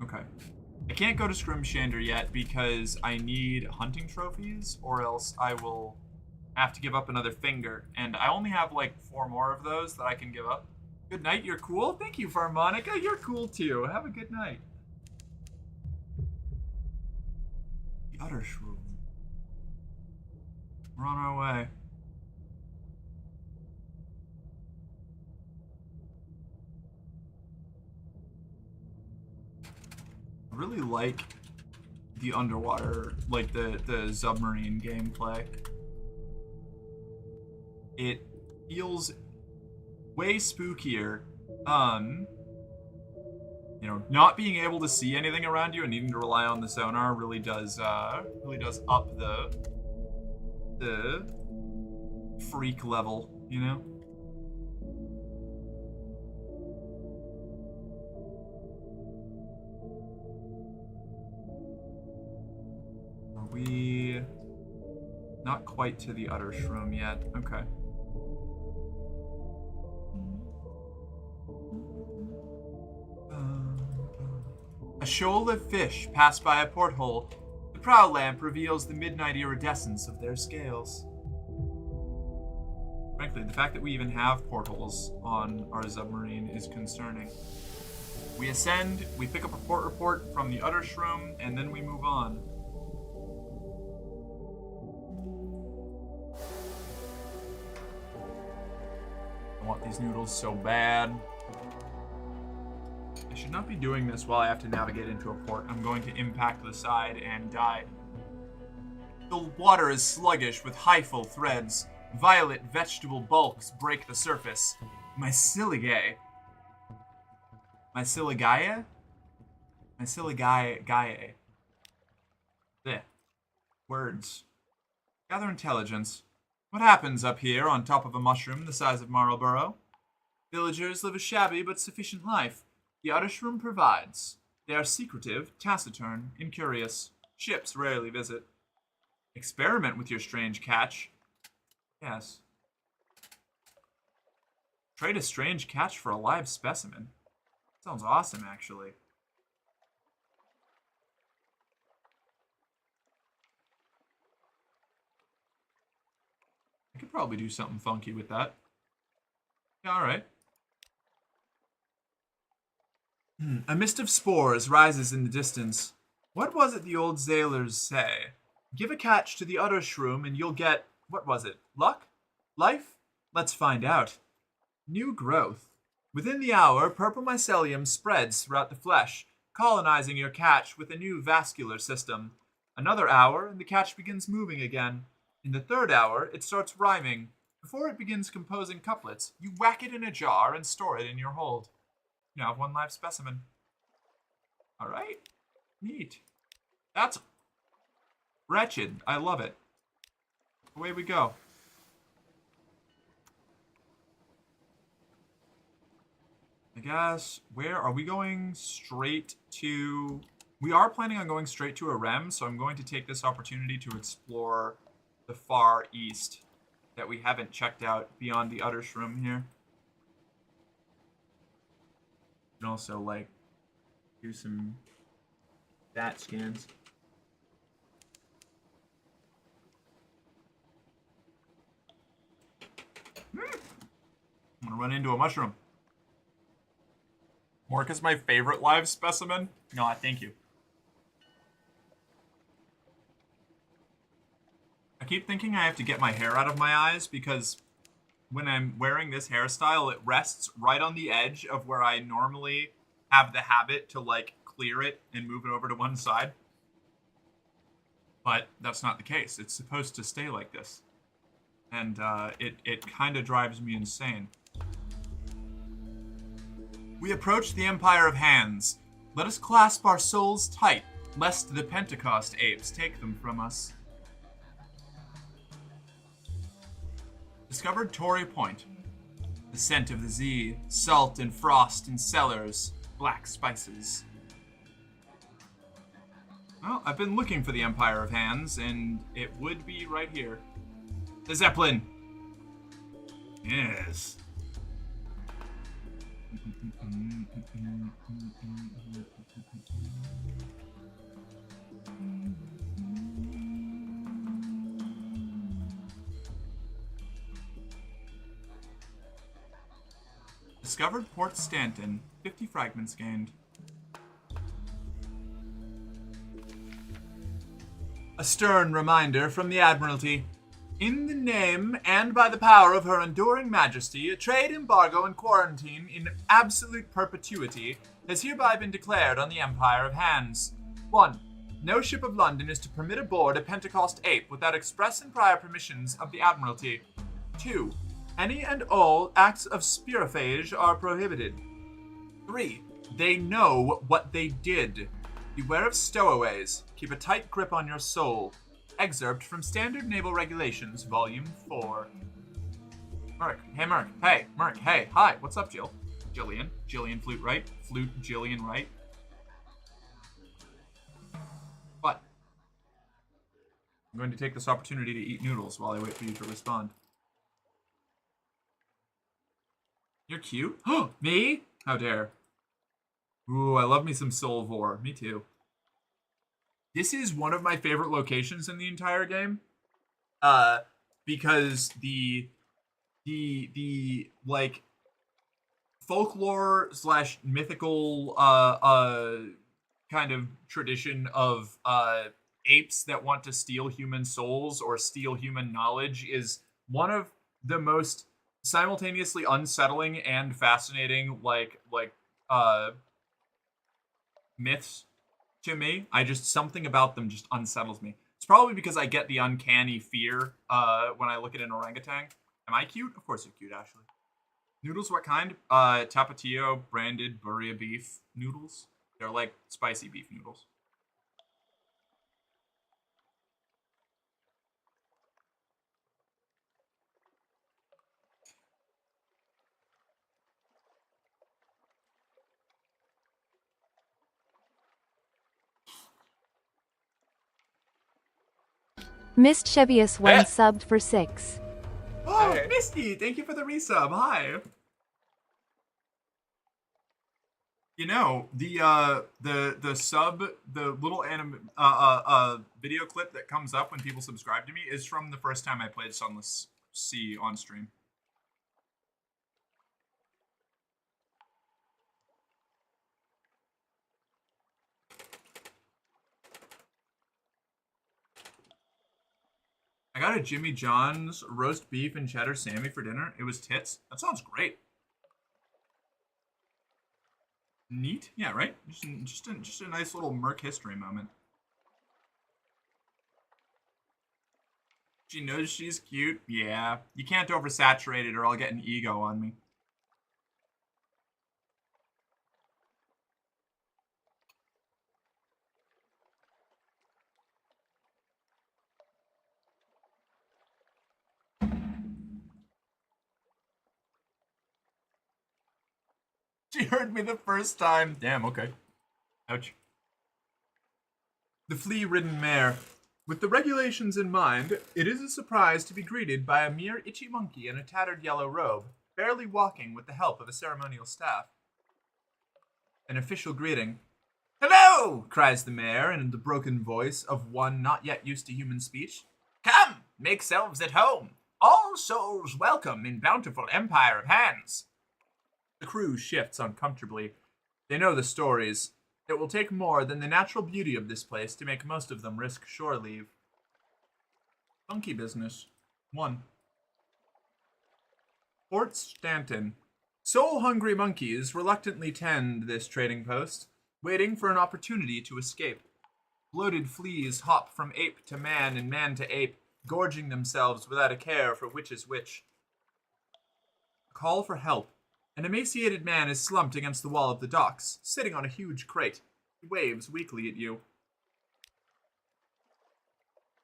Okay. I can't go to Scrimshander yet because I need hunting trophies, or else I will have to give up another finger. And I only have like 4 more of those that I can give up. Good night, you're cool? Thank you, Pharmonica. You're cool too. Have a good night. The Utter Shroom. We're on our way. I really like the underwater, like the submarine gameplay. It feels way spookier. You know, not being able to see anything around you and needing to rely on the sonar really does up the freak level, you know? Are we not quite to the Utter Shroom yet? Okay. A shoal of fish pass by a porthole. The prow lamp reveals the midnight iridescence of their scales. Frankly, the fact that we even have portholes on our submarine is concerning. We ascend, we pick up a port report from the Utter Shroom, and then we move on. I want these noodles so bad. I should not be doing this while I have to navigate into a port. I'm going to impact the side and die. The water is sluggish with hyphal threads. Violet vegetable bulks break the surface. Myceligae. Myceligae? Myceligae. Bleh. Words. Gather intelligence. What happens up here on top of a mushroom the size of Marlborough? Villagers live a shabby but sufficient life. The Utter Shroom provides. They are secretive, taciturn, incurious. Ships rarely visit. Experiment with your strange catch. Yes. Trade a strange catch for a live specimen. Sounds awesome, actually. I could probably do something funky with that. Yeah, alright. A mist of spores rises in the distance. What was it the old sailors say? Give a catch to the Utter Shroom and you'll get, what was it, luck? Life? Let's find out. New growth. Within the hour, purple mycelium spreads throughout the flesh, colonizing your catch with a new vascular system. Another hour, and the catch begins moving again. In the 3rd hour, it starts rhyming. Before it begins composing couplets, you whack it in a jar and store it in your hold. You now have 1 live specimen. Alright. Neat. That's wretched. I love it. Away we go. I guess, where are we going? Straight to... We are planning on going straight to a REM, so I'm going to take this opportunity to explore the far east that we haven't checked out beyond the Utter Shroom here. And also, like, do some bat scans. I'm gonna run into a mushroom. Mork is my favorite live specimen. No, thank you. I keep thinking I have to get my hair out of my eyes because when I'm wearing this hairstyle, it rests right on the edge of where I normally have the habit to, like, clear it and move it over to one side. But that's not the case. It's supposed to stay like this. And it kind of drives me insane. We approach the Empire of Hands. Let us clasp our souls tight, lest the Pentecost apes take them from us. Discovered Tory Point. The scent of the Z, salt and frost in cellars, black spices. Well, I've been looking for the Empire of Hands, and it would be right here. The Zeppelin! Yes. Discovered Port Stanton. 50 fragments gained. A stern reminder from the Admiralty. In the name and by the power of her enduring majesty, a trade embargo and quarantine in absolute perpetuity has hereby been declared on the Empire of Hands. 1. No ship of London is to permit aboard a Pentecost ape without express and prior permissions of the Admiralty. 2. Any and all acts of spirophage are prohibited. 3. They know what they did. Beware of stowaways. Keep a tight grip on your soul. Excerpt from Standard Naval Regulations, Volume 4. Merc. Hey, Merc. Hey, Merc. Hey. Hi. What's up, Jill? Jillian. Jillian Flute Right. Flute Jillian Right. What? I'm going to take this opportunity to eat noodles while I wait for you to respond. You're cute. Oh, me? How dare. Ooh, I love me some Solvor. Me too. This is one of my favorite locations in the entire game. Because the like folklore / mythical kind of tradition of apes that want to steal human souls or steal human knowledge is one of the most simultaneously unsettling and fascinating like myths to me. Something about them just unsettles me. It's probably because I get the uncanny fear when I look at an orangutan. Am I cute? Of course you're cute, Ashley. Noodles, what kind? Tapatio branded burria beef noodles. They're like spicy beef noodles. Mist Chevius 1 Eh. subbed for 6. Oh, Hey. Misty, thank you for the resub. Hi. You know, the sub, the little video clip that comes up when people subscribe to me is from the first time I played Sunless Sea on stream. I got a Jimmy John's roast beef and cheddar Sammy for dinner. It was tits. That sounds great. Neat. Yeah, right? Just a nice little Merc history moment. She knows she's cute. Yeah. You can't oversaturate it or I'll get an ego on me. She heard me the first time. Damn, okay. Ouch. The flea-ridden mare. With the regulations in mind, it is a surprise to be greeted by a mere itchy monkey in a tattered yellow robe, barely walking with the help of a ceremonial staff. An official greeting. "Hello!" cries the mare in the broken voice of one not yet used to human speech. "Come, make selves at home. All souls welcome in bountiful empire of hands." The crew shifts uncomfortably. They know the stories. It will take more than the natural beauty of this place to make most of them risk shore leave. Monkey business. 1. Fort Stanton. Soul-hungry monkeys reluctantly tend this trading post, waiting for an opportunity to escape. Bloated fleas hop from ape to man and man to ape, gorging themselves without a care for which is which. A call for help. An emaciated man is slumped against the wall of the docks, sitting on a huge crate. He waves weakly at you.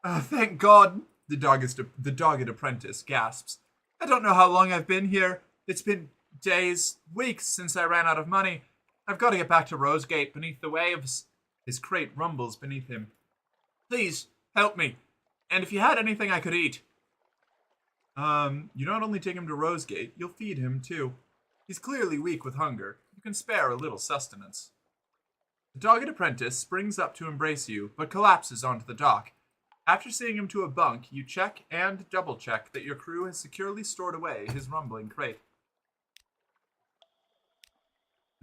Thank God, the dogged apprentice gasps. I don't know how long I've been here. It's been days, weeks since I ran out of money. I've got to get back to Rosegate beneath the waves. His crate rumbles beneath him. Please, help me. And if you had anything I could eat. You not only take him to Rosegate, you'll feed him too. He's clearly weak with hunger. You can spare a little sustenance. The dogged apprentice springs up to embrace you, but collapses onto the dock. After seeing him to a bunk, you check and double-check that your crew has securely stored away his rumbling crate.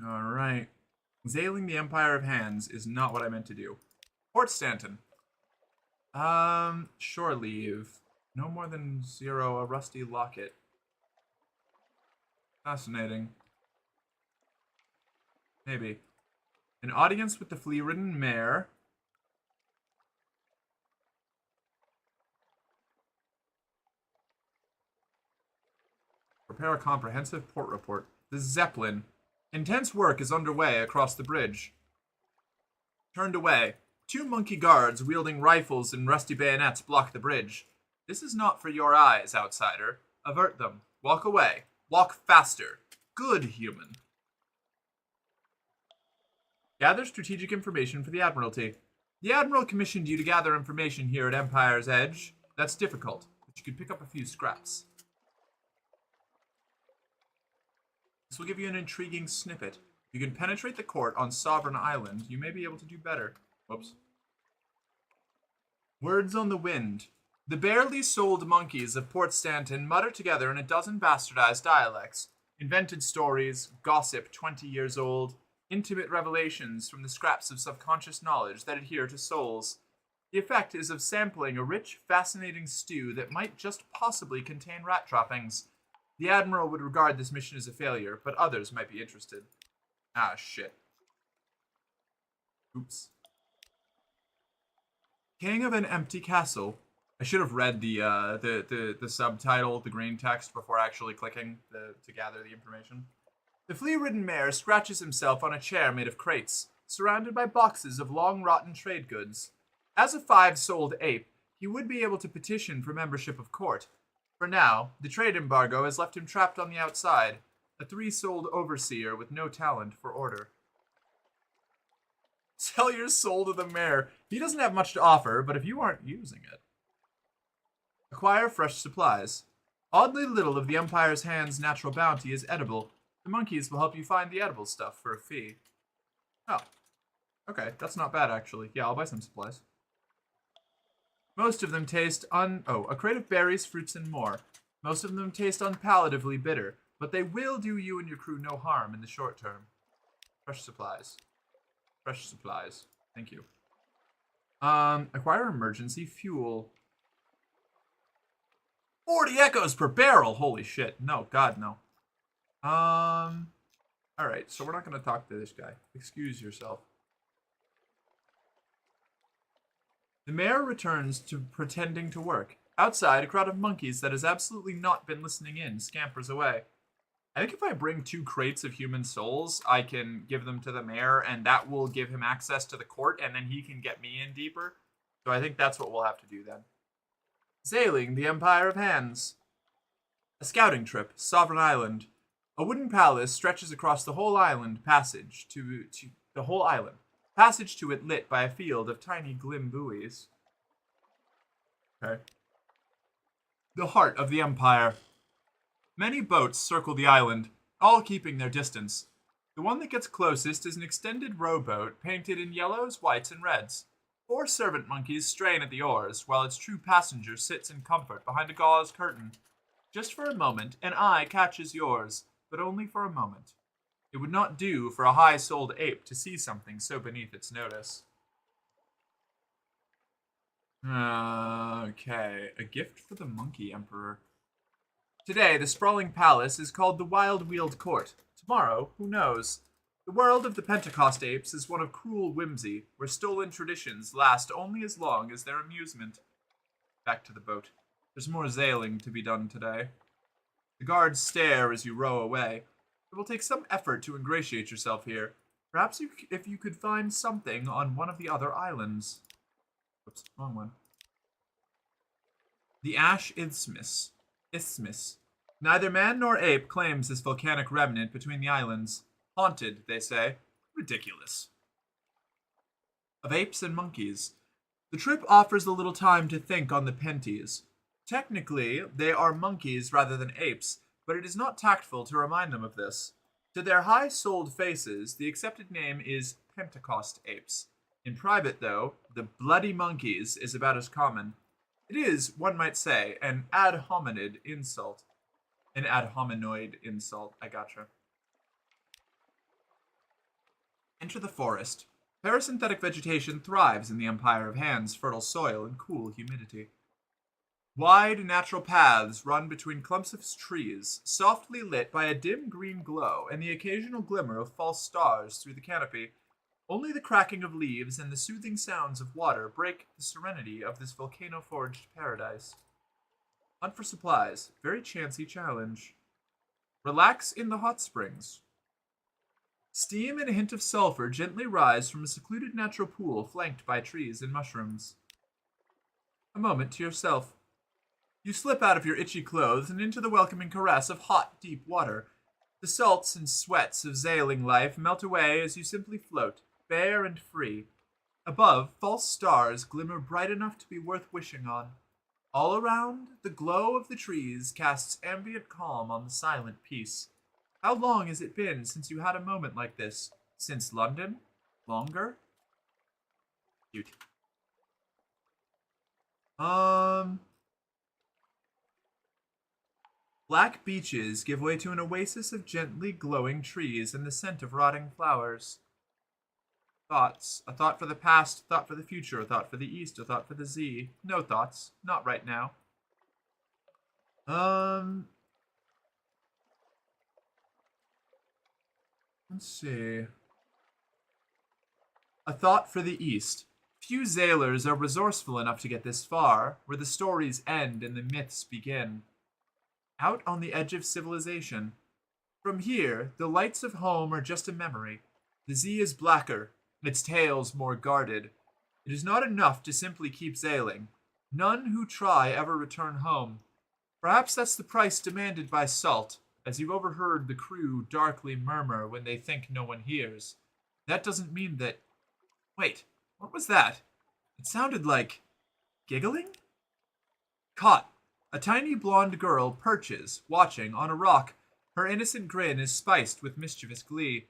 Alright. Zailing the Empire of Hands is not what I meant to do. Port Stanton. Shore leave. No more than 0, a rusty locket. Fascinating. Maybe. An audience with the flea-ridden mare. Prepare a comprehensive port report. The Zeppelin. Intense work is underway across the bridge. Turned away. 2 monkey guards wielding rifles and rusty bayonets block the bridge. This is not for your eyes, outsider. Avert them. Walk away. Walk faster. Good human. Gather strategic information for the Admiralty. The Admiral commissioned you to gather information here at Empire's Edge. That's difficult, but you could pick up a few scraps. This will give you an intriguing snippet. You can penetrate the court on Sovereign Island. You may be able to do better. Whoops. Words on the wind. The barely sold monkeys of Port Stanton mutter together in a dozen bastardized dialects. Invented stories, gossip 20 years old, intimate revelations from the scraps of subconscious knowledge that adhere to souls. The effect is of sampling a rich, fascinating stew that might just possibly contain rat droppings. The Admiral would regard this mission as a failure, but others might be interested. Ah, shit. Oops. King of an empty castle. I should have read the subtitle, the green text, before actually clicking to gather the information. The flea-ridden mare scratches himself on a chair made of crates, surrounded by boxes of long-rotten trade goods. As a 5-souled ape, he would be able to petition for membership of court. For now, the trade embargo has left him trapped on the outside, a 3-souled overseer with no talent for order. Sell your soul to the mayor. He doesn't have much to offer, but if you aren't using it. Acquire fresh supplies. Oddly little of the Empire's Hand's natural bounty is edible. The monkeys will help you find the edible stuff for a fee. Oh. Okay, that's not bad, actually. Yeah, I'll buy some supplies. Most of them taste a crate of berries, fruits, and more. Most of them taste unpalatably bitter, but they will do you and your crew no harm in the short term. Fresh supplies. Fresh supplies. Thank you. Acquire emergency fuel. 40 echoes per barrel! Holy shit. No, God, no. Alright, so we're not going to talk to this guy. Excuse yourself. The mayor returns to pretending to work. Outside, a crowd of monkeys that has absolutely not been listening in scampers away. I think if I bring 2 crates of human souls, I can give them to the mayor, and that will give him access to the court, and then he can get me in deeper. So I think that's what we'll have to do then. Sailing the Empire of Hands. A scouting trip, Sovereign Island. A wooden palace stretches across the whole island, passage to the whole island. Passage to it lit by a field of tiny glim buoys. Okay. The heart of the Empire. Many boats circle the island, all keeping their distance. The one that gets closest is an extended rowboat painted in yellows, whites, and reds. 4 servant monkeys strain at the oars, while its true passenger sits in comfort behind a gauze curtain. Just for a moment, an eye catches yours, but only for a moment. It would not do for a high-souled ape to see something so beneath its notice. Okay, a gift for the Monkey Emperor. Today, the sprawling palace is called the Wild-Wheeled Court. Tomorrow, who knows? The world of the Pentecost apes is one of cruel whimsy, where stolen traditions last only as long as their amusement. Back to the boat. There's more sailing to be done today. The guards stare as you row away. It will take some effort to ingratiate yourself here. Perhaps if you could find something on one of the other islands. Oops, wrong one. The Ash Isthmus. Neither man nor ape claims this volcanic remnant between the islands. Haunted, they say. Ridiculous. Of apes and monkeys. The trip offers a little time to think on the penties. Technically, they are monkeys rather than apes, but it is not tactful to remind them of this. To their high-souled faces, the accepted name is Pentecost apes. In private, though, the bloody monkeys is about as common. It is, one might say, an ad hominid insult. An ad hominoid insult, I gotcha. Enter the forest. Parasynthetic vegetation thrives in the Empire of Hands' fertile soil and cool humidity. Wide natural paths run between clumps of trees, softly lit by a dim green glow and the occasional glimmer of false stars through the canopy. Only the cracking of leaves and the soothing sounds of water break the serenity of this volcano-forged paradise. Hunt for supplies. Very chancy challenge. Relax in the hot springs. Steam and a hint of sulfur gently rise from a secluded natural pool flanked by trees and mushrooms. A moment to yourself. You slip out of your itchy clothes and into the welcoming caress of hot, deep water. The salts and sweats of sailing life melt away as you simply float, bare and free. Above, false stars glimmer bright enough to be worth wishing on. All around, the glow of the trees casts ambient calm on the silent peace. How long has it been since you had a moment like this? Since London? Longer? Cute. Black beaches give way to an oasis of gently glowing trees and the scent of rotting flowers. Thoughts. A thought for the past, a thought for the future, a thought for the east, a thought for the Z. No thoughts. Not right now. Let's see. A thought for the east. Few sailors are resourceful enough to get this far, where the stories end and the myths begin. Out on the edge of civilization. From here, the lights of home are just a memory. The Z is blacker, its tails more guarded. It is not enough to simply keep sailing. None who try ever return home. Perhaps that's the price demanded by Salt, as you've overheard the crew darkly murmur when they think no one hears. That doesn't mean that... Wait, what was that? It sounded like... giggling? Caught. A tiny blonde girl perches, watching, on a rock. Her innocent grin is spiced with mischievous glee.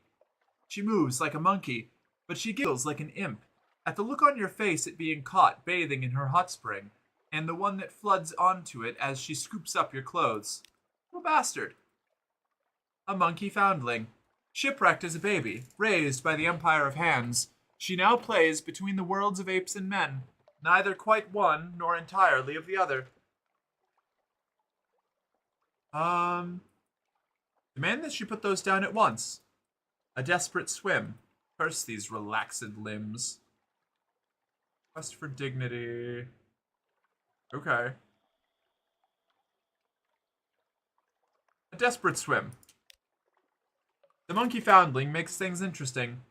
She moves like a monkey, but she giggles like an imp, at the look on your face at being caught bathing in her hot spring, and the one that floods onto it as she scoops up your clothes. Little bastard. A monkey foundling. Shipwrecked as a baby, raised by the Empire of Hands, she now plays between the worlds of apes and men, neither quite one nor entirely of the other. Demand that she put those down at once. A desperate swim. Curse these relaxed limbs. Quest for dignity. Okay. A desperate swim. The monkey foundling makes things interesting.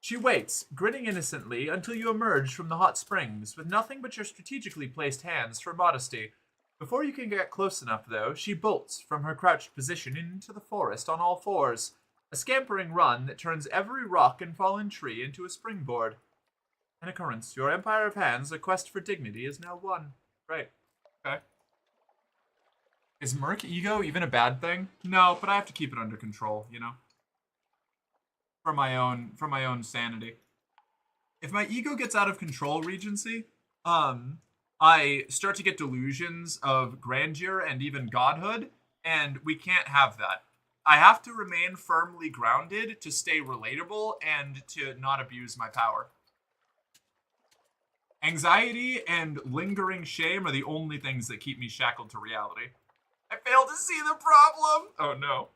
She waits, grinning innocently, until you emerge from the hot springs, with nothing but your strategically placed hands for modesty. Before you can get close enough, though, she bolts from her crouched position into the forest on all fours, a scampering run that turns every rock and fallen tree into a springboard. An occurrence. Your empire of hands, a quest for dignity, is now won. Right. Okay. Is Merc ego even a bad thing? No, but I have to keep it under control, you know? For my own sanity. If my ego gets out of control, Regency, I start to get delusions of grandeur and even godhood, and we can't have that. I have to remain firmly grounded to stay relatable and to not abuse my power. Anxiety and lingering shame are the only things that keep me shackled to reality. I failed to see the problem! Oh no.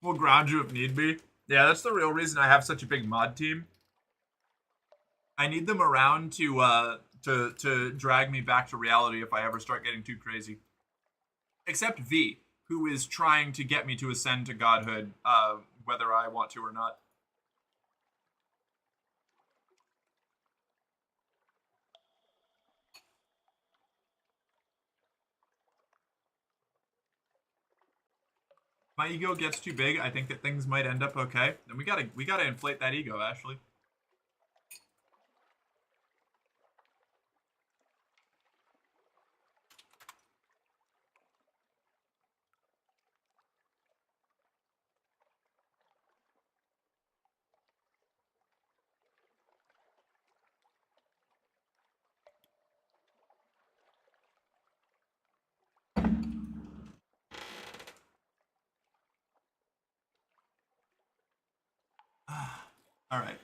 We'll ground you if need be. Yeah, that's the real reason I have such a big mod team. I need them around to drag me back to reality if I ever start getting too crazy. Except V, who is trying to get me to ascend to godhood, whether I want to or not. My ego gets too big, I think that things might end up okay. And we gotta inflate that ego, Ashley. Alright.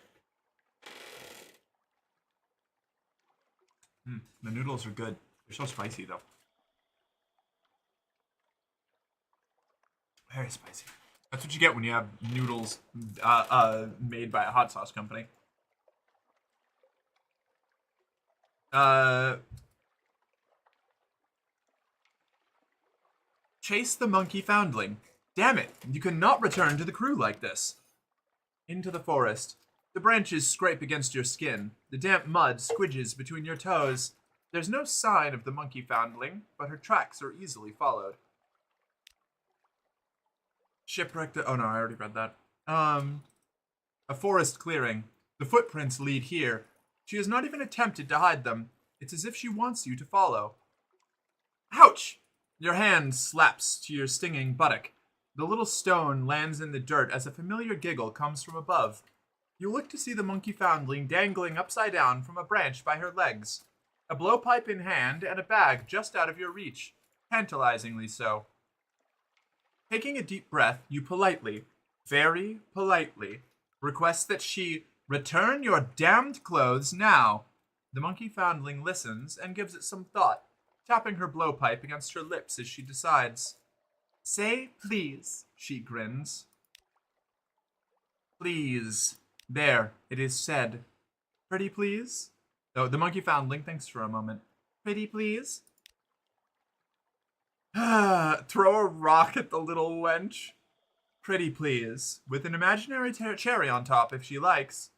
The noodles are good. They're so spicy, though. Very spicy. That's what you get when you have noodles made by a hot sauce company. Chase the monkey foundling. Damn it, you cannot return to the crew like this. Into the forest. The branches scrape against your skin. The damp mud squidges between your toes. There's no sign of the monkey foundling, but her tracks are easily followed. Shipwrecked. Oh no, I already read that. A forest clearing. The footprints lead here. She has not even attempted to hide them. It's as if she wants you to follow. Ouch! Your hand slaps to your stinging buttock. The little stone lands in the dirt as a familiar giggle comes from above. You look to see the monkey foundling dangling upside down from a branch by her legs. A blowpipe in hand and a bag just out of your reach. Tantalizingly so. Taking a deep breath, you politely, very politely, request that she return your damned clothes now. The monkey foundling listens and gives it some thought, tapping her blowpipe against her lips as she decides. Say please, she grins. Please. There, it is said. Pretty please? Oh, the monkey foundling thinks for a moment. Pretty please? Throw a rock at the little wench. Pretty please, with an imaginary cherry on top if she likes.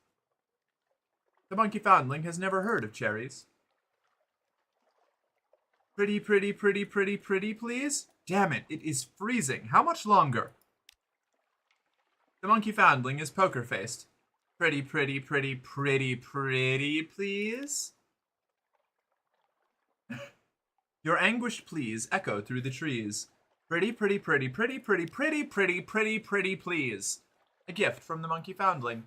The monkey foundling has never heard of cherries. Pretty, pretty, pretty, pretty, pretty, please? Damn it, it is freezing. How much longer? The monkey foundling is poker-faced. Pretty, pretty, pretty, pretty, pretty, please? Your anguished pleas echo through the trees. Pretty, pretty, pretty, pretty, pretty, pretty, pretty, pretty, pretty, please. A gift from the monkey foundling.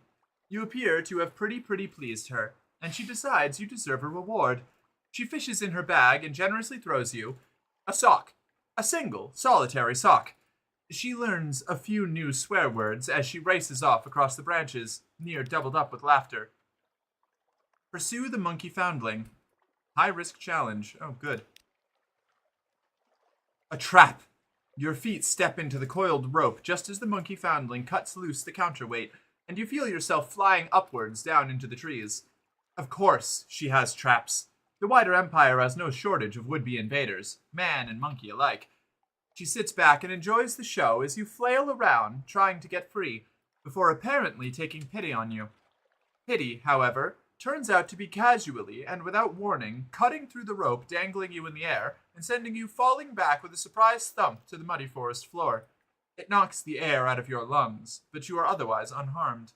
You appear to have pretty, pretty pleased her, and she decides you deserve a reward. She fishes in her bag and generously throws you a sock. A single, solitary sock. She learns a few new swear words as she races off across the branches, near doubled up with laughter. Pursue the monkey foundling. High-risk challenge. Oh, good. A trap. Your feet step into the coiled rope just as the monkey foundling cuts loose the counterweight, and you feel yourself flying upwards down into the trees. Of course, she has traps. The wider empire has no shortage of would-be invaders, man and monkey alike. She sits back and enjoys the show as you flail around, trying to get free, before apparently taking pity on you. Pity, however, turns out to be casually and without warning, cutting through the rope, dangling you in the air, and sending you falling back with a surprise thump to the muddy forest floor. It knocks the air out of your lungs, but you are otherwise unharmed.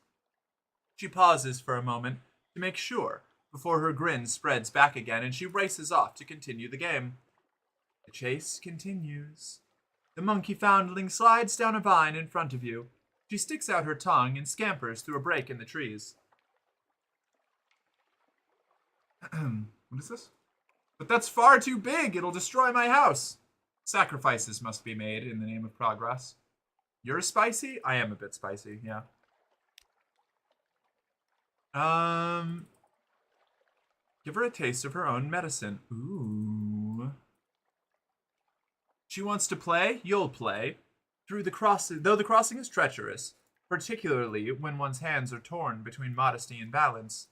She pauses for a moment to make sure, before her grin spreads back again and she races off to continue the game. The chase continues. The monkey foundling slides down a vine in front of you. She sticks out her tongue and scampers through a break in the trees. What is this? But that's far too big. It'll destroy my house. Sacrifices must be made in the name of progress. You're spicy? I am a bit spicy, yeah. Give her a taste of her own medicine. Ooh. She wants to play? You'll play. Though the crossing is treacherous, particularly when one's hands are torn between modesty and balance.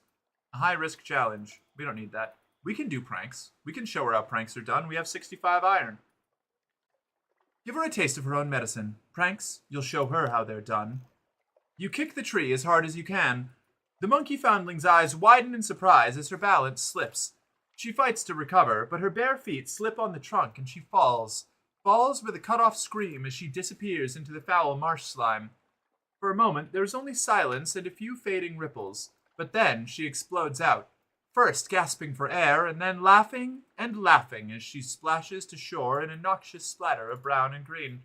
A high-risk challenge. We don't need that. We can do pranks. We can show her how pranks are done. We have 65 iron. Give her a taste of her own medicine. Pranks, you'll show her how they're done. You kick the tree as hard as you can. The monkey foundling's eyes widen in surprise as her balance slips. She fights to recover, but her bare feet slip on the trunk and she falls. Falls with a cut-off scream as she disappears into the foul marsh slime. For a moment, there is only silence and a few fading ripples, but then she explodes out, first gasping for air and then laughing and laughing as she splashes to shore in a noxious splatter of brown and green.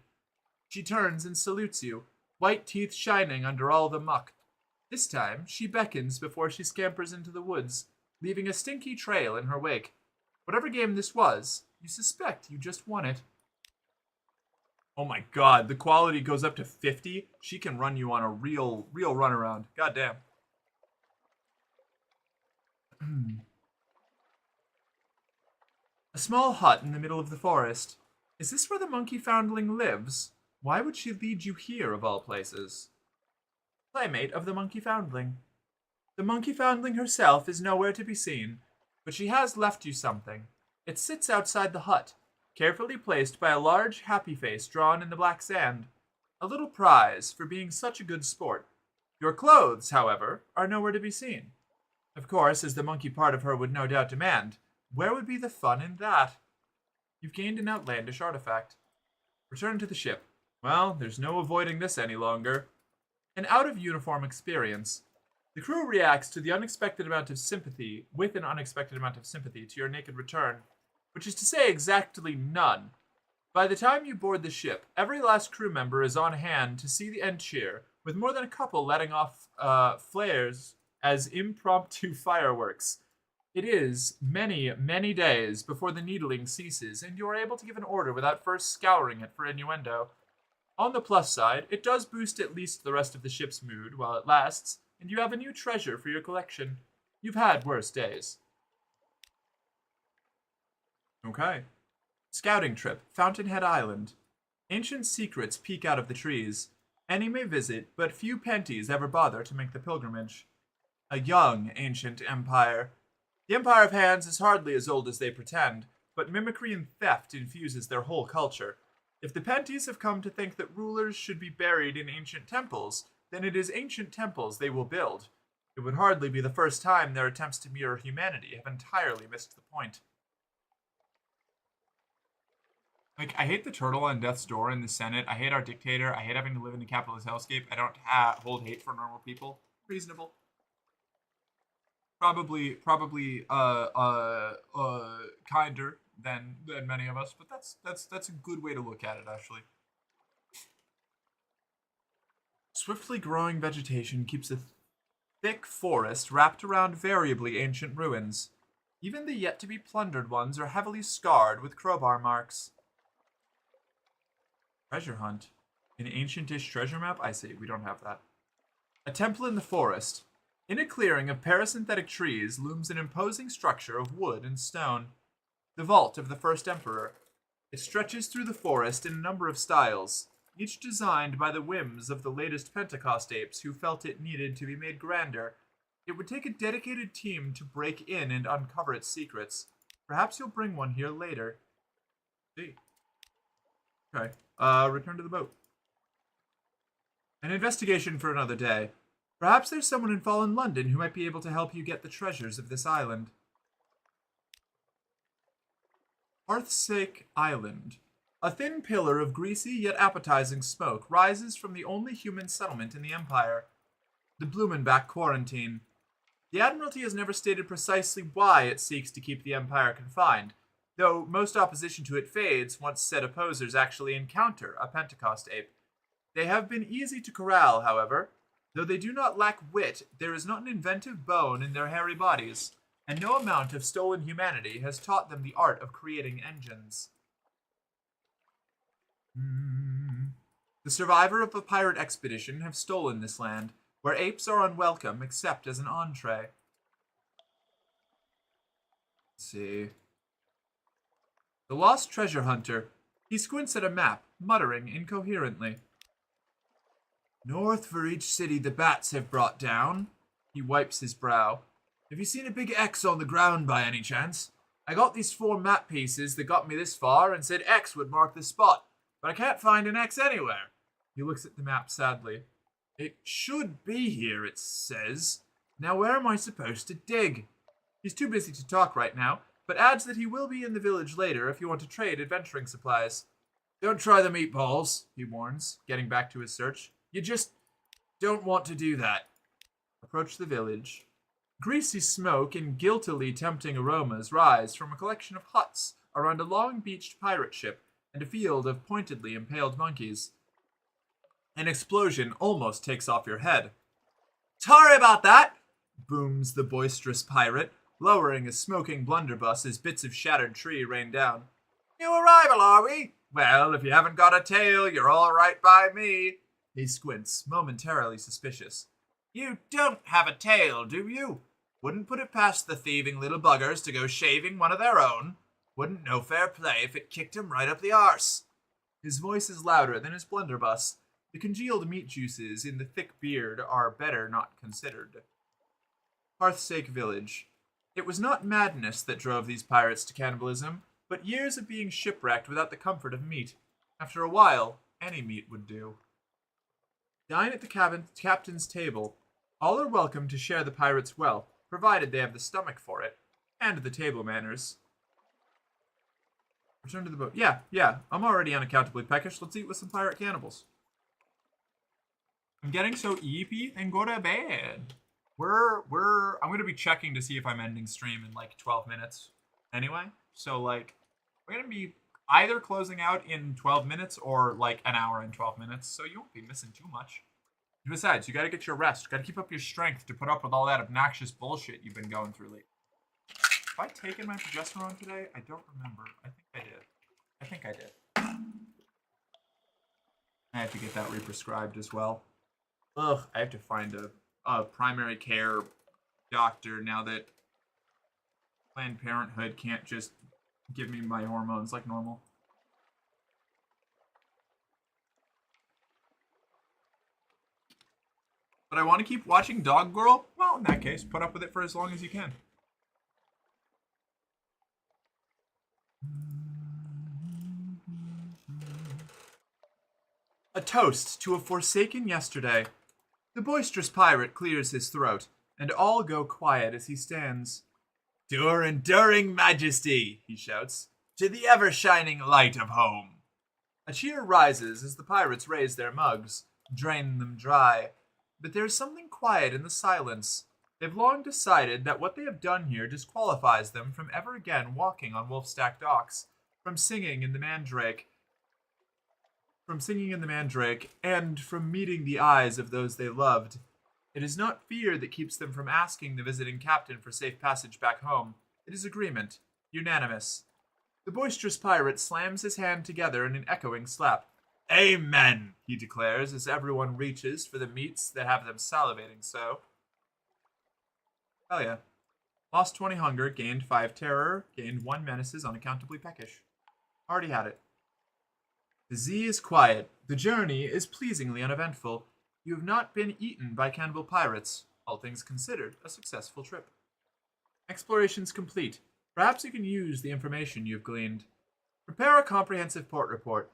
She turns and salutes you, white teeth shining under all the muck. This time, she beckons before she scampers into the woods, leaving a stinky trail in her wake. Whatever game this was, you suspect you just won it. Oh my god, the quality goes up to 50. She can run you on a real runaround. Goddamn. A small hut in the middle of the forest. Is this where the monkey foundling lives? Why would she lead you here, of all places? Playmate of the monkey foundling. The monkey foundling herself is nowhere to be seen, but she has left you something. It sits outside the hut, carefully placed by a large happy face drawn in the black sand. A little prize for being such a good sport. Your clothes, however, are nowhere to be seen. Of course, as the monkey part of her would no doubt demand, where would be the fun in that? You've gained an outlandish artifact. Return to the ship. Well, there's no avoiding this any longer. An out-of-uniform experience. The crew reacts to the unexpected amount of sympathy, with an unexpected amount of sympathy to your naked return, which is to say exactly none. By the time you board the ship, every last crew member is on hand to see the end cheer, with more than a couple letting off flares as impromptu fireworks. It is many, many days before the needling ceases, and you are able to give an order without first scouring it for innuendo. On the plus side, it does boost at least the rest of the ship's mood while it lasts, and you have a new treasure for your collection. You've had worse days. Okay. Scouting trip, Fountainhead Island. Ancient secrets peek out of the trees. Any may visit, but few penties ever bother to make the pilgrimage. A young ancient empire. The Empire of Hands is hardly as old as they pretend, but mimicry and theft infuses their whole culture. If the penties have come to think that rulers should be buried in ancient temples, then it is ancient temples they will build. It would hardly be the first time their attempts to mirror humanity have entirely missed the point. Like, I hate the turtle on death's door in the Senate. I hate our dictator. I hate having to live in a capitalist hellscape. I don't hold hate for normal people. Reasonable. Probably, kinder than many of us, but that's a good way to look at it, actually. Swiftly growing vegetation keeps a thick forest wrapped around variably ancient ruins. Even the yet-to-be-plundered ones are heavily scarred with crowbar marks. Treasure hunt. An ancient-ish treasure map? I see, we don't have that. A temple in the forest. In a clearing of parasynthetic trees looms an imposing structure of wood and stone. The vault of the first emperor. It stretches through the forest in a number of styles, each designed by the whims of the latest Pentecost apes who felt it needed to be made grander. It would take a dedicated team to break in and uncover its secrets. Perhaps you'll bring one here later. See. Okay. Return to the boat. An investigation for another day. Perhaps there's someone in Fallen London who might be able to help you get the treasures of this island. Hearthsake Island. A thin pillar of greasy yet appetizing smoke rises from the only human settlement in the Empire, the Blumenbach Quarantine. The Admiralty has never stated precisely why it seeks to keep the Empire confined, though most opposition to it fades once said opposers actually encounter a Pentecost ape. They have been easy to corral, however. Though they do not lack wit, there is not an inventive bone in their hairy bodies, and no amount of stolen humanity has taught them the art of creating engines. The survivor of a pirate expedition have stolen this land, where apes are unwelcome except as an entree. Let's see. The lost treasure hunter. He squints at a map, muttering incoherently. North for each city the bats have brought down. He wipes his brow. Have you seen a big X on the ground by any chance? I got these 4 map pieces that got me this far and said X would mark the spot, but I can't find an X anywhere. He looks at the map sadly. It should be here, it says. Now where am I supposed to dig? He's too busy to talk right now, but adds that he will be in the village later if you want to trade adventuring supplies. Don't try the meatballs, he warns, getting back to his search. You just don't want to do that. Approach the village. Greasy smoke and guiltily tempting aromas rise from a collection of huts around a long-beached pirate ship and a field of pointedly impaled monkeys. An explosion almost takes off your head. Sorry about that, booms the boisterous pirate, lowering a smoking blunderbuss as bits of shattered tree rain down. New arrival, are we? Well, if you haven't got a tail, you're all right by me. He squints, momentarily suspicious. You don't have a tail, do you? Wouldn't put it past the thieving little buggers to go shaving one of their own. Wouldn't know fair play if it kicked him right up the arse. His voice is louder than his blunderbuss. The congealed meat juices in the thick beard are better not considered. Hearthsake Village. It was not madness that drove these pirates to cannibalism, but years of being shipwrecked without the comfort of meat. After a while, any meat would do. Dine at the captain's table. All are welcome to share the pirate's wealth, provided they have the stomach for it, and the table manners. Return to the boat. Yeah, I'm already unaccountably peckish. Let's eat with some pirate cannibals. I'm getting so eepy and go to bed. I'm going to be checking to see if I'm ending stream in like 12 minutes anyway. So like, we're going to be either closing out in 12 minutes or like an hour and 12 minutes, so you won't be missing too much. Besides, you gotta get your rest. You gotta keep up your strength to put up with all that obnoxious bullshit you've been going through lately. Have I taken my progesterone today? I don't remember. I think I did. I have to get that re-prescribed as well. Ugh, I have to find a primary care doctor now that Planned Parenthood can't just give me my hormones like normal. But I want to keep watching Dog Girl? Well, in that case, put up with it for as long as you can. A toast to a forsaken yesterday. The boisterous pirate clears his throat, and all go quiet as he stands. To her enduring majesty, he shouts, to the ever-shining light of home. A cheer rises as the pirates raise their mugs, drain them dry. But there is something quiet in the silence. They've long decided that what they have done here disqualifies them from ever again walking on Wolfstack docks, from singing in the Mandrake, and from meeting the eyes of those they loved. It is not fear that keeps them from asking the visiting captain for safe passage back home. It is agreement, unanimous. The boisterous pirate slams his hand together in an echoing slap. Amen, he declares as everyone reaches for the meats that have them salivating so. Hell yeah. Lost 20 hunger, gained 5 terror, gained 1 menaces, unaccountably peckish. Already had it. The Z is quiet. The journey is pleasingly uneventful. You have not been eaten by cannibal pirates. All things considered, a successful trip. Explorations complete. Perhaps you can use the information you've gleaned. Prepare a comprehensive port report.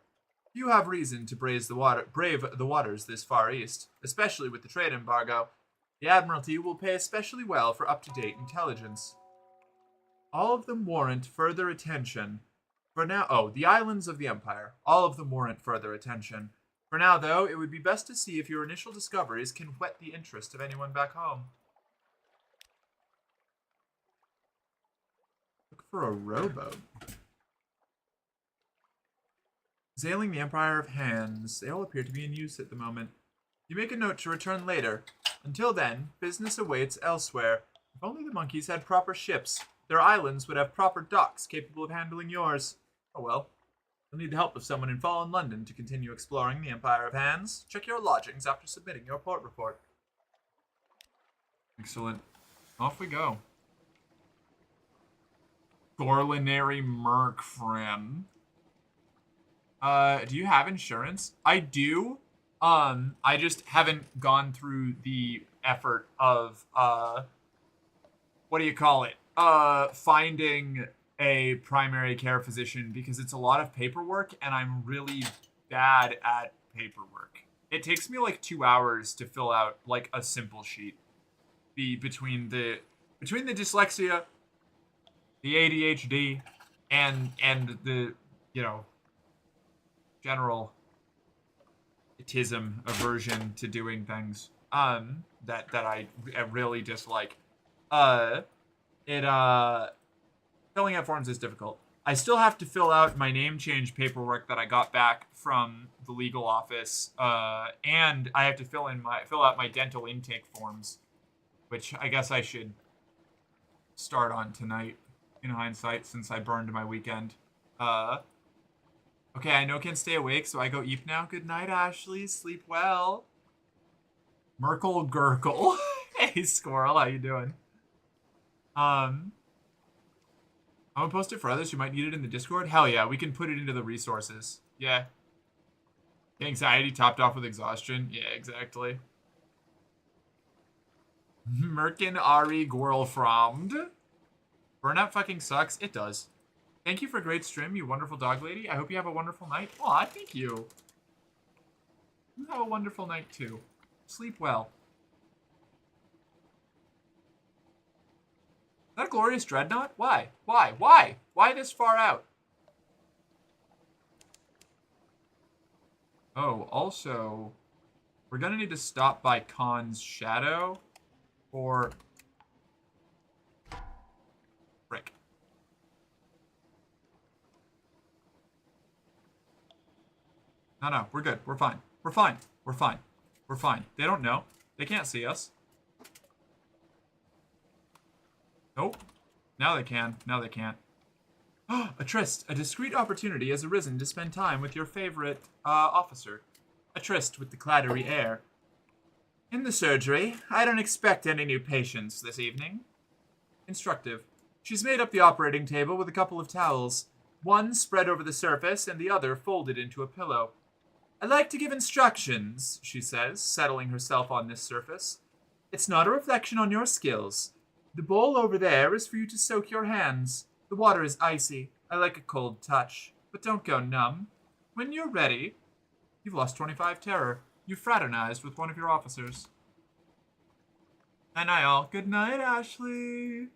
You have reason to brave the waters this far east, especially with the trade embargo. The Admiralty will pay especially well for up-to-date intelligence. All of them warrant further attention. For now, the islands of the Empire. All of them warrant further attention. For now, though, it would be best to see if your initial discoveries can whet the interest of anyone back home. Look for a rowboat. Sailing the Empire of Hands. They all appear to be in use at the moment. You make a note to return later. Until then, business awaits elsewhere. If only the monkeys had proper ships. Their islands would have proper docks capable of handling yours. Oh well. You'll need the help of someone in fallen London to continue exploring the Empire of Hands. Check your lodgings after submitting your port report. Excellent. Off we go. Gorlinary Merc friend. Do you have insurance? I do. I just haven't gone through the effort of, what do you call it? Finding a primary care physician because it's a lot of paperwork and I'm really bad at paperwork. It takes me like 2 hours to fill out like a simple sheet. Between the dyslexia, the ADHD, and the, general autism aversion to doing things that I really dislike. Filling out forms is difficult. I still have to fill out my name change paperwork that I got back from the legal office, and I have to fill out my dental intake forms, which I guess I should start on tonight in hindsight since I burned my weekend. Okay, I know can stay awake, so I go eep now. Good night, Ashley. Sleep well. Merkle Gurkle. Hey, Squirrel, how you doing? I'm gonna post it for others who might need it in the Discord. Hell yeah, we can put it into the resources. Yeah. Anxiety topped off with exhaustion. Yeah, exactly. Merkin Ari Gorlframd. Burnout fucking sucks. It does. Thank you for a great stream, you wonderful dog lady. I hope you have a wonderful night. Aw, thank you. You have a wonderful night, too. Sleep well. Is that a glorious dreadnought? Why? Why? Why? Why this far out? Oh, also, we're gonna need to stop by Khan's Shadow or... Frick. No, we're good. We're fine. We're fine. We're fine. We're fine. They don't know. They can't see us. Nope. Now they can. Now they can't. A tryst. A discreet opportunity has arisen to spend time with your favorite, officer. A tryst with the clattery air. In the surgery, I don't expect any new patients this evening. Instructive. She's made up the operating table with a couple of towels. One spread over the surface and the other folded into a pillow. I like to give instructions, she says, settling herself on this surface. It's not a reflection on your skills. The bowl over there is for you to soak your hands. The water is icy. I like a cold touch. But don't go numb. When you're ready... You've lost 25 terror. You fraternized with one of your officers. Night, all. Good night, Ashley.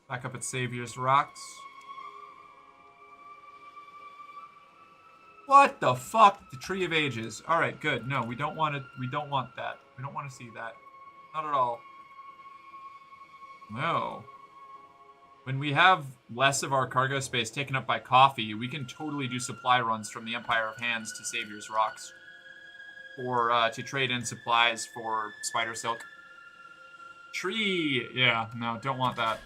Back up at Savior's Rocks. What the fuck? The Tree of Ages. Alright, good. No, we don't want it. We don't want that. We don't want to see that. Not at all. No. When we have less of our cargo space taken up by coffee, we can totally do supply runs from the Empire of Hands to Savior's Rocks. Or to trade in supplies for spider silk. Tree! Yeah, no, don't want that.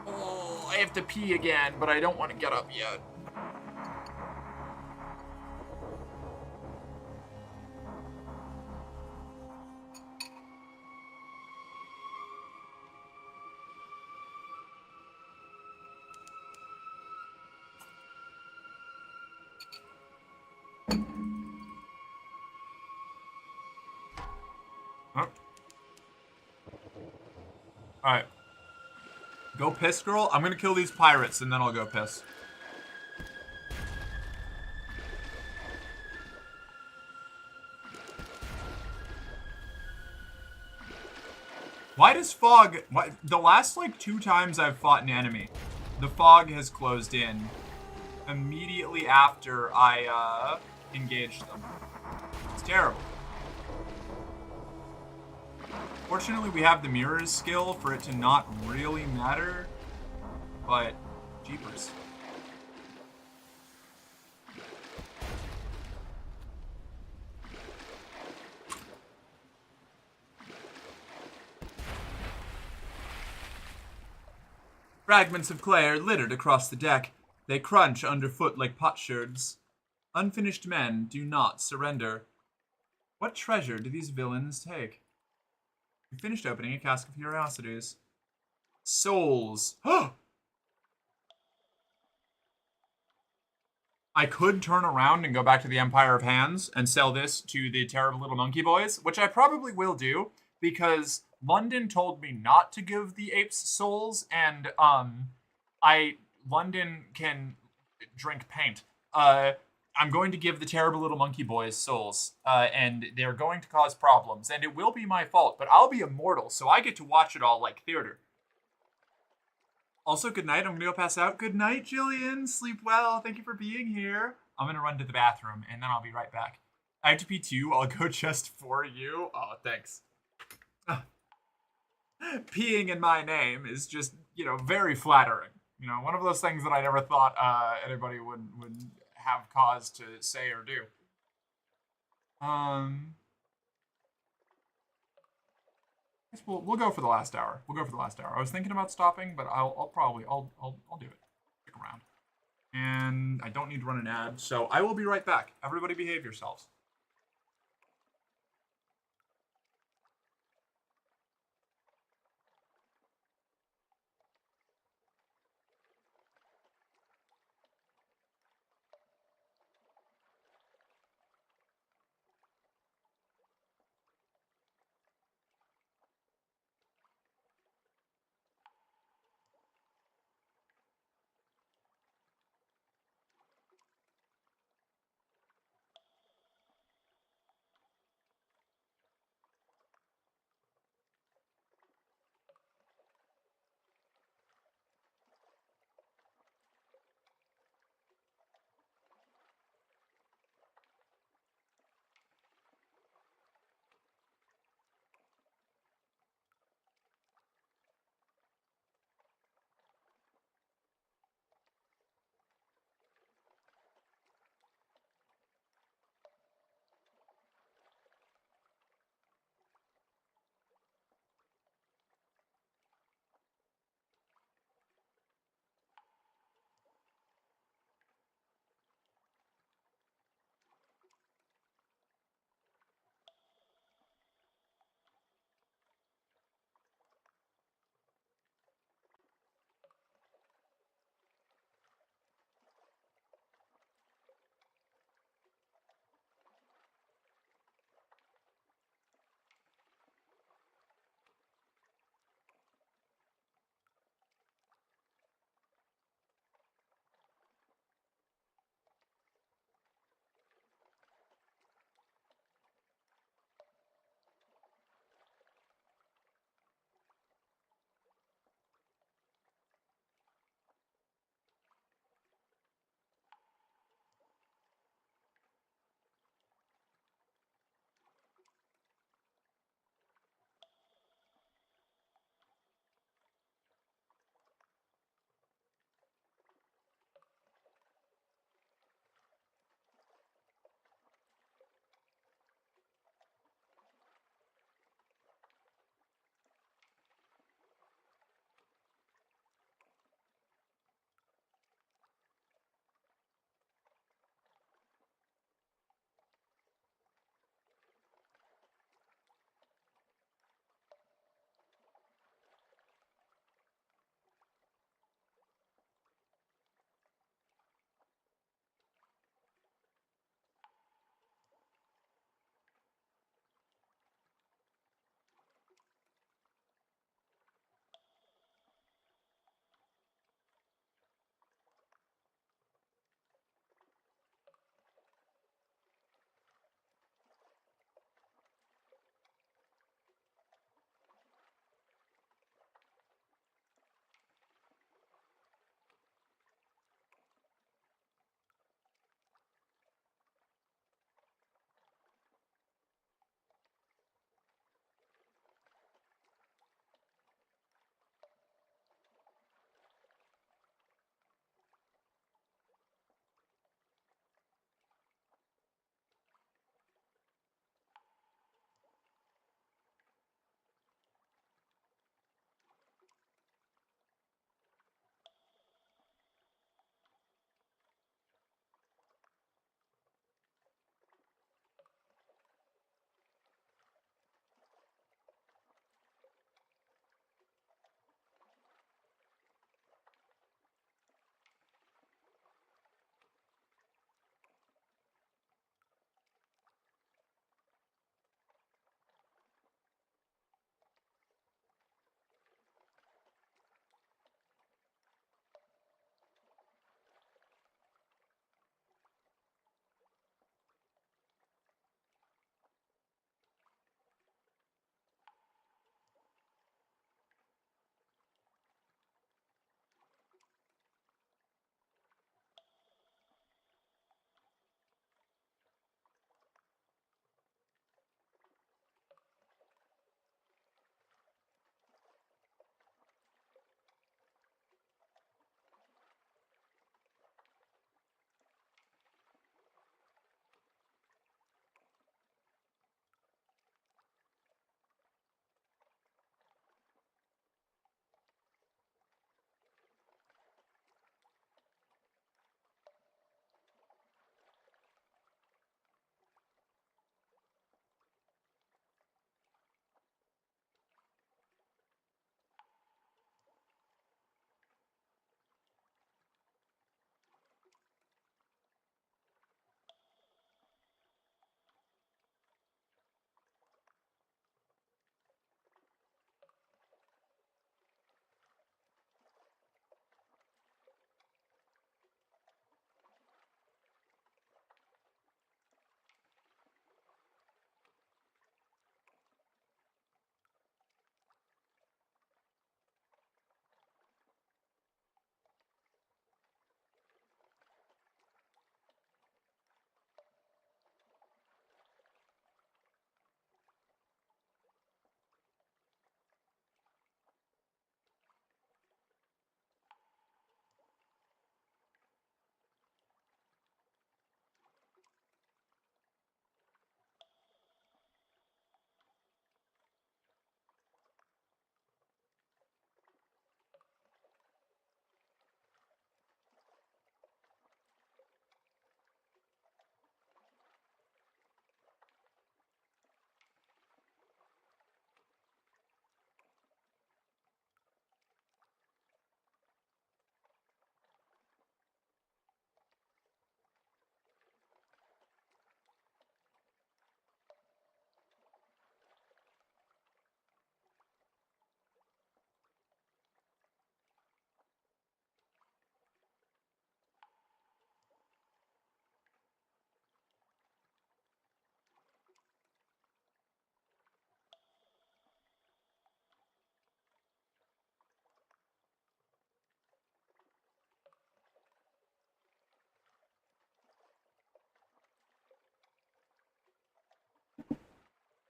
Oh, I have to pee again, but I don't want to get up yet. Huh? Alright. Go piss, girl. I'm gonna kill these pirates and then I'll go piss. Why does fog... the last, like, 2 times I've fought an enemy, the fog has closed in immediately after I, engaged them. It's terrible. Fortunately, we have the mirrors skill for it to not really matter, but jeepers. Fragments of clay are littered across the deck. They crunch underfoot like potsherds. Unfinished men do not surrender. What treasure do these villains take? We finished opening a cask of curiosities. Souls. I could turn around and go back to the Empire of Hands and sell this to the terrible little monkey boys, which I probably will do, because London told me not to give the apes souls, and London can drink paint. I'm going to give the terrible little monkey boys souls, and they're going to cause problems, and it will be my fault, but I'll be immortal, so I get to watch it all like theater. Also, good night. I'm gonna go pass out. Good night, Jillian. Sleep well. Thank you for being here. I'm gonna run to the bathroom, and then I'll be right back. I have to pee too. I'll go just for you. Oh, thanks. Peeing in my name is just, very flattering. One of those things that I never thought anybody would have cause to say or do. I guess we'll go for the last hour. I was thinking about stopping, but I'll do it. Stick around. And I don't need to run an ad, so I will be right back. Everybody behave yourselves.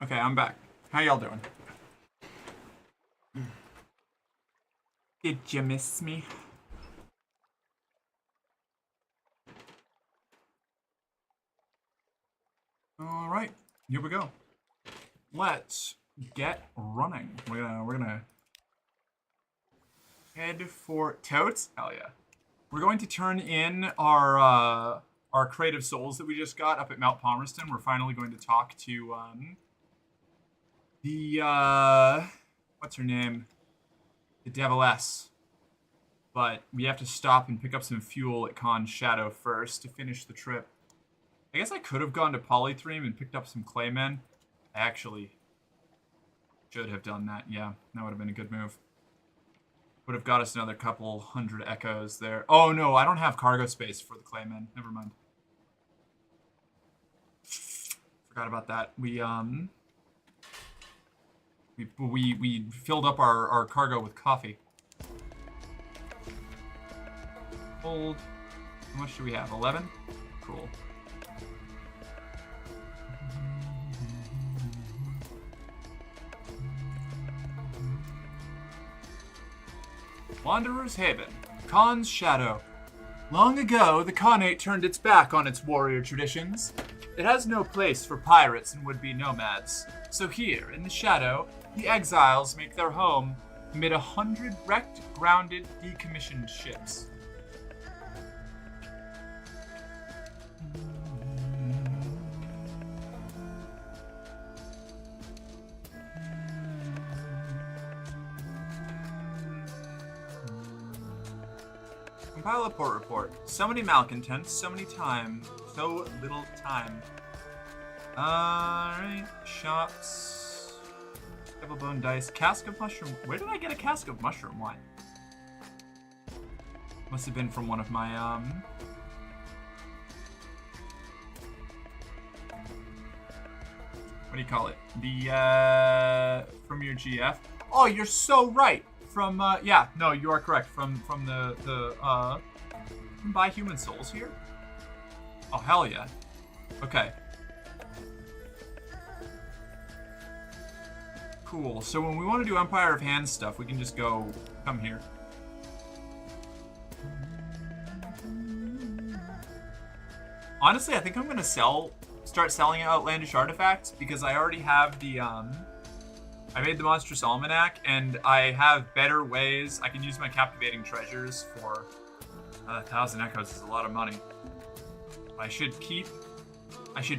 Okay, I'm back. How y'all doing? Did you miss me? All right, here we go. Let's get running. We're gonna head for totes. Hell yeah! We're going to turn in our creative souls that we just got up at Mount Palmerston. We're finally going to talk to the what's her name? The Deviless. But we have to stop and pick up some fuel at Khan's Shadow first to finish the trip. I guess I could have gone to Polythreme and picked up some Claymen. I actually should have done that. Yeah, that would have been a good move. Would have got us another couple hundred echoes there. Oh no, I don't have cargo space for the Claymen. Never mind. Forgot about that. We filled up our cargo with coffee. Hold. How much do we have? 11? Cool. Wanderer's Haven. Khan's Shadow. Long ago, the Khanate turned its back on its warrior traditions. It has no place for pirates and would-be nomads. So here, in the Shadow, the exiles make their home amid 100 wrecked, grounded, decommissioned ships. Compile a port report. So many malcontents, so many time, so little time. Alright, shops. Double bone dice. Cask of mushroom. Where did I get a cask of mushroom wine? Must have been from one of my, what do you call it? The, from your GF. Oh, you're so right! From, yeah, no, you are correct. From the you can buy human souls here? Oh, hell yeah. Okay. Cool. So when we want to do Empire of Hands stuff, we can just come here. Honestly, I think I'm gonna start selling outlandish artifacts because I already have the, I made the Monstrous Almanac, and I have better ways. I can use my Captivating Treasures for 1,000 echoes is a lot of money. I should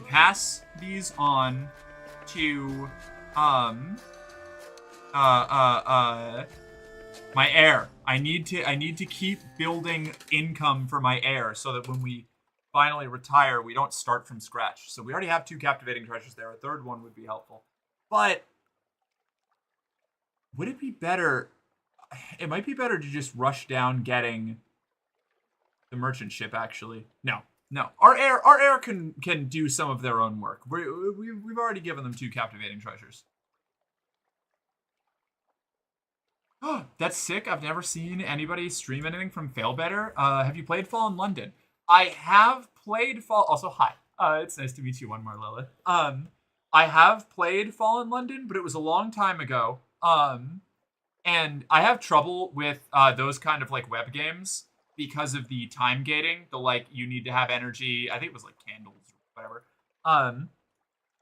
pass these on to, my heir. I need to keep building income for my heir so that when we finally retire, we don't start from scratch. So we already have 2 Captivating Treasures there. A third one would be helpful. But would it be better? It might be better to just rush down getting the merchant ship. Actually, no. Our heir can do some of their own work. We've already given them 2 Captivating Treasures. Oh, that's sick. I've never seen anybody stream anything from Failbetter. Have you played Fallen London? I have played Also, hi. It's nice to meet you one more, Lilith. I have played Fallen London, but it was a long time ago. And I have trouble with those kind of like web games because of the time gating. The like you need to have energy. I think it was like candles or whatever.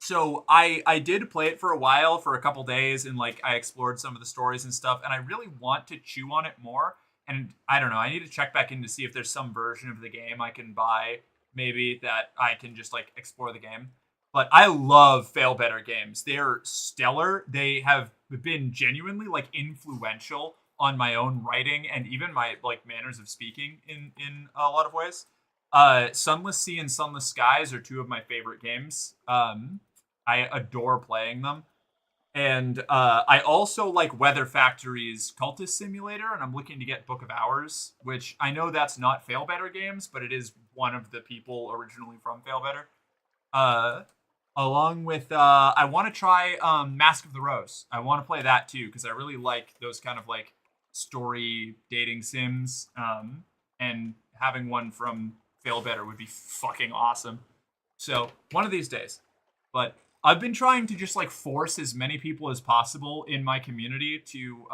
So I did play it for a while, for a couple days, and like I explored some of the stories and stuff, and I really want to chew on it more. And I don't know, I need to check back in to see if there's some version of the game I can buy, maybe, that I can just like explore the game. But I love Failbetter games. They're stellar. They have been genuinely like influential on my own writing and even my like manners of speaking in a lot of ways. Sunless Sea and Sunless Skies are 2 of my favorite games. I adore playing them. And I also like Weather Factory's Cultist Simulator, and I'm looking to get Book of Hours, which I know that's not Failbetter Games, but it is one of the people originally from Failbetter. Along with, I want to try Mask of the Rose. I want to play that too, because I really like those kind of like story dating sims. And having one from Failbetter would be fucking awesome. So, one of these days. But I've been trying to just like force as many people as possible in my community to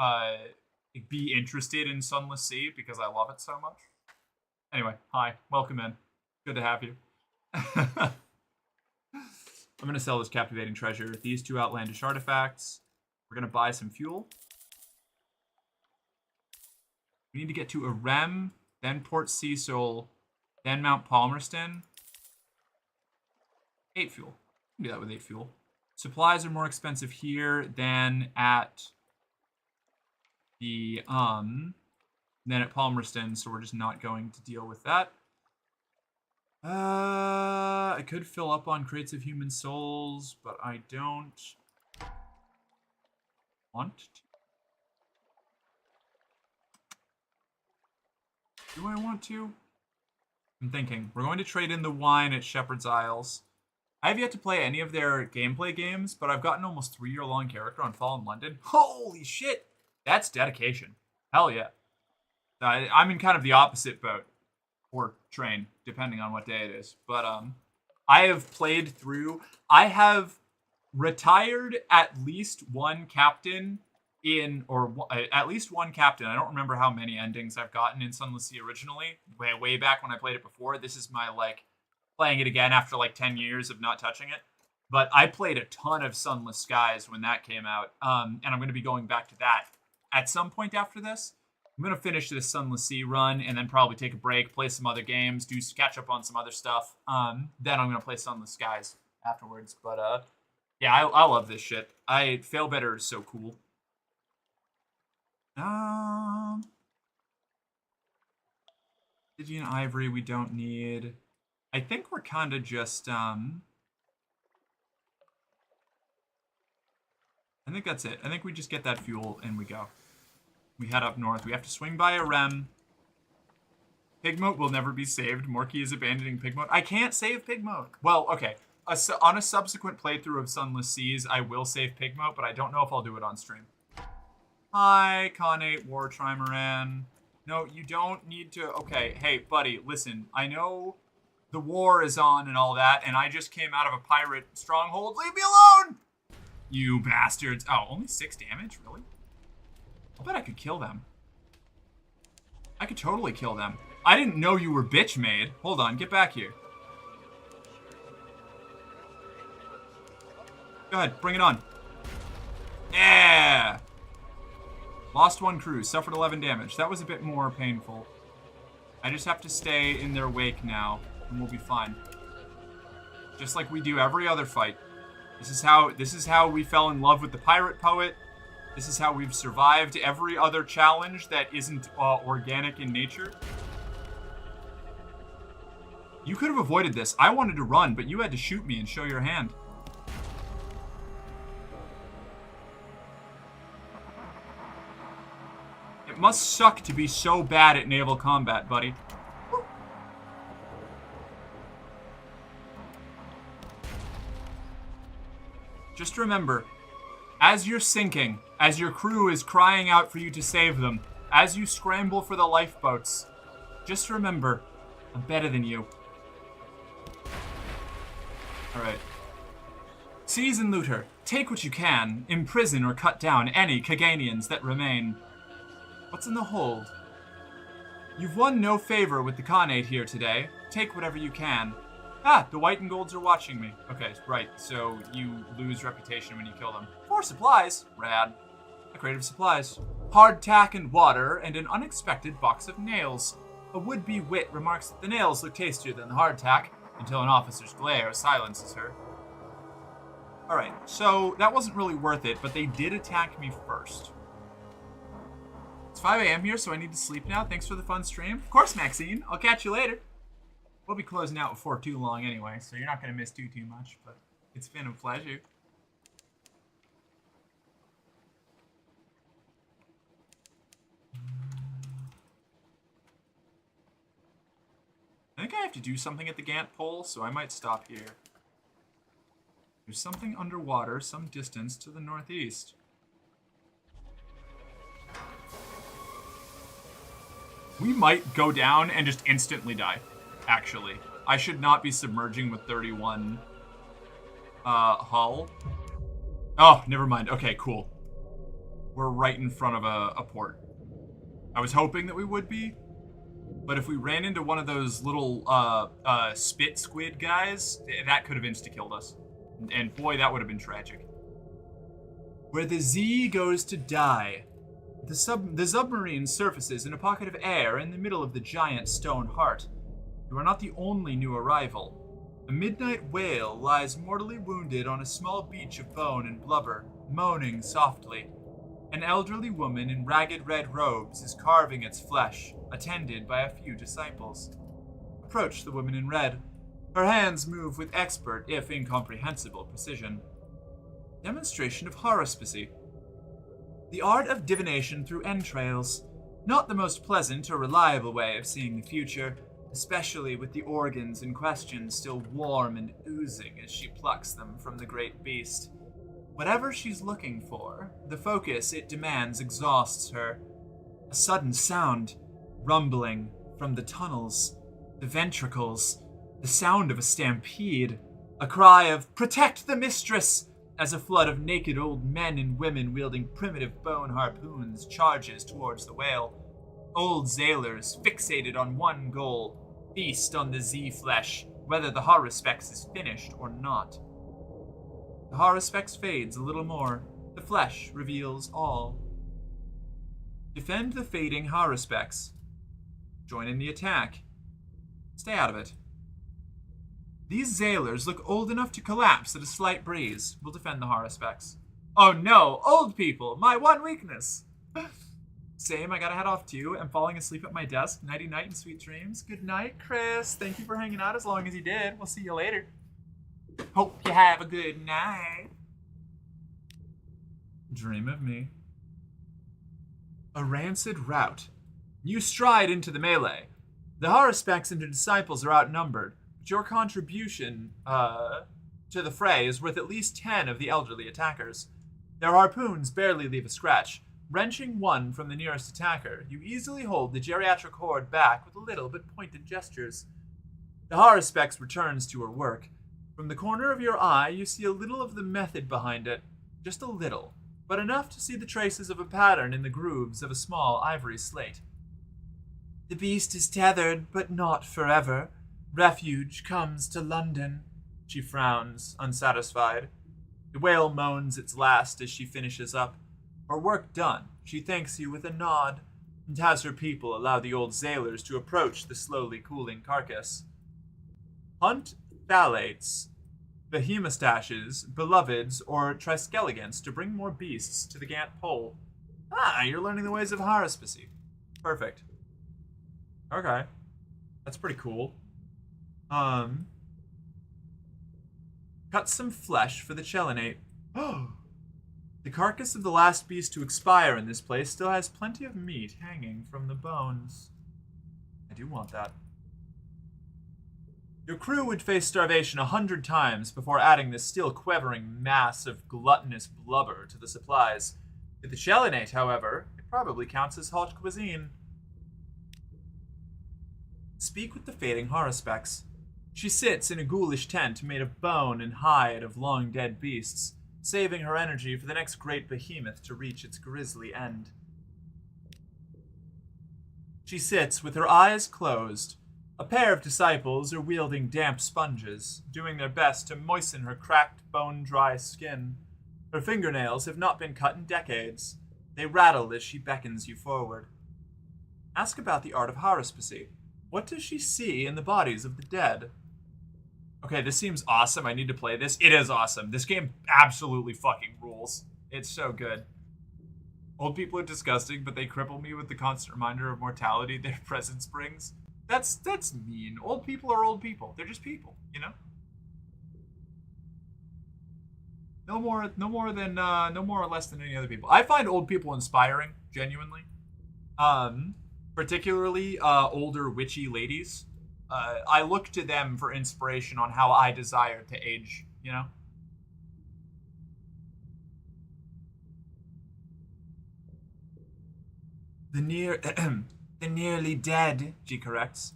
be interested in Sunless Sea because I love it so much. Anyway, hi, welcome in. Good to have you. I'm gonna sell this captivating treasure. These 2 outlandish artifacts. We're gonna buy some fuel. We need to get to Arem, then Port Cecil, then Mount Palmerston. 8 fuel. We can do that with 8 fuel. Supplies are more expensive here than at the than at Palmerston, so we're just not going to deal with that. I could fill up on crates of human souls, but I don't want to. Do I want to? I'm thinking. We're going to trade in the wine at Shepherd's Isles. I have yet to play any of their gameplay games, but I've gotten almost 3-year-long character on Fallen London. Holy shit! That's dedication. Hell yeah. I'm in kind of the opposite boat. Or train, depending on what day it is. But I have played through... I have retired at least one captain at least one captain. I don't remember how many endings I've gotten in Sunless Sea originally. Way back when I played it before. This is my, like, playing it again after, like, 10 years of not touching it. But I played a ton of Sunless Skies when that came out. And I'm going to be going back to that at some point after this. I'm going to finish this Sunless Sea run and then probably take a break, play some other games, catch up on some other stuff. Then I'm going to play Sunless Skies afterwards. But, yeah, I love this shit. Fail Better is so cool. Stygian Ivory we don't need. I think we're kind of just, I think that's it. I think we just get that fuel and we go. We head up north. We have to swing by Arem. Pigmote will never be saved. Morky is abandoning Pigmote. I can't save Pigmote. Well, okay. On a subsequent playthrough of Sunless Seas, I will save Pigmote, but I don't know if I'll do it on stream. Hi, Khanate War Trimaran. No, you don't need to... Okay, hey, buddy, listen. I know the war is on and all that, and I just came out of a pirate stronghold. Leave me alone! You bastards. Oh, only 6 damage? Really? I bet I could kill them. I could totally kill them. I didn't know you were bitch made. Hold on, get back here. Go ahead, bring it on. Yeah! Lost 1 crew, suffered 11 damage. That was a bit more painful. I just have to stay in their wake now, and we'll be fine. Just like we do every other fight. This is how we fell in love with the pirate poet. This is how we've survived every other challenge that isn't organic in nature. You could have avoided this. I wanted to run, but you had to shoot me and show your hand. It must suck to be so bad at naval combat, buddy. Just remember, as you're sinking, as your crew is crying out for you to save them, as you scramble for the lifeboats, just remember, I'm better than you. Alright. Seize and loot her. Take what you can. Imprison or cut down any Kaganians that remain. What's in the hold? You've won no favor with the Khanate here today. Take whatever you can. Ah, the white and golds are watching me. Okay, right, so you lose reputation when you kill them. 4 supplies. Rad. A crate of supplies. Hardtack and water, and an unexpected box of nails. A would-be wit remarks that the nails look tastier than the hardtack, until an officer's glare silences her. Alright, so that wasn't really worth it, but they did attack me first. It's 5 a.m. here, so I need to sleep now. Thanks for the fun stream. Of course, Maxine. I'll catch you later. We'll be closing out before too long anyway, so you're not going to miss too much, but it's been a pleasure. I think I have to do something at the Gant pole, so I might stop here. There's something underwater, some distance to the northeast. We might go down and just instantly die, actually. I should not be submerging with 31 hull. Oh, never mind. Okay, cool. We're right in front of a port. I was hoping that we would be, but if we ran into one of those little spit squid guys, that could have insta-killed us. And boy, that would have been tragic. Where the Z goes to die. The submarine surfaces in a pocket of air in the middle of the giant stone heart. You are not the only new arrival. A midnight whale lies mortally wounded on a small beach of bone and blubber, moaning softly. An elderly woman in ragged red robes is carving its flesh, attended by a few disciples. Approach the woman in red. Her hands move with expert, if incomprehensible, precision. Demonstration of haruspicy. The art of divination through entrails. Not the most pleasant or reliable way of seeing the future, especially with the organs in question still warm and oozing as she plucks them from the great beast. Whatever she's looking for, the focus it demands exhausts her. A sudden sound, rumbling from the tunnels, the ventricles, the sound of a stampede, a cry of "Protect the mistress!" as a flood of naked old men and women wielding primitive bone harpoons charges towards the whale. Old sailors fixated on one goal, feast on the Z-flesh, whether the haruspec is finished or not. The haruspec fades a little more. The flesh reveals all. Defend the fading haruspec. Join in the attack. Stay out of it. These sailors look old enough to collapse at a slight breeze. We'll defend the haruspec. Oh no, old people, my one weakness. Same, I gotta head off too. I'm falling asleep at my desk. Nighty night and sweet dreams. Good night, Chris. Thank you for hanging out as long as you did. We'll see you later. Hope you have a good night. Dream of me. A rancid rout. You stride into the melee. The haruspec and their disciples are outnumbered, but your contribution to the fray is worth at least 10 of the elderly attackers. Their harpoons barely leave a scratch. Wrenching one from the nearest attacker, you easily hold the geriatric horde back with little but pointed gestures. The haruspec returns to her work. From the corner of your eye, you see a little of the method behind it. Just a little, but enough to see the traces of a pattern in the grooves of a small ivory slate. The beast is tethered, but not forever. Refuge comes to London. She frowns, unsatisfied. The whale moans its last as she finishes up. Her work done, she thanks you with a nod, and has her people allow the old sailors to approach the slowly cooling carcass. Hunt phthalates, behemostaches, beloveds, or triskelegants to bring more beasts to the Gant pole. Ah, you're learning the ways of haruspicy. Perfect. Okay. That's pretty cool. Cut some flesh for the chelinate. Oh! The carcass of the last beast to expire in this place still has plenty of meat hanging from the bones. I do want that. Your crew would face starvation 100 times before adding this still quivering mass of gluttonous blubber to the supplies. To the chelinate, however, it probably counts as haute cuisine. Speak with the fading haruspec. She sits in a ghoulish tent made of bone and hide of long-dead beasts, saving her energy for the next great behemoth to reach its grisly end. She sits with her eyes closed. A pair of disciples are wielding damp sponges, doing their best to moisten her cracked, bone-dry skin. Her fingernails have not been cut in decades. They rattle as she beckons you forward. Ask about the art of haruspicy. What does she see in the bodies of the dead? Okay, this seems awesome. I need to play this. It is awesome. This game absolutely fucking rules. It's so good. Old people are disgusting, but they cripple me with the constant reminder of mortality their presence brings. That's mean. Old people are old people. They're just people, you know? No more or less than any other people. I find old people inspiring, genuinely. Particularly older witchy ladies. I look to them for inspiration on how I desire to age, you know? The nearly dead, she corrects.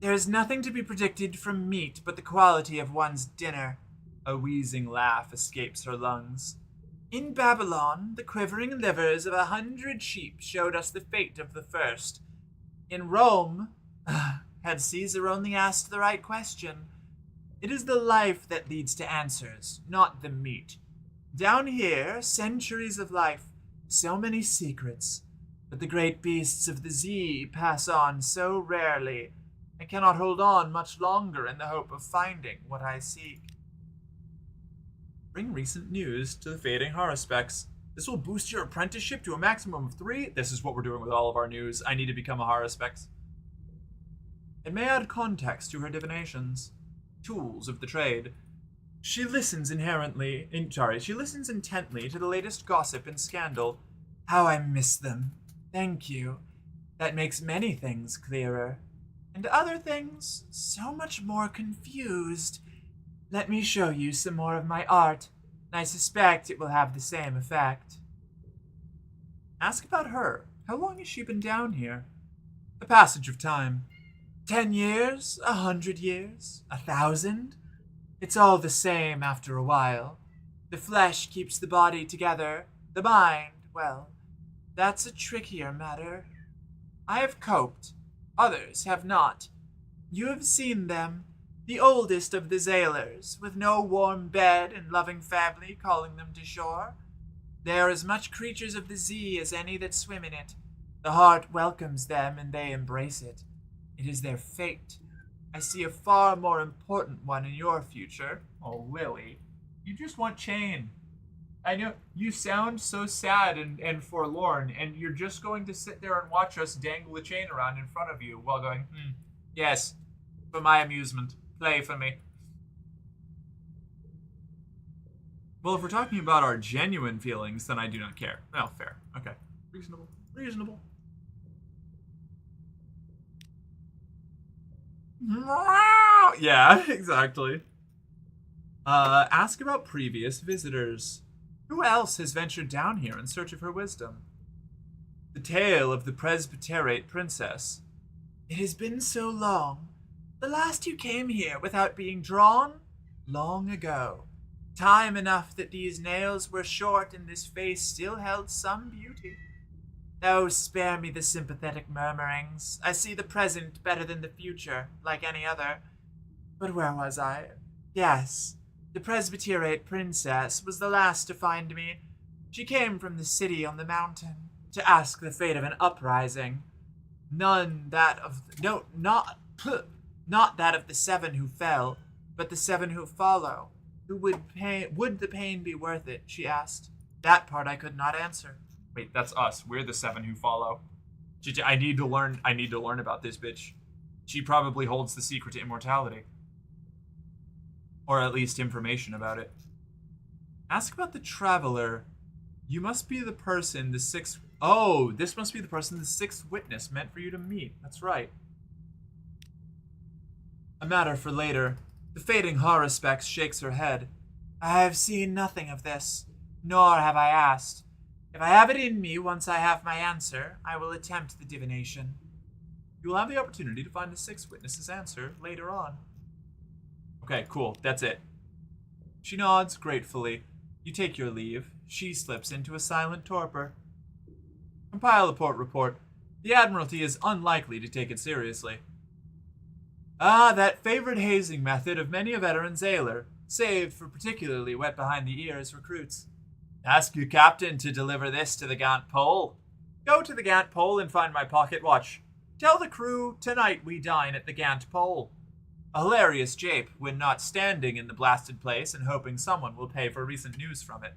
There is nothing to be predicted from meat but the quality of one's dinner. A wheezing laugh escapes her lungs. In Babylon, the quivering livers of 100 sheep showed us the fate of the first. In Rome, had Caesar only asked the right question. It is the life that leads to answers, not the meat. Down here, centuries of life, so many secrets. But the great beasts of the sea pass on so rarely. I cannot hold on much longer in the hope of finding what I seek. Bring recent news to the fading Haruspecs. This will boost your apprenticeship to a maximum of 3. This is what we're doing with all of our news. I need to become a Haruspecs. It may add context to her divinations. Tools of the trade. She listens intently to the latest gossip and scandal. How I miss them. Thank you. That makes many things clearer. And other things so much more confused. Let me show you some more of my art, and I suspect it will have the same effect. Ask about her. How long has she been down here? The passage of time. 10 years? 100 years? 1,000? It's all the same after a while. The flesh keeps the body together. The mind, well, that's a trickier matter. I have coped. Others have not. You have seen them. The oldest of the Zailers, with no warm bed and loving family calling them to shore. They are as much creatures of the sea as any that swim in it. The heart welcomes them and they embrace it. It is their fate. I see a far more important one in your future. Oh, Lily, you just want Chain. I know, you sound so sad and forlorn, and you're just going to sit there and watch us dangle a chain around in front of you while going, yes, for my amusement. Play for me. Well, if we're talking about our genuine feelings, then I do not care. Oh, fair. Okay. Reasonable. Reasonable. Yeah, exactly. Ask about previous visitors. Who else has ventured down here in search of her wisdom? The tale of the Presbyterate princess. It has been so long. The last you came here without being drawn? Long ago. Time enough that these nails were short and this face still held some beauty. Oh, spare me the sympathetic murmurings. I see the present better than the future, like any other. But where was I? Yes, the Presbyterate princess was the last to find me. She came from the city on the mountain to ask the fate of an uprising. Not that of the 7 who fell, but the 7 who follow. Would the pain be worth it, she asked. That part I could not answer. Wait, that's us. We're the 7 who follow. I need to learn about this bitch. She probably holds the secret to immortality. Or at least information about it. Ask about the traveler. You must be the person the 6th... Oh, this must be the person the 6th witness meant for you to meet. That's right. A matter for later. The fading Haruspecs shakes her head. I have seen nothing of this, nor have I asked. If I have it in me, once I have my answer, I will attempt the divination. You will have the opportunity to find the 6th witness's answer later on. Okay, cool. That's it. She nods gratefully. You take your leave. She slips into a silent torpor. Compile a port report. The Admiralty is unlikely to take it seriously. Ah, that favorite hazing method of many a veteran sailor, saved for particularly wet-behind-the-ears recruits. Ask your captain to deliver this to the Gant Pole. Go to the Gant Pole and find my pocket watch. Tell the crew, tonight we dine at the Gant Pole. A hilarious jape when not standing in the blasted place and hoping someone will pay for recent news from it.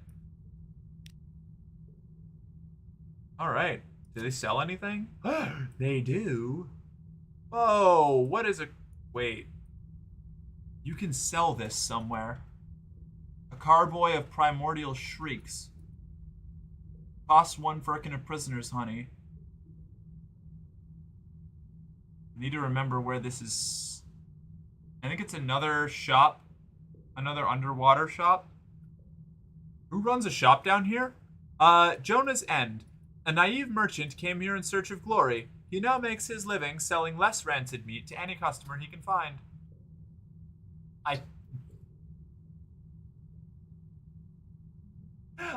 Alright, do they sell anything? They do. Whoa, what is a... Wait. You can sell this somewhere. A carboy of primordial shrieks. Costs 1 firkin of prisoner's honey. I need to remember where this is. I think it's another shop. Another underwater shop. Who runs a shop down here? Jonah's End. A naive merchant came here in search of glory. He now makes his living selling less rancid meat to any customer he can find.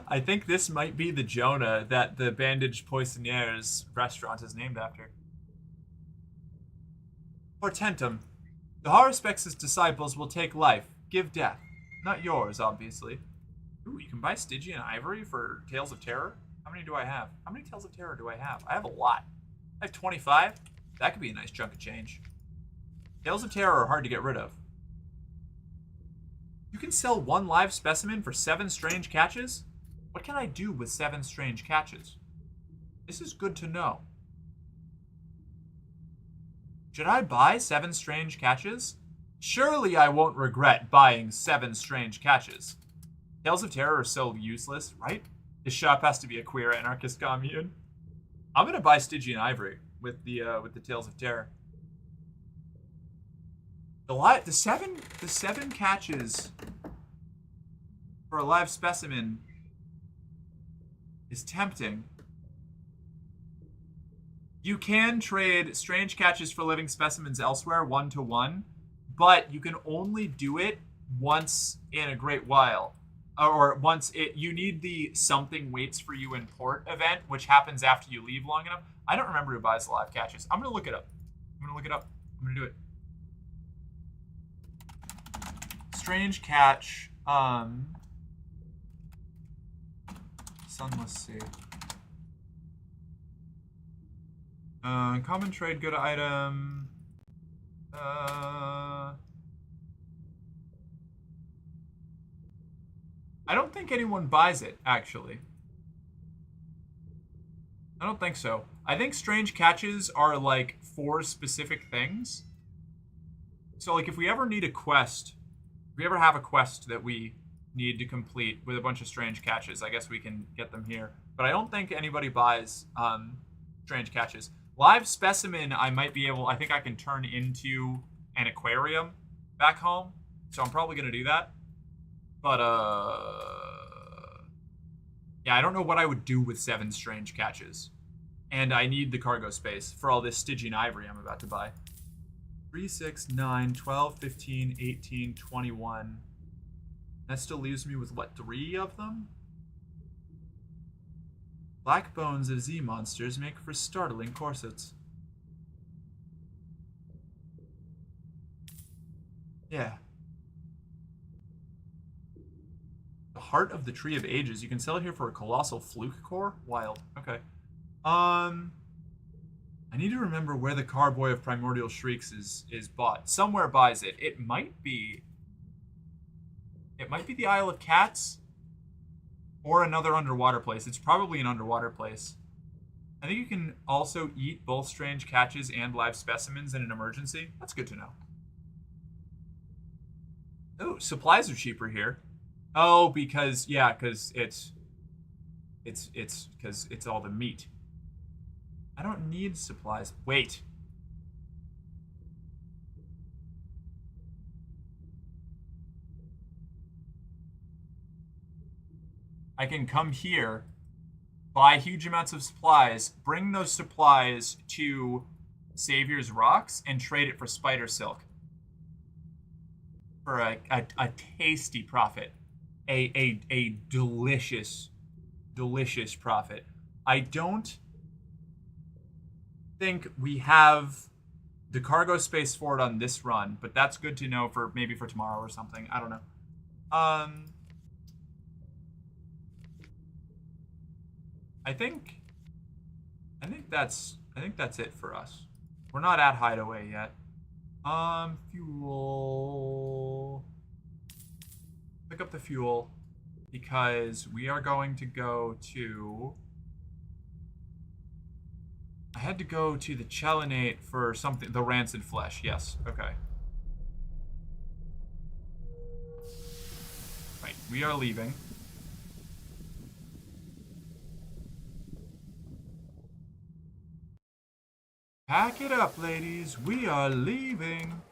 I think this might be the Jonah that the Bandaged Poissonniers restaurant is named after. Portentum. The Haruspex' disciples will take life, give death. Not yours, obviously. Ooh, you can buy Stygian Ivory for Tales of Terror? How many do I have? How many Tales of Terror do I have? I have a lot. I have 25. That could be a nice chunk of change. Tales of Terror are hard to get rid of. You can sell 1 live specimen for 7 strange catches? What can I do with 7 strange catches? This is good to know. Should I buy 7 strange catches? Surely I won't regret buying 7 strange catches. Tales of Terror are so useless, right? This shop has to be a queer anarchist commune. I'm gonna buy Stygian Ivory with the Tales of Terror. The seven catches for a live specimen is tempting. You can trade strange catches for living specimens elsewhere 1-to-1, but you can only do it once in a great while. Or you need the something waits for you in port event, which happens after you leave long enough. I don't remember who buys the live catches. I'm gonna look it up. I'm gonna do it. Strange catch. Sunless Sea. Common trade, good item. I don't think anyone buys it, actually. I don't think so. I think strange catches are, like, for specific things. So, like, if we ever need a quest, if we ever have a quest that we need to complete with a bunch of strange catches, I guess we can get them here. But I don't think anybody buys strange catches. Live specimen, I think I can turn into an aquarium back home. So I'm probably going to do that. But, yeah, I don't know what I would do with 7 strange catches. And I need the cargo space for all this Stygian Ivory I'm about to buy. 3, 6, 9, 12, 15, 18, 21. That still leaves me with, what, 3 of them? Black bones of Z monsters make for startling corsets. Yeah. The Heart of the Tree of Ages. You can sell it here for a colossal fluke core? Wild. Okay. I need to remember where the Carboy of Primordial Shrieks is bought. Somewhere buys it. It might be the Isle of Cats or another underwater place. It's probably an underwater place. I think you can also eat both strange catches and live specimens in an emergency. That's good to know. Oh, supplies are cheaper here. Oh, because it's all the meat. I don't need supplies. Wait. I can come here, buy huge amounts of supplies, bring those supplies to Savior's Rocks, and trade it for spider silk. For a tasty profit. A delicious, delicious profit. I don't think we have the cargo space for it on this run, but that's good to know for maybe for tomorrow or something. I don't know. I think that's it for us. We're not at Hideaway yet. Fuel. Pick up the fuel because we are going to go to. I had to go to the Chelinate for something. The rancid flesh. Yes. Okay. Right. We are leaving. Pack it up, ladies. We are leaving.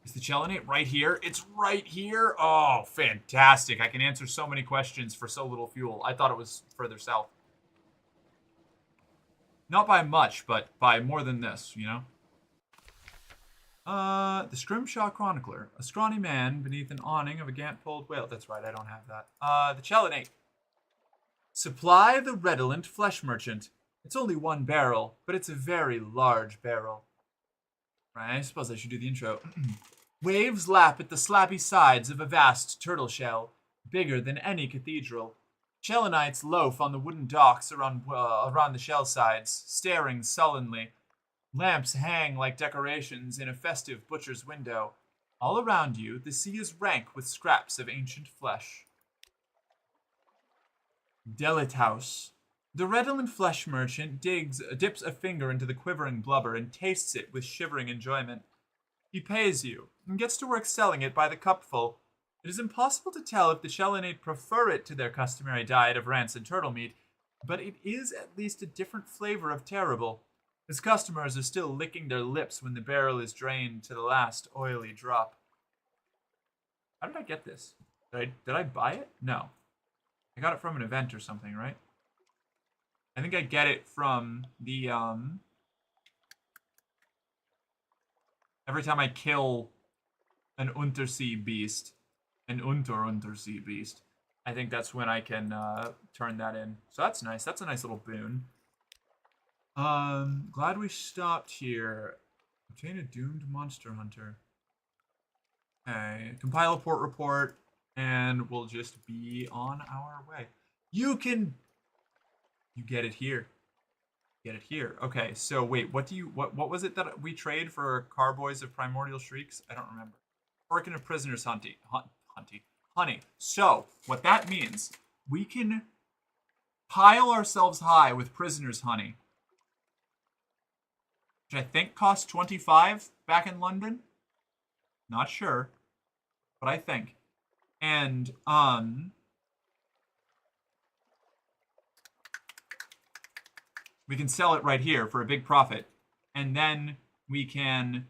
Is the Chelinate right here? It's right here. Oh, fantastic. I can answer so many questions for so little fuel. I thought it was further south. Not by much, but by more than this, you know? The Scrimshaw Chronicler. A scrawny man beneath an awning of a gant-poled whale. That's right, I don't have that. The Chelinate. Supply the redolent flesh merchant. It's only 1 barrel, but it's a very large barrel. Right, I suppose I should do the intro. Waves lap at the slappy sides of a vast turtle shell, bigger than any cathedral. Shellenites loaf on the wooden docks around the shell sides, staring sullenly. Lamps hang like decorations in a festive butcher's window. All around you, the sea is rank with scraps of ancient flesh. Delit House. The redolent flesh merchant dips a finger into the quivering blubber and tastes it with shivering enjoyment. He pays you and gets to work selling it by the cupful. It is impossible to tell if the Shellinate prefer it to their customary diet of rancid turtle meat, but it is at least a different flavor of terrible. His customers are still licking their lips when the barrel is drained to the last oily drop. How did I get this? Did I buy it? No. I got it from an event or something, right? I think I get it from the, every time I kill an Untersea beast, an Untersea beast, I think that's when I can turn that in. So that's nice. That's a nice little boon. Glad we stopped here. Obtain a doomed monster hunter. Okay, compile a port report, and we'll just be on our way. You get it here. Get it here. Okay, so wait, what was it that we trade for Carboys of Primordial Shrieks? I don't remember. Working of Prisoners Honey. So, what that means, we can pile ourselves high with Prisoners Honey, which I think cost 25 back in London. Not sure, but I think. And, we can sell it right here for a big profit. And then we can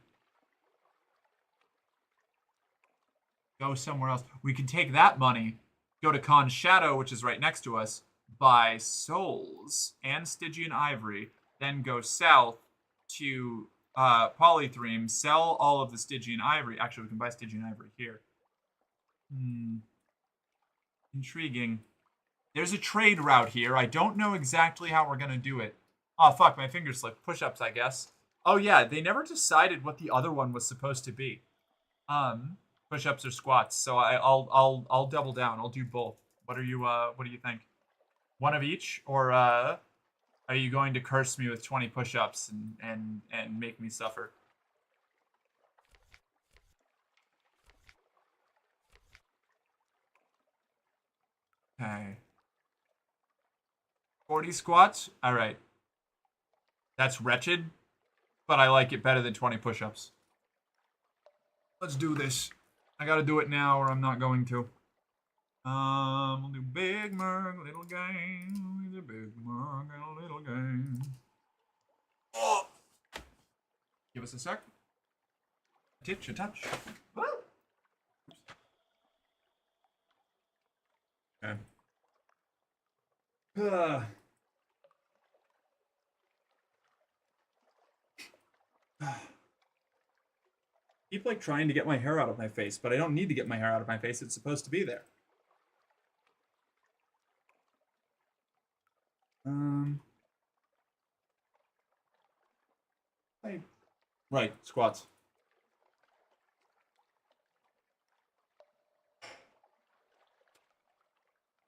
go somewhere else. We can take that money, go to Khan's Shadow, which is right next to us, buy souls and Stygian ivory, then go south to Polythreme, sell all of the Stygian ivory. Actually, we can buy Stygian ivory here. Intriguing. There's a trade route here. I don't know exactly how we're going to do it. Oh, fuck, my finger slipped. Push-ups, I guess. Oh, yeah, they never decided what the other one was supposed to be. Push-ups or squats. So I'll double down. I'll do both. What do you think? One of each, or are you going to curse me with 20 push-ups and make me suffer? Okay. 40 squats? Alright. That's wretched, but I like it better than 20 push-ups. Let's do this. I gotta do it now or I'm not going to. We'll do big mug, little game. We'll do big mug and a little game. Oh! Give us a sec. Titch a touch. Woo! Okay. Keep like trying to get my hair out of my face, but I don't need to get my hair out of my face. It's supposed to be there. Right, squats.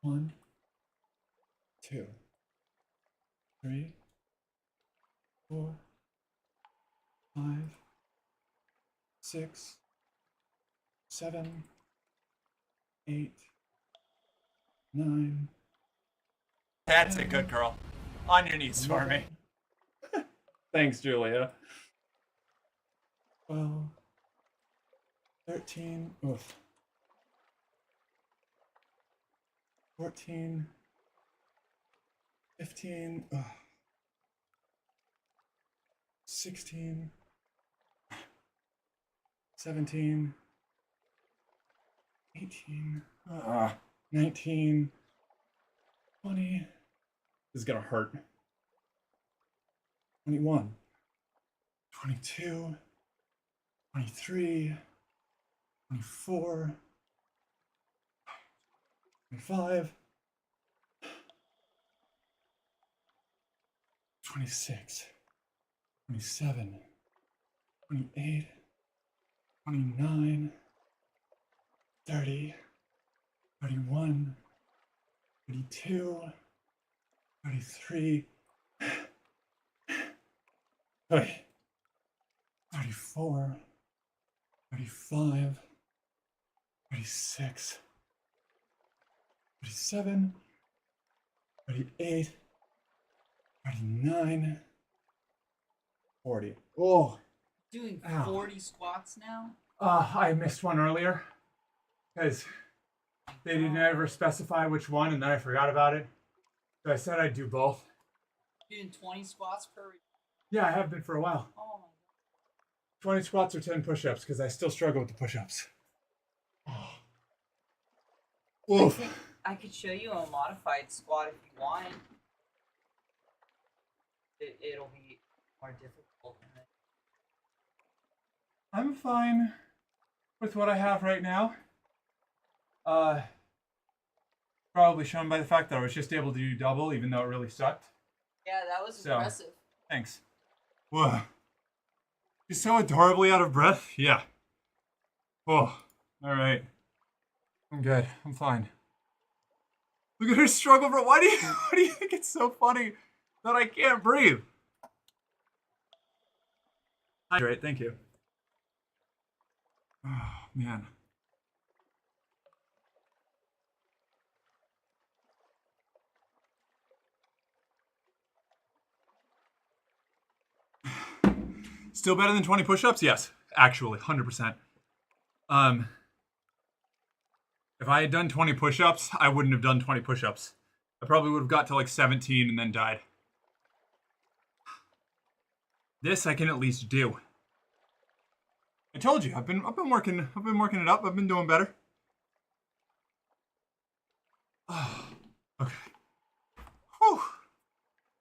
One, 2, 3, 4, 5, 6, 7, 8, 9. That's it, good girl. On your knees for me. Thanks, Julia. 12, 13, oof. 14, 15, 16, 17, 18, 19, 20. This is gonna hurt. 21, 22, 23, 24, 25, 26, 27, 28, 29, 30, 31, 32, 33, 34, 35, 36, 37, 38, 39, 40. Oh, Doing Ow. 40 squats now? I missed one earlier because they didn't ever specify which one, and then I forgot about it. So I said I'd do both. Doing 20 squats per. Yeah, I have been for a while. Oh my 20 squats or 10 push-ups because I still struggle with the push-ups. Oof. I could show you a modified squat if you want. It'll be more difficult. I'm fine with what I have right now. Probably shown by the fact that I was just able to do double, even though it really sucked. Yeah, that was So, impressive. Thanks. Whoa. You're so adorably out of breath? Yeah. Oh, alright. I'm good. I'm fine. Look at her struggle, bro. Why do you think it's so funny that I can't breathe? Great, thank you. Oh, man. Still better than 20 push-ups? Yes, actually, 100%. If I had done 20 push-ups, I wouldn't have done 20 push-ups. I probably would have got to like 17 and then died. This I can at least do. I told you, I've been working it up. I've been doing better. Oh, okay. Whew.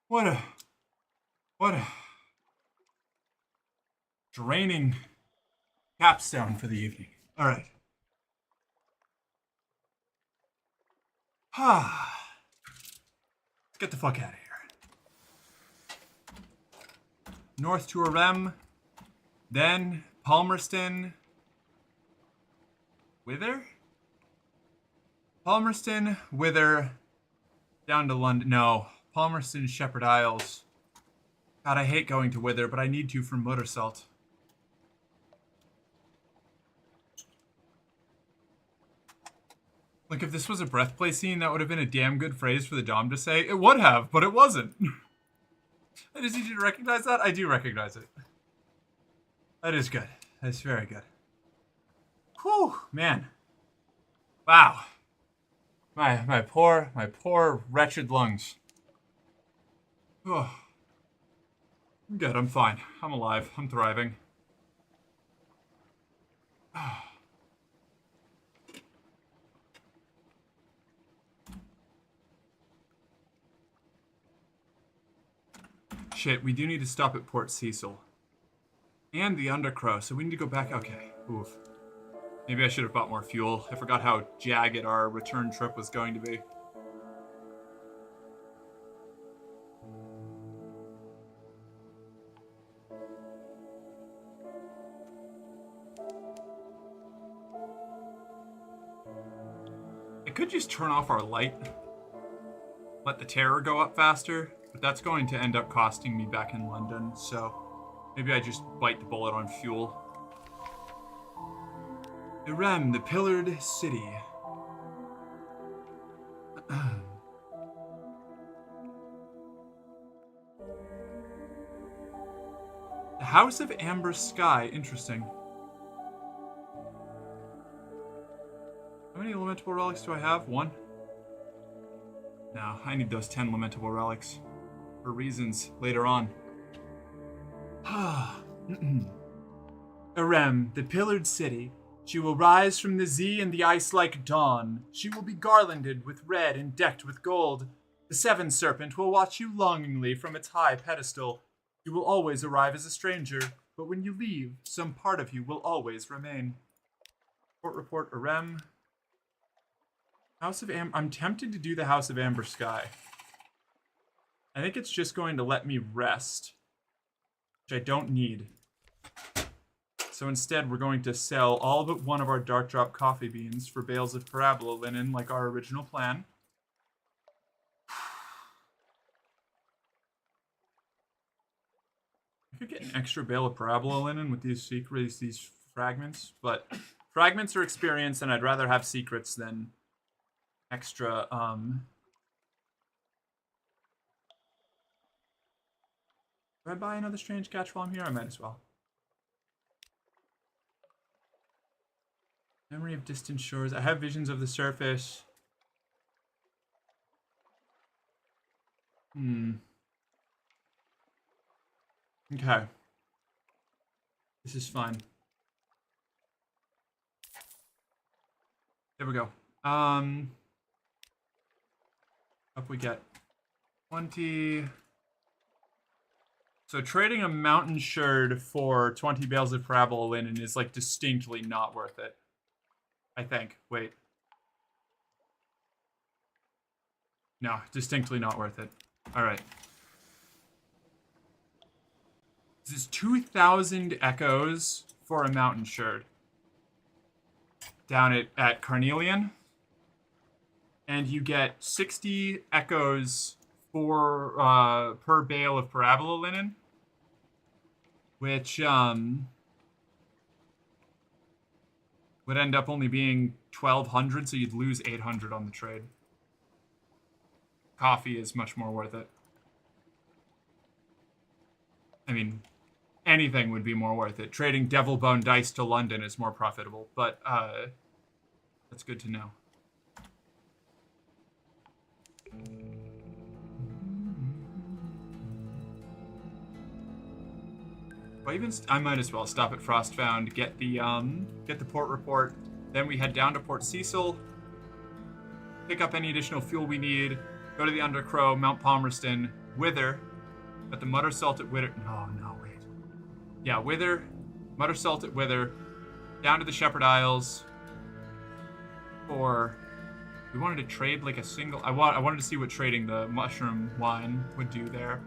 What a draining capstone for the evening. All right. Let's get the fuck out of here. North to Arem, then Palmerston. Wither? Palmerston, Wither, down to London. No, Palmerston, Shepherd Isles. God, I hate going to Wither, but I need to for Muttersalt. Like, if this was a breath play scene, that would have been a damn good phrase for the Dom to say. It would have, but it wasn't. I just need you to recognize that. I do recognize it. That is good. That's very good. Whew, man. Wow. My poor wretched lungs. Oh. I'm good. I'm fine. I'm alive. I'm thriving. Shit, we do need to stop at Port Cecil. And the Undercrow, so we need to go back. Okay, oof. Maybe I should have bought more fuel. I forgot how jagged our return trip was going to be. I could just turn off our light. Let the terror go up faster. But that's going to end up costing me back in London, so maybe I just bite the bullet on fuel. Irem, the pillared city. The House of Amber Sky, interesting. How many lamentable relics do I have? 1? No, I need those 10 lamentable relics. For reasons later on. Irem, the pillared city. She will rise from the sea in the ice like dawn. She will be garlanded with red and decked with gold. The Seven Serpent will watch you longingly from its high pedestal. You will always arrive as a stranger, but when you leave, some part of you will always remain. Court report Irem. House of Amber. I'm tempted to do the House of Amber Sky. I think it's just going to let me rest, which I don't need. So instead, we're going to sell all but one of our Dark Drop coffee beans for bales of parabola linen, like our original plan. I could get an extra bale of parabola linen with these secrets, these fragments, but fragments are experience, and I'd rather have secrets than extra. Do I buy another strange catch while I'm here? I might as well. Memory of distant shores. I have visions of the surface. Okay. This is fine. There we go. Up we get 20. So trading a mountain sherd for 20 bales of parabola linen is like distinctly not worth it. I think. Wait. No, distinctly not worth it. Alright. This is 2,000 echoes for a mountain sherd. Down at Carnelian. And you get 60 echoes for per bale of parabola linen. Which would end up only being 1,200, so you'd lose 800 on the trade. Coffee is much more worth it. I mean, anything would be more worth it. Trading Devil Bone dice to London is more profitable, but that's good to know. Well, I might as well stop at Frostbound, get the port report. Then we head down to Port Cecil, pick up any additional fuel we need, go to the Undercrow, Mount Palmerston, Wither, at the Mutter Salt at Wither. No, wait. Yeah, Wither, Mutter Salt at Wither, down to the Shepherd Isles. Or we wanted to trade like a single. I wanted to see what trading the mushroom wine would do there.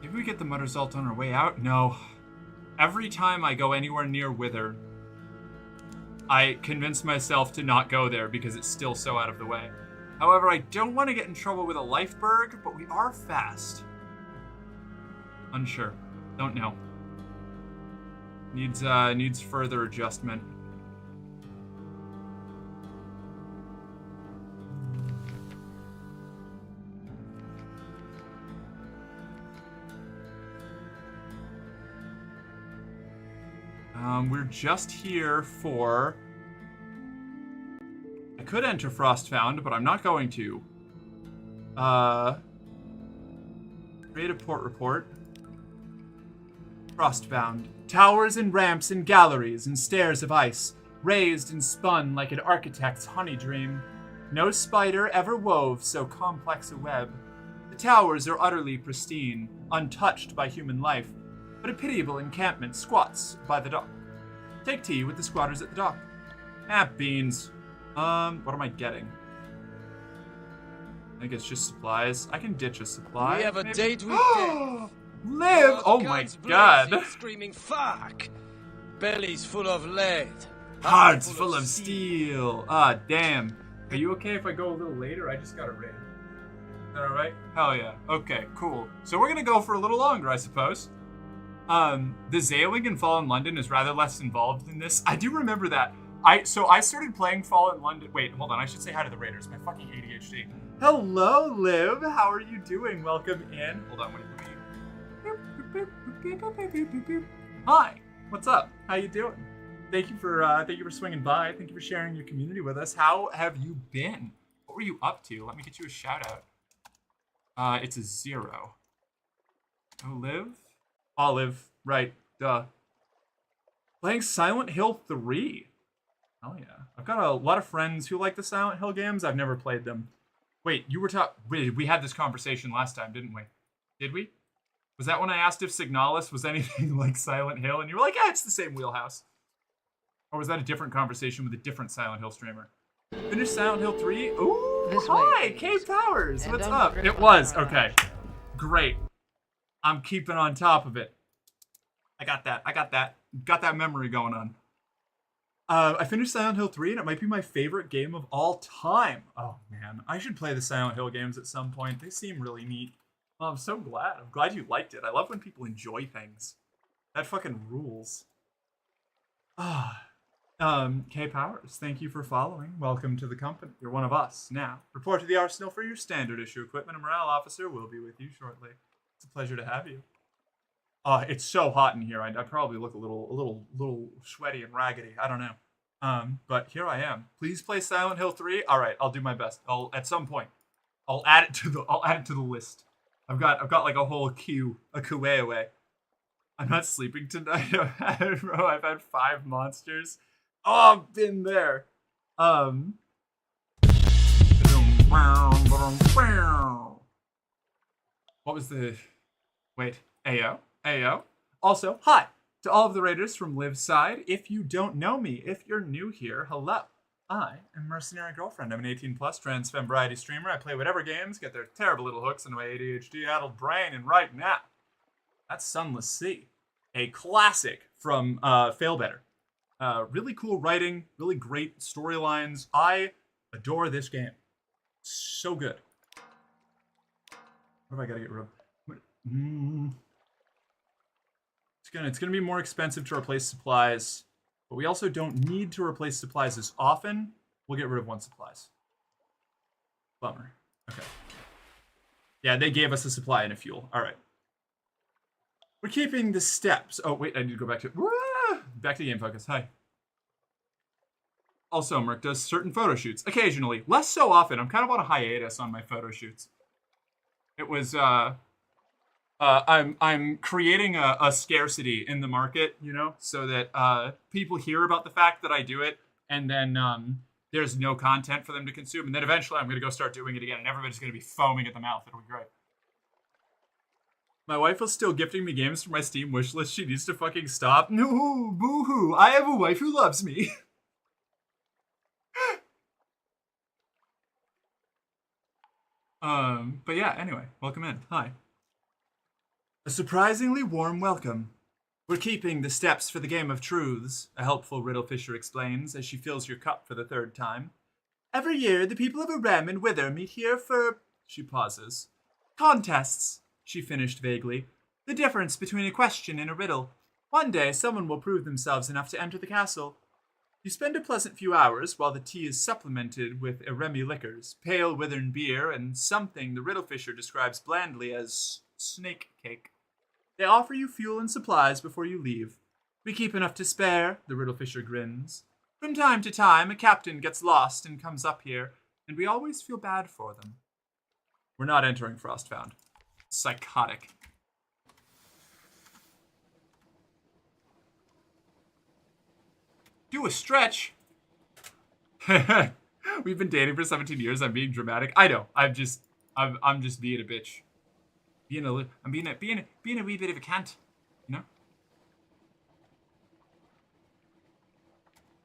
Maybe we get the Mutter Salt on our way out? No. Every time I go anywhere near Wither, I convince myself to not go there because it's still so out of the way. However, I don't want to get in trouble with a Lifeberg, but we are fast. Unsure. Don't know. Needs further adjustment. We're just here for... I could enter Frostbound, but I'm not going to. Create a port report. Frostbound. Towers and ramps and galleries and stairs of ice, raised and spun like an architect's honey dream. No spider ever wove so complex a web. The towers are utterly pristine, untouched by human life, but a pitiable encampment squats by the dock. Take tea with the squatters at the dock. Ah, beans. What am I getting? I think it's just supplies. I can ditch a supply. We have a maybe? date with death. Live! Oh my god! Blazing, screaming fuck! Bellies full of lead. Hearts full of steel. Ah, damn. Are you okay if I go a little later? I just got a raid. Is that alright? Hell yeah. Okay, cool. So we're gonna go for a little longer, I suppose. The Zailing in Fallen London is rather less involved in this. I do remember that. I started playing Fallen London. Wait, hold on. I should say hi to the Raiders. My fucking ADHD. Hello, Liv. How are you doing? Welcome in. Hold on, wait. Hi. What's up? How you doing? Thank you for swinging by. Thank you for sharing your community with us. How have you been? What were you up to? Let me get you a shout out. It's a 0. Oh, Liv? Olive, right, duh. Playing Silent Hill 3. Oh yeah. I've got a lot of friends who like the Silent Hill games. I've never played them. Wait, you were we had this conversation last time, didn't we? Did we? Was that when I asked if Signalis was anything like Silent Hill? And you were like, yeah, it's the same wheelhouse. Or was that a different conversation with a different Silent Hill streamer? Finish Silent Hill 3? Ooh! This way, Hi, please. Kate Powers. And What's don't up? grip It on was. the Okay. Great. I'm keeping on top of it. I got that. Got that memory going on. I finished Silent Hill 3, and it might be my favorite game of all time. Oh, man. I should play the Silent Hill games at some point. They seem really neat. Oh, I'm so glad. I'm glad you liked it. I love when people enjoy things. That fucking rules. Kay Powers, thank you for following. Welcome to the company. You're one of us now. Report to the arsenal for your standard issue equipment. A morale officer will be with you shortly. It's a pleasure to have you. It's so hot in here. I probably look a little sweaty and raggedy. I don't know. But here I am. Please play Silent Hill 3. All right, I'll do my best. At some point, I'll add it to the list. I've got like a whole queue, a away. I'm not sleeping tonight. I've had 5 monsters. Oh, I've been there. What was the... Wait. Ayo. Also, hi to all of the raiders from Liv's side. If you don't know me, if you're new here, hello. I am Mercenary Girlfriend. I'm an 18+ trans femme variety streamer. I play whatever games get their terrible little hooks into my ADHD-addled brain. And right now, that's Sunless Sea, a classic from Fail Better. Really cool writing, really great storylines. I adore this game. So good. What have I got to get rid of? It's gonna be more expensive to replace supplies, but we also don't need to replace supplies as often. We'll get rid of 1 supplies. Bummer. Okay. Yeah, they gave us a supply and a fuel. All right. We're keeping the steps. Oh wait, I need to go back to back to game focus. Hi. Also, Merc does certain photo shoots occasionally, less so often. I'm kind of on a hiatus on my photo shoots. It was I'm creating a scarcity in the market, you know, so that people hear about the fact that I do it, and then there's no content for them to consume, and then eventually I'm going to go start doing it again, and everybody's going to be foaming at the mouth. It'll be great. My wife was still gifting me games for my Steam wishlist. She needs to fucking stop. No, boo-hoo. I have a wife who loves me. But yeah, anyway, welcome in. Hi. A surprisingly warm welcome. We're keeping the steps for the Game of Truths, a helpful Riddle Fisher explains as she fills your cup for the 3rd time. Every year, the people of Arem and Wither meet here for... She pauses. Contests, she finished vaguely. The difference between a question and a riddle. One day, someone will prove themselves enough to enter the castle. You spend a pleasant few hours while the tea is supplemented with Aremi liquors, pale Withern beer, and something the Riddle Fisher describes blandly as snake cake. They offer you fuel and supplies before you leave. We keep enough to spare, the Riddle Fisher grins. From time to time, a captain gets lost and comes up here, and we always feel bad for them. We're not entering Frostbound. Psychotic. Do a stretch. We've been dating for 17 years. I'm being dramatic. I know. I'm just being a bitch. Being a wee bit of a cunt, you know?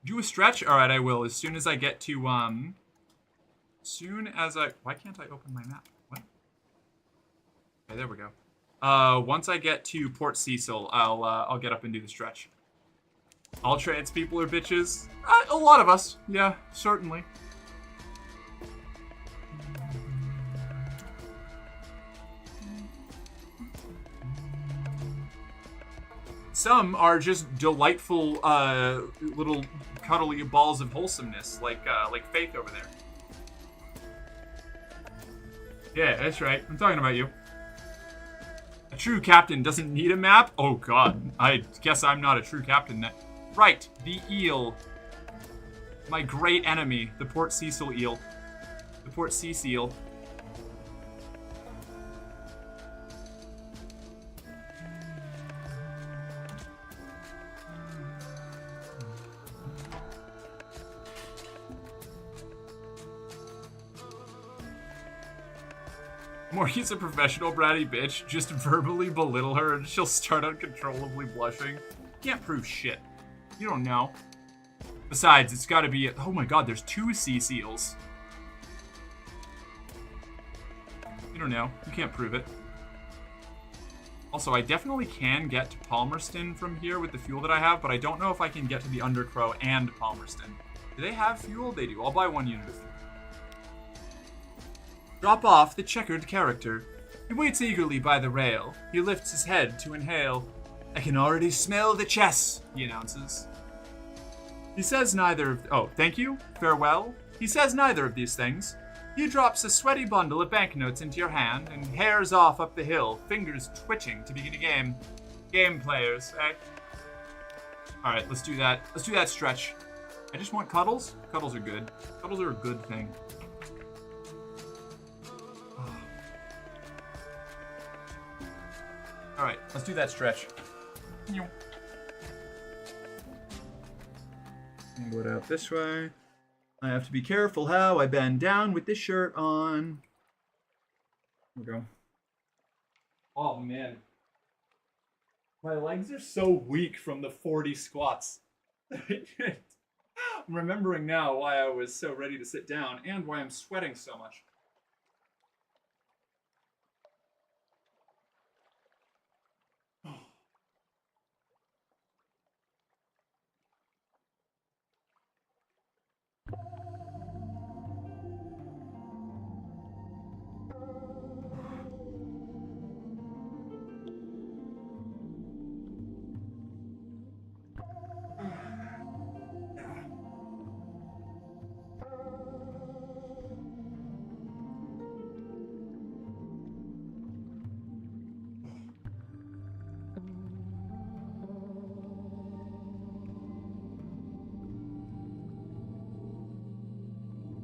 Do a stretch? Alright, I will. As soon as I get to, why can't I open my map? What? Okay, there we go. Once I get to Port Cecil, I'll get up and do the stretch. All trans people are bitches? A lot of us. Yeah, certainly. Some are just delightful, little cuddly balls of wholesomeness, like Faith over there. Yeah, that's right. I'm talking about you. A true captain doesn't need a map? Oh god, I guess I'm not a true captain then. Right, the eel. My great enemy, the Port Cecil eel. The Port Cecil. Morgan's a professional bratty bitch. Just verbally belittle her and she'll start uncontrollably blushing. Can't prove shit. You don't know. Besides, it's gotta be... Oh my god, there's 2 sea seals. You don't know. You can't prove it. Also, I definitely can get to Palmerston from here with the fuel that I have, but I don't know if I can get to the Undercrow and Palmerston. Do they have fuel? They do. I'll buy 1 unit of fuel. Drop off the checkered character. He waits eagerly by the rail. He lifts his head to inhale. I can already smell the chess, he announces. He says neither of... Oh, thank you. Farewell. He says neither of these things. He drops a sweaty bundle of banknotes into your hand and hares off up the hill, fingers twitching to begin a game. Game players, eh? Alright, let's do that. Let's do that stretch. I just want cuddles. Cuddles are good. Cuddles are a good thing. Alright, let's do that stretch. And go out this way. I have to be careful how I bend down with this shirt on. Here we go. Oh man. My legs are so weak from the 40 squats. I'm remembering now why I was so ready to sit down and why I'm sweating so much.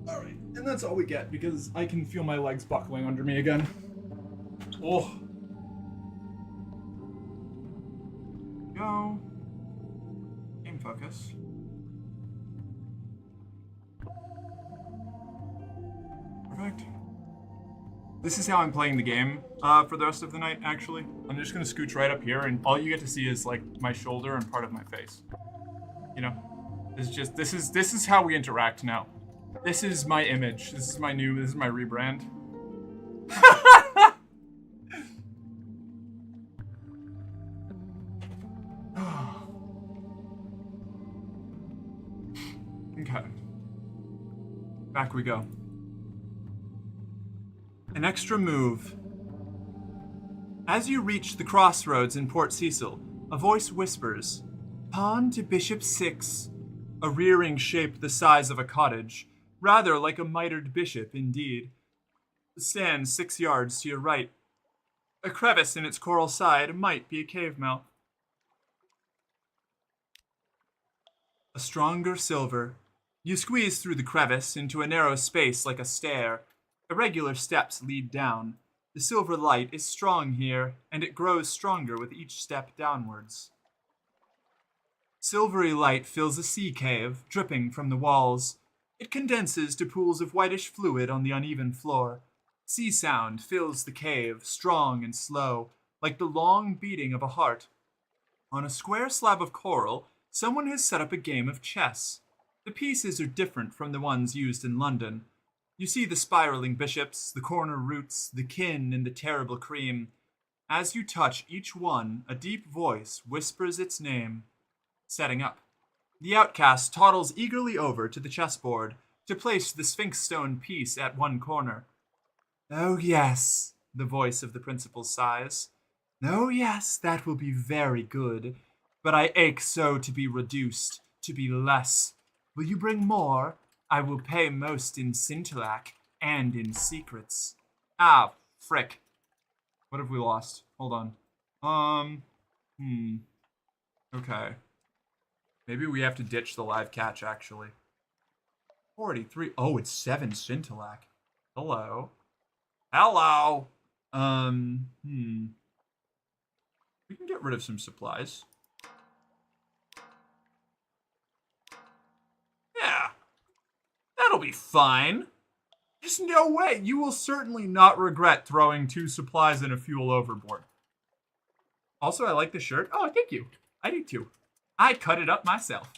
Alright, and that's all we get because I can feel my legs buckling under me again. Oh. Go. Game focus. Perfect. This is how I'm playing the game for the rest of the night, actually. I'm just gonna scooch right up here and all you get to see is like my shoulder and part of my face. You know? This is how we interact now. This is my image. This is my rebrand. Okay. Back we go. An extra move. As you reach the crossroads in Port Cecil, a voice whispers, "Pawn to Bishop 6. A rearing shape the size of a cottage, rather like a mitred bishop indeed, stands 6 yards to your right. A crevice in its coral side might be a cave mouth. A stronger silver. You squeeze through the crevice into a narrow space like a stair. Irregular steps lead down. The silver light is strong here, and it grows stronger with each step downwards. Silvery light fills a sea cave, dripping from the walls. It condenses to pools of whitish fluid on the uneven floor. Sea sound fills the cave, strong and slow, like the long beating of a heart. On a square slab of coral, someone has set up a game of chess. The pieces are different from the ones used in London. You see the spiraling bishops, the corner roots, the kin, and the terrible cream. As you touch each one, a deep voice whispers its name. Setting up. The outcast toddles eagerly over to the chessboard to place the Sphinx stone piece at one corner. "Oh yes," the voice of the principal sighs. "Oh yes, that will be very good. But I ache so to be reduced, to be less. Will you bring more? I will pay most in Scintillac and in secrets." Ah, frick. What have we lost? Hold on. Okay. Maybe we have to ditch the live catch, actually. 43. Oh, it's 7 Scintillac. Hello. Hello. We can get rid of some supplies. Yeah. That'll be fine. There's no way. You will certainly not regret throwing 2 supplies and a fuel overboard. Also, I like the shirt. Oh, thank you. I do too. I cut it up myself.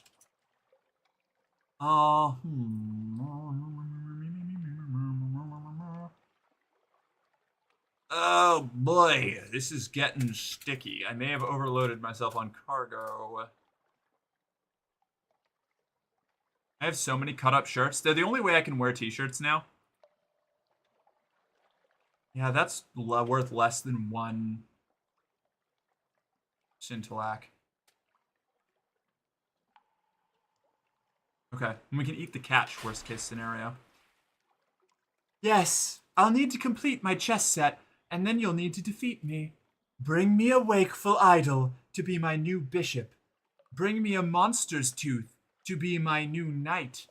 Oh boy, this is getting sticky. I may have overloaded myself on cargo. I have so many cut-up shirts. They're the only way I can wear t-shirts now. Yeah, that's worth less than 1 scintillac. Okay, and we can eat the catch, worst case scenario. Yes, I'll need to complete my chess set, and then you'll need to defeat me. Bring me a wakeful idol to be my new bishop. Bring me a monster's tooth to be my new knight.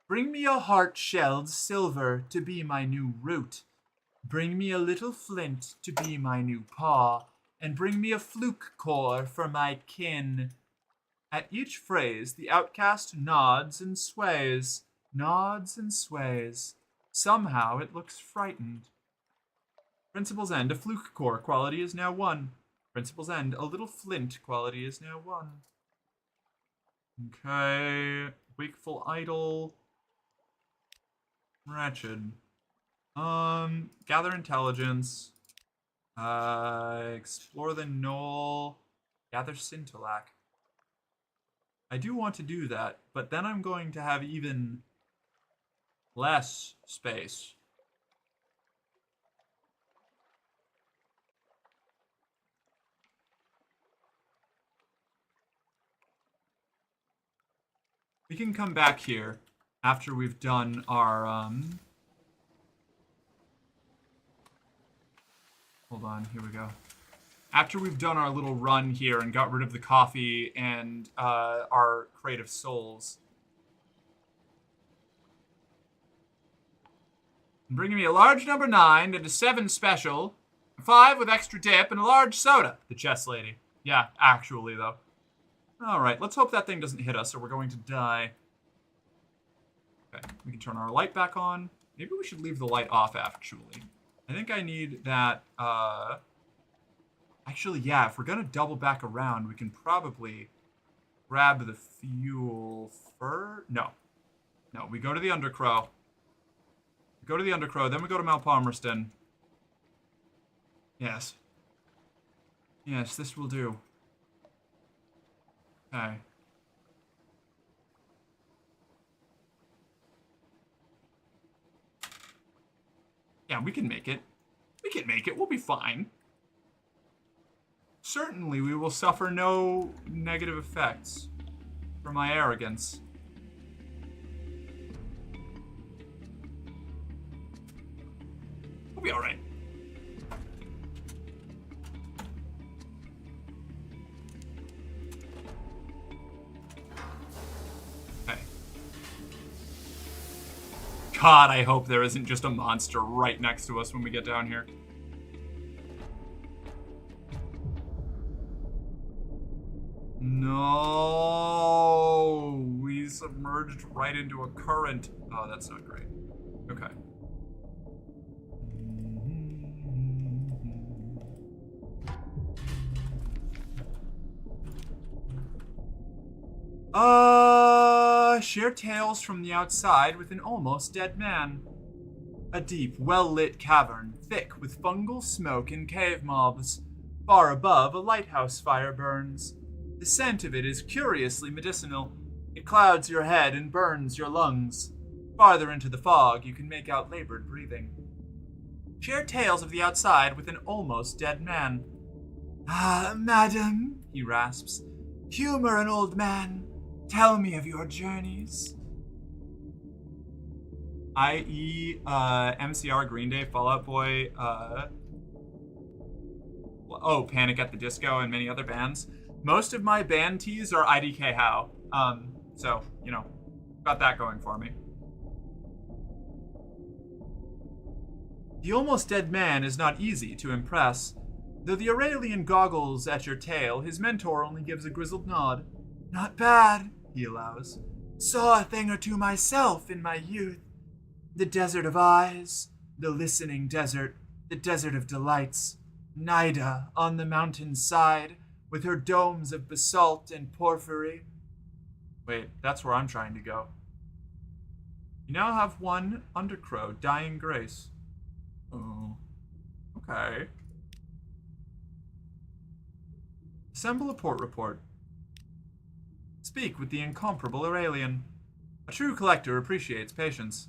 Bring me a heart-shelled silver to be my new root. Bring me a little flint to be my new paw, and bring me a fluke core for my kin. At each phrase, the outcast nods and sways, nods and sways. Somehow it looks frightened. Principal's End, a fluke core quality is now 1. Principal's End, a little flint quality is now 1. Okay, wakeful idol. Wretched. Gather intelligence. Explore the knoll. Gather scintillac. I do want to do that, but then I'm going to have even less space. We can come back here after we've done our, hold on, here we go. After we've done our little run here and got rid of the coffee and our creative souls. Bringing me a large number 9 and a 7 special, a 5 with extra dip, and a large soda. The chess lady. Yeah, actually, though. Alright, let's hope that thing doesn't hit us or we're going to die. Okay, we can turn our light back on. Maybe we should leave the light off, actually. I think I need that, Actually, yeah, if we're gonna double back around, we can probably grab the fuel first. No, we go to the Undercrow. We go to the Undercrow, then we go to Mount Palmerston. Yes. Yes, this will do. Okay. Yeah, we can make it. We can make it. We'll be fine. Certainly, we will suffer no negative effects from my arrogance. We'll be alright. Okay. God, I hope there isn't just a monster right next to us when we get down here. No, we submerged right into a current. Oh, that's not great. Okay. Share tales from the outside with an almost dead man. A deep, well-lit cavern, thick with fungal smoke and cave mobs. Far above, a lighthouse fire burns. The scent of it is curiously medicinal. It clouds your head and burns your lungs. Farther into the fog, you can make out labored breathing. Share tales of the outside with an almost dead man. Ah, madam, he rasps. Humor an old man. Tell me of your journeys. I.e., MCR, Green Day, Fall Out Boy, Panic at the Disco, and many other bands. Most of my band tees are IDK How. So, you know, got that going for me. The almost dead man is not easy to impress. Though the Aurelian goggles at your tail, his mentor only gives a grizzled nod. Not bad, he allows. Saw a thing or two myself in my youth. The desert of eyes, the listening desert, the desert of delights. Nida on the mountain's side, with her domes of basalt and porphyry. Wait, that's where I'm trying to go. You now have one Undercrow, Dying Grace. Oh, Okay. Assemble a port report. Speak with the incomparable Aurelian. A true collector appreciates patience.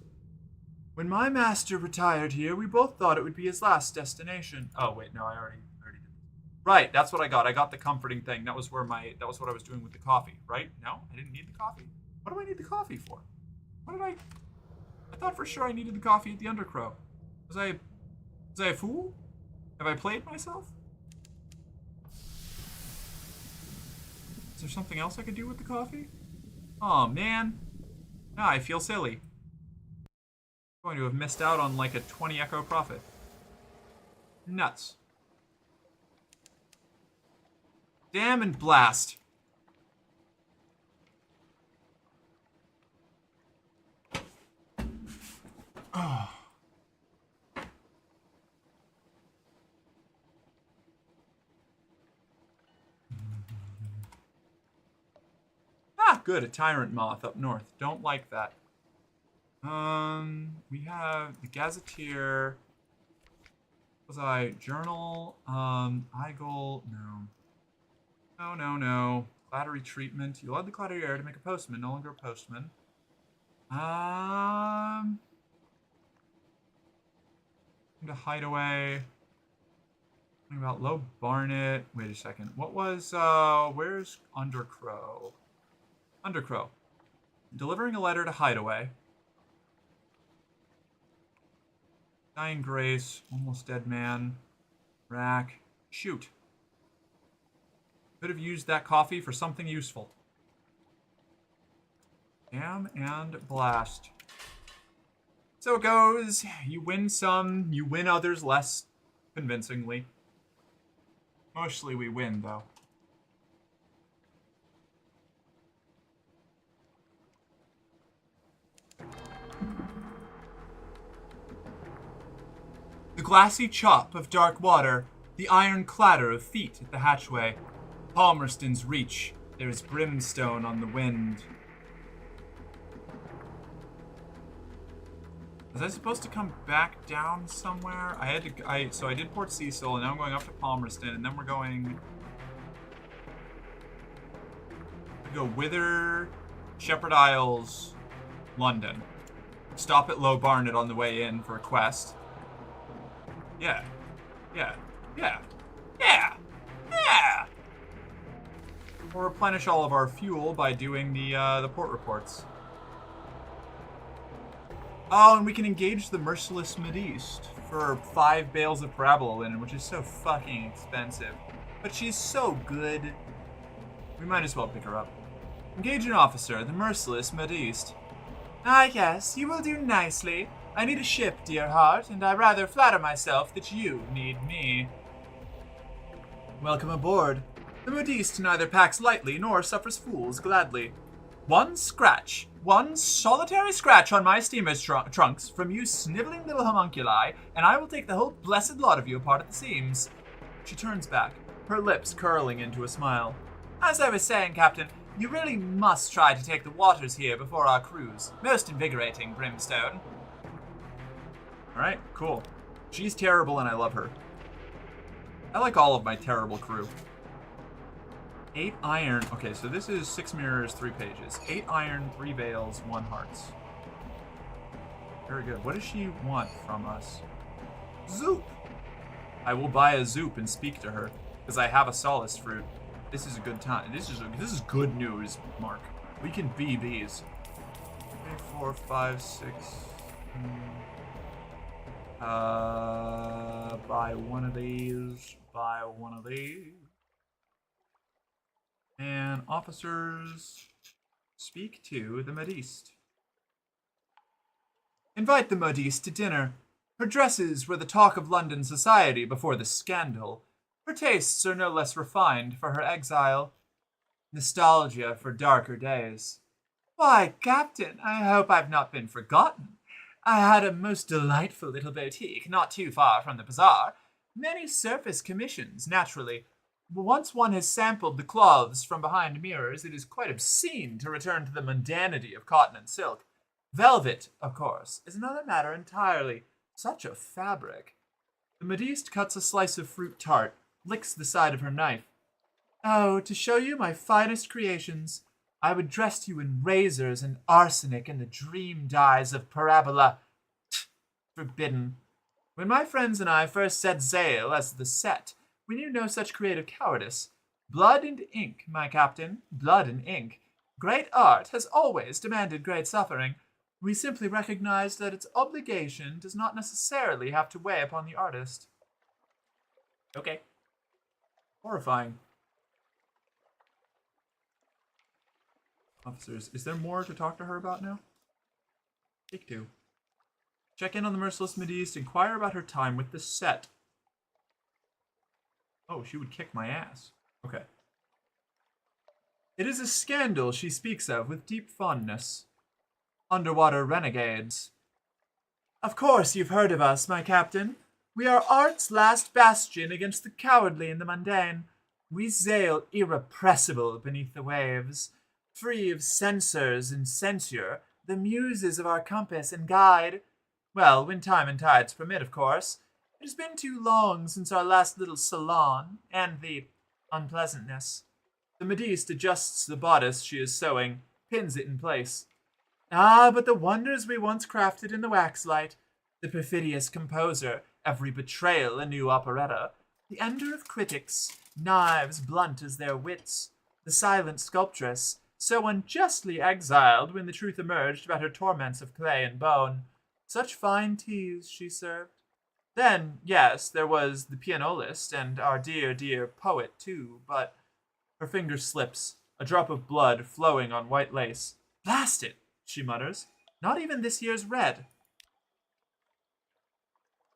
When my master retired here, we both thought it would be his last destination. Oh wait, no, I already did. Right, that's what I got. I got the comforting thing. That was what I was doing with the coffee, right? No, I didn't need the coffee. What do I need the coffee for? What did I thought for sure I needed the coffee at the Undercrow. Was I a fool? Have I played myself? Is there something else I could do with the coffee? Oh man. Now I feel silly. I'm going to have missed out on like a 20 echo profit. Nuts. Damn and blast. Oh. Ah, good, a tyrant moth up north. Don't like that. We have the Gazetteer. Was I journal? Eigel, no. No. Clattery treatment. You led the clattery air to make a postman, no longer a postman. The hideaway. Something about Low Barnet. Wait a second. What was, where's Undercrow? Undercrow. Delivering a letter to Hideaway. Dying Grace. Almost Dead Man. Rack. Shoot. Could have used that coffee for something useful. Damn and blast. So it goes. You win some, you win others less convincingly. Mostly we win, though. The glassy chop of dark water, the iron clatter of feet at the hatchway. Palmerston's reach, there's brimstone on the wind. Was I supposed to come back down somewhere? So I did Port Cecil, and now I'm going up to Palmerston, and then we're going... go Wither, Shepherd Isles, London. Stop at Low Barnet on the way in for a quest. Yeah. We'll replenish all of our fuel by doing the port reports. Oh, and we can engage the merciless Mediste for 5 bales of parabola linen, which is so fucking expensive. But she's so good. We might as well pick her up. Engage an officer, the merciless Mediste. Ah, yes, you will do nicely. I need a ship, dear heart, and I rather flatter myself that you need me. Welcome aboard. The Modiste neither packs lightly nor suffers fools gladly. One solitary scratch on my steamer's trunks from you sniveling little homunculi, and I will take the whole blessed lot of you apart at the seams. She turns back, her lips curling into a smile. As I was saying, Captain, you really must try to take the waters here before our cruise. Most invigorating, Brimstone. Alright, cool. She's terrible and I love her. I like all of my terrible crew. 8 iron. Okay, so this is 6 mirrors, 3 pages. 8 iron, 3 veils, 1 hearts. Very good. What does she want from us? Zoop! I will buy a Zoop and speak to her, because I have a solace fruit. This is a good time. This is good news, Mark. We can be these. 3, 4, 5, 6. Buy one of these. Buy one of these. And officers, speak to the Modiste. Invite the Modiste to dinner. Her dresses were the talk of London society before the scandal. Her tastes are no less refined for her exile. Nostalgia for darker days. Why, Captain, I hope I've not been forgotten. I had a most delightful little boutique not too far from the bazaar. Many surface commissions, naturally. But once one has sampled the cloths from behind mirrors, it is quite obscene to return to the mundanity of cotton and silk. Velvet, of course, is another matter entirely. Such a fabric. The modiste cuts a slice of fruit tart, licks the side of her knife. Oh, to show you my finest creations, I would dress you in razors and arsenic and the dream dyes of parabola. Forbidden. When my friends and I first set sail as the set, we knew no such creative cowardice. Blood and ink, my captain, blood and ink. Great art has always demanded great suffering. We simply recognize that its obligation does not necessarily have to weigh upon the artist. Okay. Horrifying. Officers, is there more to talk to her about now? Take 2. Check in on the merciless modiste, inquire about her time with the set. Oh, she would kick my ass. Okay. It is a scandal she speaks of with deep fondness. Underwater renegades. Of course you've heard of us, my captain. We are art's last bastion against the cowardly and the mundane. We sail irrepressible beneath the waves, free of censors and censure, the muses of our compass and guide. Well, when time and tides permit, of course. It has been too long since our last little salon, and the unpleasantness. The modiste adjusts the bodice she is sewing, pins it in place. Ah, but the wonders we once crafted in the waxlight. The perfidious composer, every betrayal a new operetta. The ender of critics, knives blunt as their wits. The silent sculptress, so unjustly exiled when the truth emerged about her torments of clay and bone. Such fine teas she served. Then, yes, there was the pianolist and our dear, dear poet, too, but her finger slips, a drop of blood flowing on white lace. Blast it, she mutters. Not even this year's red.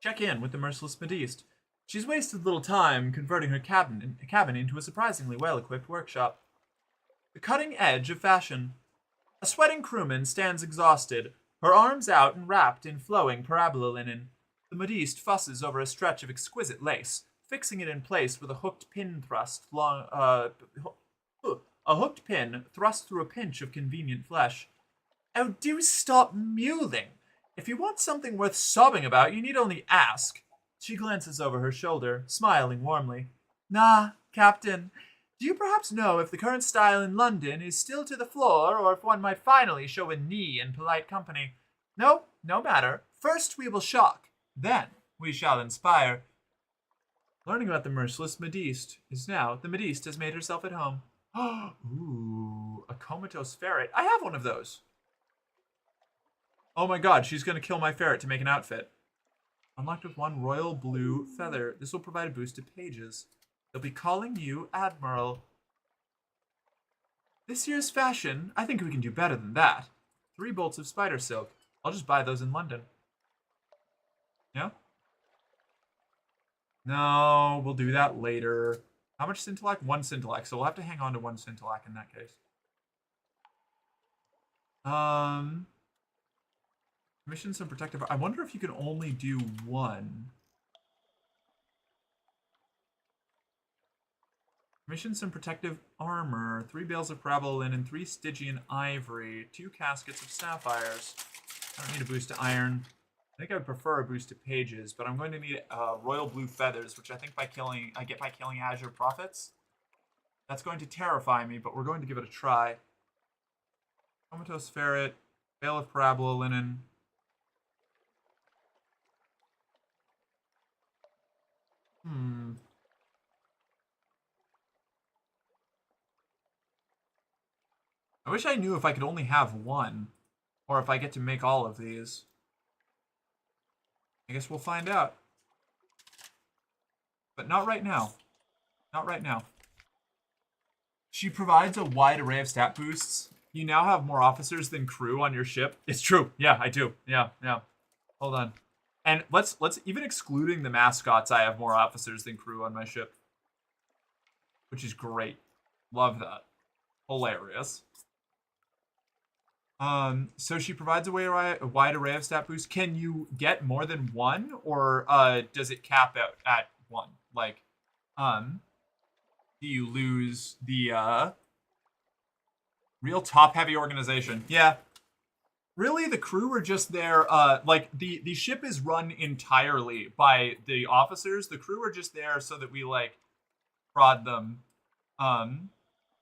Check in with the merciless modiste. She's wasted little time converting her cabin into a surprisingly well-equipped workshop. The cutting edge of fashion. A sweating crewman stands exhausted, her arms out and wrapped in flowing parabola linen. The modiste fusses over a stretch of exquisite lace, fixing it in place with a hooked pin thrust through a pinch of convenient flesh. Oh, do stop mewling. If you want something worth sobbing about, you need only ask. She glances over her shoulder, smiling warmly. Nah, Captain. Do you perhaps know if the current style in London is still to the floor, or if one might finally show a knee in polite company? No, no matter. First we will shock. Then we shall inspire. Learning about the merciless modiste is now the modiste has made herself at home. Ooh, a comatose ferret. I have one of those. Oh my god, she's going to kill my ferret to make an outfit. Unlocked with 1 royal blue feather. This will provide a boost to pages. They'll be calling you Admiral. This year's fashion, I think we can do better than that. 3 bolts of spider silk. I'll just buy those in London. Yeah? No, we'll do that later. How much Scintillac? 1 Scintillac, so we'll have to hang on to 1 Scintillac in that case. Commission some protective... I wonder if you can only do 1. Commission some protective armor. 3 bales of parabola linen, 3 Stygian ivory, 2 caskets of sapphires. I don't need a boost to iron. I think I would prefer a boost to pages, but I'm going to need royal blue feathers, which I think I get by killing Azure Prophets. That's going to terrify me, but we're going to give it a try. Comatose ferret, bale of parabola linen. I wish I knew if I could only have 1, or if I get to make all of these. I guess we'll find out. But not right now. Not right now. She provides a wide array of stat boosts. You now have more officers than crew on your ship. It's true. Yeah, I do. Yeah. Hold on. And let's even excluding the mascots, I have more officers than crew on my ship. Which is great. Love that. Hilarious. So she provides a wide array of stat boosts. Can you get more than 1, or does it cap out at 1? Like, do you lose the real top-heavy organization? Yeah. Really, the crew are just there. Like the ship is run entirely by the officers. The crew are just there so that we like prod them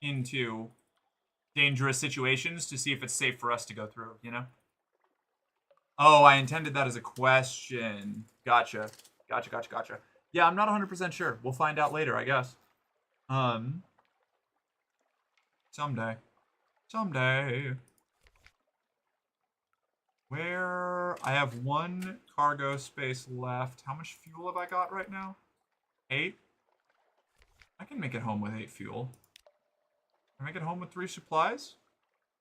into dangerous situations to see if it's safe for us to go through. You know. Oh, I intended that as a question. Gotcha. Yeah, I'm not 100% sure. We'll find out later, I guess. Someday. Where I have 1 cargo space left. How much fuel have I got right now? 8? I can make it home with 8 fuel. Can I make it home with 3 supplies?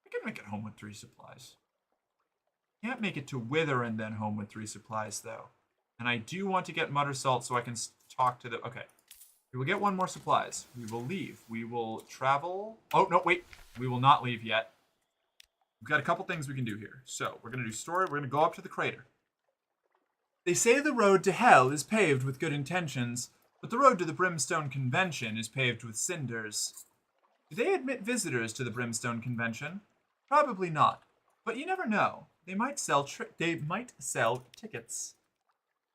I can make it home with 3 supplies. Can't make it to Wither and then home with 3 supplies, though. And I do want to get Mutter Salt so I can talk to the... Okay. We will get 1 more supplies. We will leave. We will travel... Oh, no, wait. We will not leave yet. We've got a couple things we can do here. So, we're going to do story. We're going to go up to the crater. They say the road to hell is paved with good intentions, but the road to the Brimstone Convention is paved with cinders. Do they admit visitors to the Brimstone Convention? Probably not. But you never know. They might sell tickets.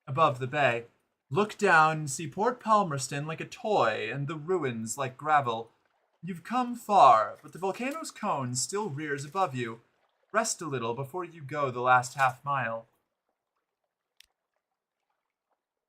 Above the bay, look down and see Port Palmerston like a toy and the ruins like gravel. You've come far, but the volcano's cone still rears above you. Rest a little before you go the last half-mile.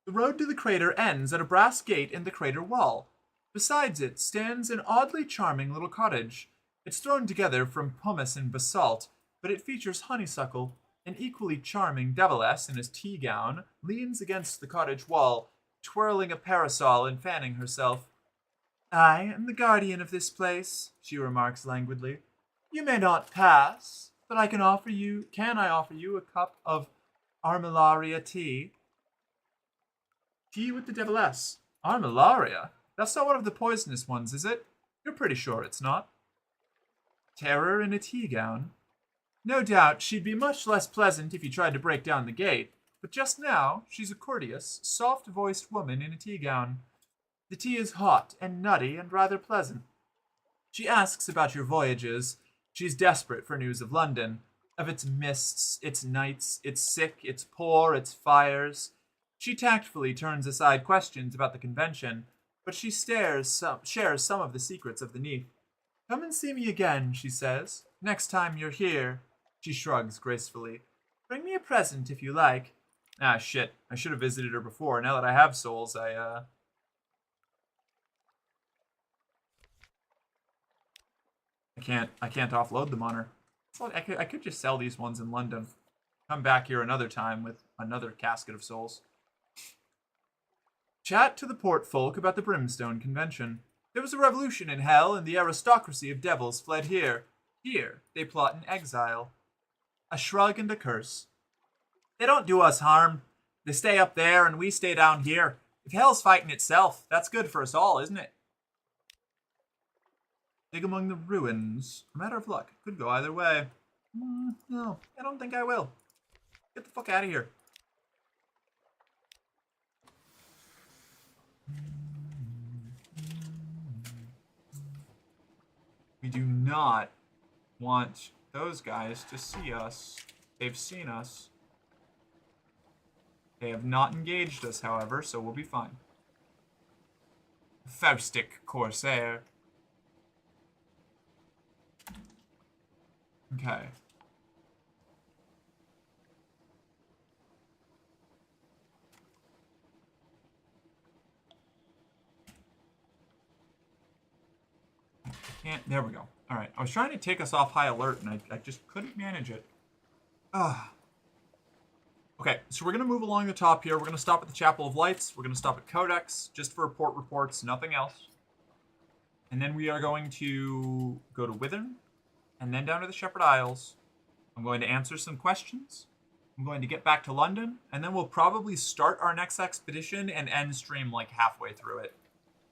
The road to the crater ends at a brass gate in the crater wall. Besides it stands an oddly charming little cottage. It's thrown together from pumice and basalt, but it features honeysuckle. An equally charming deviless in his tea gown leans against the cottage wall, twirling a parasol and fanning herself. I am the guardian of this place, she remarks languidly. You may not pass, but can I offer you a cup of Armillaria tea? Tea with the deviless. Armillaria? That's not one of the poisonous ones, is it? You're pretty sure it's not. Terror in a tea gown. No doubt she'd be much less pleasant if you tried to break down the gate, but just now she's a courteous, soft-voiced woman in a tea gown. The tea is hot and nutty and rather pleasant. She asks about your voyages. She's desperate for news of London, of its mists, its nights, its sick, its poor, its fires. She tactfully turns aside questions about the convention, but she shares some of the secrets of the Neath. Come and see me again, she says. Next time you're here. She shrugs gracefully. Bring me a present if you like. Ah, shit. I should have visited her before. Now that I have souls, I can't offload them on her. I could just sell these ones in London. Come back here another time with another casket of souls. Chat to the port folk about the Brimstone Convention. There was a revolution in hell, and the aristocracy of devils fled here. Here, they plot in exile. A shrug and a curse. They don't do us harm. They stay up there, and we stay down here. If hell's fighting itself, that's good for us all, isn't it? Dig among the ruins. A matter of luck. Could go either way. No, I don't think I will. Get the fuck out of here. We do not want those guys to see us. They've seen us. They have not engaged us, however, so we'll be fine. Faustic Corsair. Okay. There we go. All right. I was trying to take us off high alert, and I just couldn't manage it. Okay, so we're going to move along the top here. We're going to stop at the Chapel of Lights. We're going to stop at Codex, just for port reports, nothing else. And then we are going to go to Withern, and then down to the Shepherd Isles. I'm going to answer some questions. I'm going to get back to London, and then we'll probably start our next expedition and end stream like halfway through it.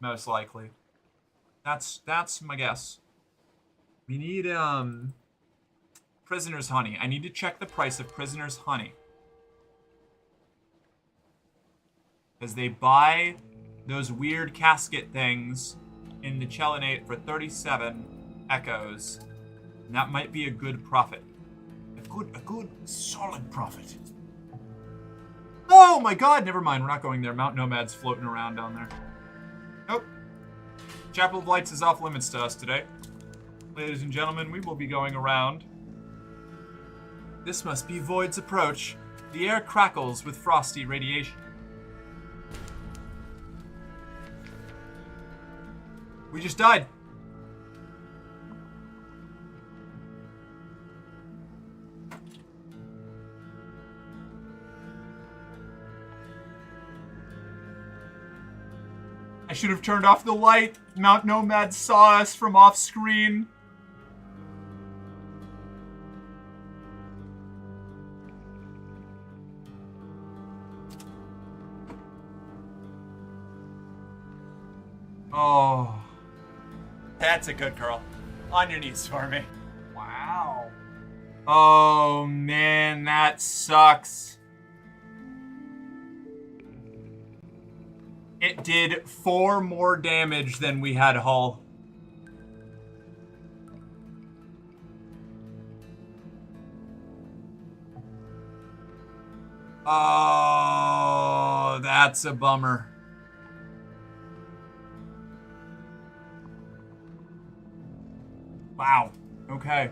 Most likely. That's my guess. We need, Prisoner's Honey. I need to check the price of Prisoner's Honey. Because they buy those weird casket things in the Chelinate for 37 echoes. And that might be a good profit. If a good solid profit. Oh my god, never mind, we're not going there. Mount Nomad's floating around down there. Nope. Chapel of Lights is off limits to us today. Ladies and gentlemen, we will be going around. This must be Void's approach. The air crackles with frosty radiation. We just died. I should have turned off the light. Mount Nomad saw us from off screen. Oh. That's a good girl. On your knees for me. Wow. Oh, man, that sucks. It did 4 more damage than we had hull. Oh, that's a bummer. Wow. Okay.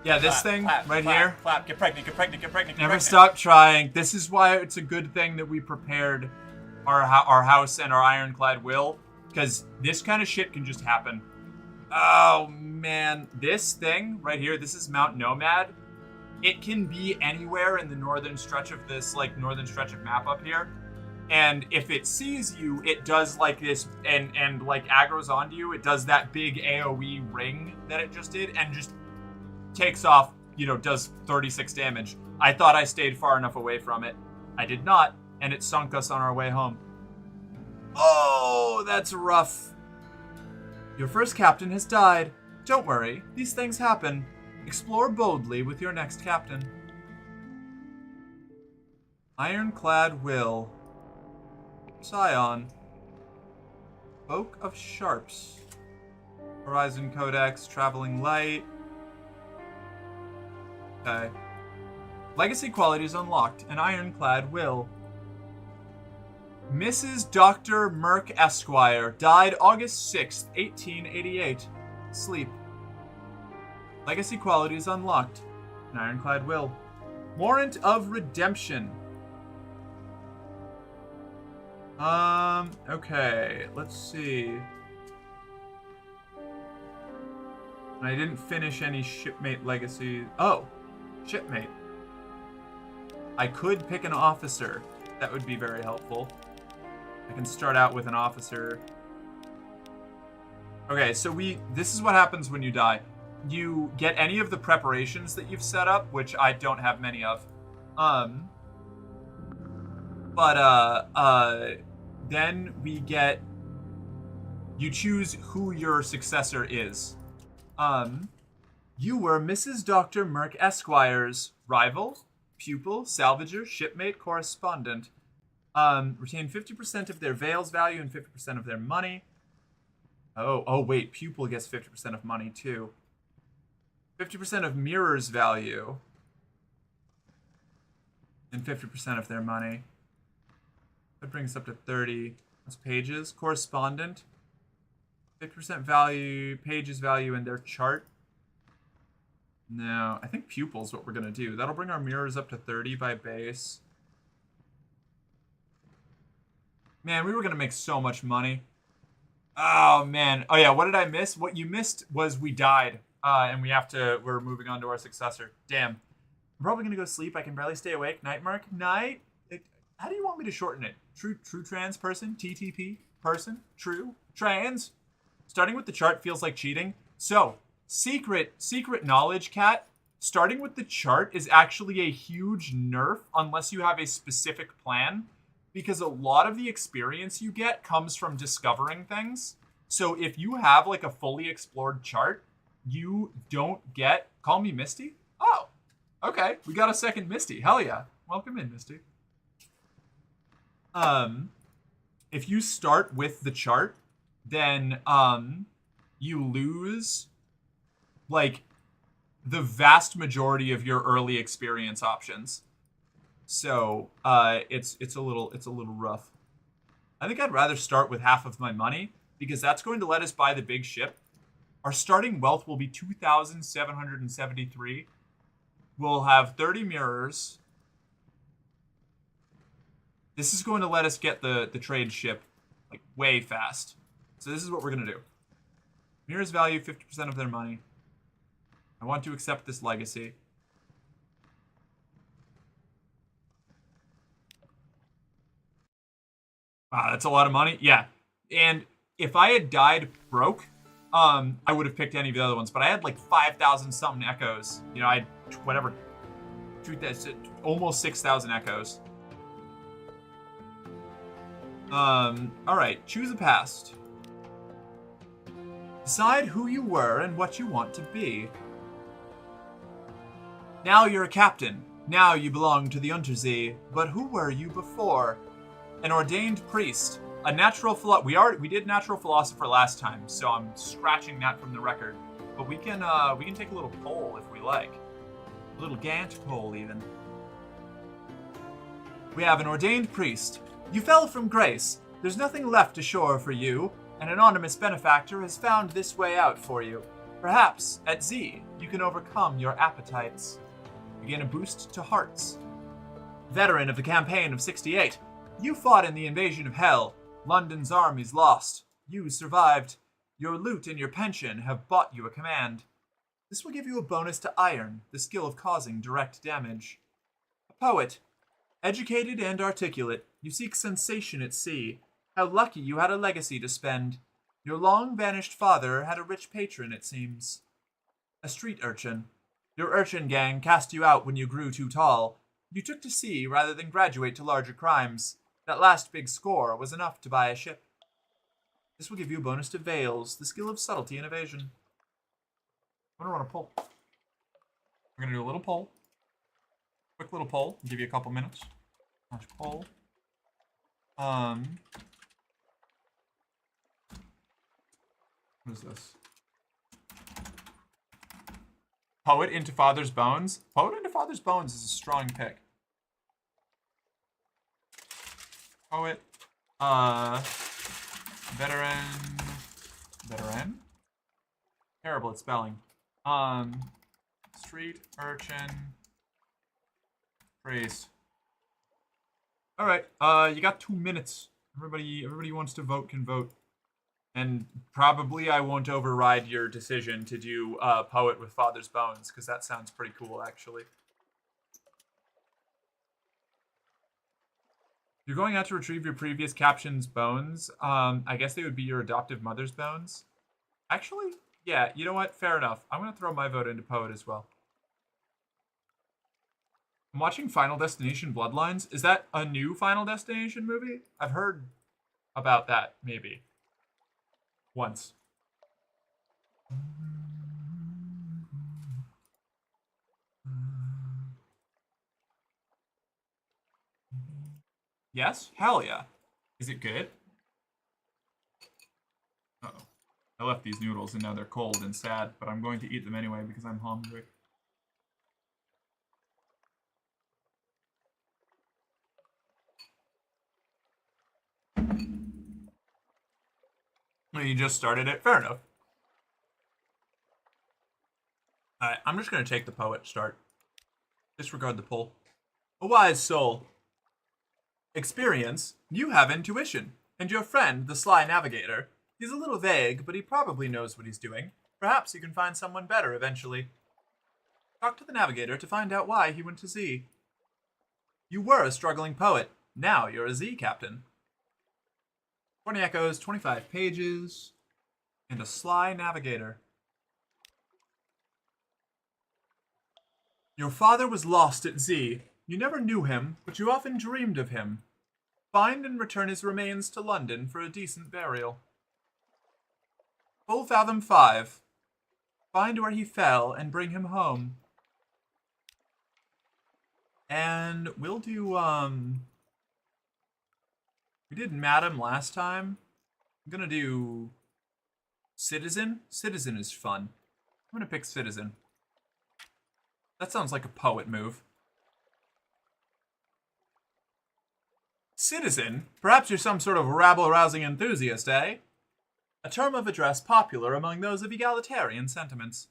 Yeah, this thing right here. Clap, get pregnant, get pregnant, get pregnant, get Never pregnant. stop trying. This is why it's a good thing that we prepared our house and our ironclad will, because this kind of shit can just happen. Oh man, this thing right here, this is Mount Nomad. It can be anywhere in the northern stretch of this, like northern stretch of map up here. And if it sees you, it does like this and like aggro's onto you. It does that big AoE ring that it just did and just takes off, you know, does 36 damage. I thought I stayed far enough away from it. I did not, and it sunk us on our way home. Oh, that's rough. Your first captain has died. Don't worry, these things happen. Explore boldly with your next captain. Ironclad Will. Scion. Oak of Sharps. Horizon Codex, Traveling Light. Okay. Legacy qualities unlocked. An Ironclad Will. Mrs. Dr. Merck Esquire. Died August 6th, 1888. Sleep. Legacy qualities unlocked. An Ironclad Will. Warrant of Redemption. Okay, let's see. I didn't finish any shipmate legacy. Oh, shipmate. I could pick an officer. That would be very helpful. I can start out with an officer. Okay, so this is what happens when you die. You get any of the preparations that you've set up, which I don't have many of. Then we get, you choose who your successor is. You were Mrs. Dr. Merck Esquire's rival, pupil, salvager, shipmate, correspondent. Retain 50% of their veils value and 50% of their money. Oh wait, pupil gets 50% of money too. 50% of mirrors value. And 50% of their money. That brings us up to 30. That's pages. Correspondent. 50% value, pages value in their chart. No, I think pupil's what we're going to do. That'll bring our mirrors up to 30 by base. Man, we were going to make so much money. Oh, man. Oh, yeah, what did I miss? What you missed was we died. And we're moving on to our successor. Damn. I'm probably going to go sleep. I can barely stay awake. Night, Mark? Night? How do you want me to shorten it? True trans person? TTP? Person? True? Trans? Starting with the chart feels like cheating. So, secret knowledge, Cat. Starting with the chart is actually a huge nerf unless you have a specific plan. Because a lot of the experience you get comes from discovering things. So if you have like a fully explored chart, you don't get... Call me Misty? Oh, okay. We got a second Misty. Hell yeah. Welcome in, Misty. If you start with the chart, then you lose like the vast majority of your early experience options. So it's a little rough. I think I'd rather start with half of my money because that's going to let us buy the big ship. Our starting wealth will be 2,773. We'll have 30 mirrors. This is going to let us get the trade ship like way fast. So this is what we're going to do. Mirrors value 50% of their money. I want to accept this legacy. Wow, that's a lot of money. Yeah. And if I had died broke, I would have picked any of the other ones. But I had like 5,000 something echoes. You know, I had whatever, almost 6,000 echoes. All right, choose a past. Decide who you were and what you want to be. Now you're a captain. Now you belong to the Untersee. But who were you before? An ordained priest. A natural we did natural philosopher last time, so I'm scratching that from the record. But we can take a little poll if we like. A little Gantt poll even. We have an ordained priest. You fell from grace. There's nothing left ashore for you. An anonymous benefactor has found this way out for you. Perhaps, at Z, you can overcome your appetites. Begin a boost to hearts. Veteran of the campaign of 68. You fought in the invasion of Hell. London's armies lost. You survived. Your loot and your pension have bought you a command. This will give you a bonus to Iron, the skill of causing direct damage. A poet. Educated and articulate, you seek sensation at sea. How lucky you had a legacy to spend. Your long-vanished father had a rich patron, it seems. A street urchin. Your urchin gang cast you out when you grew too tall. You took to sea rather than graduate to larger crimes. That last big score was enough to buy a ship. This will give you a bonus to Veils, the skill of subtlety and evasion. I'm gonna run a poll. We're gonna do a little poll. Quick little poll. I'll give you a couple minutes. Watch poll. What is this? Poet into Father's Bones. Poet into Father's Bones is a strong pick. Poet. Veteran. Terrible at spelling. Street urchin. Priest. All right. You got 2 minutes. Everybody wants to vote can vote. And probably I won't override your decision to do Poet with Father's Bones, because that sounds pretty cool, actually. You're going out to retrieve your previous caption's bones. I guess they would be your adoptive mother's bones. Actually, yeah, you know what? Fair enough. I'm going to throw my vote into Poet as well. I'm watching Final Destination Bloodlines. Is that a new Final Destination movie? I've heard about that, maybe. Once. Yes? Hell yeah. Is it good? Uh-oh. I left these noodles and now they're cold and sad, but I'm going to eat them anyway because I'm hungry. Well, you just started it? Fair enough. Alright, I'm just going to take the Poet start. Disregard the poll. A wise soul. Experience, you have intuition. And your friend, the sly navigator, he's a little vague, but he probably knows what he's doing. Perhaps you can find someone better eventually. Talk to the navigator to find out why he went to Z. You were a struggling poet. Now you're a Z captain. 20 echoes, 25 pages, and a sly navigator. Your father was lost at Z. You never knew him, but you often dreamed of him. Find and return his remains to London for a decent burial. Full fathom 5. Find where he fell and bring him home. And we'll do, we did Madam last time. I'm gonna do Citizen. Citizen is fun. I'm gonna pick Citizen. That sounds like a poet move. Citizen? Perhaps you're some sort of rabble-rousing enthusiast, eh? A term of address popular among those of egalitarian sentiments.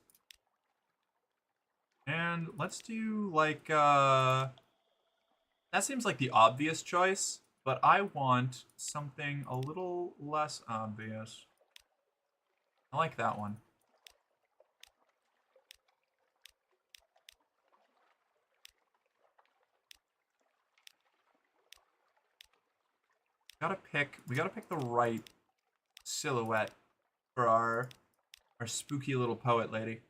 And let's do, like, that seems like the obvious choice, but I want something a little less obvious. I like that one. We gotta pick the right silhouette for our spooky little poet lady.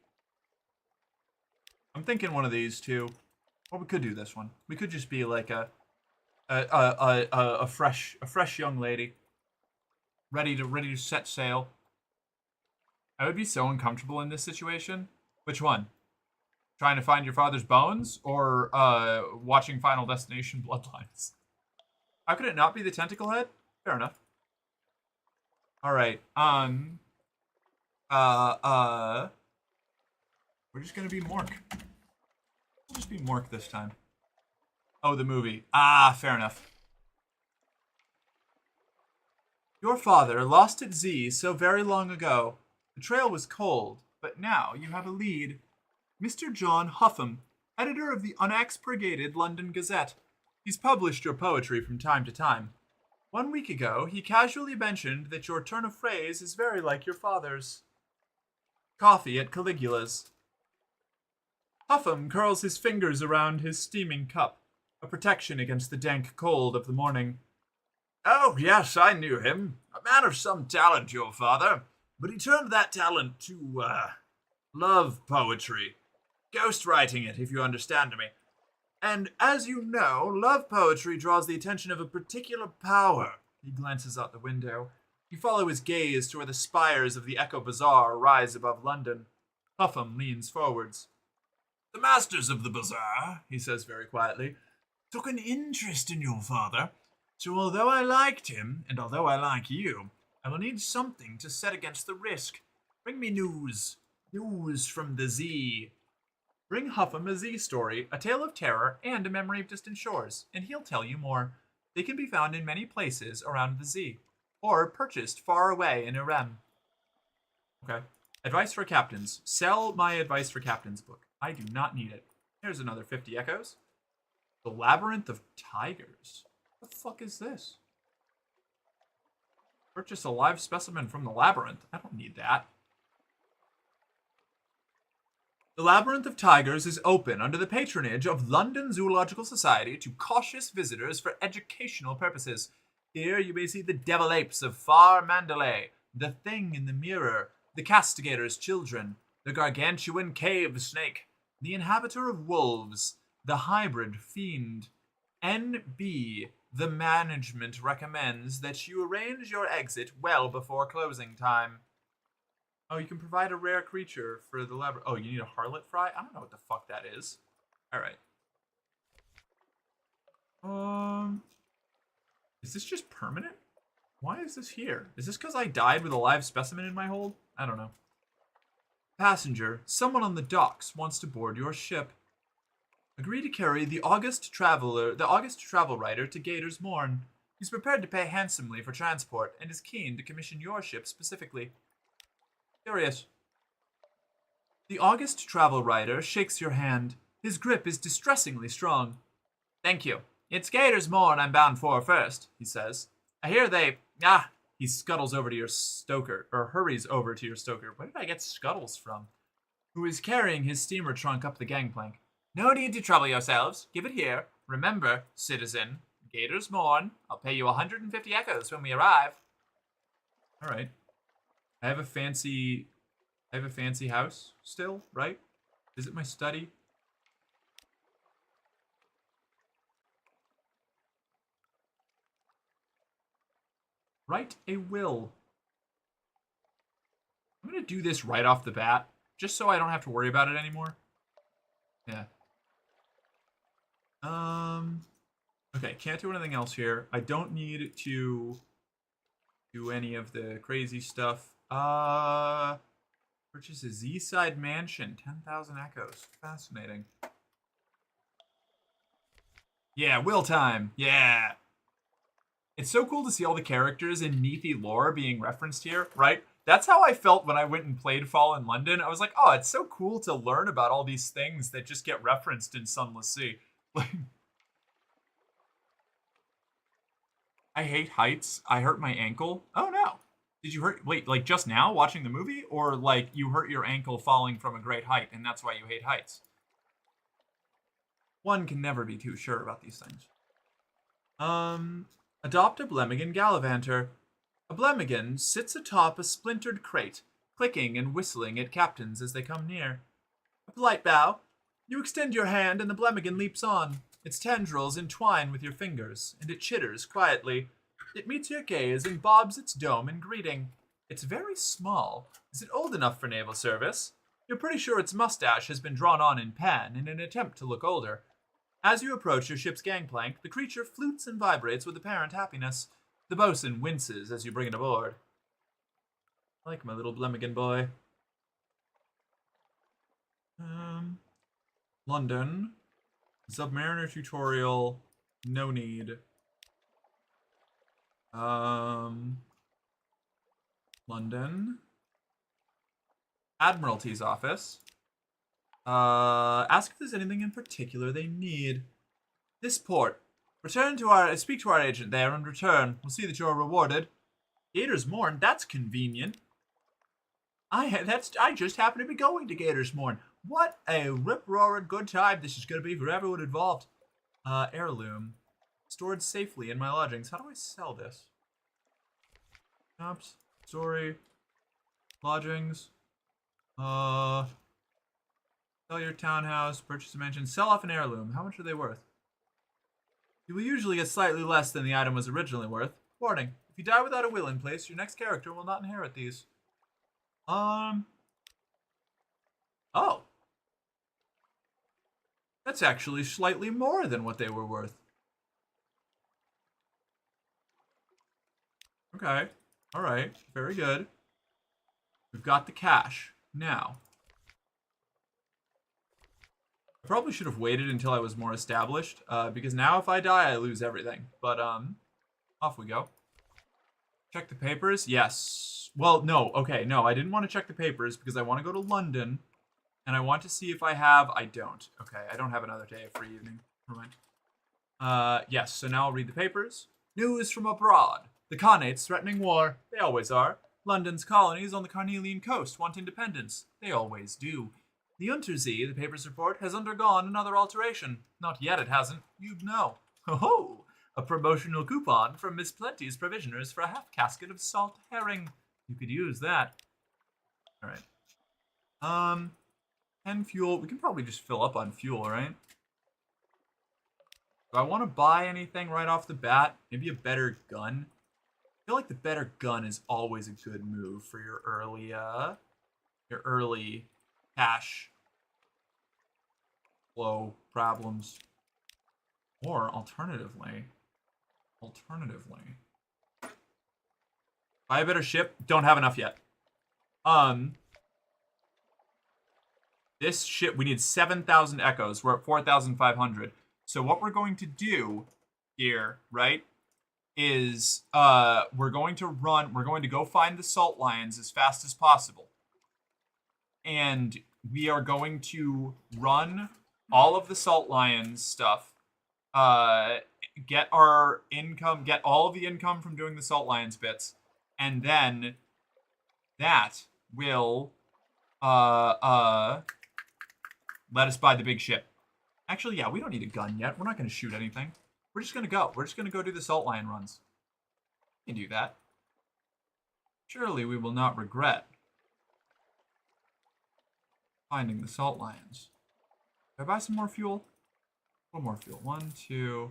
I'm thinking one of these too. Or we could do this one. We could just be like a fresh young lady. Ready to set sail. I would be so uncomfortable in this situation. Which one? Trying to find your father's bones or watching Final Destination Bloodlines? How could it not be the tentacle head? Fair enough. Alright, we're just gonna be Mork. We'll just be Mork this time. Oh, the movie. Ah, fair enough. Your father lost at Z so very long ago. The trail was cold, but now you have a lead. Mr. John Huffam, editor of the unexpurgated London Gazette. He's published your poetry from time to time. 1 week ago, he casually mentioned that your turn of phrase is very like your father's. Coffee at Caligula's. Huffam curls his fingers around his steaming cup, a protection against the dank cold of the morning. Oh, yes, I knew him. A man of some talent, your father. But he turned that talent to, love poetry. Ghostwriting it, if you understand me. And as you know, love poetry draws the attention of a particular power. He glances out the window. You follow his gaze to where the spires of the Echo Bazaar rise above London. Huffam leans forwards. The masters of the bazaar, he says very quietly, took an interest in your father. So although I liked him, and although I like you, I will need something to set against the risk. Bring me news. News from the Z. Bring Huffam a Z story, a tale of terror, and a memory of distant shores, and he'll tell you more. They can be found in many places around the Z, or purchased far away in Irem. Okay. Advice for Captains. Sell my Advice for Captains book. I do not need it. Here's another 50 echoes. The Labyrinth of Tigers. What the fuck is this? Purchase a live specimen from the labyrinth. I don't need that. The Labyrinth of Tigers is open under the patronage of London Zoological Society to cautious visitors for educational purposes. Here you may see the devil apes of Far Mandalay, the Thing in the Mirror, the Castigator's Children, the Gargantuan Cave Snake, the Inhabitor of Wolves, the Hybrid Fiend. N.B. The management recommends that you arrange your exit well before closing time. Oh, you can provide a rare creature for the labyrinth. Oh, you need a harlot fry? I don't know what the fuck that is. Alright. Is this just permanent? Why is this here? Is this because I died with a live specimen in my hold? I don't know. Passenger, someone on the docks wants to board your ship. Agree to carry the August travel writer to Gator's Morn. He's prepared to pay handsomely for transport and is keen to commission your ship specifically. Curious. The August travel writer shakes your hand. His grip is distressingly strong. Thank you. It's Gator's Morn I'm bound for first, he says. I hear they... He scuttles over to your stoker, or hurries over to your stoker. Where did I get scuttles from? Who is carrying his steamer trunk up the gangplank. No need to trouble yourselves. Give it here. Remember, citizen, Gator's Morn. I'll pay you 150 echoes when we arrive. All right. I have a fancy house still, right? Is it my study? Write a will. I'm gonna do this right off the bat, just so I don't have to worry about it anymore. Yeah. Okay, can't do anything else here. I don't need to do any of the crazy stuff. Purchase a Z-side mansion. 10,000 echoes. Fascinating. Yeah, will time. Yeah. It's so cool to see all the characters in Neethi lore being referenced here, right? That's how I felt when I went and played Fallen London. I was like, oh, it's so cool to learn about all these things that just get referenced in Sunless Sea. I hate heights. I hurt my ankle. Oh no. Did you hurt? Wait, like just now watching the movie? Or like you hurt your ankle falling from a great height and that's why you hate heights? One can never be too sure about these things. Adopt a Blemigan Gallivanter. A Blemigan sits atop a splintered crate, clicking and whistling at captains as they come near. A polite bow. You extend your hand and the Blemigan leaps on. Its tendrils entwine with your fingers, and it chitters quietly. It meets your gaze and bobs its dome in greeting. It's very small. Is it old enough for naval service? You're pretty sure its mustache has been drawn on in pen in an attempt to look older. As you approach your ship's gangplank, the creature flutes and vibrates with apparent happiness. The bosun winces as you bring it aboard. I like my little Blemigan boy. London. Submariner tutorial. No need. London. Admiralty's office. Ask if there's anything in particular they need. This port. Speak to our agent there and return. We'll see that you're rewarded. Gators Morn, that's convenient. I just happen to be going to Gators Morn. What a rip-roaring good time this is going to be for everyone involved. Heirloom. Stored safely in my lodgings. How do I sell this? Shops. Story. Lodgings. Sell your townhouse. Purchase a mansion. Sell off an heirloom. How much are they worth? You will usually get slightly less than the item was originally worth. Warning. If you die without a will in place, your next character will not inherit these. Oh. That's actually slightly more than what they were worth. Okay. Alright. Very good. We've got the cash. Now. I probably should have waited until I was more established, because now if I die, I lose everything. But, off we go. Check the papers? Yes. Well, no. Okay, no. I didn't want to check the papers because I want to go to London. And I want to see if I have... I don't. Okay, I don't have another day of free evening. Never mind. Yes, so now I'll read the papers. News from abroad. The Khanates threatening war. They always are. London's colonies on the Carnelian coast want independence. They always do. The Untersee, the papers report, has undergone another alteration. Not yet it hasn't. You'd know. Ho-ho! A promotional coupon from Miss Plenty's Provisioners for a half-casket of salt herring. You could use that. Alright. And fuel. We can probably just fill up on fuel, right? Do I want to buy anything right off the bat? Maybe a better gun? I feel like the better gun is always a good move for your early cash flow problems. Or alternatively, buy a better ship. Don't have enough yet. This ship, we need 7,000 echoes. We're at 4,500. So what we're going to do here, right, is we're going to go find the salt lions as fast as possible. And we are going to run all of the salt lions stuff, get our income, get all of the income from doing the salt lions bits, and then that will let us buy the big ship. Actually, yeah, we don't need a gun yet. We're not going to shoot anything. We're just going to go. We're just going to go do the salt lion runs. We can do that. Surely we will not regret finding the salt lions. Did I buy some more fuel? One more fuel. 1, 2,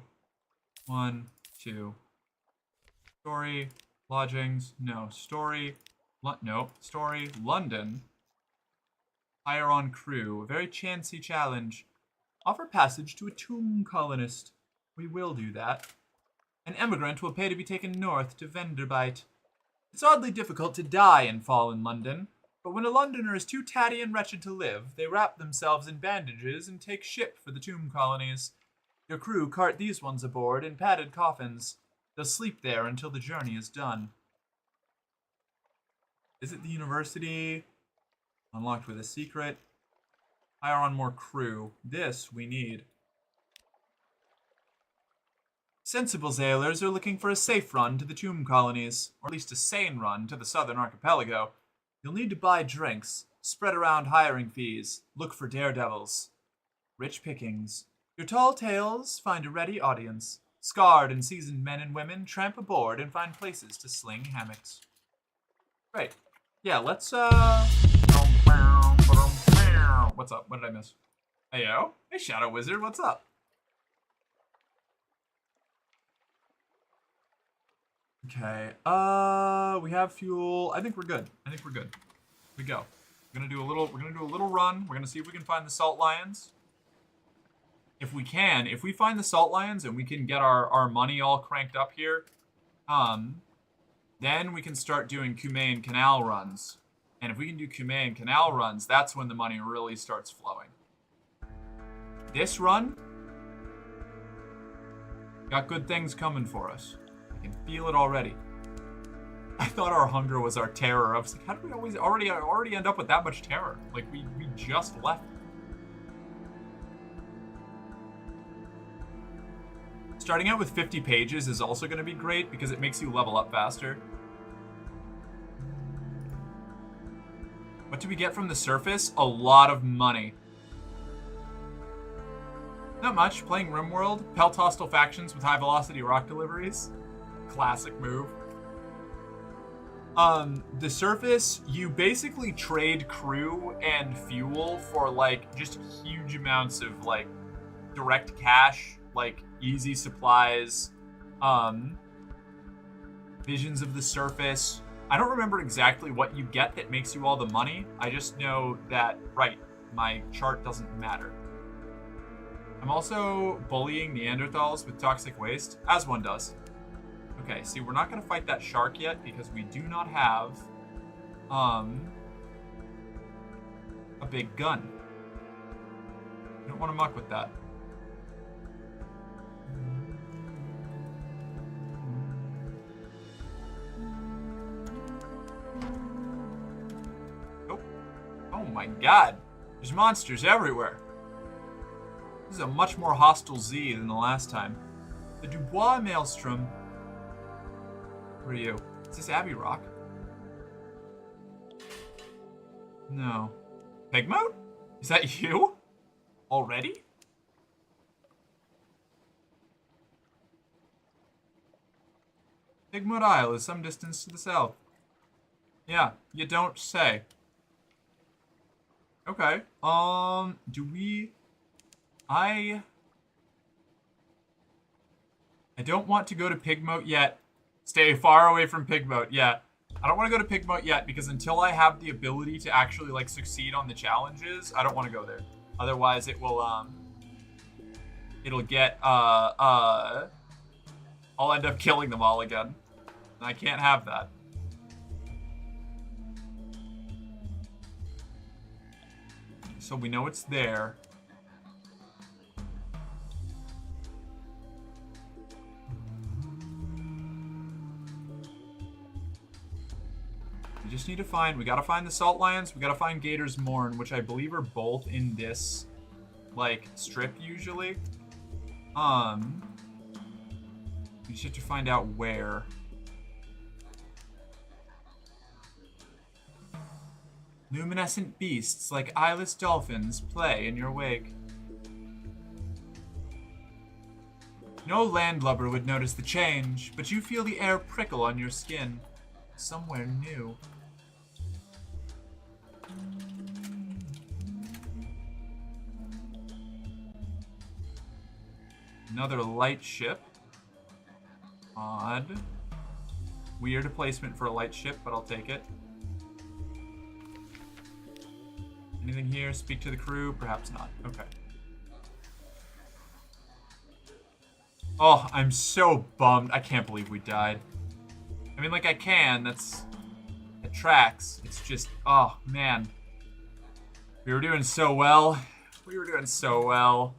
1, 2. Story, lodgings, no. Story, no. Story, London. Hire on crew. A very chancy challenge. Offer passage to a tomb colonist. We will do that. An emigrant will pay to be taken north to Venderbite. It's oddly difficult to die in fallen London, But when a Londoner is too tatty and wretched to live, they wrap themselves in bandages and take ship for the tomb colonies. Your crew cart these ones aboard in padded coffins. They'll sleep there until the journey is done. Visit the university. Unlocked with a secret. Hire on more crew. This we need. Sensible sailors are looking for a safe run to the tomb colonies, or at least a sane run to the southern archipelago. You'll need to buy drinks, spread around hiring fees, look for daredevils. Rich pickings. Your tall tales find a ready audience. Scarred and seasoned men and women tramp aboard and find places to sling hammocks. Right. Yeah, let's, What's up? What did I miss? Hey, yo. Hey, Shadow Wizard, what's up? Okay, we have fuel. I think we're good. Here we go. We're gonna do a little run. We're gonna see if we can find the salt lions. If we find the salt lions and we can get our money all cranked up here, then we can start doing Kumein Canal runs. And if we can do Kumein Canal runs, that's when the money really starts flowing. This run got good things coming for us. I can feel it already. I thought our hunger was our terror. I was like, how do we already end up with that much terror? Like, we just left. Starting out with 50 pages is also going to be great because it makes you level up faster. What do we get from the surface? A lot of money. Not much. Playing RimWorld. Pelt hostile factions with high-velocity rock deliveries. Classic move. The surface, you basically trade crew and fuel for, like, just huge amounts of, like, direct cash, like, easy supplies, visions of the surface. I don't remember exactly what you get that makes you all the money. I just know that, right, my chart doesn't matter. I'm also bullying Neanderthals with toxic waste, as one does. Okay, see, we're not going to fight that shark yet because we do not have, a big gun. I don't want to muck with that. Oh. Oh my god. There's monsters everywhere. This is a much more hostile Z than the last time. The Dubois Maelstrom. Who are you? Is this Abbey Rock? No. Pigmoat? Is that you? Already? Pigmoat Isle is some distance to the south. Yeah, you don't say. Okay. Do we... I don't want to go to Pigmoat yet. Stay far away from Pigmoat, yeah. I don't want to go to Pigmoat yet because until I have the ability to actually, like, succeed on the challenges, I don't want to go there. Otherwise, it will, it'll get, I'll end up killing them all again. And I can't have that. So we know it's there. We just need to find, we gotta find the Salt Lions, we gotta find Gator's Mourn, which I believe are both in this, like, strip usually. We just have to find out where. Luminescent beasts like eyeless dolphins play in your wake. No landlubber would notice the change, but you feel the air prickle on your skin. Somewhere new. Another light ship. Odd. Weird placement for a light ship, but I'll take it. Anything here? Speak to the crew? Perhaps not. Okay. Oh, I'm so bummed. I can't believe we died. I mean, like, I can. That's the tracks. It's just, oh man. We were doing so well. We were doing so well.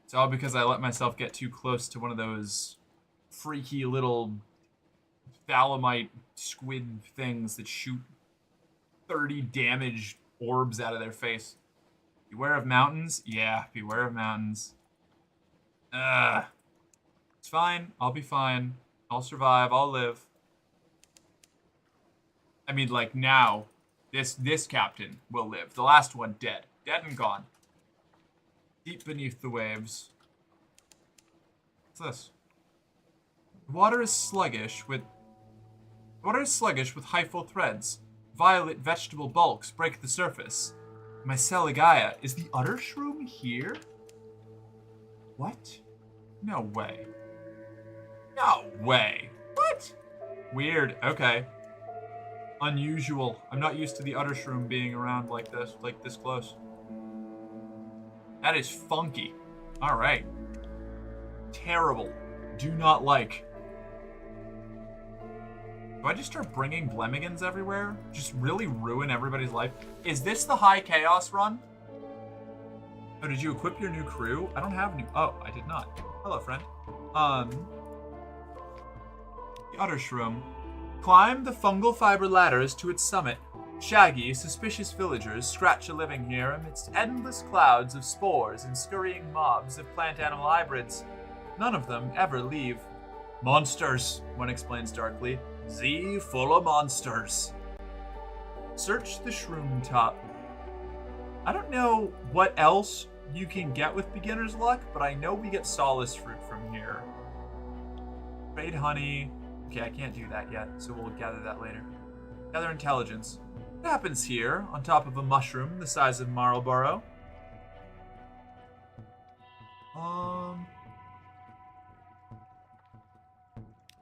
It's all because I let myself get too close to one of those freaky little thalamite squid things that shoot 30 damage orbs out of their face. Beware of mountains? Yeah, beware of mountains. It's fine. I'll be fine. I'll survive. I'll live. I mean, like, now, this captain will live. The last one dead. Dead and gone. Deep beneath the waves. What's this? The water is sluggish with hyphal threads. Violet vegetable bulks break the surface. Myceligaya, is the udder shroom here? What? No way. No way. What? Weird. Okay. Unusual. I'm not used to the udder shroom being around like this close. That is funky. All right. Terrible. Do not like. Do I just start bringing Blemigans everywhere? Just really ruin everybody's life? Is this the high chaos run? Oh, did you equip your new crew? I don't have new. Oh, I did not. Hello, friend. The Udder Shroom. Climb the fungal fiber ladders to its summit. Shaggy, suspicious villagers scratch a living here amidst endless clouds of spores and scurrying mobs of plant-animal hybrids. None of them ever leave. Monsters, one explains darkly. Z full of monsters. Search the shroom top. I don't know what else you can get with beginner's luck, but I know we get solace fruit from here. Trade honey. Okay, I can't do that yet, so we'll gather that later. Gather intelligence. What happens here, on top of a mushroom the size of Marlborough?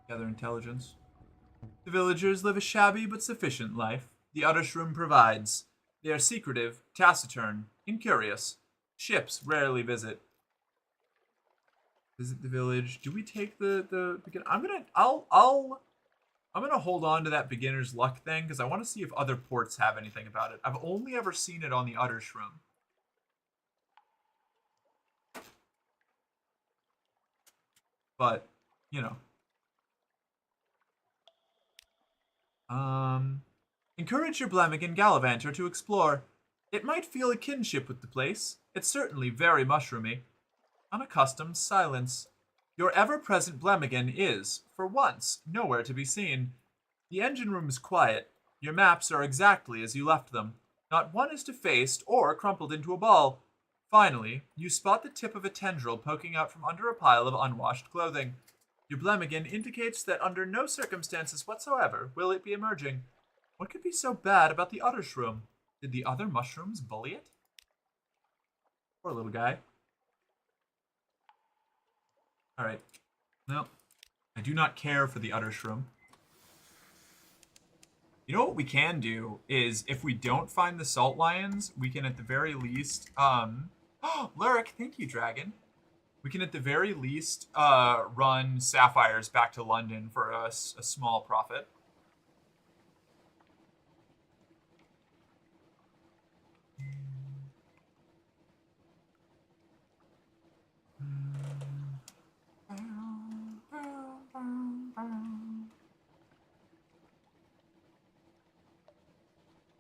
Gather intelligence. The villagers live a shabby but sufficient life. The Udder Shroom provides. They are secretive, taciturn, incurious. Ships rarely visit. Visit the village. Do we take the begin? I'm gonna hold on to that beginner's luck thing because I want to see if other ports have anything about it. I've only ever seen it on the Udder Shroom. But, you know. Encourage your Blemigan Gallivanter to explore. It might feel a kinship with the place. It's certainly very mushroomy. Unaccustomed silence. Your ever-present Blemigan is, for once, nowhere to be seen. The engine room is quiet. Your maps are exactly as you left them. Not one is defaced or crumpled into a ball. Finally, you spot the tip of a tendril poking out from under a pile of unwashed clothing. Your Blemigan indicates that under no circumstances whatsoever will it be emerging. What could be so bad about the Udder Shroom? Did the other mushrooms bully it? Poor little guy. Alright. No. I do not care for the Udder Shroom. You know what we can do is, if we don't find the Salt Lions, we can at the very least, Lyric, thank you, Dragon. We can at the very least run Sapphires back to London for a small profit.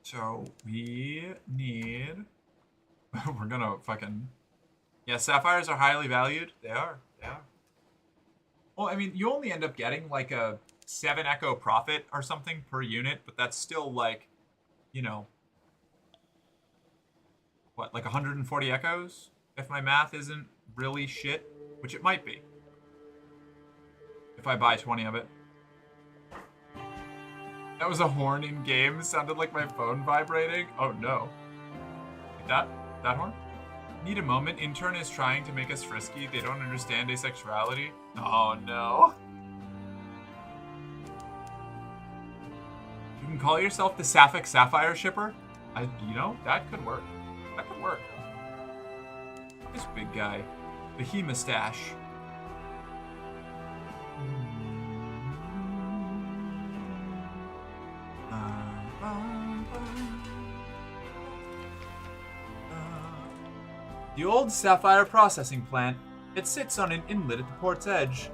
So we need... We're gonna fucking... Yeah, Sapphires are highly valued. They are. They are. Well, I mean, you only end up getting like a 7 echo profit or something per unit, but that's still like, you know... What, like 140 echoes? If my math isn't really shit, which it might be. If I buy 20 of it. That was a horn in game. Sounded like my phone vibrating. Oh no. Like that? That horn? Need a moment. Intern is trying to make us frisky. They don't understand asexuality. Oh no. You can call yourself the Sapphic Sapphire shipper? You know, that could work. That could work. This big guy. The He-mustache. The old sapphire processing plant. It sits on an inlet at the port's edge.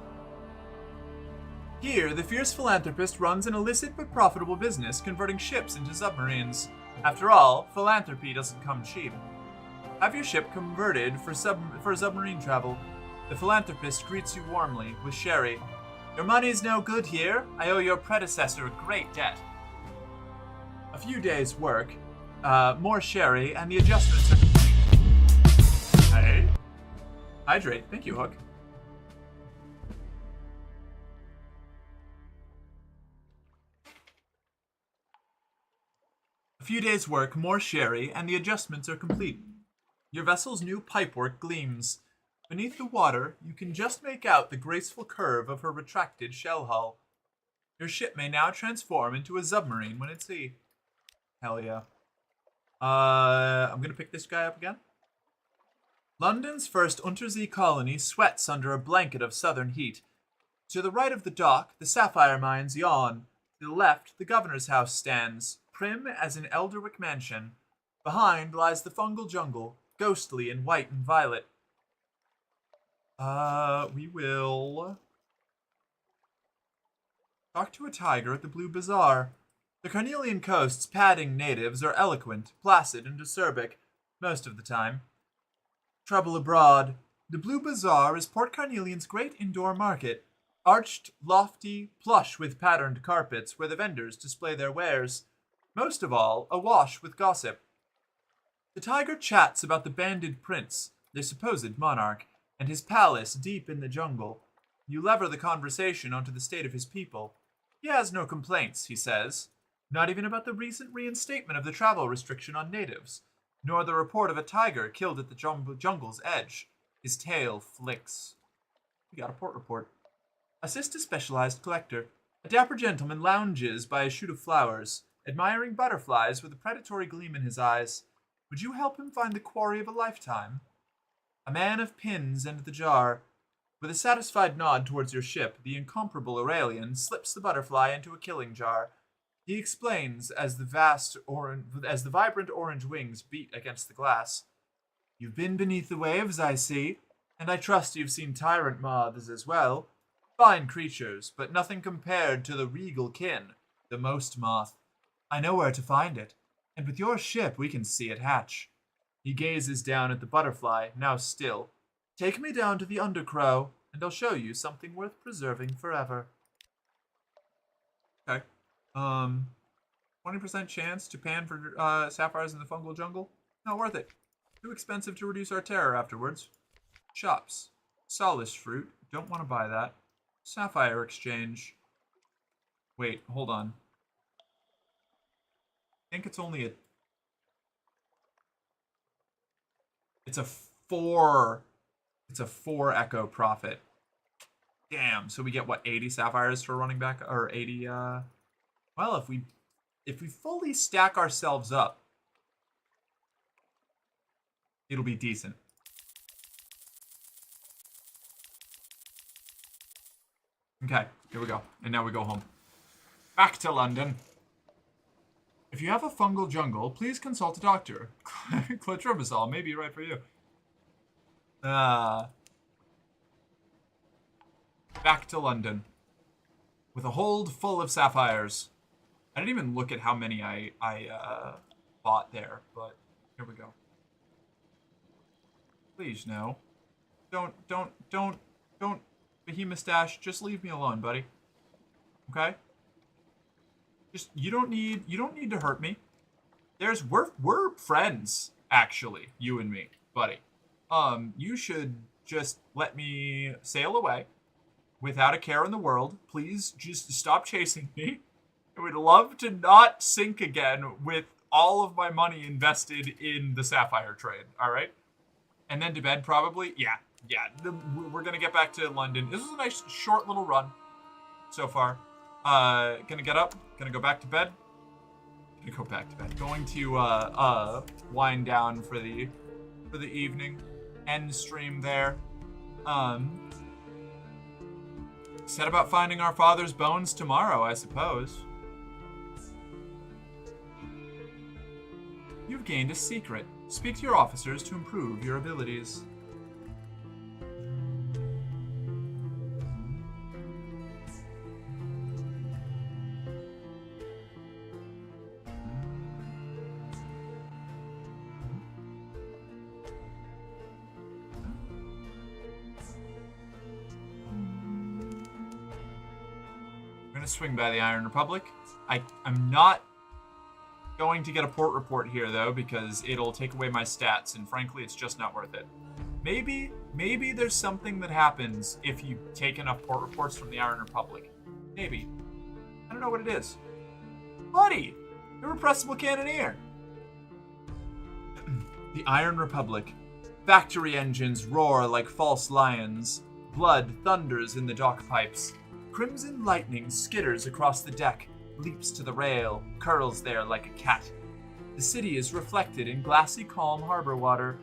Here, the fierce philanthropist runs an illicit but profitable business converting ships into submarines. After all, philanthropy doesn't come cheap. Have your ship converted for submarine travel. The philanthropist greets you warmly with sherry. Your money's no good here. I owe your predecessor a great debt. A few days' work, more sherry, and the adjustments are complete. Hey. Hydrate. Thank you, Hook. A few days' work, more sherry, and the adjustments are complete. Your vessel's new pipework gleams. Beneath the water, you can just make out the graceful curve of her retracted shell hull. Your ship may now transform into a submarine when at sea. Hell yeah. I'm gonna pick this guy up again. London's first Untersee colony sweats under a blanket of southern heat. To the right of the dock, the sapphire mines yawn. To the left, the governor's house stands, prim as an Elderwick mansion. Behind lies the fungal jungle, ghostly in white and violet. We will talk to a tiger at the Blue Bazaar. The Carnelian coast's padding natives are eloquent, placid, and acerbic, most of the time. Trouble abroad. The Blue Bazaar is Port Carnelian's great indoor market, arched, lofty, plush with patterned carpets where the vendors display their wares, most of all, awash with gossip. The tiger chats about the banded prince, their supposed monarch, and his palace deep in the jungle. You lever the conversation onto the state of his people. He has no complaints, he says, not even about the recent reinstatement of the travel restriction on natives, nor the report of a tiger killed at the jungle's edge. His tail flicks. We got a port report. Assist a specialized collector. A dapper gentleman lounges by a shoot of flowers, admiring butterflies with a predatory gleam in his eyes. Would you help him find the quarry of a lifetime? A man of pins and the jar. With a satisfied nod towards your ship, the incomparable Aurelian slips the butterfly into a killing jar. He explains as the vibrant orange wings beat against the glass. You've been beneath the waves, I see, and I trust you've seen tyrant moths as well. Fine creatures, but nothing compared to the regal kin, the most moth. I know where to find it, and with your ship we can see it hatch. He gazes down at the butterfly, now still. Take me down to the undercrow, and I'll show you something worth preserving forever. Okay. 20% chance to pan for sapphires in the fungal jungle? Not worth it. Too expensive to reduce our terror afterwards. Shops. Solace fruit. Don't want to buy that. Sapphire exchange. Wait, hold on. I think it's only a... It's a 4 echo profit. Damn, so we get what, 80 sapphires for running back, or 80 well, if we fully stack ourselves up, it'll be decent. Okay, here we go. And now we go home. Back to London. If you have a fungal jungle, please consult a doctor. Clotrimazole may be right for you. Back to London. With a hold full of sapphires. I didn't even look at how many I bought there, but here we go. Please, no. Don't, Behemostache, just leave me alone, buddy. Okay? Just, you don't need to hurt me. We're friends, actually, you and me, buddy. You should just let me sail away without a care in the world. Please just stop chasing me. I would love to not sink again with all of my money invested in the sapphire trade, all right? And then to bed, probably? Yeah. We're going to get back to London. This was a nice, short little run so far. Gonna get up. Gonna go back to bed. Going to wind down for the evening. End stream there. Set about finding our father's bones tomorrow, I suppose. You've gained a secret. Speak to your officers to improve your abilities. Swing by the Iron Republic. I'm not going to get a port report here though, because it'll take away my stats, and frankly it's just not worth it. Maybe there's something that happens if you take enough port reports from the Iron Republic. Maybe. I don't know what it is. Buddy! Irrepressible Cannoneer! The Iron Republic. Factory engines roar like false lions. Blood thunders in the dock pipes. Crimson lightning skitters across the deck, leaps to the rail, curls there like a cat. The city is reflected in glassy calm harbor water.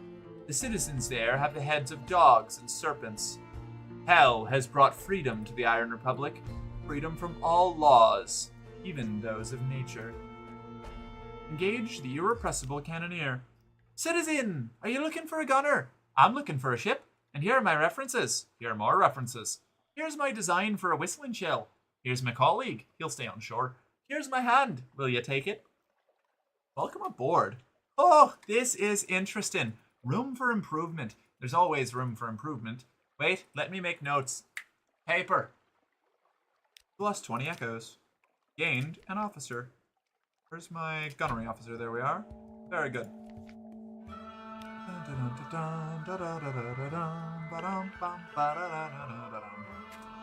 The citizens there have the heads of dogs and serpents. Hell has brought freedom to the Iron Republic, freedom from all laws, even those of nature. Engage the irrepressible cannoneer. Citizen, are you looking for a gunner? I'm looking for a ship, and here are my references. Here are more references. Here's my design for a whistling shell. Here's my colleague. He'll stay on shore. Here's my hand. Will you take it? Welcome aboard. Oh, this is interesting. Room for improvement. There's always room for improvement. Wait, let me make notes. Paper. Plus 20 echoes. Gained an officer. Where's my gunnery officer? There we are. Very good.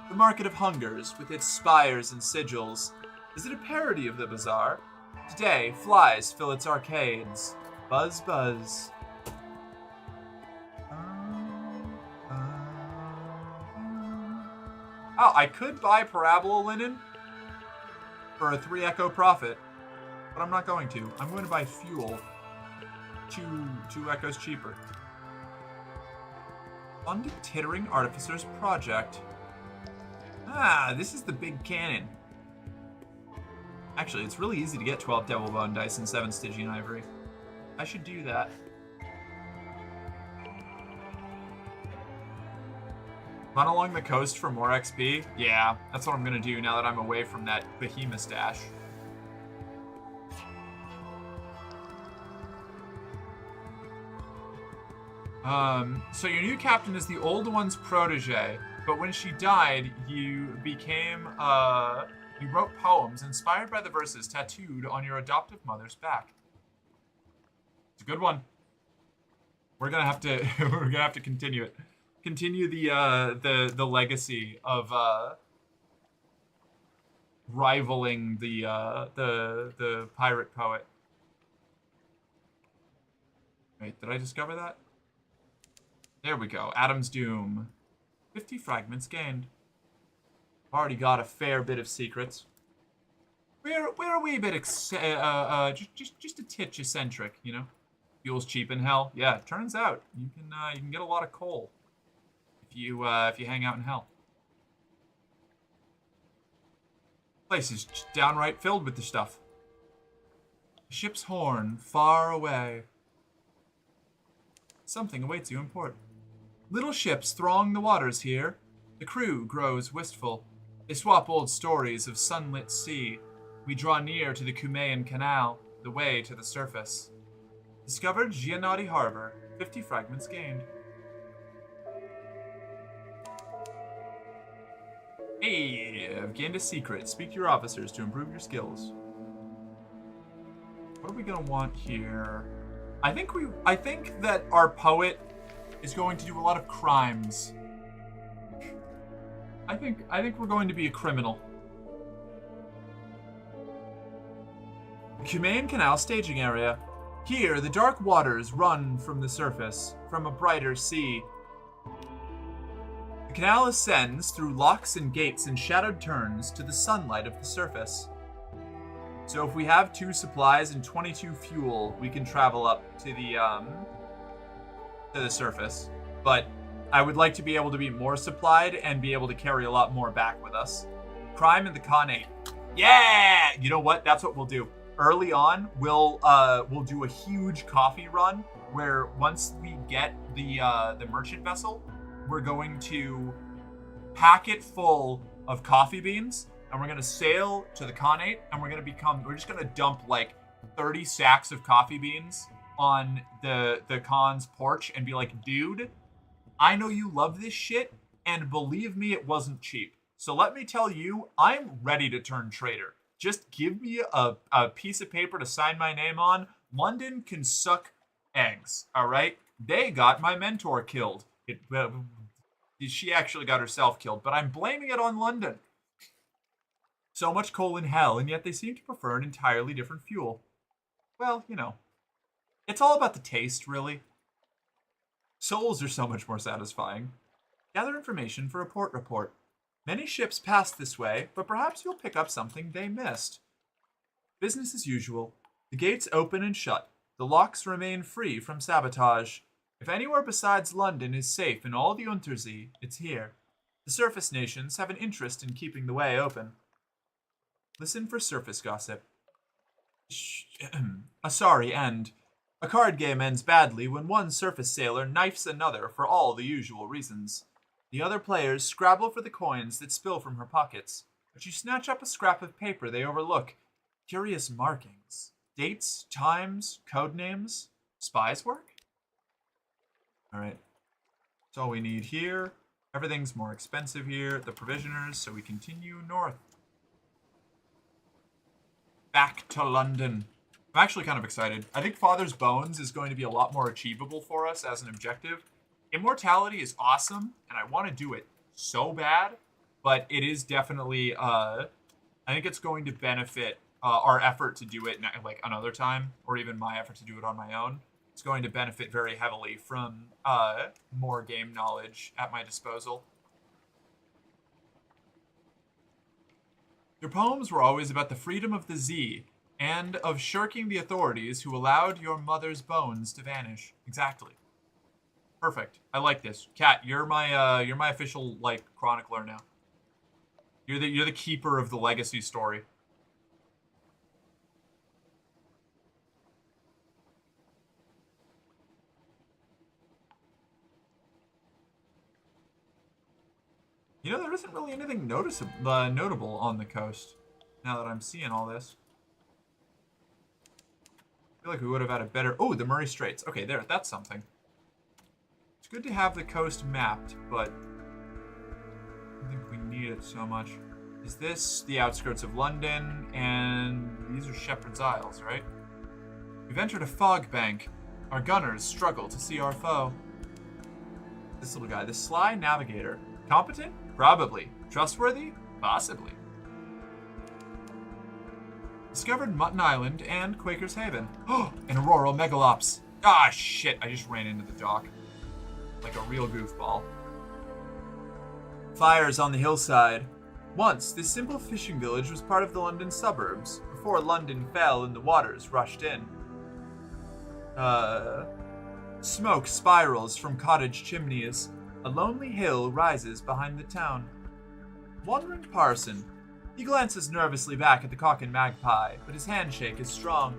The Market of Hungers, with its spires and sigils. Is it a parody of the bazaar? Today, flies fill its arcades. Buzz, buzz. Oh, I could buy parabola linen for a 3 echo profit, but I'm not going to. I'm going to buy fuel. Two echoes cheaper. Funded Tittering Artificer's project. Ah, this is the big cannon. Actually, it's really easy to get 12 Devil Bone dice and 7 Stygian Ivory. I should do that. Run along the coast for more XP? Yeah, that's what I'm gonna do now that I'm away from that behemoth stash. So your new captain is the old one's protege, but when she died, you became, you wrote poems inspired by the verses tattooed on your adoptive mother's back. It's a good one. We're gonna have to, we're gonna have to continue it. Continue the legacy of, rivaling the pirate poet. Wait, did I discover that? There we go. Adam's Doom. 50 fragments gained. Already got a fair bit of secrets. We're a wee bit just a titch eccentric, you know. Fuel's cheap in hell. Yeah, it turns out you can get a lot of coal if you hang out in hell. Place is just downright filled with the stuff. Ship's horn far away. Something awaits you in port. Little ships throng the waters here. The crew grows wistful. They swap old stories of sunlit sea. We draw near to the Cumaean Canal, the way to the surface. Discovered Giannotti Harbor. 50 fragments gained. Hey, I've gained a secret. Speak to your officers to improve your skills. What are we gonna want here? I think that our poet is going to do a lot of crimes. I think we're going to be a criminal. The Cumaean Canal staging area. Here, the dark waters run from the surface, from a brighter sea. The canal ascends through locks and gates and shadowed turns to the sunlight of the surface. So if we have 2 supplies and 22 fuel, we can travel up to the surface. But I would like to be able to be more supplied and be able to carry a lot more back with us. Crime in the Khanate. Yeah! You know what? That's what we'll do. Early on, we'll do a huge coffee run where once we get the merchant vessel, we're going to pack it full of coffee beans, and we're gonna sail to the Khanate, and we're just gonna dump like 30 sacks of coffee beans on the Khan's porch and be like, dude, I know you love this shit, and believe me, it wasn't cheap. So let me tell you, I'm ready to turn traitor. Just give me a piece of paper to sign my name on. London can suck eggs, all right? They got my mentor killed. She actually got herself killed, but I'm blaming it on London. So much coal in hell, and yet they seem to prefer an entirely different fuel. Well, you know, it's all about the taste, really. Souls are so much more satisfying. Gather information for a port report. Many ships pass this way, but perhaps you'll pick up something they missed. Business as usual. The gates open and shut. The locks remain free from sabotage. If anywhere besides London is safe in all the Untersee, it's here. The surface nations have an interest in keeping the way open. Listen for surface gossip. A sorry end. A card game ends badly when one surface sailor knifes another for all the usual reasons. The other players scrabble for the coins that spill from her pockets, but you snatch up a scrap of paper they overlook. Curious markings. Dates, times, code names. Spies work? Alright. That's all we need here. Everything's more expensive here at the provisioners, so we continue north. Back to London. I'm actually kind of excited. I think Father's Bones is going to be a lot more achievable for us as an objective. Immortality is awesome, and I want to do it so bad, but it is definitely, I think it's going to benefit our effort to do it like another time, or even my effort to do it on my own. It's going to benefit very heavily from more game knowledge at my disposal. Your poems were always about the freedom of the Z, and of shirking the authorities who allowed your mother's bones to vanish. Exactly. Perfect. I like this. Kat, you're my official like chronicler now. You're the keeper of the legacy story. You know, there isn't really anything notable on the coast, now that I'm seeing all this. I feel like we would have had a better... Oh, the Murray Straits. Okay, there, that's something. It's good to have the coast mapped, but I don't think we need it so much. Is this the outskirts of London? And these are Shepherd's Isles, right? We've entered a fog bank. Our gunners struggle to see our foe. This little guy, the sly navigator. Competent? Probably. Trustworthy? Possibly. Discovered Mutton Island and Quaker's Haven. Oh, an auroral megalops. Ah, shit, I just ran into the dock. Like a real goofball. Fires on the hillside. Once, this simple fishing village was part of the London suburbs, before London fell and the waters rushed in. Smoke spirals from cottage chimneys. A lonely hill rises behind the town. Wandering parson. He glances nervously back at the cock and magpie, but his handshake is strong.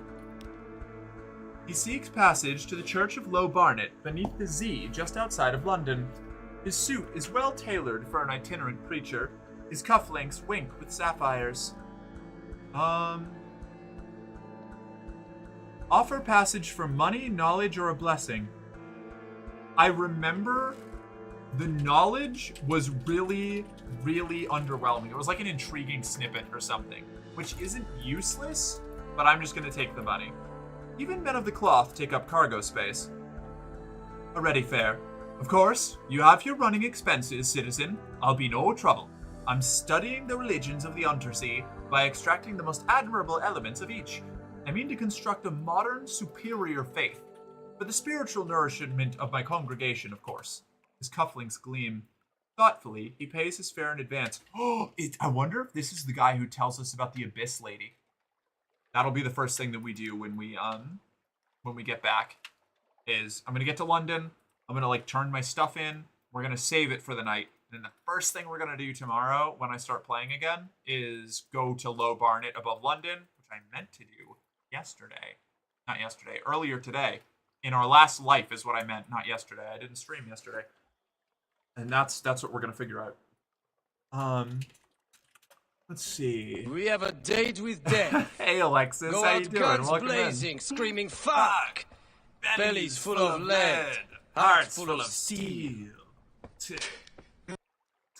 He seeks passage to the Church of Low Barnet, beneath the Z, just outside of London. His suit is well tailored for an itinerant preacher. His cufflinks wink with sapphires. Offer passage for money, knowledge, or a blessing. I remember the knowledge was really, really underwhelming. It was like an intriguing snippet or something, which isn't useless, but I'm just going to take the money. Even men of the cloth take up cargo space. A ready fare. Of course, you have your running expenses, citizen. I'll be no trouble. I'm studying the religions of the Untersea by extracting the most admirable elements of each. I mean to construct a modern, superior faith. For the spiritual nourishment of my congregation, of course. His cufflinks gleam. Thoughtfully, he pays his fare in advance. Oh, I wonder if this is the guy who tells us about the Abyss Lady. That'll be the first thing that we do when we get back. Is I'm gonna get to London. I'm gonna like turn my stuff in. We're gonna save it for the night. And then the first thing we're gonna do tomorrow when I start playing again is go to Low Barnet above London, which I meant to do yesterday. Not yesterday, earlier today. In our last life is what I meant, not yesterday. I didn't stream yesterday. And that's what we're gonna figure out. Let's see. We have a date with death. Hey Alexis, Go how you out doing? guns Welcome blazing, in. screaming fuck. Bellies full of lead, hearts full of steel. It's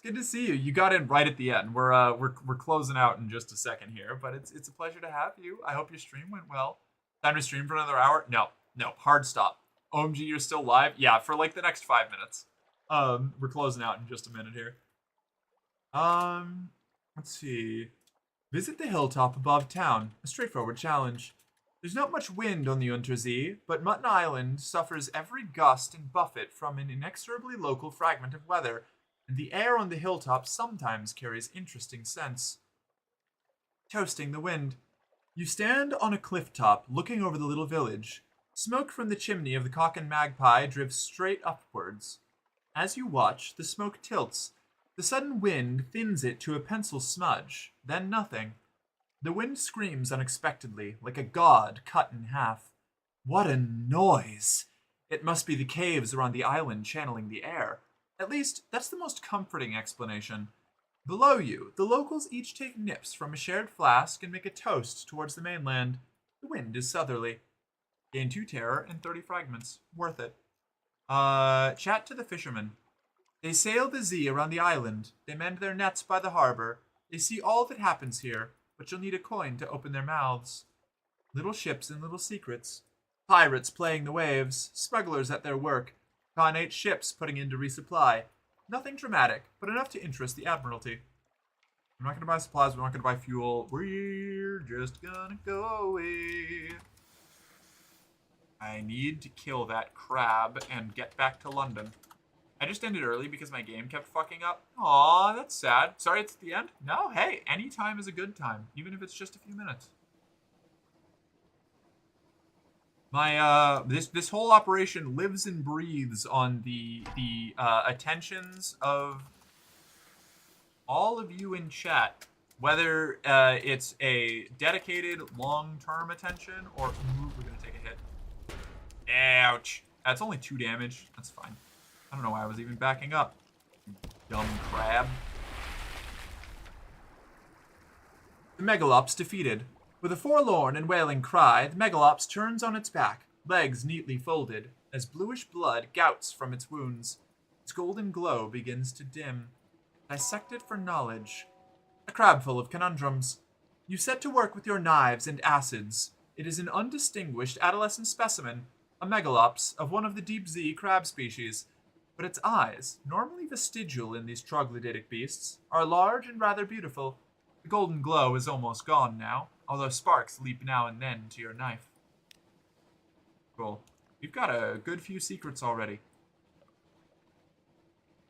good to see you. You got in right at the end. We're closing out in just a second here, but it's a pleasure to have you. I hope your stream went well. Time to stream for another hour? No, hard stop. OMG, you're still live? Yeah, for like the next 5 minutes. We're closing out in just a minute here. Let's see. Visit the hilltop above town. A straightforward challenge. There's not much wind on the Untersee, but Mutton Island suffers every gust and buffet from an inexorably local fragment of weather, and the air on the hilltop sometimes carries interesting scents. Toasting the wind. You stand on a cliff top, looking over the little village. Smoke from the chimney of the Cock and Magpie drifts straight upwards. As you watch, the smoke tilts. The sudden wind thins it to a pencil smudge, then nothing. The wind screams unexpectedly, like a god cut in half. What a noise! It must be the caves around the island channeling the air. At least, that's the most comforting explanation. Below you, the locals each take nips from a shared flask and make a toast towards the mainland. The wind is southerly. Gain 2 terror and 30 fragments. Worth it. Chat to the fishermen. They sail the Zee around the island. They mend their nets by the harbor. They see all that happens here, but you'll need a coin to open their mouths. Little ships and little secrets. Pirates playing the waves. Smugglers at their work. Cognate ships putting in to resupply. Nothing dramatic, but enough to interest the Admiralty. We're not going to buy supplies. We're not going to buy fuel. We're just going to go away. I need to kill that crab and get back to London. I just ended early because my game kept fucking up. Aw, that's sad. Sorry it's at the end? No, hey, any time is a good time, even if it's just a few minutes. My, this whole operation lives and breathes on the attentions of all of you in chat. Whether it's a dedicated long-term attention or... Ooh, we're gonna take a hit. Ouch. That's only 2 damage. That's fine. I don't know why I was even backing up. Dumb crab. The Megalops defeated. With a forlorn and wailing cry, the Megalops turns on its back, legs neatly folded, as bluish blood gouts from its wounds. Its golden glow begins to dim. Dissected for knowledge. A crab full of conundrums. You set to work with your knives and acids. It is an undistinguished adolescent specimen, a Megalops of one of the deep sea crab species. But its eyes, normally vestigial in these troglodytic beasts, are large and rather beautiful. The golden glow is almost gone now, although sparks leap now and then to your knife. Cool. We've got a good few secrets already.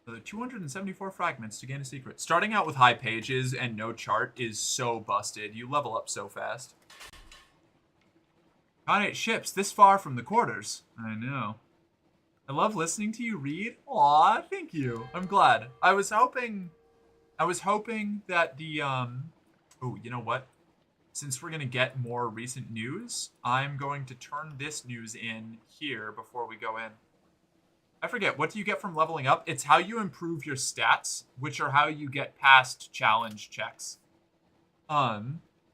So 274 fragments to gain a secret. Starting out with high pages and no chart is so busted. You level up so fast. Cognate ships this far from the quarters. I know. I love listening to you read. Aw, thank you. I'm glad. I was hoping that the oh, you know what? Since we're gonna get more recent news, I'm going to turn this news in here before we go in. I forget, what do you get from leveling up? It's how you improve your stats, which are how you get past challenge checks.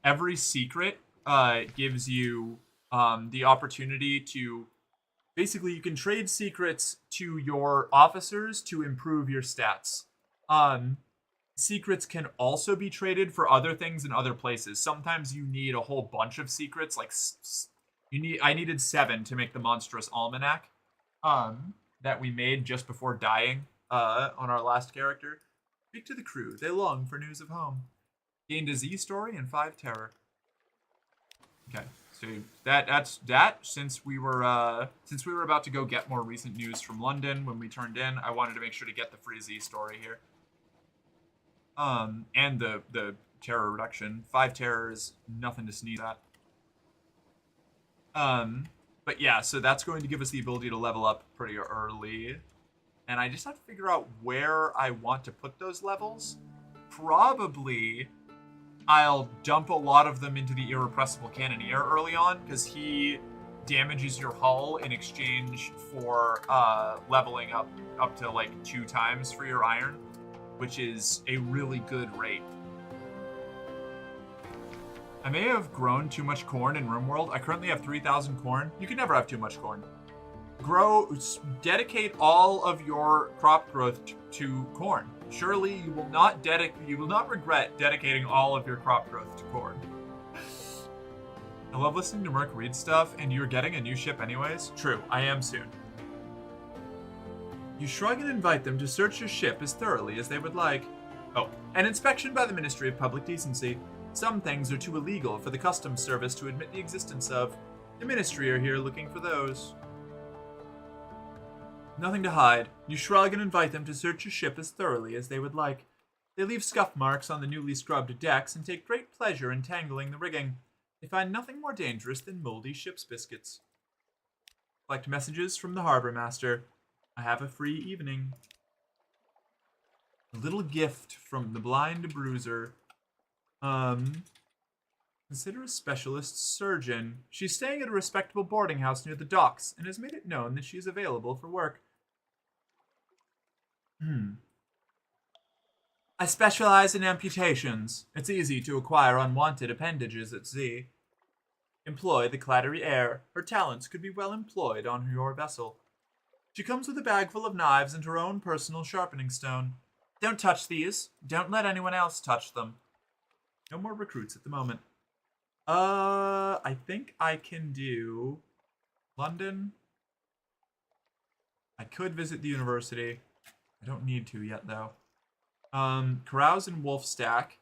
Every secret gives you the opportunity to... Basically, you can trade secrets to your officers to improve your stats. Secrets can also be traded for other things in other places. Sometimes you need a whole bunch of secrets, like I needed 7 to make the monstrous almanac that we made just before dying on our last character. Speak to the crew. They long for news of home. Gained a Z story and 5 terror. Okay. So that's that. Since we were about to go get more recent news from London when we turned in, I wanted to make sure to get the free Z story here. And the terror reduction. 5 terror is nothing to sneeze at. But yeah, so that's going to give us the ability to level up pretty early. And I just have to figure out where I want to put those levels. Probably I'll dump a lot of them into the Irrepressible Cannoneer early on, because damages your hull in exchange for leveling up to like 2 times for your iron, which is a really good rate. I may have grown too much corn in RimWorld. I currently have 3,000 corn. You can never have too much corn. Dedicate all of your crop growth to corn. Surely you will not regret dedicating all of your crop growth to corn. I love listening to Merc read stuff, and you're getting a new ship anyways? True, I am soon. You shrug and invite them to search your ship as thoroughly as they would like. Oh, an inspection by the Ministry of Public Decency. Some things are too illegal for the Customs Service to admit the existence of. The Ministry are here looking for those. Nothing to hide. You shrug and invite them to search your ship as thoroughly as they would like. They leave scuff marks on the newly scrubbed decks and take great pleasure in tangling the rigging. They find nothing more dangerous than moldy ship's biscuits. Collect messages from the Harbor Master. I have a free evening. A little gift from the blind bruiser. Consider a specialist surgeon. She's staying at a respectable boarding house near the docks and has made it known that she is available for work. I specialize in amputations. It's easy to acquire unwanted appendages at sea. Employ the clattery air. Her talents could be well employed on your vessel. She comes with a bag full of knives and her own personal sharpening stone. Don't touch these. Don't let anyone else touch them. No more recruits at the moment. I think I can do London. I could visit the university. I don't need to yet, though. Carouse and Wolfstack.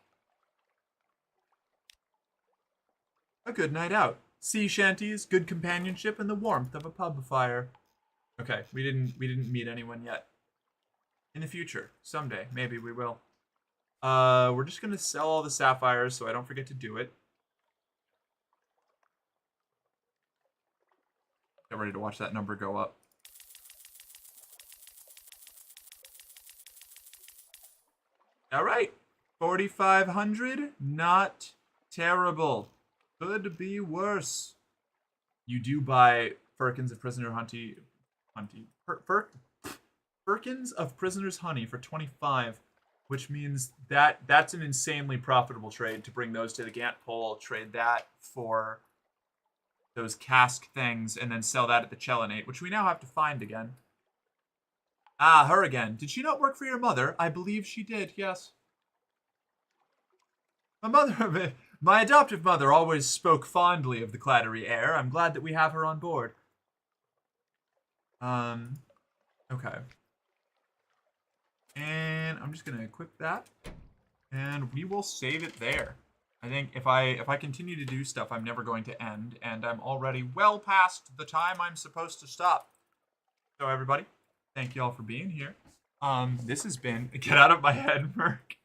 A good night out. Sea shanties, good companionship, and the warmth of a pub fire. Okay, we didn't meet anyone yet. In the future, someday, maybe we will. We're just gonna sell all the sapphires so I don't forget to do it. Get ready to watch that number go up. All right, 4,500. Not terrible. Could be worse. You do buy firkins of prisoner firkins of prisoner's honey for 25, which means that's an insanely profitable trade to bring those to the Gant pole, trade that for those cask things, and then sell that at the Chelinate, which we now have to find again. Ah, her again. Did she not work for your mother? I believe she did, yes. My adoptive mother always spoke fondly of the clattery air. I'm glad that we have her on board. Okay. And I'm just gonna equip that, and we will save it there. I think if I continue to do stuff, I'm never going to end, and I'm already well past the time I'm supposed to stop. So everybody, thank you all for being here. This has been Get Out of My Head, Merc.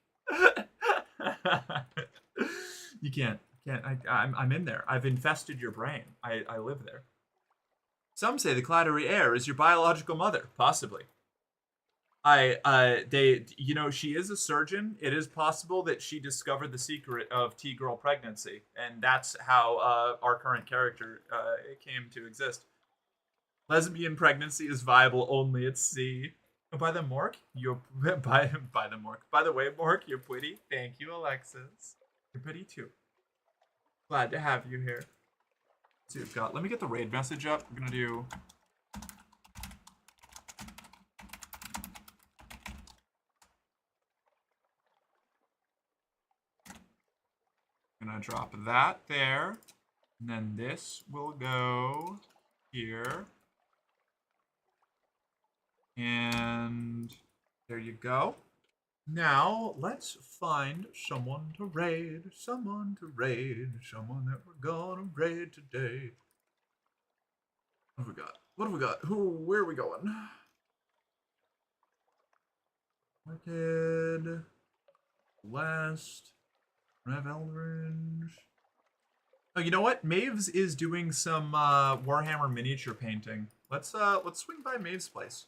You can't. I'm in there. I've infested your brain. I live there. Some say the clattery air is your biological mother, possibly. She is a surgeon. It is possible that she discovered the secret of T-girl pregnancy, and that's how our current character came to exist. Lesbian pregnancy is viable only at sea. Oh, by the Mork, by the Mork. By the way, Mork, you're pretty. Thank you, Alexis. You're pretty too. Glad to have you here. Let's see what we've got. Let me get the raid message up. We're gonna do. Gonna drop that there, and then this will go here, and there you go. Now let's find someone to raid, someone that we're gonna raid today. What have we got? What have we got? Where are we going? Wicked, West. Rev Eldridge. Oh, you know what? Maves is doing some Warhammer miniature painting. Let's swing by Maeve's place.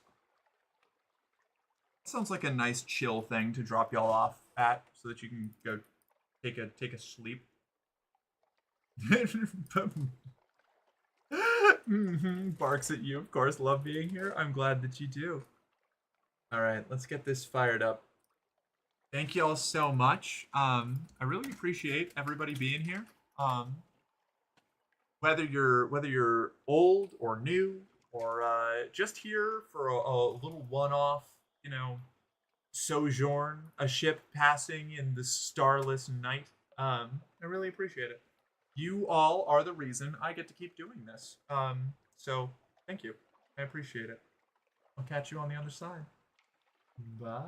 Sounds like a nice chill thing to drop y'all off at, so that you can go take a sleep. Barks at you, of course. Love being here. I'm glad that you do. All right, let's get this fired up. Thank you all so much. I really appreciate everybody being here. Whether you're old or new or just here for a little one-off, sojourn, a ship passing in the starless night. I really appreciate it. You all are the reason I get to keep doing this. So thank you. I appreciate it. I'll catch you on the other side. Bye.